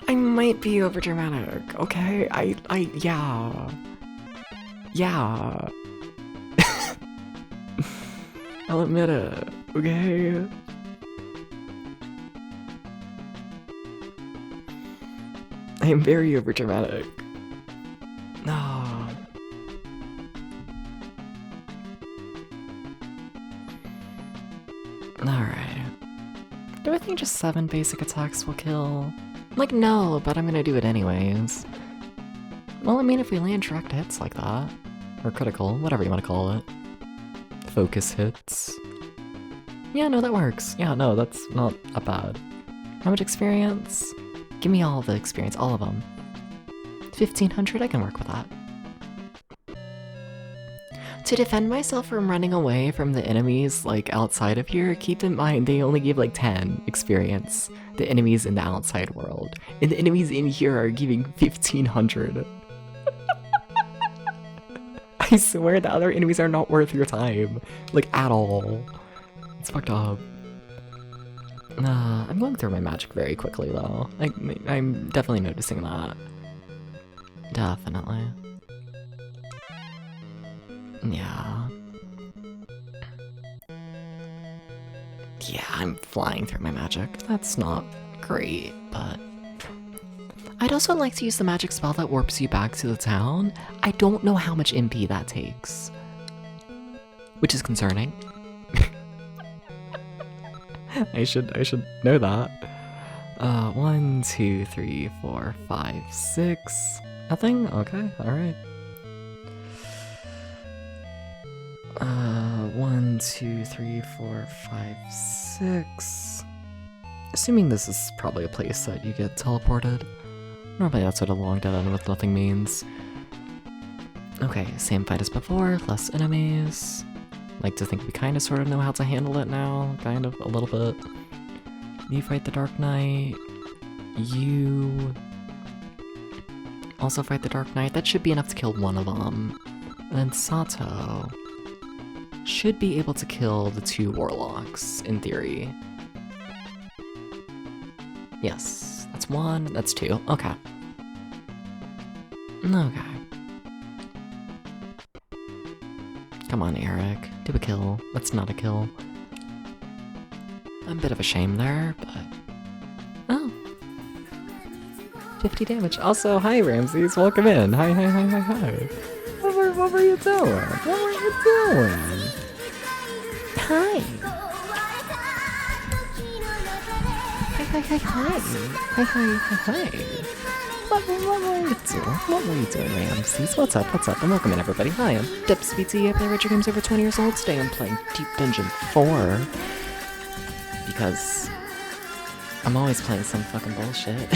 I might be overdramatic, okay? Yeah. Yeah. I'll admit it, okay? I am very overdramatic. No. Alright. Do I think just 7 basic attacks will kill? Like, no, but I'm gonna do it anyways. Well, I mean, if we land direct hits like that, or critical, whatever you want to call it. Focus hits. Yeah, no, that works. Yeah, no, that's not that bad. How much experience? Give me all the experience, all of them. 1500, I can work with that. To defend myself from running away from the enemies, like, outside of here, keep in mind they only give, like, 10 experience. The enemies in the outside world. And the enemies in here are giving 1500. I swear the other enemies are not worth your time. Like, at all. It's fucked up. I'm going through my magic very quickly, though. I'm definitely noticing that. Definitely. Yeah. Yeah, I'm flying through my magic. That's not great, but... I'd also like to use the magic spell that warps you back to the town. I don't know how much MP that takes. Which is concerning. I should know that. 1, 2, 3, 4, 5, 6. Nothing? Okay, alright. 1, 2, 3, 4, 5, 6. Assuming this is probably a place that you get teleported. Normally that's what a long dead end with nothing means. Okay, same fight as before, less enemies. Like to think we kind of sort of know how to handle it now, kind of, a little bit. You fight the Dark Knight. You also fight the Dark Knight. That should be enough to kill one of them. And then Sato should be able to kill the 2 warlocks, in theory. Yes, that's 1, that's 2, okay. Okay. Come on, Eric, do a kill. That's not a kill. A bit of a shame there, but... Oh. 50 damage. Also, hi Ramses, welcome in. Hi. What were you doing? What were you doing? Hi. Hi. What were you doing, Ramses? What's up? And welcome in, everybody. Hi, I'm DepsVT. I play retro games over 20 years old. Today I'm playing Deep Dungeon 4. Because I'm always playing some fucking bullshit.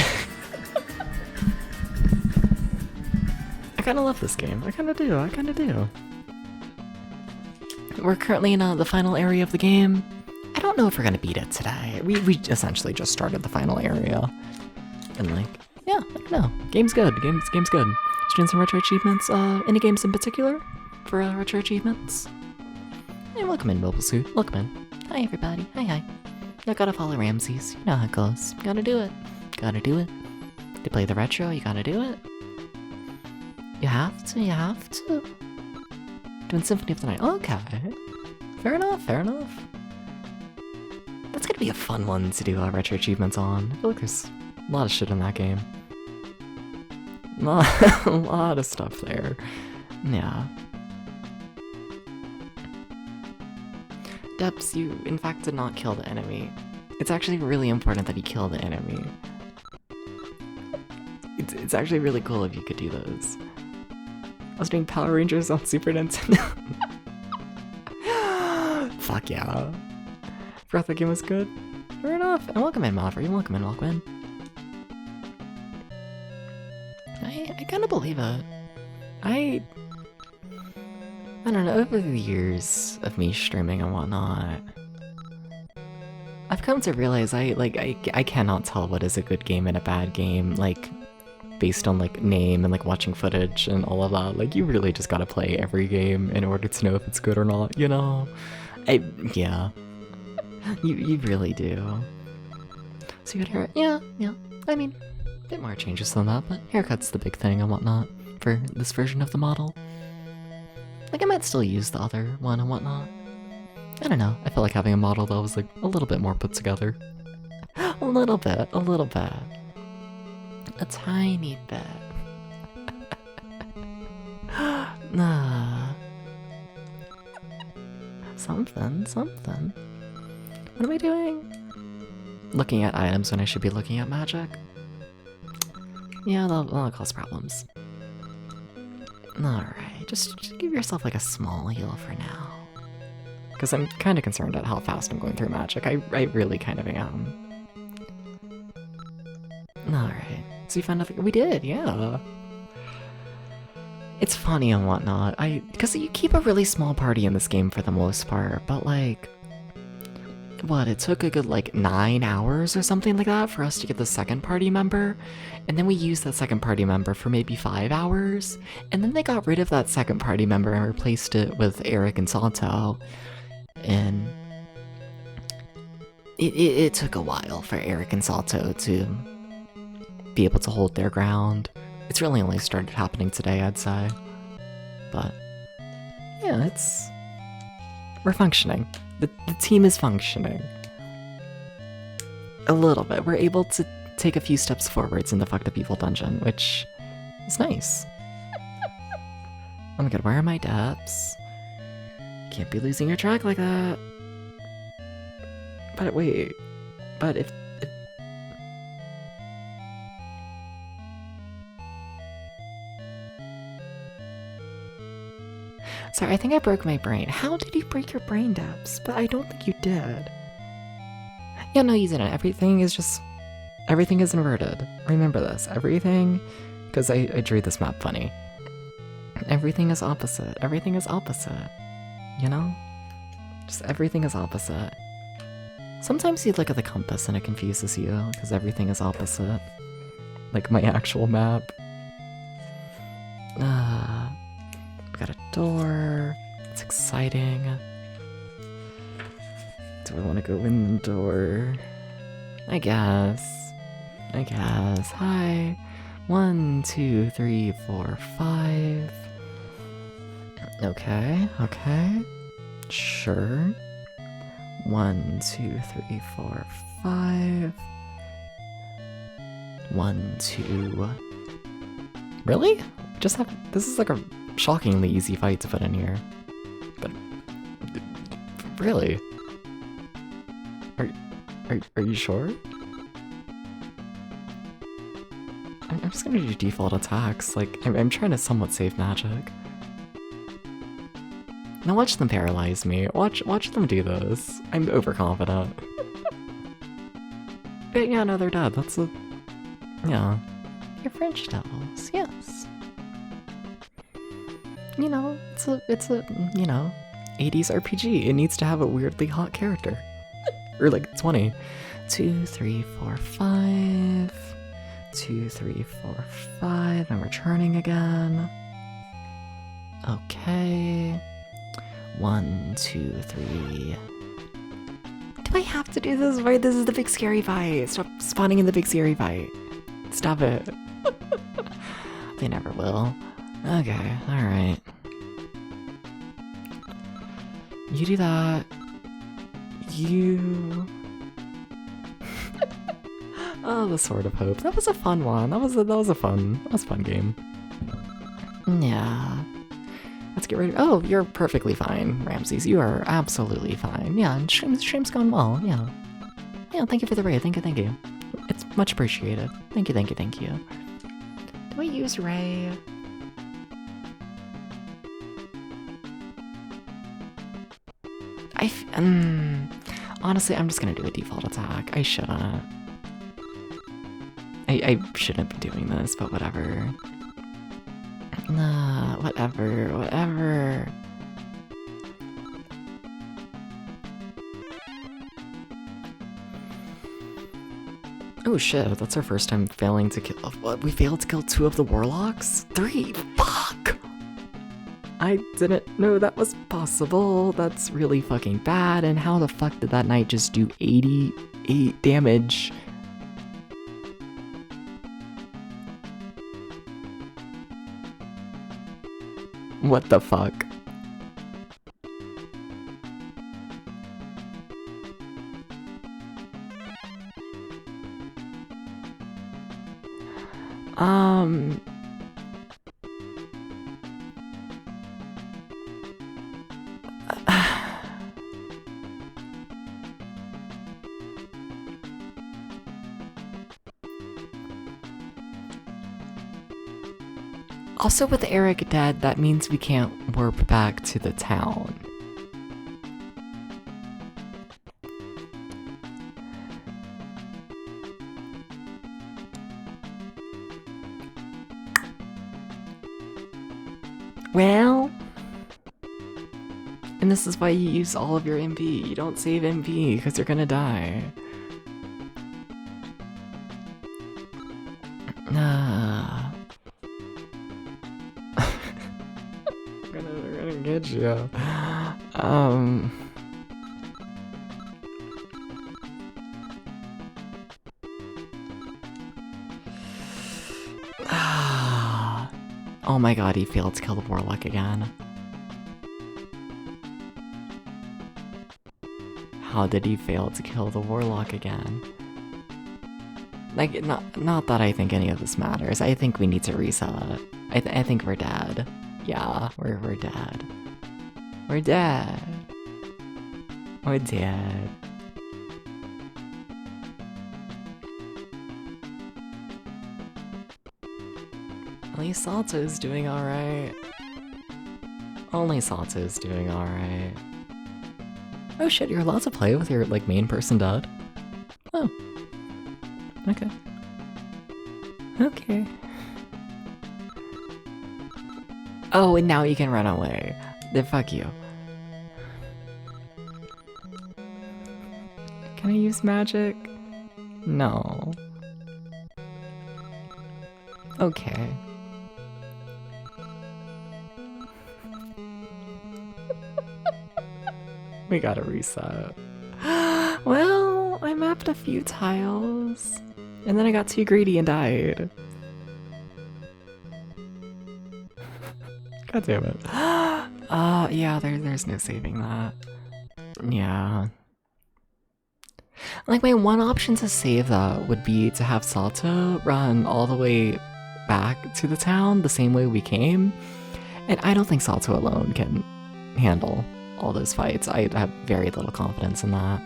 I kinda love this game. I kinda do. We're currently in the final area of the game. I don't know if we're gonna beat it today. We essentially just started the final area. And like, yeah, I don't know. Game's good. Game's good. Just doing some retro achievements. Any games in particular for retro achievements? Hey, welcome in, Mobile Suit. Welcome in. Hi, everybody. Hi. I gotta follow Ramses. You know how it goes. Gotta do it. Gotta do it. To play the retro, you gotta do it. You have to, you have to. Doing Symphony of the Night. Okay. Fair enough, fair enough. That's gonna be a fun one to do retro achievements on. I feel like there's a lot of shit in that game. A lot of stuff there. Yeah. Depths, you in fact did not kill the enemy. It's actually really important that you kill the enemy. It's actually really cool if you could do those. I was doing Power Rangers on Super Nintendo. Fuck yeah. Forgot that game was good. Fair enough. And welcome in, Maverick. Welcome in, welcome in. I kind of believe it. I don't know, over the years of me streaming and whatnot, I've come to realize I cannot tell what is a good game and a bad game, like, based on, like, name and, like, watching footage and all of that. Like, you really just gotta play every game in order to know if it's good or not, you know? Yeah. You really do. So you got hair, yeah, I mean, a bit more changes than that, but haircut's the big thing and whatnot for this version of the model. Like, I might still use the other one and whatnot. I don't know, I felt like having a model that was, like, a little bit more put together. A little bit. A tiny bit. Nah. Something. What am I doing? Looking at items when I should be looking at magic? Yeah, that'll cause problems. Alright, just give yourself like a small heal for now. Because I'm kind of concerned at how fast I'm going through magic. I really kind of am. Alright, so you found nothing? We did, yeah. It's funny and whatnot. Because you keep a really small party in this game for the most part, but like, what, it took a good like 9 hours or something like that for us to get the second party member, and then we used that second party member for maybe 5 hours, and then they got rid of that second party member and replaced it with Eric and Sato, and it took a while for Eric and Sato to be able to hold their ground. It's really only started happening today, I'd say. But yeah, we're functioning. The team is functioning. A little bit. We're able to take a few steps forwards in the Fucked Up Evil dungeon, which is nice. Oh my god, where are my depths? Can't be losing your track like that. But wait, but if sorry, I think I broke my brain. How did you break your brain, Depths? But I don't think you did. Yeah, no, you didn't. Everything is inverted. Remember this. Everything, because I drew this map funny. Everything is opposite. Everything is opposite. You know? Just everything is opposite. Sometimes you look at the compass and it confuses you, because everything is opposite. Like my actual map. Got a door. It's exciting. Do I want to go in the door? I guess. Hi. 1, 2, 3, 4, 5. Okay. Sure. 1, 2, 3, 4, 5. 1, 2. Really? This is like a shockingly easy fight to put in here. But really? Are you sure? I'm just gonna do default attacks. Like, I'm trying to somewhat save magic. Now watch them paralyze me. Watch them do this. I'm overconfident. But yeah, no, they're dead. Yeah. You're French devils, yes. You know, it's a 80s RPG. It needs to have a weirdly hot character. Or like 20. 2, 3, 4, 5. 2, 3, 4, 5. I'm returning again. Okay. 1, 2, 3. Do I have to do this fight? This is the big scary fight. Stop spawning in the big scary fight. Stop it. They never will. Okay, alright. You do that. You... Oh, the Sword of Hope. That was a fun one. That was a fun game. Yeah. Let's get rid of... Oh, you're perfectly fine, Ramses. You are absolutely fine. Yeah, and stream's gone well. Yeah. Yeah, thank you for the raid. Thank you. It's much appreciated. Thank you. Do I use Ray? Honestly, I'm just gonna do a default attack. I shouldn't. I shouldn't be doing this, but whatever. Nah, whatever. Oh shit, that's our first time failing to kill. What? We failed to kill 2 of the warlocks? 3? Fuck! I didn't know that was possible. That's really fucking bad. And how the fuck did that knight just do 88 damage? What the fuck? Also, with Eric dead, that means we can't warp back to the town. Well... And this is why you use all of your MP. You don't save MP, because you're gonna die. We're gonna get you. Oh my god, he failed to kill the warlock again. How did he fail to kill the warlock again? Like, not that I think any of this matters. I think we need to reset. I think we're dead. Yeah, we're dead. We're dead. We're dead. At least Salto's doing alright. Only Salto's doing alright. Oh shit, you're allowed to play with your, like, main person dead? Oh. Okay. Okay. Oh, and now you can run away. Then fuck you. Can I use magic? No. Okay. We gotta reset. Well, I mapped a few tiles, and then I got too greedy and died. God damn it. Yeah, there's no saving that. Yeah. Like, my one option to save that would be to have Salto run all the way back to the town the same way we came, and I don't think Salto alone can handle all those fights. I have very little confidence in that.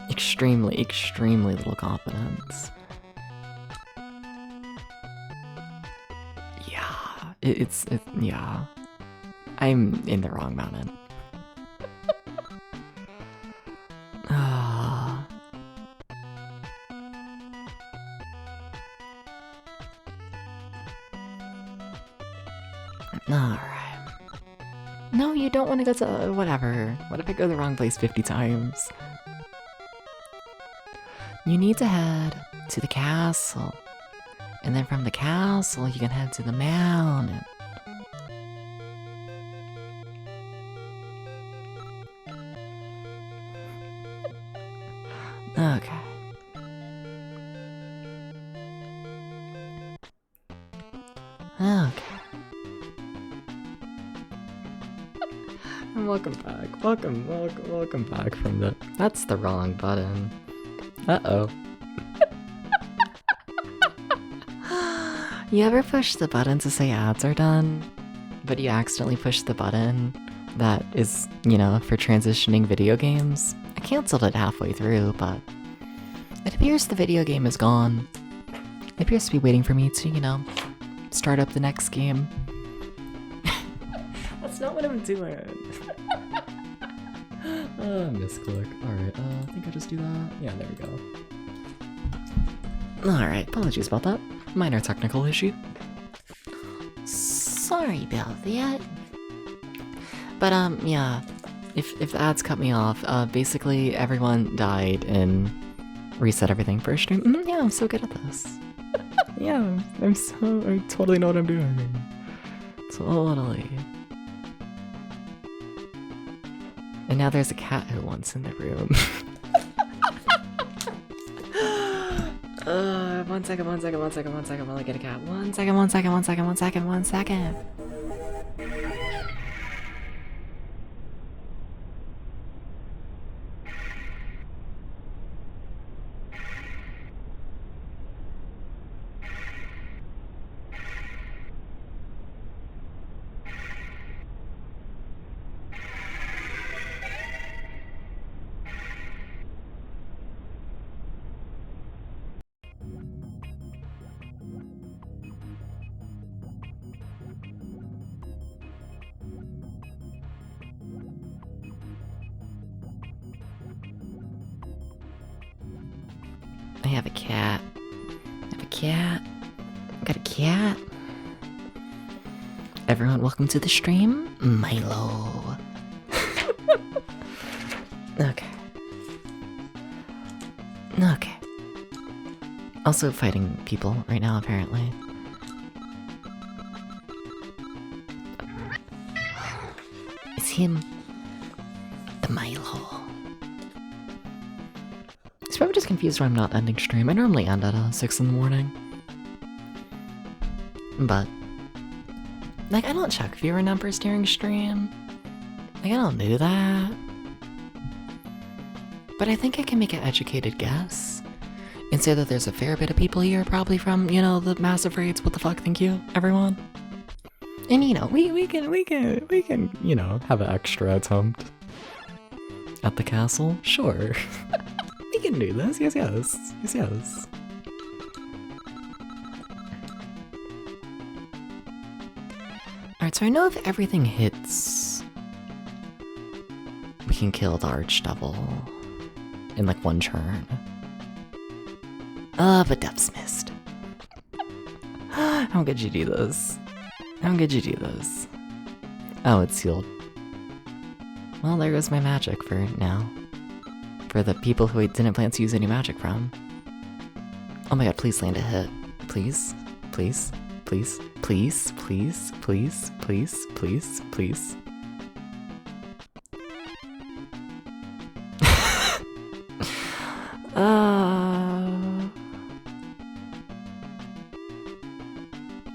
Extremely little confidence. Yeah, it's yeah. I'm in the wrong mountain. Alright. No, you don't want to go to... whatever. What if I go the wrong place 50 times? You need to head to the castle. And then from the castle, you can head to the mountain. Okay. Okay. And welcome back. Welcome back from the. That's the wrong button. Uh-oh. You ever push the button to say ads are done, but you accidentally push the button that is, you know, for transitioning video games? I canceled it halfway through, but it appears the video game is gone. It appears to be waiting for me to, you know, start up the next game. That's not what I'm doing. Misclick. Alright, I think I'll just do that. Yeah, there we go. Alright, apologies about that. Minor technical issue. Sorry about that. But, yeah. If the ads cut me off, basically everyone died and reset everything for a stream. Yeah, I'm so good at this. Yeah, I totally know what I'm doing. Totally. And now there's a cat who wants in the room. One second, while I get a cat. One second. I have a cat. I got a cat. Everyone, welcome to the stream. Milo. Okay. Also fighting people right now, apparently. It's him. The Milo. He's probably just confused why I'm not ending stream. I normally end at 6 in the morning. But, like, I don't check viewer numbers during stream. Like, I don't do that. But I think I can make an educated guess and say that there's a fair bit of people here, probably from, you know, the massive raids. What the fuck, thank you, everyone. And, you know, we can, you know, have an extra attempt at the castle. Sure. We can do this. Yes. Alright, so I know if everything hits, we can kill the Archdevil in like one turn. But Depth's missed. How could you do this? Oh, it's sealed. Well, there goes my magic for now. For the people who I didn't plan to use any magic from. Oh my god, please land a hit. Please.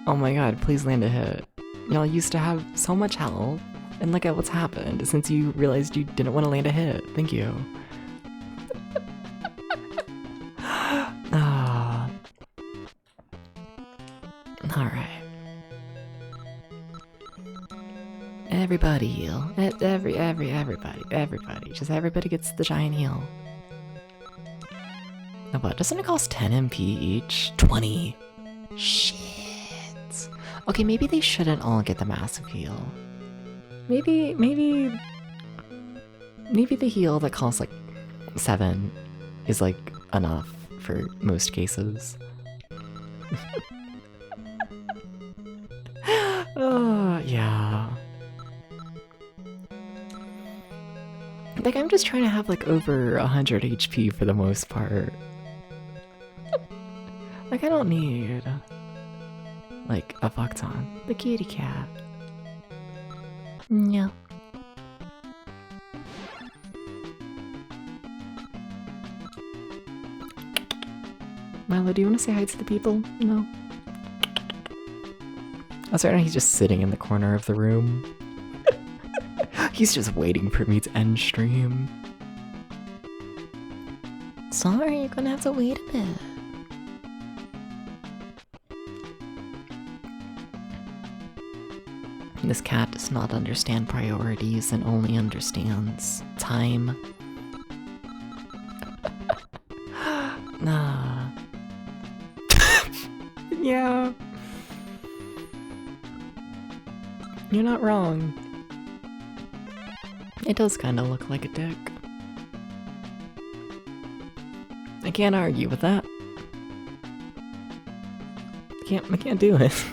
Oh my god, please land a hit. Y'all used to have so much health, and look at what's happened since you realized you didn't want to land a hit. Thank you. Alright. Everybody heal. Everybody. Just everybody gets the giant heal. Oh, what? Doesn't it cost 10 MP each? 20. Shit. Okay, maybe they shouldn't all get the massive heal. Maybe the heal that costs like 7 is like enough for most cases. Yeah. Like, I'm just trying to have like over 100 HP for the most part. Like, I don't need like a fuck ton. The kitty cat. Yeah. Milo, do you want to say hi to the people? No? I was right now he's just sitting in the corner of the room. He's just waiting for me to end stream. Sorry, you're gonna have to wait a bit. This cat does not understand priorities and only understands time. Nah. Yeah. You're not wrong. It does kind of look like a dick. I can't argue with that. I can't do it.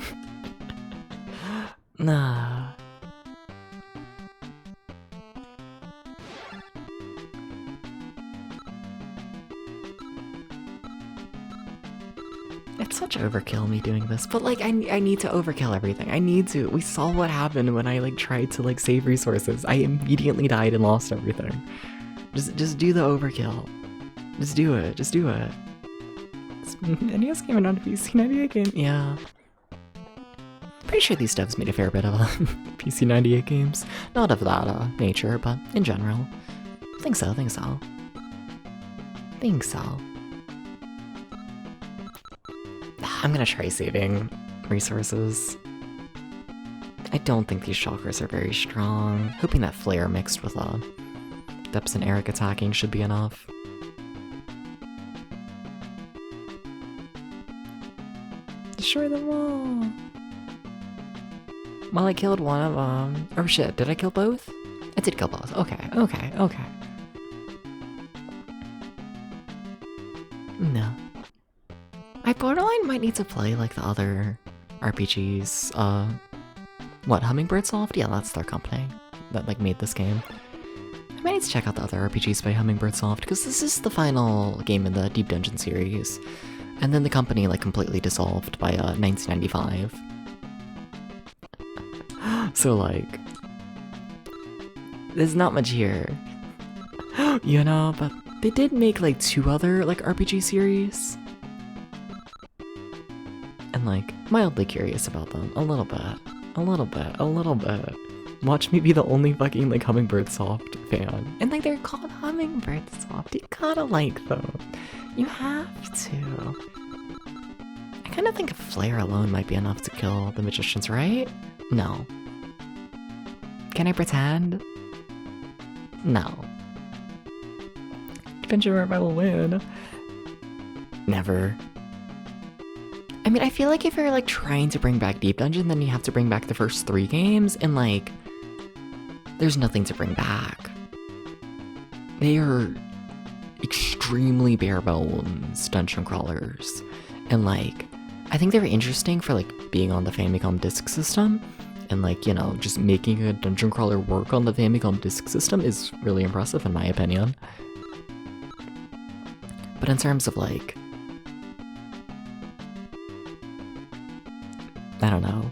Nah. It's such overkill me doing this, but like I need to overkill everything. I need to. We saw what happened when I like tried to like save resources. I immediately died and lost everything. Just do the overkill. Just do it. Just do it. It's NES game and not a PC 98 game. Yeah. Pretty sure these devs made a fair bit of PC 98 games. Not of that nature, but in general. Think so. Think so. I'm gonna try saving resources. I don't think these shulkers are very strong. Hoping that flare mixed with Depths and Eric attacking should be enough. Destroy them all! Well, I killed one of them. Oh shit, did I kill both? I did kill both. Okay. No. Borderline might need to play like the other RPGs. What, Hummingbird Soft? Yeah, that's their company that like made this game. I might need to check out the other RPGs by Hummingbird Soft, because this is the final game in the Deep Dungeon series. And then the company like completely dissolved by 1995. So like, there's not much here. You know, but they did make like 2 other like RPG series. And like, mildly curious about them. A little bit. Watch me be the only fucking like Hummingbird Soft fan. And like, they're called Hummingbird Soft. You gotta like them. You have to. I kind of think a flare alone might be enough to kill the magicians, right? No. Can I pretend? No. Adventure where I will win. Never. I mean, I feel like if you're like trying to bring back Deep Dungeon, then you have to bring back the first 3 games, and like, there's nothing to bring back. They are extremely bare bones dungeon crawlers, and like, I think they were interesting for like being on the Famicom Disk System, and like, you know, just making a dungeon crawler work on the Famicom Disk System is really impressive in my opinion. But in terms of like, I don't know,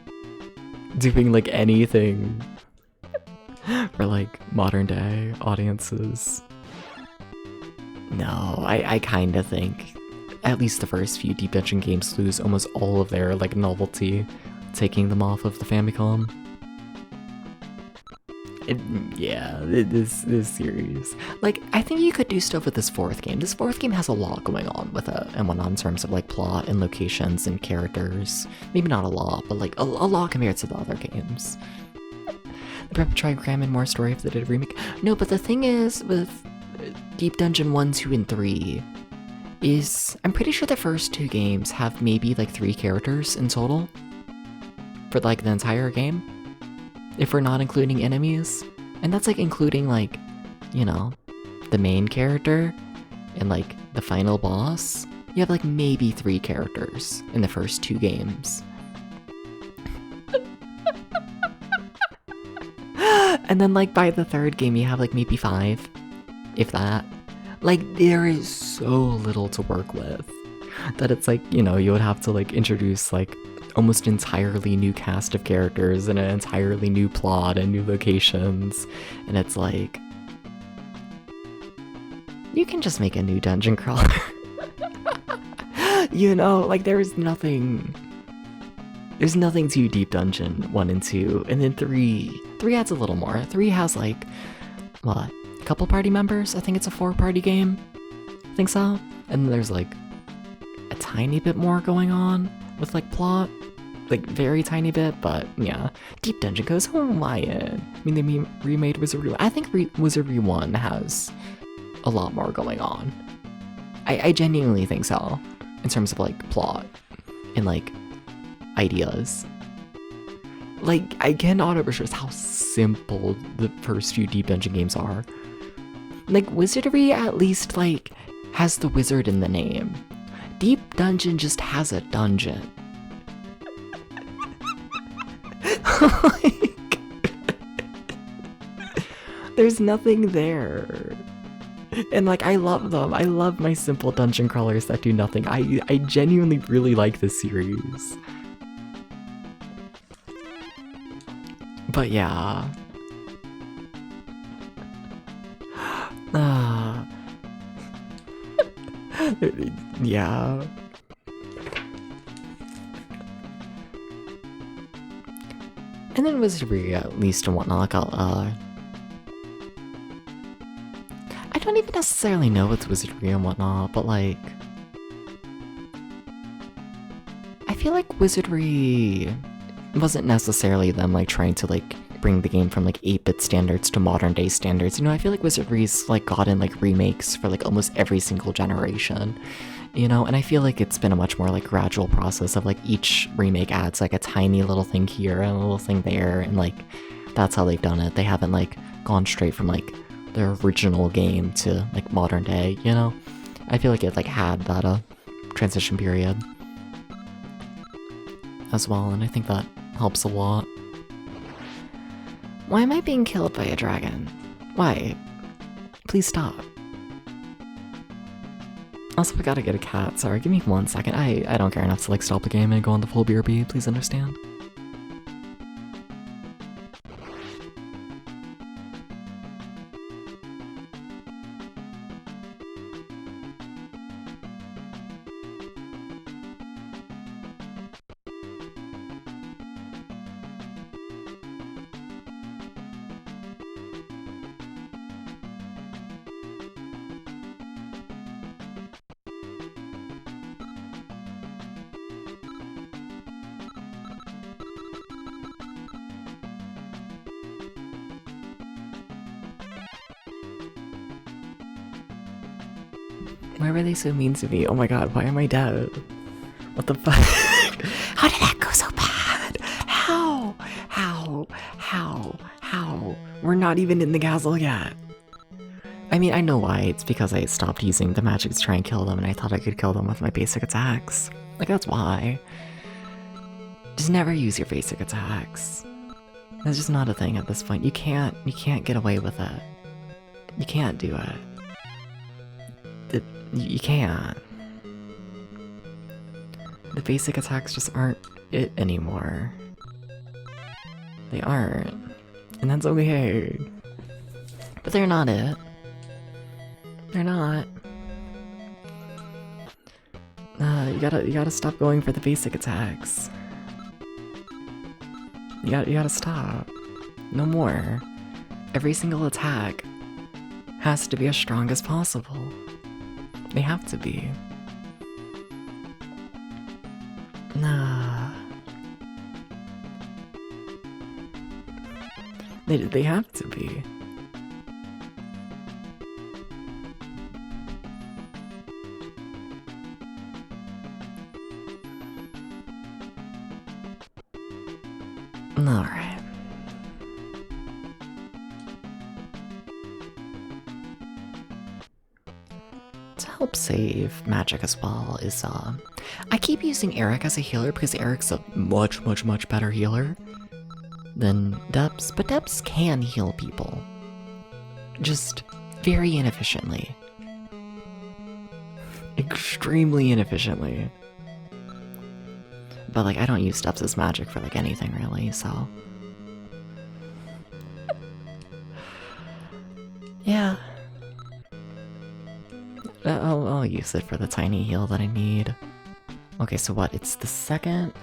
doing like anything for like modern day audiences, no, I kind of think at least the first few Deep Dungeon games lose almost all of their like novelty, taking them off of the Famicom. This series. Like, I think you could do stuff with this 4th game. This 4th game has a lot going on with it, and whatnot in terms of like plot and locations and characters. Maybe not a lot, but like a lot compared to the other games. They'd try to cram in more story if they did a remake. No, but the thing is with Deep Dungeon 1, 2, and 3 is I'm pretty sure the first 2 games have maybe like 3 characters in total for like the entire game, if we're not including enemies. And that's like including like, you know, the main character and like the final boss. You have like maybe 3 characters in the first 2 games. And then like by the 3rd game you have like maybe 5, if that. Like, there is so little to work with that it's like, you know, you would have to like introduce like almost entirely new cast of characters and an entirely new plot and new locations, and it's like, you can just make a new dungeon crawler. You know, like there's nothing to Deep Dungeon 1 and 2, and then 3 adds a little more. 3 has like, what, a couple party members? I think it's a 4-party game. I think so. And there's like a tiny bit more going on with like plot. Like very tiny bit, but yeah. Deep Dungeon goes, oh my. I mean, they remade Wizardry. I think Wizardry 1 has a lot more going on. I genuinely think so. In terms of like plot and like ideas. Like, I cannot overstress how simple the first few Deep Dungeon games are. Like, Wizardry at least like has the wizard in the name. Deep Dungeon just has a dungeon. Like, there's nothing there. And like, I love them. I love my simple dungeon crawlers that do nothing. I genuinely really like this series. But yeah. Yeah. And then Wizardry, at least and whatnot, I don't even necessarily know what's Wizardry and whatnot, but like, I feel like Wizardry wasn't necessarily them like trying to like bring the game from like 8-bit standards to modern day standards. You know, I feel like Wizardry's like gotten like remakes for like almost every single generation. You know, and I feel like it's been a much more like gradual process of like each remake adds like a tiny little thing here and a little thing there, and like that's how they've done it. They haven't like gone straight from like their original game to like modern day, you know? I feel like it like had that transition period as well, and I think that helps a lot. Why am I being killed by a dragon? Why? Please stop. Also, I gotta get a cat. Sorry, give me 1 second. I don't care enough to like stop the game and go on the full BRB, please understand. Why were they so mean to me? Oh my god, why am I dead? What the fuck? How did that go so bad? How? We're not even in the castle yet. I mean, I know why. It's because I stopped using the magic to try and kill them, and I thought I could kill them with my basic attacks. Like, that's why. Just never use your basic attacks. That's just not a thing at this point. You can't get away with it. You can't do it. You can't. The basic attacks just aren't it anymore. They aren't. And that's okay. But they're not it. They're not. You gotta stop going for the basic attacks. You gotta stop. No more. Every single attack has to be as strong as possible. They have to be. Nah. They have to be. Alright. Help save magic as well is I keep using Eric as a healer because Eric's a much better healer than Depps, but Depps can heal people. Just very inefficiently. Extremely inefficiently. But like, I don't use Depps' magic for like anything really, so. Yeah. I'll use it for the tiny heal that I need. Okay, so what? It's the second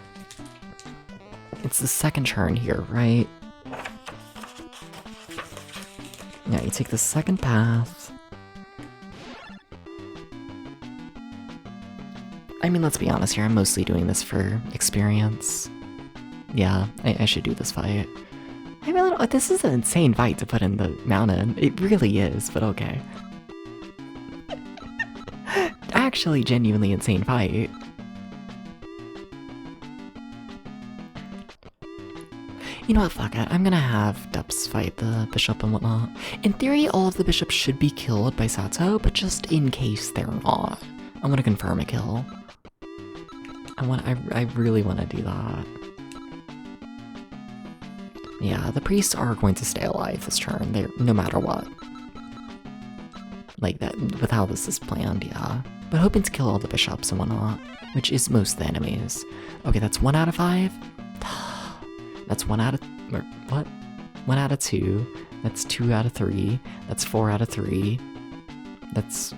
turn here, right? Yeah, you take the second path. I mean, let's be honest here, I'm mostly doing this for experience. Yeah, I should do this fight. I really don't, this is an insane fight to put in the mountain. It really is, but okay. Actually, genuinely insane fight. You know what, fuck it. I'm gonna have Depps fight the bishop and whatnot. In theory, all of the bishops should be killed by Sato, but just in case they're not, I'm gonna confirm a kill. I really want to do that. Yeah, the priests are going to stay alive this turn, no matter what. Like that, with how this is planned, yeah. But hoping to kill all the bishops and whatnot, which is most of the enemies. Okay, that's 1 out of 5. That's 1 out of, or what? 1 out of 2. That's 2 out of 3. That's 4 out of 3. That's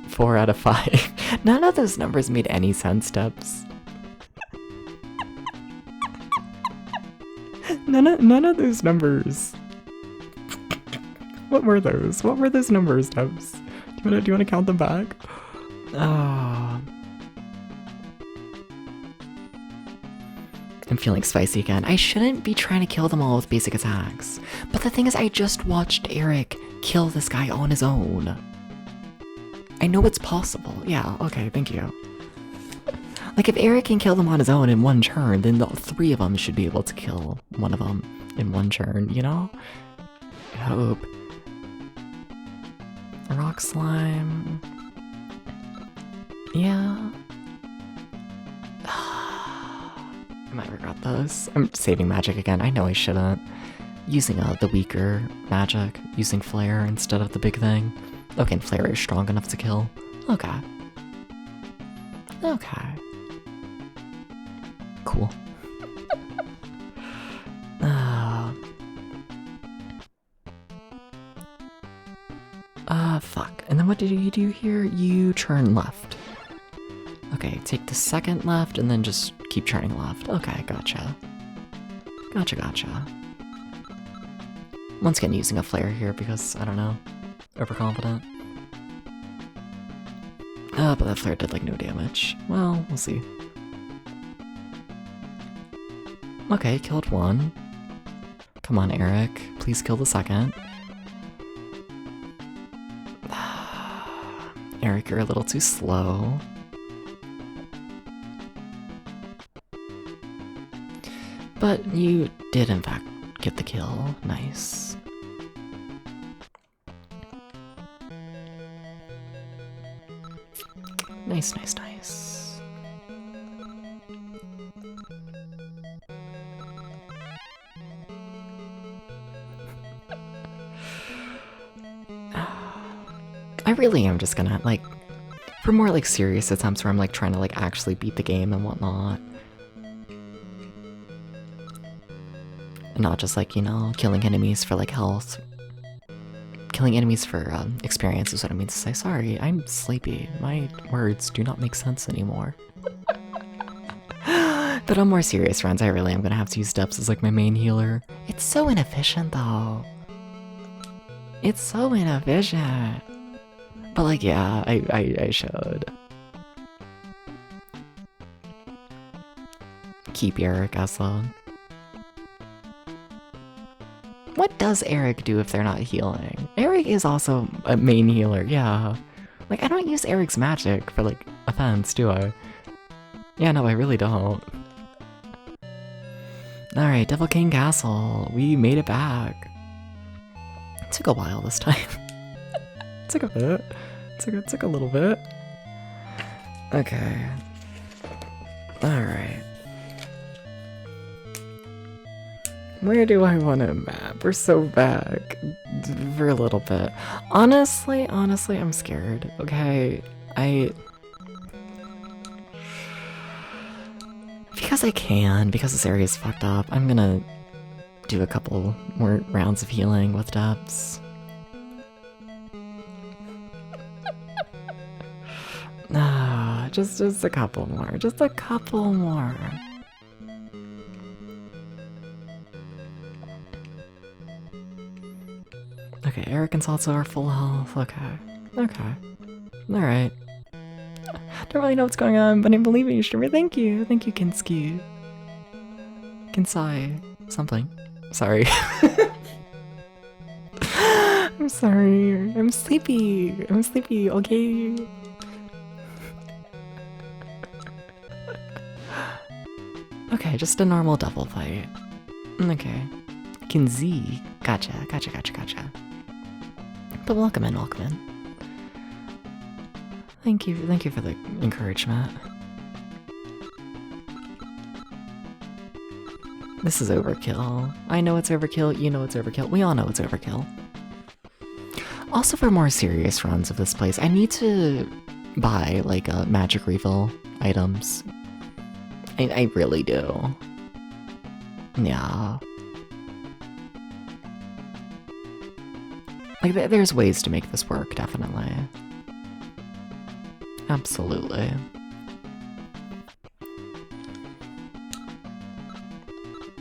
4 out of 5. None of those numbers made any sense, Depps. None of those numbers. What were those? What were those numbers, Depps? Do you wanna count them back? Oh. I'm feeling spicy again. I shouldn't be trying to kill them all with basic attacks. But the thing is, I just watched Eric kill this guy on his own. I know it's possible. Yeah, okay, thank you. Like, if Eric can kill them on his own in 1 turn, then the 3 of them should be able to kill one of them in 1 turn, you know? I hope. Rock slime. Yeah. I might regret this. I'm saving magic again. I know I shouldn't. Using the weaker magic. Using flare instead of the big thing. Okay, and flare is strong enough to kill. Okay. Okay. Cool. Fuck. And then what did you do here? You turn left. Okay, take the second left and then just keep turning left. Okay, gotcha. Gotcha. Once again, using a flare here because, I don't know, overconfident. But that flare did like no damage. Well, we'll see. Okay, killed 1. Come on, Eric. Please kill the second. Eric, you're a little too slow. But you did, in fact, get the kill. Nice. Nice. I really am just gonna, like, for more, like, serious attempts where I'm, like, trying to, like, actually beat the game and whatnot. And not just, like, you know, killing enemies for, like, health. Killing enemies for, experience is what I mean to say. Sorry, I'm sleepy. My words do not make sense anymore. But on more serious runs, I really am gonna have to use Depps as, like, my main healer. It's so inefficient, though. It's so inefficient. But, like, yeah, I should. Keep Eric as the... What does Eric do if they're not healing? Eric is also a main healer, yeah. Like, I don't use Eric's magic for, like, offense, do I? Yeah, no, I really don't. Alright, Devil King Castle. We made it back. It took a while this time. Took a bit. Took a little bit. Okay. Alright. Where do I want to map? We're so back. For a little bit. Honestly, I'm scared. Okay. Because I can, because this area is fucked up, I'm gonna do a couple more rounds of healing with Depps. just a couple more. Just a couple more. Okay, Eric and Satsu are full health. Okay. Okay. Alright. Don't really know what's going on, but I believe in you, streamer. Thank you. Thank you, Kinski. Kinsai. Something. Sorry. I'm sorry. I'm sleepy. I'm sleepy, okay? Okay, just a normal devil fight. Okay. Kinzi. Gotcha. But welcome in, welcome in. Thank you for the encouragement. This is overkill. I know it's overkill, you know it's overkill, we all know it's overkill. Also, for more serious runs of this place, I need to buy, like, magic refill items. I really do. Yeah. Like, there's ways to make this work, definitely. Absolutely.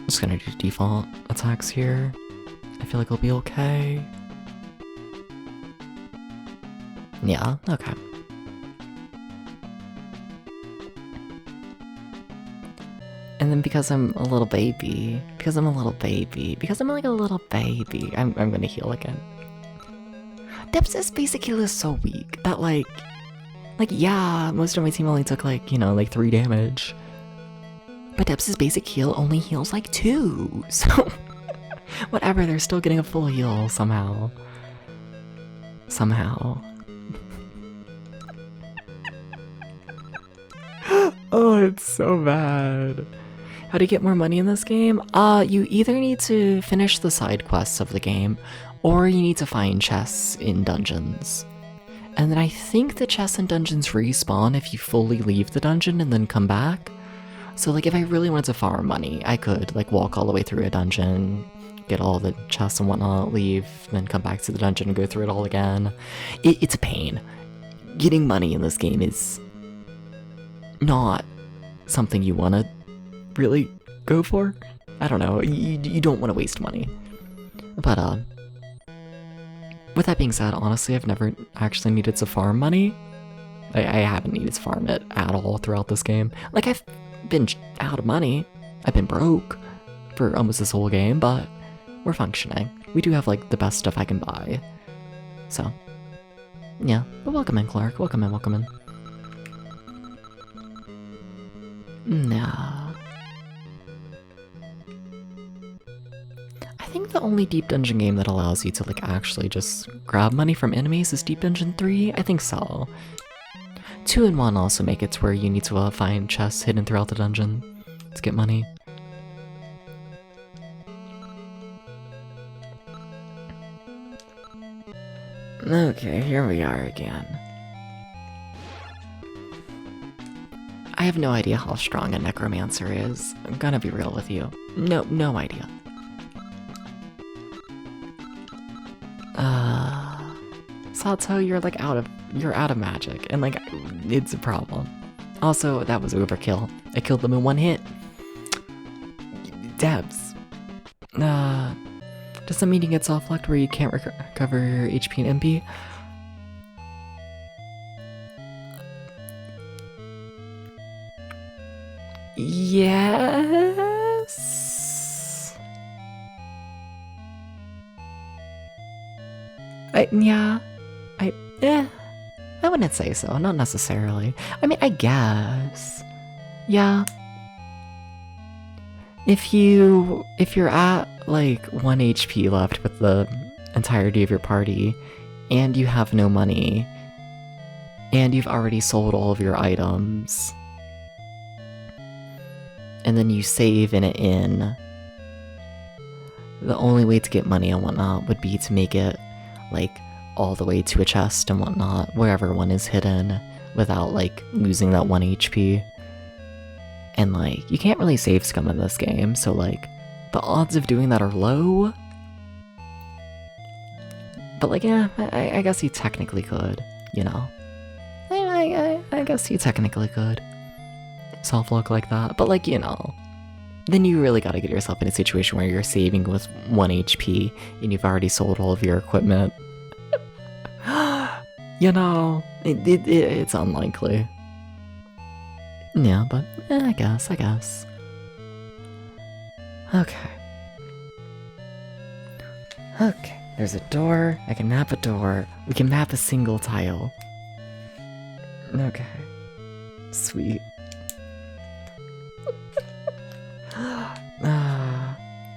Just gonna do default attacks here. I feel like I'll be okay. Yeah, okay. And then because I'm a little baby, because I'm like a little baby, I'm gonna heal again. Dep's basic heal is so weak that like yeah, most of my team only took like, you know, like 3 damage. But Dep's basic heal only heals like 2, so whatever, they're still getting a full heal somehow. Oh, it's so bad. How to get more money in this game? You either need to finish the side quests of the game, or you need to find chests in dungeons. And then I think the chests and dungeons respawn if you fully leave the dungeon and then come back. So like if I really wanted to farm money, I could like walk all the way through a dungeon, get all the chests and whatnot, leave, then come back to the dungeon and go through it all again. It's a pain. Getting money in this game is not something you want to really go for. I don't know, you don't want to waste money. But with that being said, honestly, I've never actually needed to farm money. I haven't needed to farm it at all throughout this game. Like, I've been out of money. I've been broke for almost this whole game, but we're functioning. We do have, like, the best stuff I can buy. So, yeah. But welcome in, Clark. Welcome in. Nah. I think the only Deep Dungeon game that allows you to like actually just grab money from enemies is Deep Dungeon 3? I think so. 2 and 1 also make it to where you need to find chests hidden throughout the dungeon to get money. Okay, here we are again. I have no idea how strong a necromancer is. I'm gonna be real with you. No idea. Satsu, you're out of magic, and like, it's a problem. Also, that was overkill. I killed them in 1 hit. Debs. Does that mean you get soft locked where you can't recover your HP and MP? Yes. I wouldn't say so, not necessarily. I mean, I guess. Yeah. If you're at like 1 HP left with the entirety of your party, and you have no money, and you've already sold all of your items, and then you save in an inn, the only way to get money and whatnot would be to make it like all the way to a chest and whatnot, wherever one is hidden, without like losing that 1 HP. And like, you can't really save scum in this game, so like, the odds of doing that are low. But like, yeah, I guess you technically could, you know. I I guess you technically could self-look like that, but like, you know, then you really gotta get yourself in a situation where you're saving with 1 HP and you've already sold all of your equipment. You know, it's unlikely. Yeah, but I guess. Okay. Okay, there's a door. I can map a door. We can map a single tile. Okay. Sweet.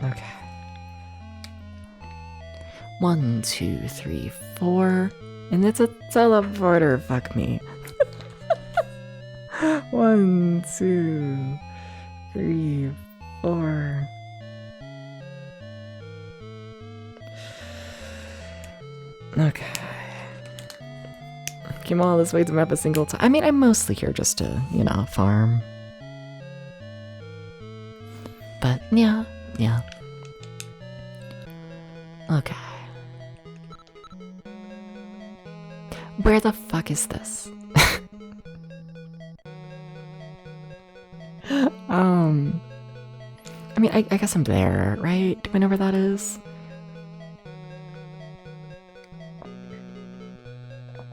Okay. 1, 2, 3, 4. And it's a teleporter, fuck me. 1, 2, 3, 4. Okay. Came all this way to map a single time. I mean, I'm mostly here just to, you know, farm. But, yeah. Okay. Where the fuck is this? I mean, I guess I'm there, right? Do I know where that is?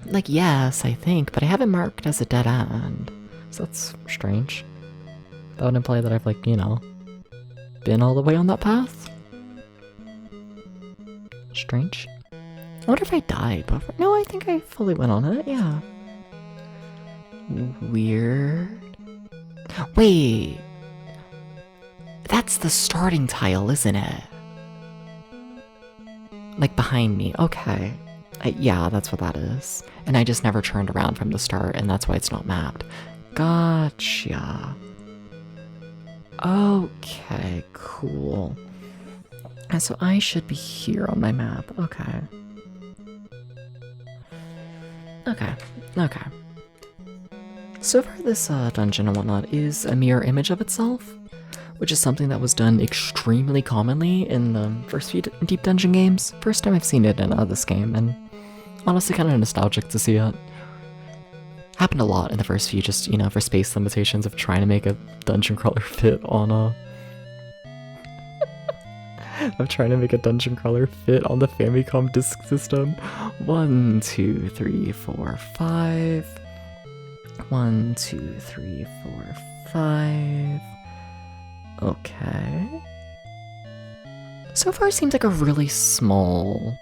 Like, yes, I think, but I have it marked as a dead end. So that's strange. That would imply that I've, like, you know, been all the way on that path? Strange. I wonder if I died before. No, I think I fully went on it, yeah. Weird. Wait. That's the starting tile, isn't it? Like behind me. Okay. Yeah, that's what that is. And I just never turned around from the start, and that's why it's not mapped. Gotcha. Okay, cool. And so I should be here on my map. Okay. So far, this dungeon and whatnot is a mirror image of itself, which is something that was done extremely commonly in the first few Deep Dungeon games. First time I've seen it in this game, and honestly kind of nostalgic to see it. Happened a lot in the first few, just, you know, for space limitations of trying to make a dungeon crawler fit on a... of trying to make a dungeon crawler fit on the Famicom disk system. 1, 2, 3, 4, 5. 1, 2, 3, 4, 5. Okay. So far, it seems like a really small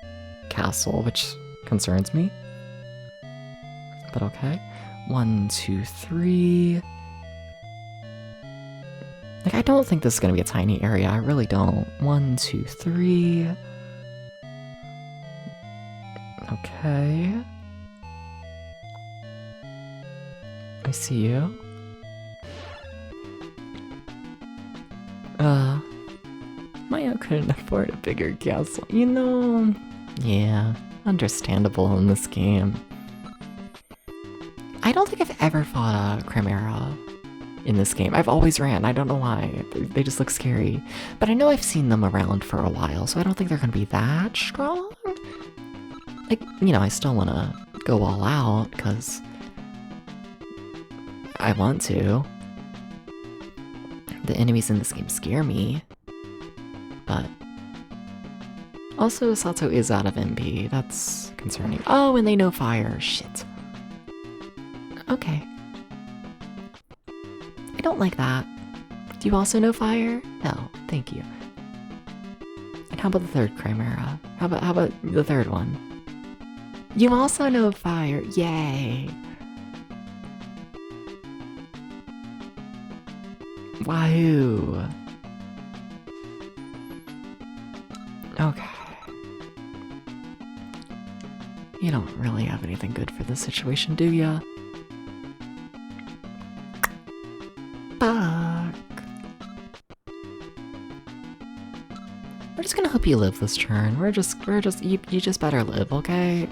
castle, which concerns me. But okay. 1, 2, 3. Like, I don't think this is gonna be a tiny area. I really don't. 1, 2, 3. Okay. I see you. Maya couldn't afford a bigger castle. You know, yeah, understandable in this game. I don't think I've ever fought a Chimera in this game. I've always ran. I don't know why. They just look scary. But I know I've seen them around for a while, so I don't think they're gonna be that strong. Like, you know, I still wanna go all out, because I want to. The enemies in this game scare me. But also, Sato is out of MP. That's concerning. Oh, and they know fire. Shit. Okay. I don't like that. Do you also know fire? No, thank you. And how about the third Chimera? How about the third one? You also know fire. Yay. Wahoo. Okay. You don't really have anything good for this situation, do ya? Fuck. We're just gonna hope you live this turn. You just better live, okay?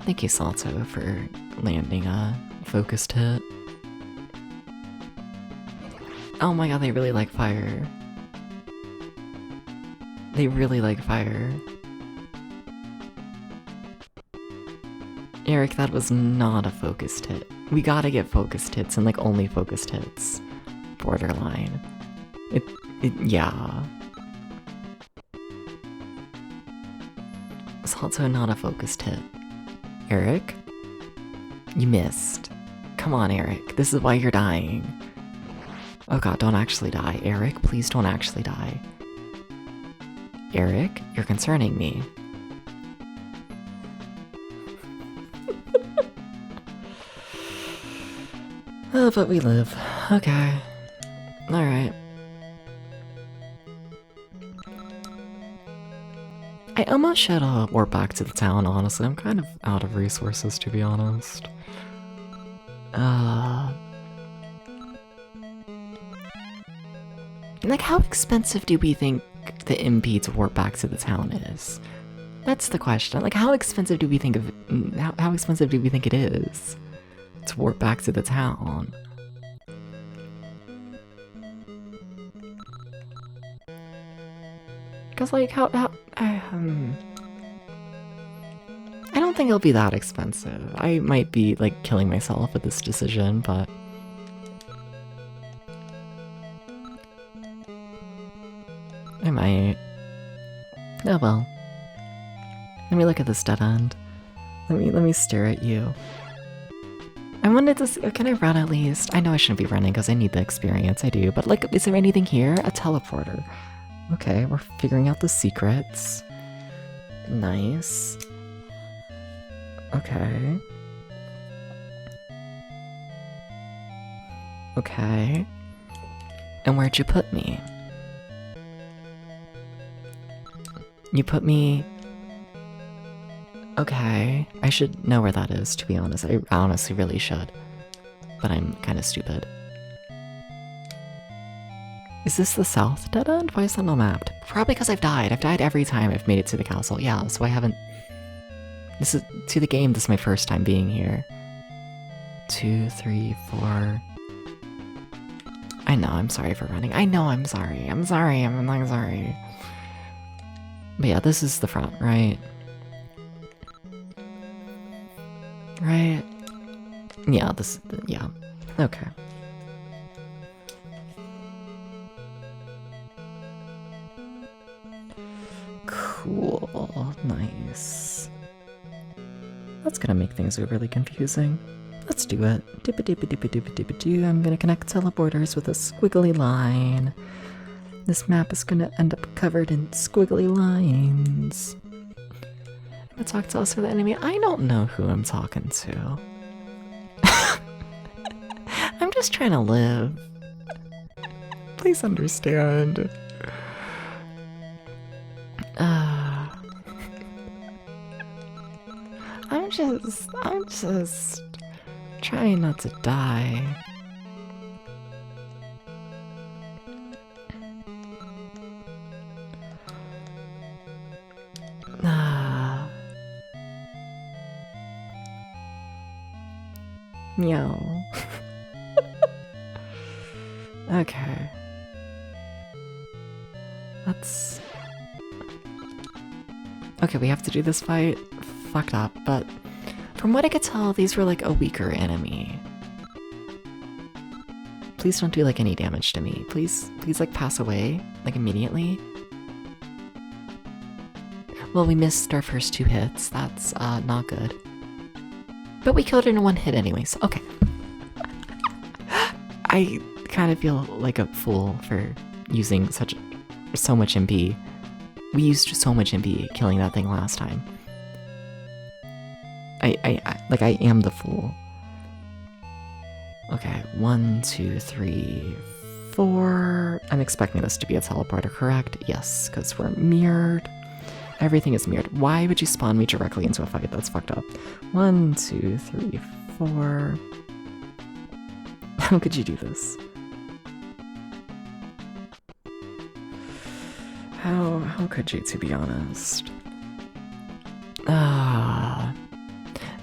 Thank you, Sato, for landing a focused hit. Oh my god, they really like fire. They really like fire. Eric, that was not a focused hit. We gotta get focused hits and like only focused hits. Borderline. Yeah. It's also not a focused hit. Eric? You missed. Come on, Eric. This is why you're dying. Oh god, don't actually die. Eric, please don't actually die. Eric, you're concerning me. Oh, but we live. Okay. Alright. I almost should warp back to the town, honestly. I'm kind of out of resources, to be honest. Like, how expensive do we think the MP to warp back to the town is? That's the question. Like, how expensive do we think of... How expensive do we think it is to warp back to the town? Because, like, I don't think it'll be that expensive. I might be, like, killing myself with this decision, but... I might. Oh well. Let me look at this dead end. Let me stare at you. I wanted to can I run at least? I know I shouldn't be running because I need the experience, I do, but like, is there anything here? A teleporter. Okay, we're figuring out the secrets. Nice. Okay. Okay. And where'd you put me? You put me... Okay, I should know where that is, to be honest. I honestly really should. But I'm kind of stupid. Is this the south dead end? Why is that not mapped? Probably because I've died. I've died every time I've made it to the castle. Yeah, so I haven't... This is... To the game, this is my first time being here. 2, 3, 4... I know, I'm sorry for running. I know I'm sorry. I'm sorry, I'm not sorry. But yeah, this is the front, right? Right? Yeah, this... yeah. Okay. Cool. Nice. That's gonna make things overly confusing. Let's do it. Dip-a-dip-a-dip-a-dip-a-dip-a-doo. I'm gonna connect teleporters with a squiggly line. This map is gonna end up covered in squiggly lines. I'm gonna talk to us for the enemy. I don't know who I'm talking to. I'm just trying to live. Please understand. I'm just trying not to die. Meow. Okay. Let's... Okay, we have to do this fight. Fucked up, but from what I could tell, these were like a weaker enemy. Please don't do like any damage to me. Please like pass away, like immediately. Well, we missed our first 2 hits. That's not good. But we killed her in 1 hit anyways. Okay. I kind of feel like a fool for using so much MP. We used so much MP killing that thing last time. I am the fool. Okay, 1, 2, 3, 4. I'm expecting this to be a teleporter, correct? Yes, because we're mirrored. Everything is mirrored. Why would you spawn me directly into a fight? That's fucked up. 1, 2, 3, 4. How could you do this? How could you, to be honest?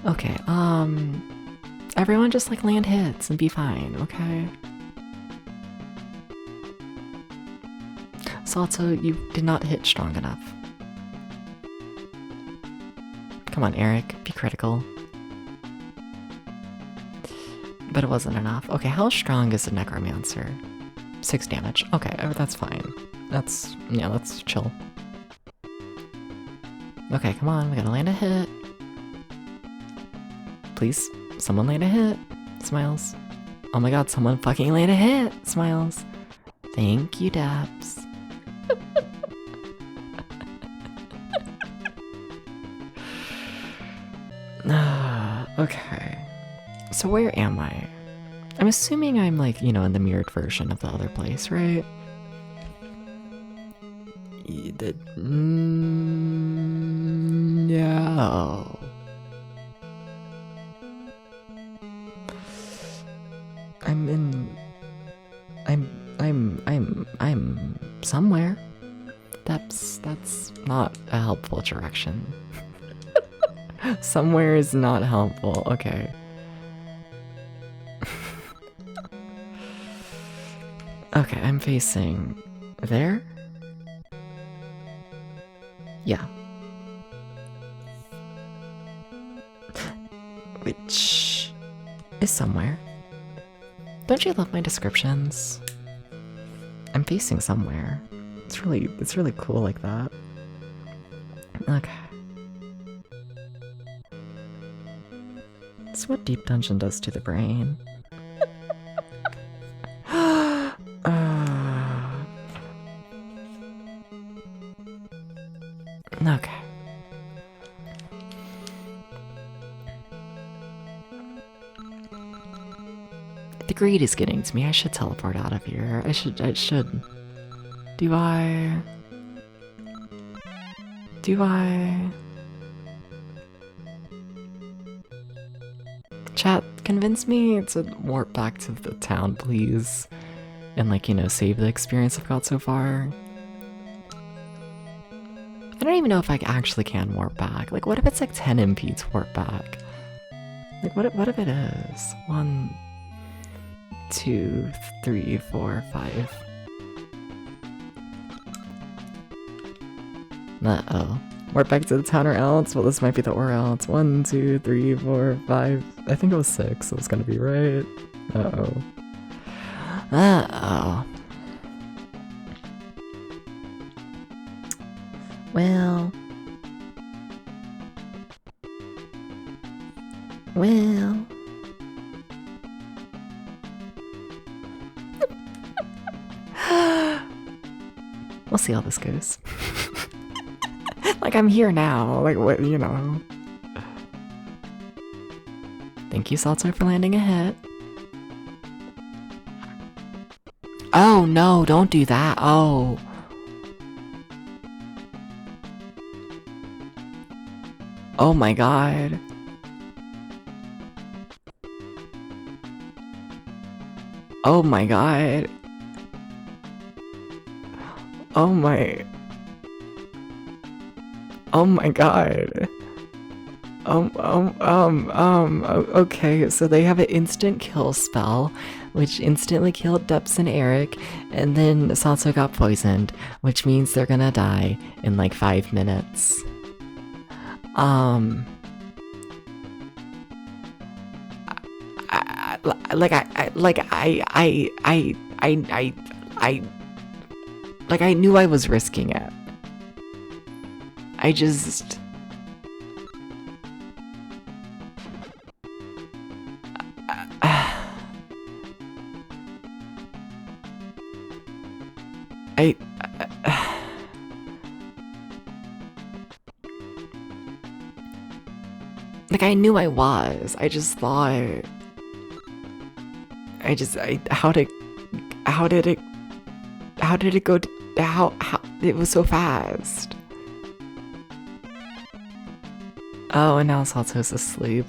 Okay, everyone just like land hits and be fine, okay? Salto, you did not hit strong enough. Come on, Eric, be critical. But it wasn't enough. Okay, how strong is the Necromancer? 6 damage. Okay, that's fine. That's chill. Okay, come on, we gotta land a hit. Please, someone land a hit. Smiles. Oh my god, someone fucking land a hit. Smiles. Thank you, Daps. Okay. So where am I? I'm assuming I'm like, in the mirrored version of the other place, right? No. I'm somewhere. That's not a helpful direction. Somewhere is not helpful. Okay. Okay, I'm facing there? Yeah. Which is somewhere. Don't you love my descriptions? I'm facing somewhere. It's really cool like that. Okay. That's what Deep Dungeon does to the brain. Okay. The greed is getting to me. I should teleport out of here. I should. Do I? Chat, convince me to warp back to the town, please. And save the experience I've got so far. I don't even know if I actually can warp back. What if it's 10 MP to warp back? What if it is? 1, 2, 3, 4, 5. Uh-oh. Warp back to the town or else? Well, this might be the or else. 1, 2, 3, 4, 5. I think it was 6, so it's gonna be right. Uh-oh. Uh-oh. Well. We'll see how this goes. I'm here now. What, Thank you, Salto, for landing a hit. Oh, no, don't do that. Oh. Oh my god. Oh my god. Oh my... Oh my god. Okay, so they have an instant kill spell, which instantly killed Deps and Eric, and then Salto got poisoned, which means they're gonna die in 5 minutes. I knew I was risking it. I just... I knew I was. I just thought... how did it go? How it was so fast. Oh, and now Salto's asleep.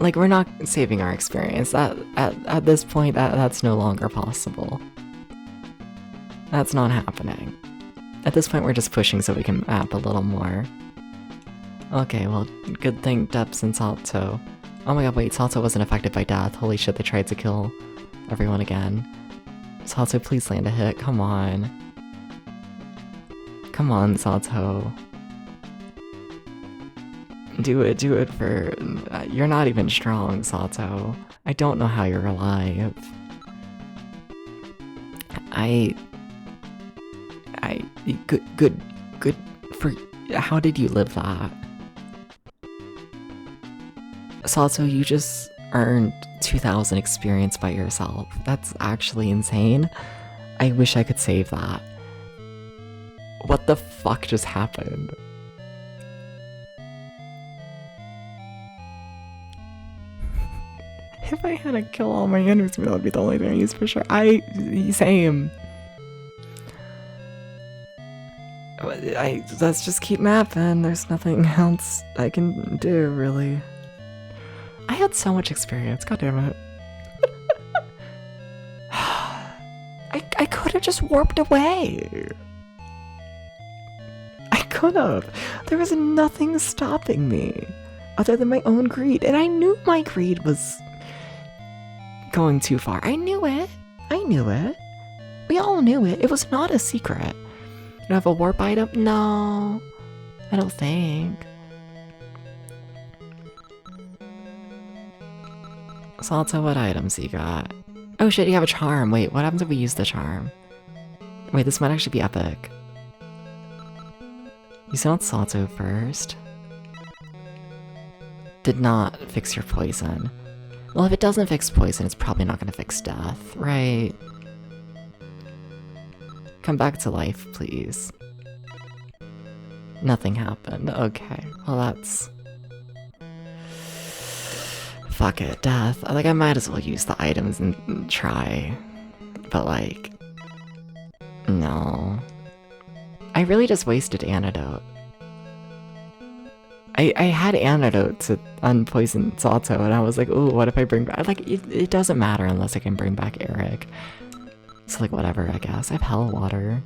We're not saving our experience. At this point, that's no longer possible. That's not happening. At this point, we're just pushing so we can map a little more. Okay, well, good thing Deps and Salto. Oh my god, wait, Salto wasn't affected by death. Holy shit, they tried to kill everyone again. Salto, please land a hit. Come on. Come on, Salto. Do it for... you're not even strong, Sato. I don't know how you're alive. Good for... How did you live that? Sato, you just earned 2,000 experience by yourself. That's actually insane. I wish I could save that. What the fuck just happened? If I had to kill all my enemies, that would be the only thing I use for sure. Same. Let's just keep mapping. There's nothing else I can do, really. I had so much experience, god damn it. I could have just warped away. I could have. There was nothing stopping me other than my own greed, and I knew my greed was going too far. I knew it. We all knew it. It was not a secret. You have a warp item? No, I don't think. Salsa, what items you got? Oh shit, you have a charm. Wait, what happens if we use the charm? Wait, this might actually be epic. You sent Salto first. Did not fix your poison. Well, if it doesn't fix poison, it's probably not gonna fix death, right? Come back to life, please. Nothing happened. Okay, well that's... Fuck it, death. Like, I might as well use the items and try. But like... No. I really just wasted antidote. I had antidote to unpoison Salto, and I was like, ooh, what if I bring back... Like, it doesn't matter unless I can bring back Eric. So like, whatever, I guess. I have hell water.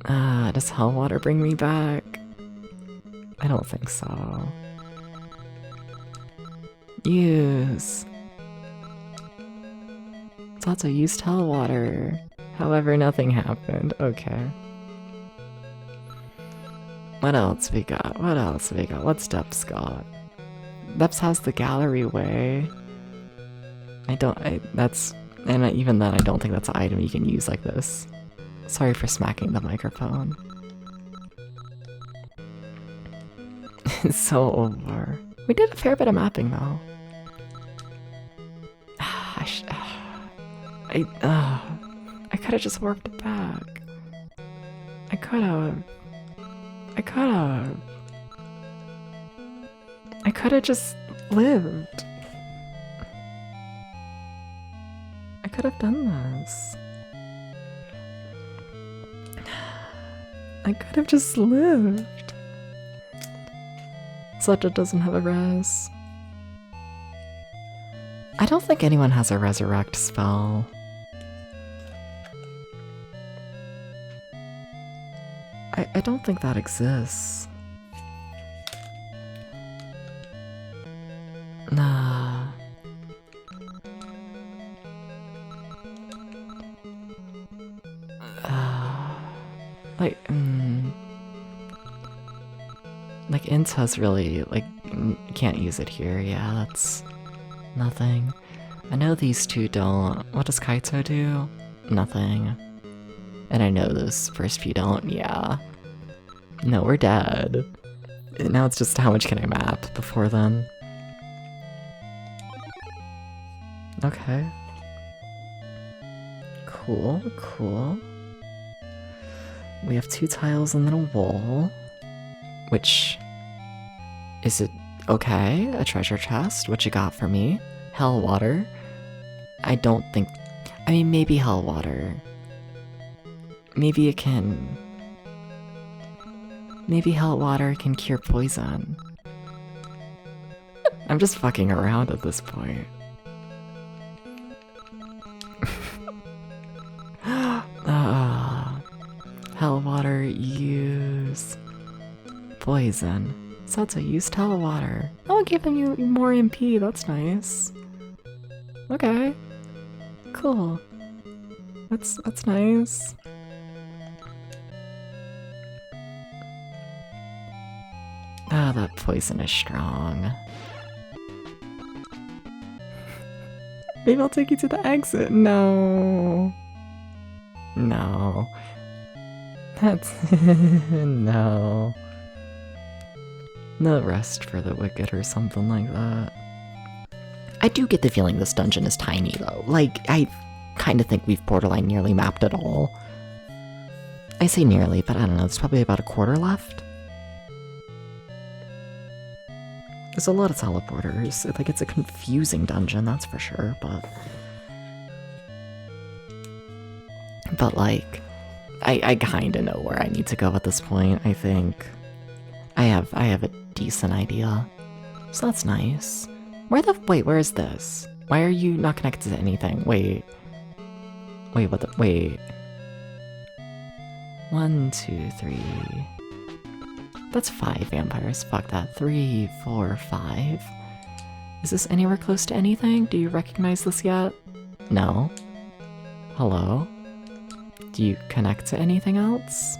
Does hell water bring me back? I don't think so. Use. Salto used hell water. However, nothing happened. Okay. What else we got? What's Deps got? Deps has the gallery way. And even then I don't think that's an item you can use like this. Sorry for smacking the microphone. It's so over. We did a fair bit of mapping though. I could have just warped it back. I could have just lived. I could have done this. I could have just lived. Sledja doesn't have a res. I don't think anyone has a resurrect spell. I don't think that exists. Nah. Like Inta's really, like, you can't use it here. Yeah, that's nothing. I know these two don't. What does Kaito do? Nothing. And I know those first few don't. Yeah. No, we're dead. Now it's just how much can I map before then. Okay. Cool, cool. We have 2 tiles and then a wall. Which... Is it okay? A treasure chest? What you got for me? Hell water? I don't think... I mean, maybe hell water. Maybe it can... Maybe hell water can cure poison. I'm just fucking around at this point. Hell water, use... Poison. Satsu used hell water. Oh, giving you more MP, that's nice. Okay. Cool. That's nice. Ah, that poison is strong. Maybe I'll take you to the exit. No. No. That's... no. No rest for the wicked or something like that. I do get the feeling this dungeon is tiny though. Like, I kind of think we've borderline nearly mapped it all. I say nearly, but I don't know, there's probably about a quarter left. There's a lot of teleporters. Like, it's a confusing dungeon, that's for sure, but like, I kinda know where I need to go at this point, I think. I have a decent idea. So that's nice. Wait, where is this? Why are you not connected to anything? Wait, wait. 1, 2, 3. That's 5 vampires. Fuck that. 3, 4, 5. Is this anywhere close to anything? Do you recognize this yet? No. Hello? Do you connect to anything else?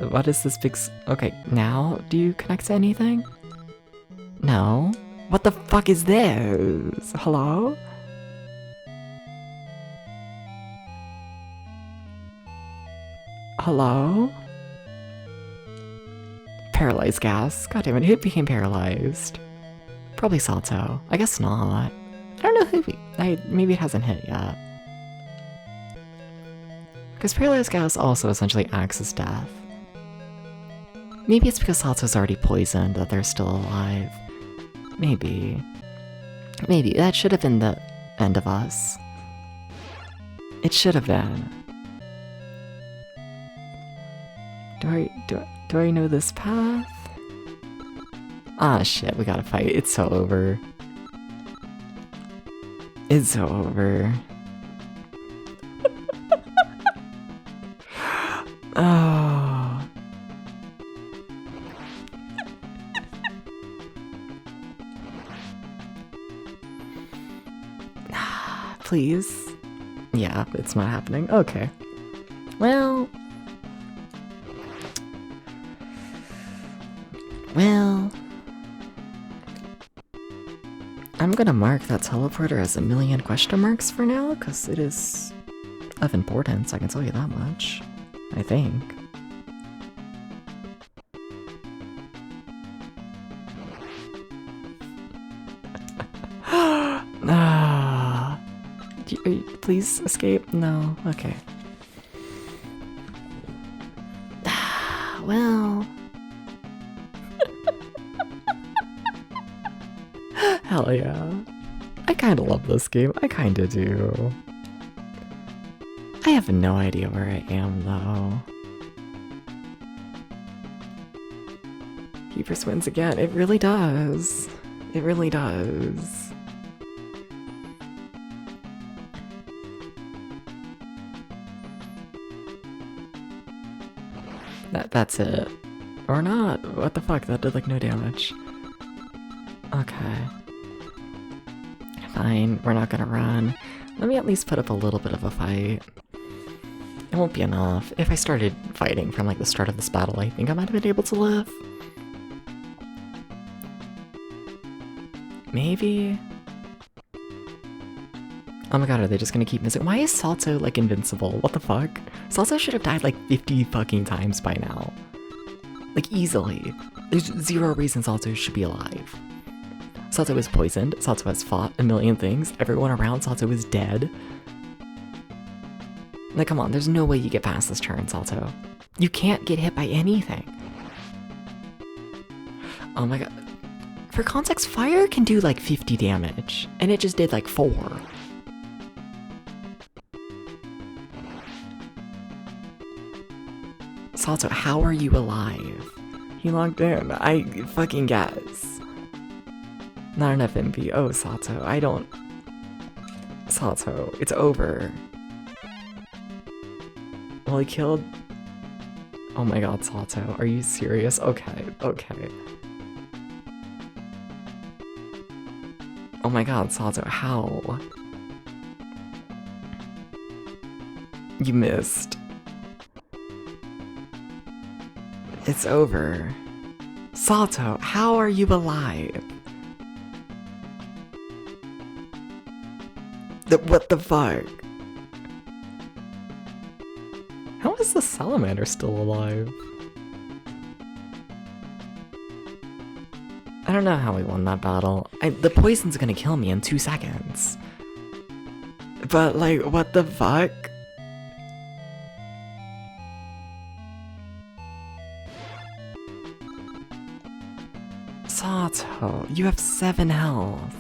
What is this big okay, now do you connect to anything? No? What the fuck is this? Hello? Hello? Paralyzed gas. God damn it, who became paralyzed? Probably Salto. I guess not. I don't know who maybe it hasn't hit yet. Because paralyzed gas also essentially acts as death. Maybe it's because Salto's already poisoned that they're still alive. Maybe. Maybe. That should have been the end of us. It should have been. Do I know this path? Ah, shit, we gotta fight. It's so over. It's so over. Oh. Please? Yeah, it's not happening. Okay. Well... I'm gonna mark that teleporter as 1,000,000 question marks for now, because it is of importance, I can tell you that much. I think. Please escape? No? Okay. Well... Hell yeah. I kinda love this game. I kinda do. I have no idea where I am, though. Keeper wins again. It really does. It really does. That's it. Or not. What the fuck? That did like no damage. Okay. Fine, we're not gonna run. Let me at least put up a little bit of a fight. It won't be enough. If I started fighting from like the start of this battle, I think I might have been able to live. Maybe? Oh my god, are they just gonna keep missing? Why is Salto like invincible? What the fuck? Salto should have died like 50 fucking times by now. Like easily. There's zero reason Salto should be alive. Salto is poisoned, Salto has fought a million things, everyone around Salto is dead. Like, come on, there's no way you get past this turn, Salto. You can't get hit by anything. Oh my god. For context, fire can do like 50 damage, and it just did like 4. Salto, how are you alive? He logged in. I fucking guess. Not enough MP. Oh, Salto, I don't... Salto, it's over. Well, he killed... Oh my god, Salto, are you serious? Okay, okay. Oh my god, Salto, how? You missed. It's over. Sato, how are you alive? What the fuck? How is the salamander still alive? I don't know how we won that battle. The poison's gonna kill me in 2 seconds. But like, what the fuck? Sato, you have 7 health.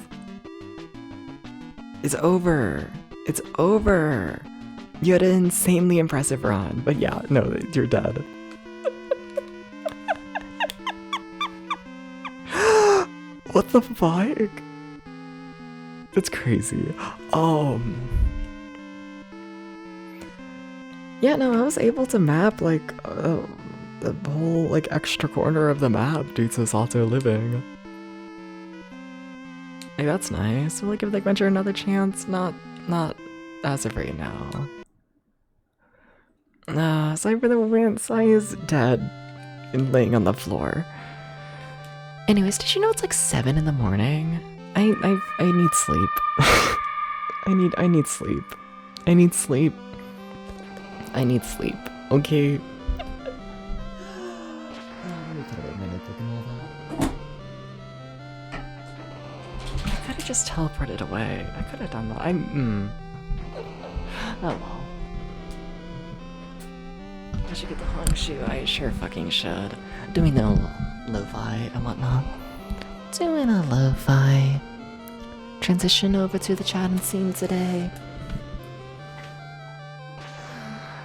It's over. It's over. You had an insanely impressive run, but yeah, no, you're dead. What the fuck? That's crazy. Yeah, no, I was able to map like the whole like extra corner of the map due to Sato living. Like that's nice. Will I give the adventure another chance? Not as of right now. Sorry for the win. Sai is dead and laying on the floor. Anyways, did you know it's like 7 in the morning? I need sleep. I need sleep. I need sleep. I need sleep. Okay. I could have just teleported away. I could have done that. Oh well. I should get the Hongshu. I sure fucking should. Doing the lo-fi and whatnot. Doing a lo-fi. Transition over to the chat and scene today.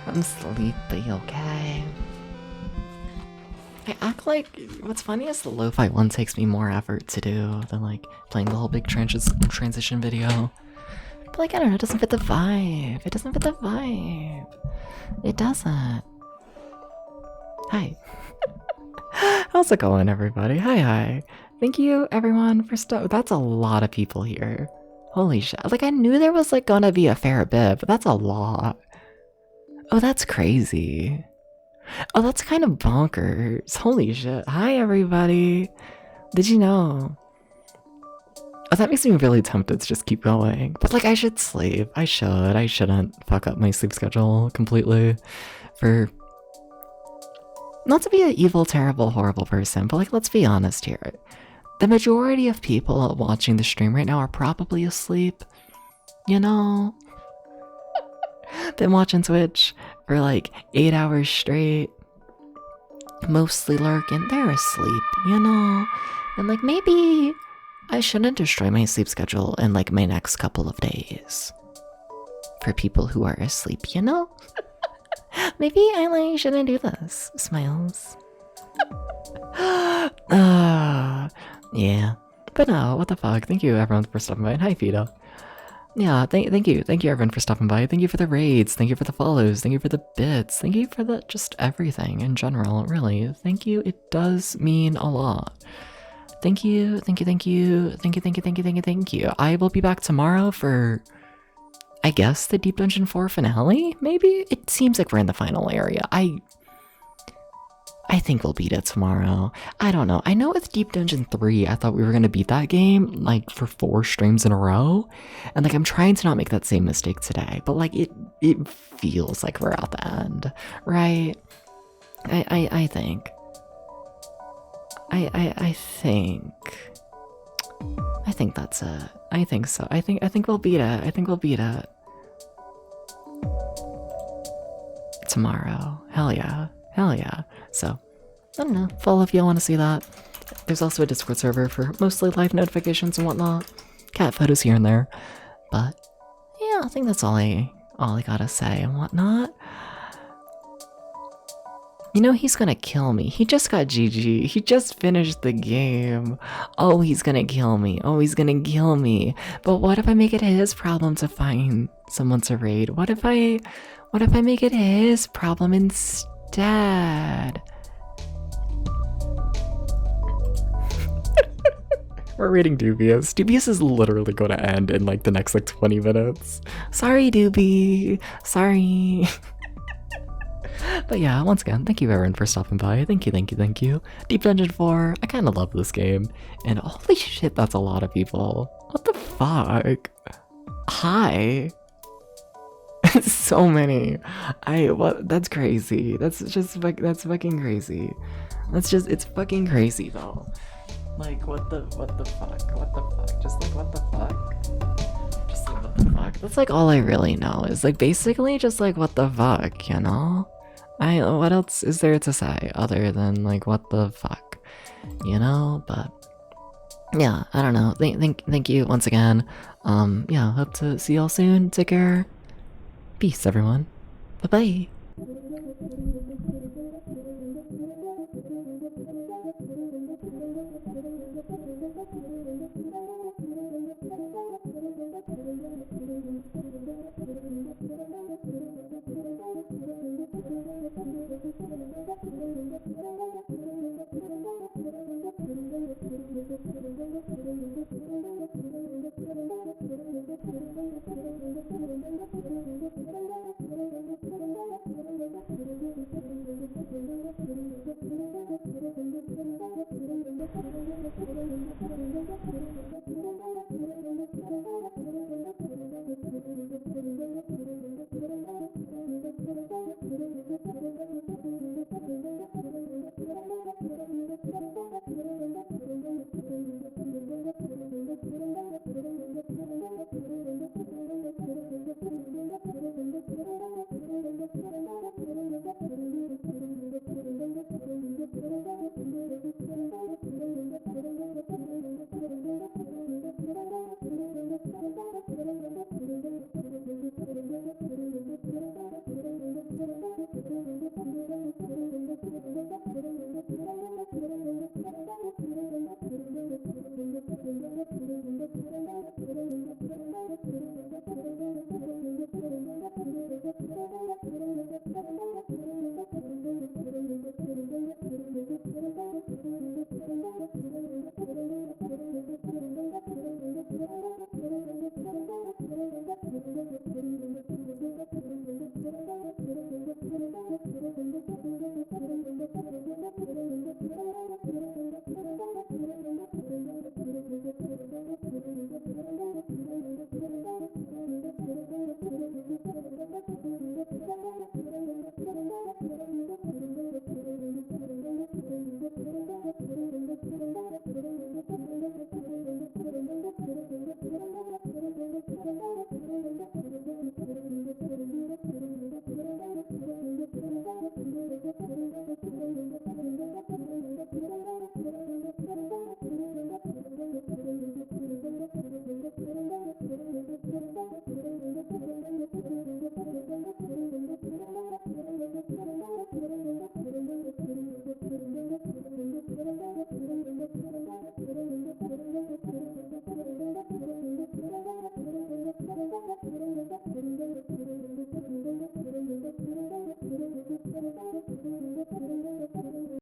I'm sleepy, okay? I act like, what's funny is the lo-fi one takes me more effort to do than like playing the whole big transition video. But like, I don't know, it doesn't fit the vibe. It doesn't fit the vibe. It doesn't. Hi. How's it going, everybody? Hi. Thank you, everyone, for that's a lot of people here. Holy shit. Like, I knew there was, like, gonna be a fair bit, but that's a lot. Oh, that's crazy. Oh, that's kind of bonkers. Holy shit. Hi, everybody. Did you know? Oh, that makes me really tempted to just keep going. But, like, I should sleep. I shouldn't fuck up my sleep schedule completely for... Not to be an evil, terrible, horrible person, but like, let's be honest here. The majority of people watching the stream right now are probably asleep. You know? Been watching Twitch for like 8 hours straight. Mostly lurking. They're asleep, you know? And like, maybe I shouldn't destroy my sleep schedule in like my next couple of days. For people who are asleep, you know? Maybe I like shouldn't do this. Smiles. Yeah. But no, what the fuck. Thank you everyone for stopping by. And hi, Fido. Yeah, thank you. Thank you everyone for stopping by. Thank you for the raids. Thank you for the follows. Thank you for the bits. Thank you for the just everything in general, really. Thank you. It does mean a lot. Thank you. Thank you. Thank you. Thank you. Thank you. Thank you. Thank you. Thank you. I will be back tomorrow for, I guess, the Deep Dungeon 4 finale, maybe? It seems like we're in the final area. I think we'll beat it tomorrow. I don't know. I know with Deep Dungeon 3, I thought we were gonna beat that game, like, for 4 streams in a row. And, like, I'm trying to not make that same mistake today. But, like, it feels like we're at the end, right? I think. I think that's it. I think so. I think we'll beat it. I think we'll beat it. Tomorrow. Hell yeah. Hell yeah. So, I don't know. If all of you want to see that. There's also a Discord server for mostly live notifications and whatnot. Cat photos here and there. But, yeah, I think that's all I gotta say and whatnot. You know, he's gonna kill me. He just got GG. He just finished the game. Oh, he's gonna kill me. Oh, he's gonna kill me. But what if I make it his problem to find someone to raid? What if I make it his problem instead? We're raiding Dubious. Dubious is literally gonna end in like the next like 20 minutes. Sorry, Doobie. Sorry. But yeah, once again, thank you everyone for stopping by. Thank you, thank you, thank you. Deep Dungeon 4, I kind of love this game. And holy shit, that's a lot of people. What the fuck? Hi. So many. What? That's crazy. That's just that's fucking crazy. It's fucking crazy though. Like what the fuck? What the fuck? Just like what the fuck? Just like what the fuck? That's like all I really know is like basically just like what the fuck, you know? What else is there to say other than like what the fuck? You know? But yeah, I don't know. Thank you once again. Yeah, hope to see y'all soon. Take care. Peace everyone. Bye bye.